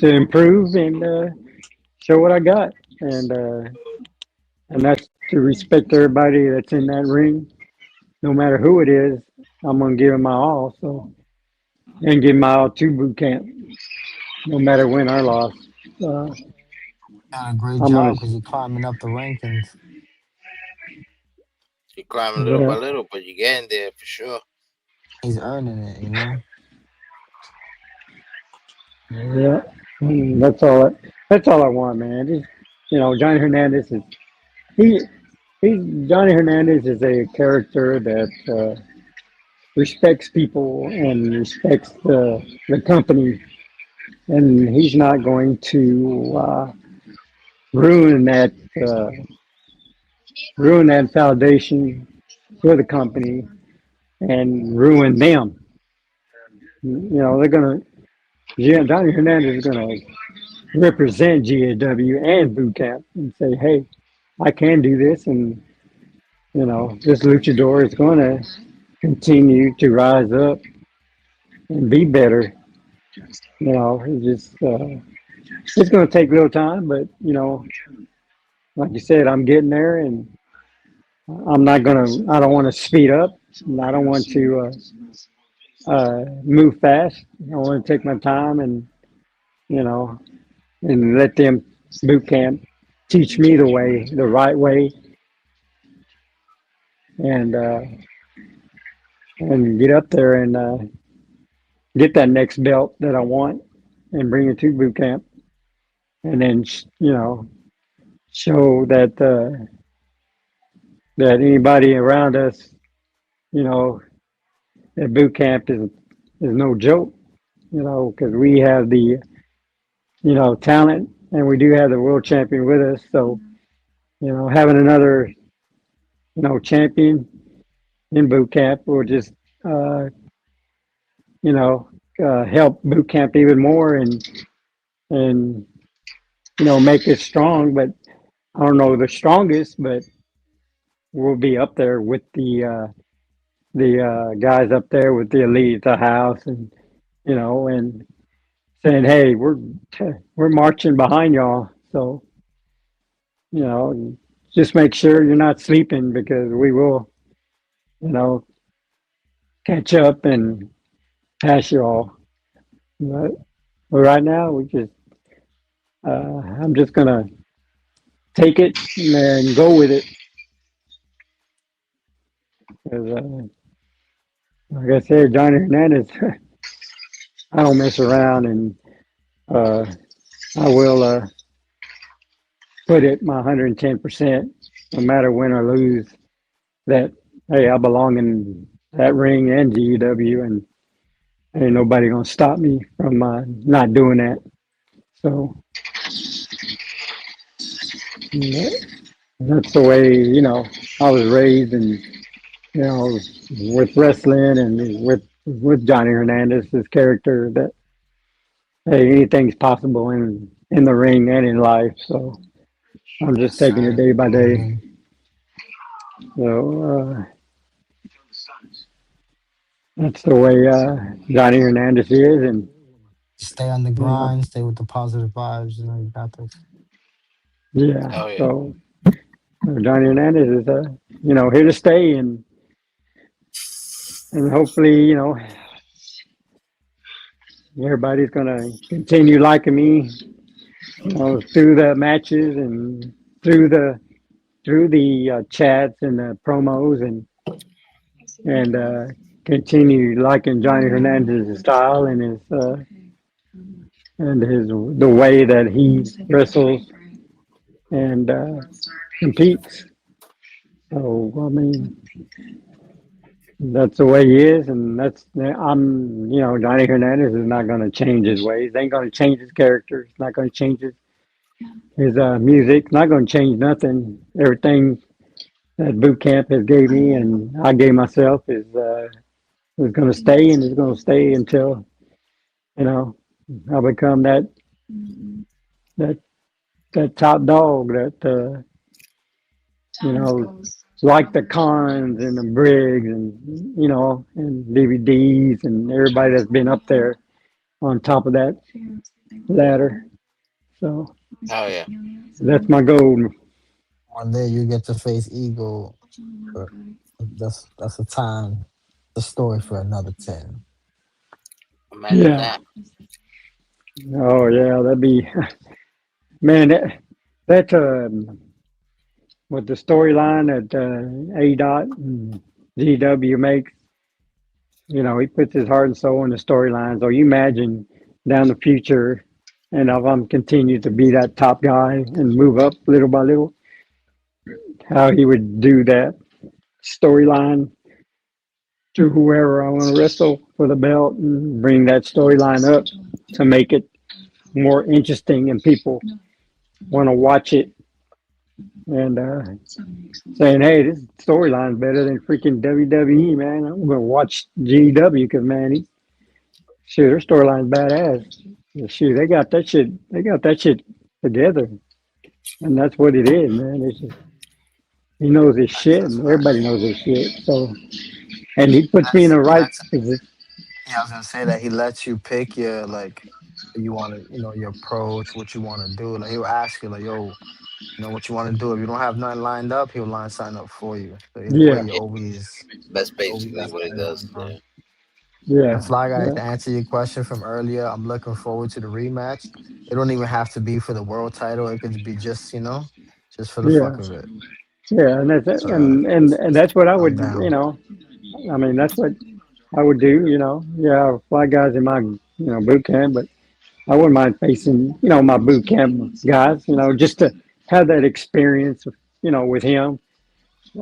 improve and show what I got, and that's to respect everybody that's in that ring, no matter who it is. I'm gonna give it my all, so and give my all to boot camp, no matter win or loss. Uh, Doing a great I'm gonna, job because you're climbing up the rankings. You're climbing little by yeah, little, but you're getting there for sure. He's earning it, you know. yeah. That's all. That's all I want, man. Just Johnny Hernandez is he. He's Johnny Hernandez is a character that respects people and respects the company, and he's not going to ruin that uh, ruin that foundation for the company and ruin them. They're gonna Johnny Hernandez is gonna represent GAW and boot camp and say, hey, I can do this, and this luchador is going to continue to rise up and be better. It's going to take a little time, but like you said, I'm getting there, and I don't want to speed up. I don't want to move fast. I want to take my time you know, and let them boot camp teach me the right way, and get up there and get that next belt that I want and bring it to boot camp, and then show that anybody around us, you know, at boot camp is no joke, because we have the talent, and we do have the world champion with us. So having another champion in boot camp will just uh, help boot camp even more, and make it strong. But I don't know the strongest, but we'll be up there with the guys up there with the elite, the house, and and saying, hey, we're marching behind y'all. So just make sure you're not sleeping, because we will you know catch up and pass you all. But right now, I'm just gonna take it and go with it. 'Cause, like I said, Johnny Hernandez, I don't mess around, and uh, I will put it my 110%, no matter win or lose. That hey, I belong in that ring and GEW, and ain't nobody gonna stop me from not doing that. So yeah, that's the way I was raised, and with wrestling and with Johnny Hernandez, his character, that hey, anything's possible in the ring and in life. So I'm just Yes, taking it sir. day by day. Amen. So that's the way Johnny Hernandez is, and Stay on the you know, grind. Stay with the positive vibes. You know, you got this. yeah. Oh yeah. So Johnny Hernandez is here to stay, and hopefully everybody's gonna continue liking me, through the matches and through the chats and the promos, and continue liking Johnny Hernandez's style and the way that he wrestles and competes. So I mean, That's the way he is, and Johnny Hernandez is not going to change his ways. Ain't going to change his character. It's not going to change his music. Not going to change nothing. Everything that boot camp has gave me and I gave myself is going to stay, and is going to stay until you know I become that that top dog that you know like the Cons and the Briggs and and DVDs and everybody that's been up there on top of that ladder. So Oh yeah. that's my goal. One day you get to face Eagle, but that's a time, the story for another 10. Imagine Yeah. that. Oh yeah, that'd be man. That with the storyline that A Dot and GW makes. He puts his heart and soul in the storylines. So you imagine down the future, and if I'm continue to be that top guy and move up little by little, how he would do that storyline to whoever I want to wrestle for the belt and bring that storyline up to make it more interesting and people want to watch it and saying, "Hey, this storyline's better than freaking WWE, man. I'm gonna watch GW because man, shoot, their storyline's badass. Yeah, shoot, they got that shit. They got that shit together, and that's what it is, man. It's just, he knows his shit, and everybody knows his shit. So, and he puts me in the He right lets position. Yeah, I was gonna say that he lets you pick your like you want to your approach, what you want to do. Like he'll ask you like, yo, what you want to do. If you don't have nothing lined up, he'll line sign up for you. So in a way, Yeah, you always That's basically got what it something does. going on. Yeah. And yeah, Fly Guy, yeah, to answer your question from earlier, I'm looking forward to the rematch. It don't even have to be for the world title. It could be just just for the yeah, fuck of it. yeah, and that's it. Uh, And that's what I I'm would, down. I mean, that's what I would do. Yeah, fly guys in my boot camp, but I wouldn't mind facing my boot camp guys. Just to have that experience. With him.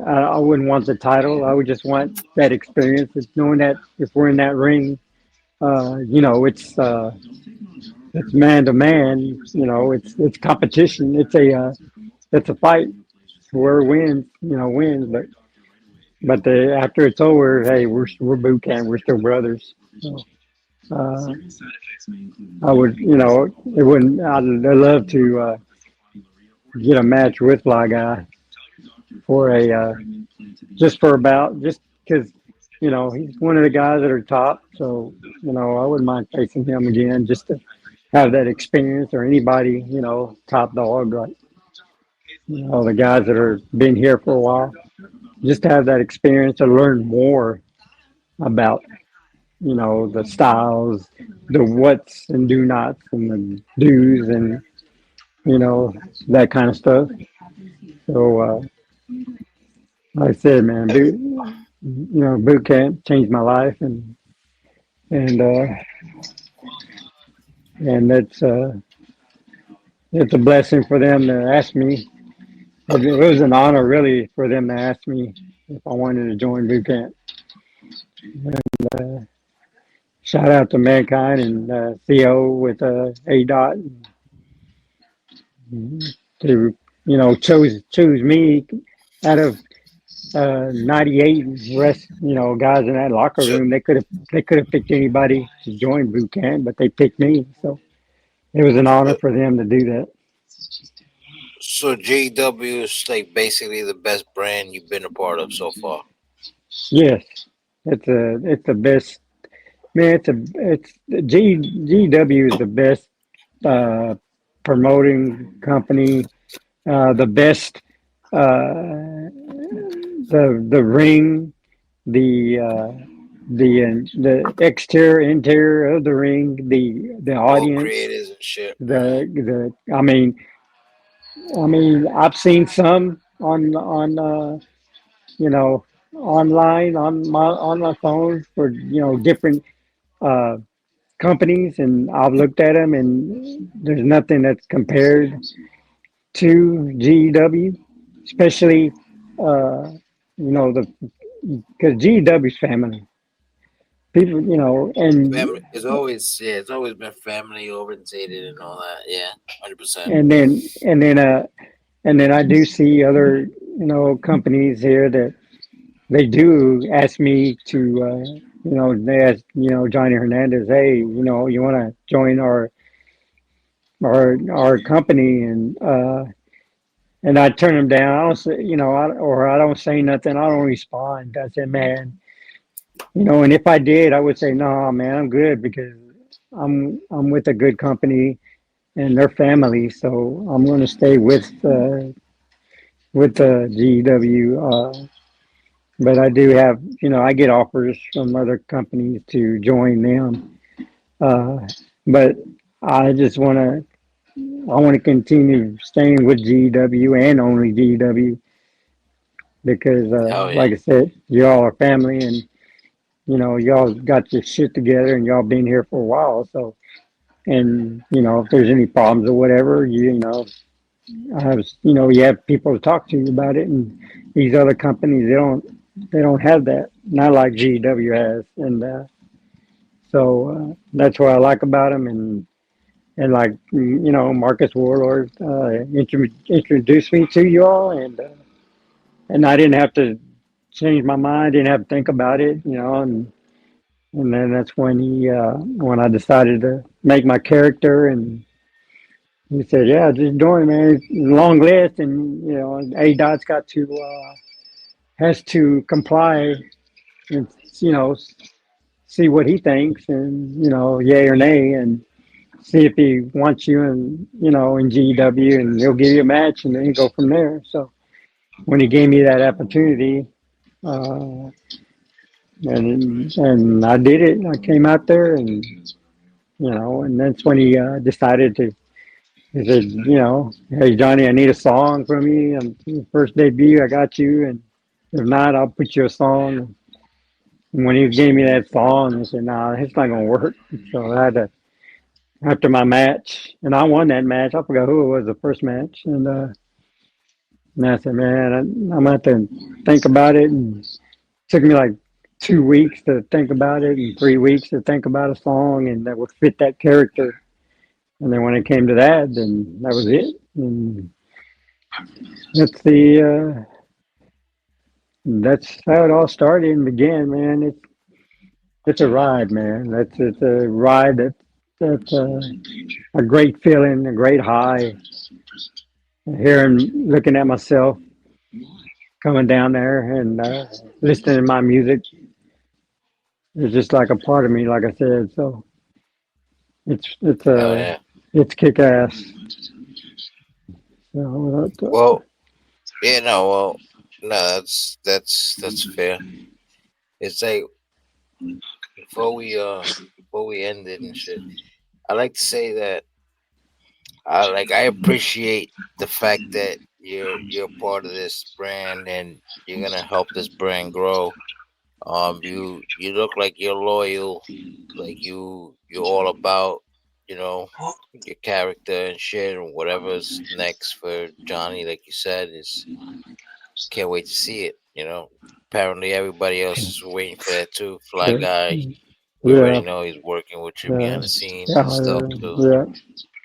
I wouldn't want the title. I would just want that experience of knowing that if we're in that ring, it's man to man. It's competition. It's a fight. Whoever wins, wins. But after it's over, hey, we're boot camp. We're still brothers. So, uh, I would, it wouldn't. I'd love to get a match with Fly Guy for a just for about just because he's one of the guys that are top. So I wouldn't mind facing him again just to have that experience or anybody top dog like the guys that are been here for a while. Just to have that experience to learn more about the styles, the what's and do nots and the do's and you know that kind of stuff. So like I said, man, boot camp changed my life and and it's a blessing for them to ask me. It was an honor, really, for them to ask me if I wanted to join boot camp. Uh, Shout out to Mankind and Theo with A Dot to choose me out of 98 rest guys in that locker So room. They could have picked anybody to join boot camp, but they picked me. So it was an honor for them to do that. so JW is like basically the best brand you've been a part of so far. Yes, it's the best. Man, it's GW is the best uh, promoting company. The best the ring, the the exterior interior of the ring, the All audience, creators and shit. the I mean I've seen some on you know online on my phone for different uh, companies, and I've looked at them, and there's nothing that's compared to GEW, especially uh, the because GW's family. People, Family it's always been family orientated and all that. Yeah, 100%. and then and then uh and then I do see other companies here that they do ask me to they ask Johnny Hernandez, hey, you want to join our company, and I turn them down. I don't say, or I don't say nothing. I don't respond. I said, man, and if I did, I would say, no, man, I'm good because I'm with a good company and their family, so I'm going to stay with the GW. But I do have, I get offers from other companies to join them. Uh, but I just I want to continue staying with GW and only GW because, Oh yeah. like I said, y'all are family and, y'all got your shit together and y'all been here for a while. So, and, if there's any problems or whatever, you have people to talk to you about it. And these other companies, they don't have that, not like GW has. And, so that's what I like about them. And like, Marcus Warlord introduced me to you all. And I didn't have to change my mind, didn't have to think about it, and then that's when I decided to make my character, and he said, "Yeah, just join, man. It's a long list, and A Dot's got to has to comply, and you know, see what he thinks, and yay or nay, and see if he wants you, and in GW, and he'll give you a match, and then you go from there." So when he gave me that opportunity, uh, and I did it, I came out there, and and that's when he decided to. He said, "Hey Johnny, I need a song from you. First debut, I got you, and if not, I'll put you a song." And when he gave me that song, I said, "Nah, it's not gonna work." So I had to, after my match, and I won that match. I forgot who it was the first match, and I said, "Man, I'm gonna have to think about it." And it took me like 2 weeks to think about it, and 3 weeks to think about a song, and that would fit that character. And then when it came to that, then that was it. And that's that's how it all started and began, man. It's a ride, man. It's a ride that's a great feeling, a great high. Hearing, looking at myself coming down there and listening to my music is just like a part of me, like I said. So it's it's Oh uh yeah. it's kick ass. So, Well, yeah, no, well, no, that's fair. It's like before we before we end it and shit. I like to say that I appreciate the fact that you're part of this brand and you're gonna help this brand grow. You look like you're loyal, like you're all about you know your character and shit and whatever's next for Johnny. Like you said, is can't wait to see it. Apparently everybody else is waiting for that too. Fly yeah, Guy, we already yeah, know he's working with you yeah, behind the scenes and yeah, stuff too. yeah,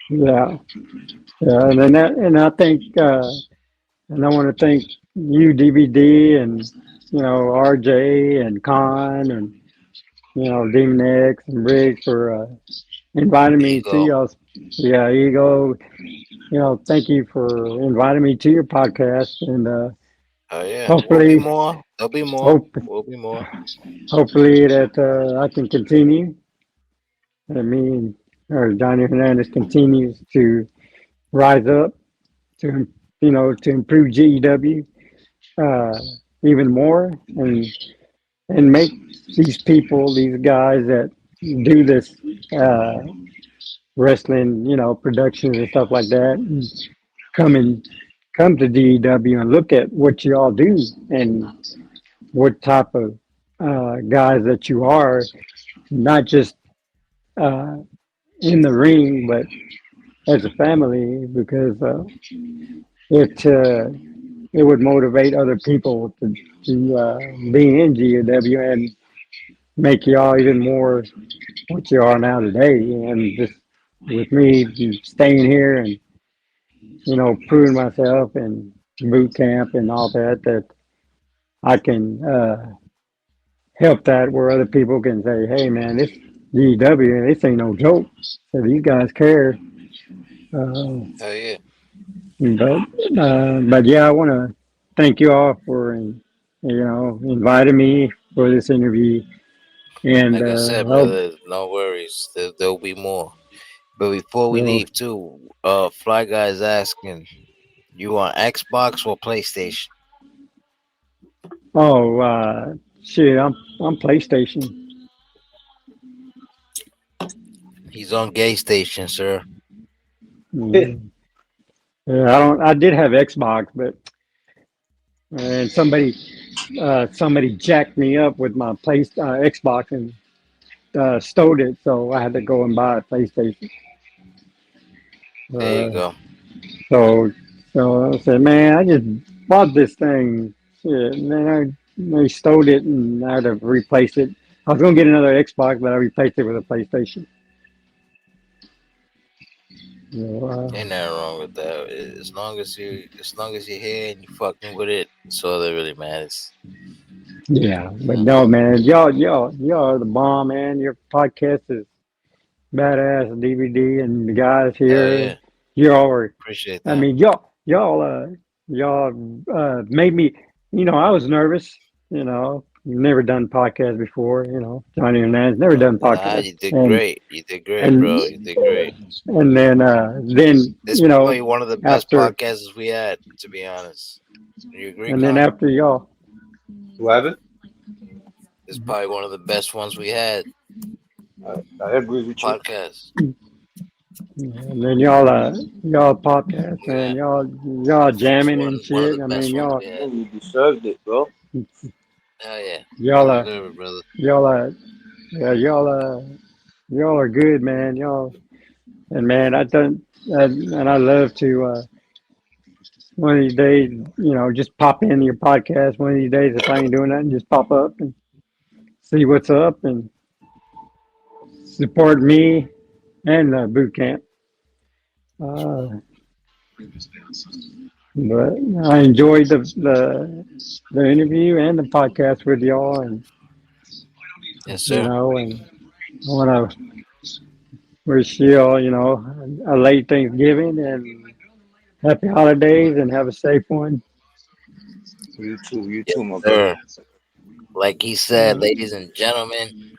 yeah, yeah. And I think, and I want to thank you, DVD, and RJ and Con, and Demon X and Rick for inviting me to Ego. y'all. Yeah, Ego. Thank you for inviting me to your podcast, and Oh yeah, we'll be hopefully, more. There'll be more. hope, We'll be more. hopefully that I can continue. I mean, or Johnny Hernandez continues to rise up to, to improve GEW uh, even more, and make these people, these guys that do this uh, wrestling, productions and stuff like that, and come and come to DEW and look at what you all do and what type of guys that you are, not just uh, in the ring, but as a family, because it it would motivate other people to be in GW and make y'all even more what you are now today. And just with me staying here and proving myself and boot camp and all that, that I can help that where other people can say, hey man, this GW, this ain't no joke. So these guys care. Uh, Hell yeah. but yeah, I want to thank you all for inviting me for this interview. And Like I said, brother, no worries. There'll be more. But before we so, leave too, Fly Guy's asking, you on Xbox or PlayStation? oh shit, I'm PlayStation. He's on Gay Station, sir. Mhm. Yeah, I did have Xbox, but and somebody jacked me up with my Xbox and stole it, so I had to go and buy a PlayStation. There you Uh, go. so so I said, man, I just bought this thing. Shit, man, they stole it and I had to replace it. I was gonna get another Xbox, but I replaced it with a PlayStation. So, Ain't nothing wrong with that. As long as you're here and you fucking with it, that's all that really matters. yeah, but Yeah. no, man, y'all are the bomb, man. Your podcast is badass. DVD and the guys Hell here, yeah. y'all are. Appreciate I that. mean, y'all made me. I was nervous. Never done podcast before. Johnny Hernandez never done Nah, podcast, you did and great. You did great, and bro. You did great. then This is probably one of the best after podcasts we had, to be honest. Do you agree, and then Con? after y'all, What happened? This is probably one of the best ones we had. I agree with you. Podcast. and then y'all podcast, man, Yeah. y'all It's jamming and one of shit. the I mean, best ones we Oh, had. you deserved it, bro. Hell yeah. y'all You are deserve it, brother. y'all are yeah, y'all are good, man. Y'all and man, and I love to one of these days, just pop in your podcast. One of these days, if I ain't doing nothing, just pop up and see what's up and support me and boot camp. Uh, but I enjoyed the interview and the podcast with y'all, and Yes, sir. and I want to wish you all, a late Thanksgiving and happy holidays and have a safe one. You Yes, too, my brother. sir. Like he said, ladies and gentlemen,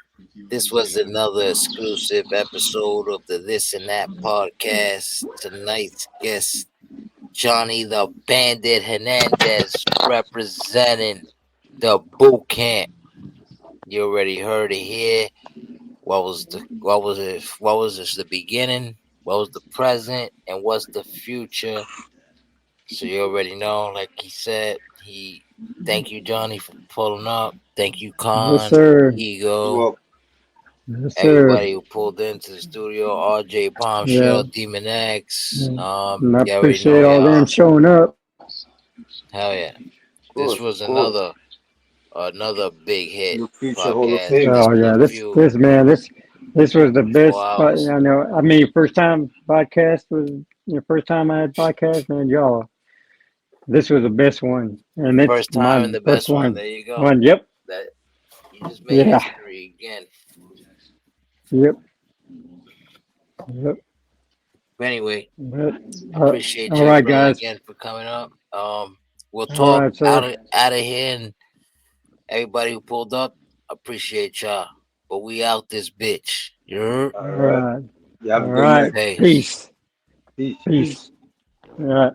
this was another exclusive episode of the This and That podcast. Tonight's guest, Johnny the Bandit Hernandez, representing the boot camp. You already heard it here. What was it? What was this? The beginning? What was the present? And what's the future? So you already know. Like he said, he. Thank you, Johnny, for pulling up. Thank you, Yes, Con, sir. Ego, Well, Yes, sir. everybody who pulled into the studio, RJ Yeah. Bombshell, Demon X. And I You already know appreciate all them y'all. showing up. Hell yeah. This of was course. another big hit Your future Hall of podcast. Famer. Oh Just put yeah, a this few this man, this was the 4 best. hours. I know. I mean, first time podcast was first time I had podcast, man. Y'all, this was the best one, and it's First my time and the first best one. one. There you go. One. Yep. That you just made Yeah. history again. Yep. Yep. But anyway, But, appreciate all you, right, brother, guys. again for coming up. We'll All talk right, sir. out of here, and everybody who pulled up, appreciate y'all. But we out this bitch. You All All right. right. You have All a good right. night. Peace. Peace. Peace. Peace. All right.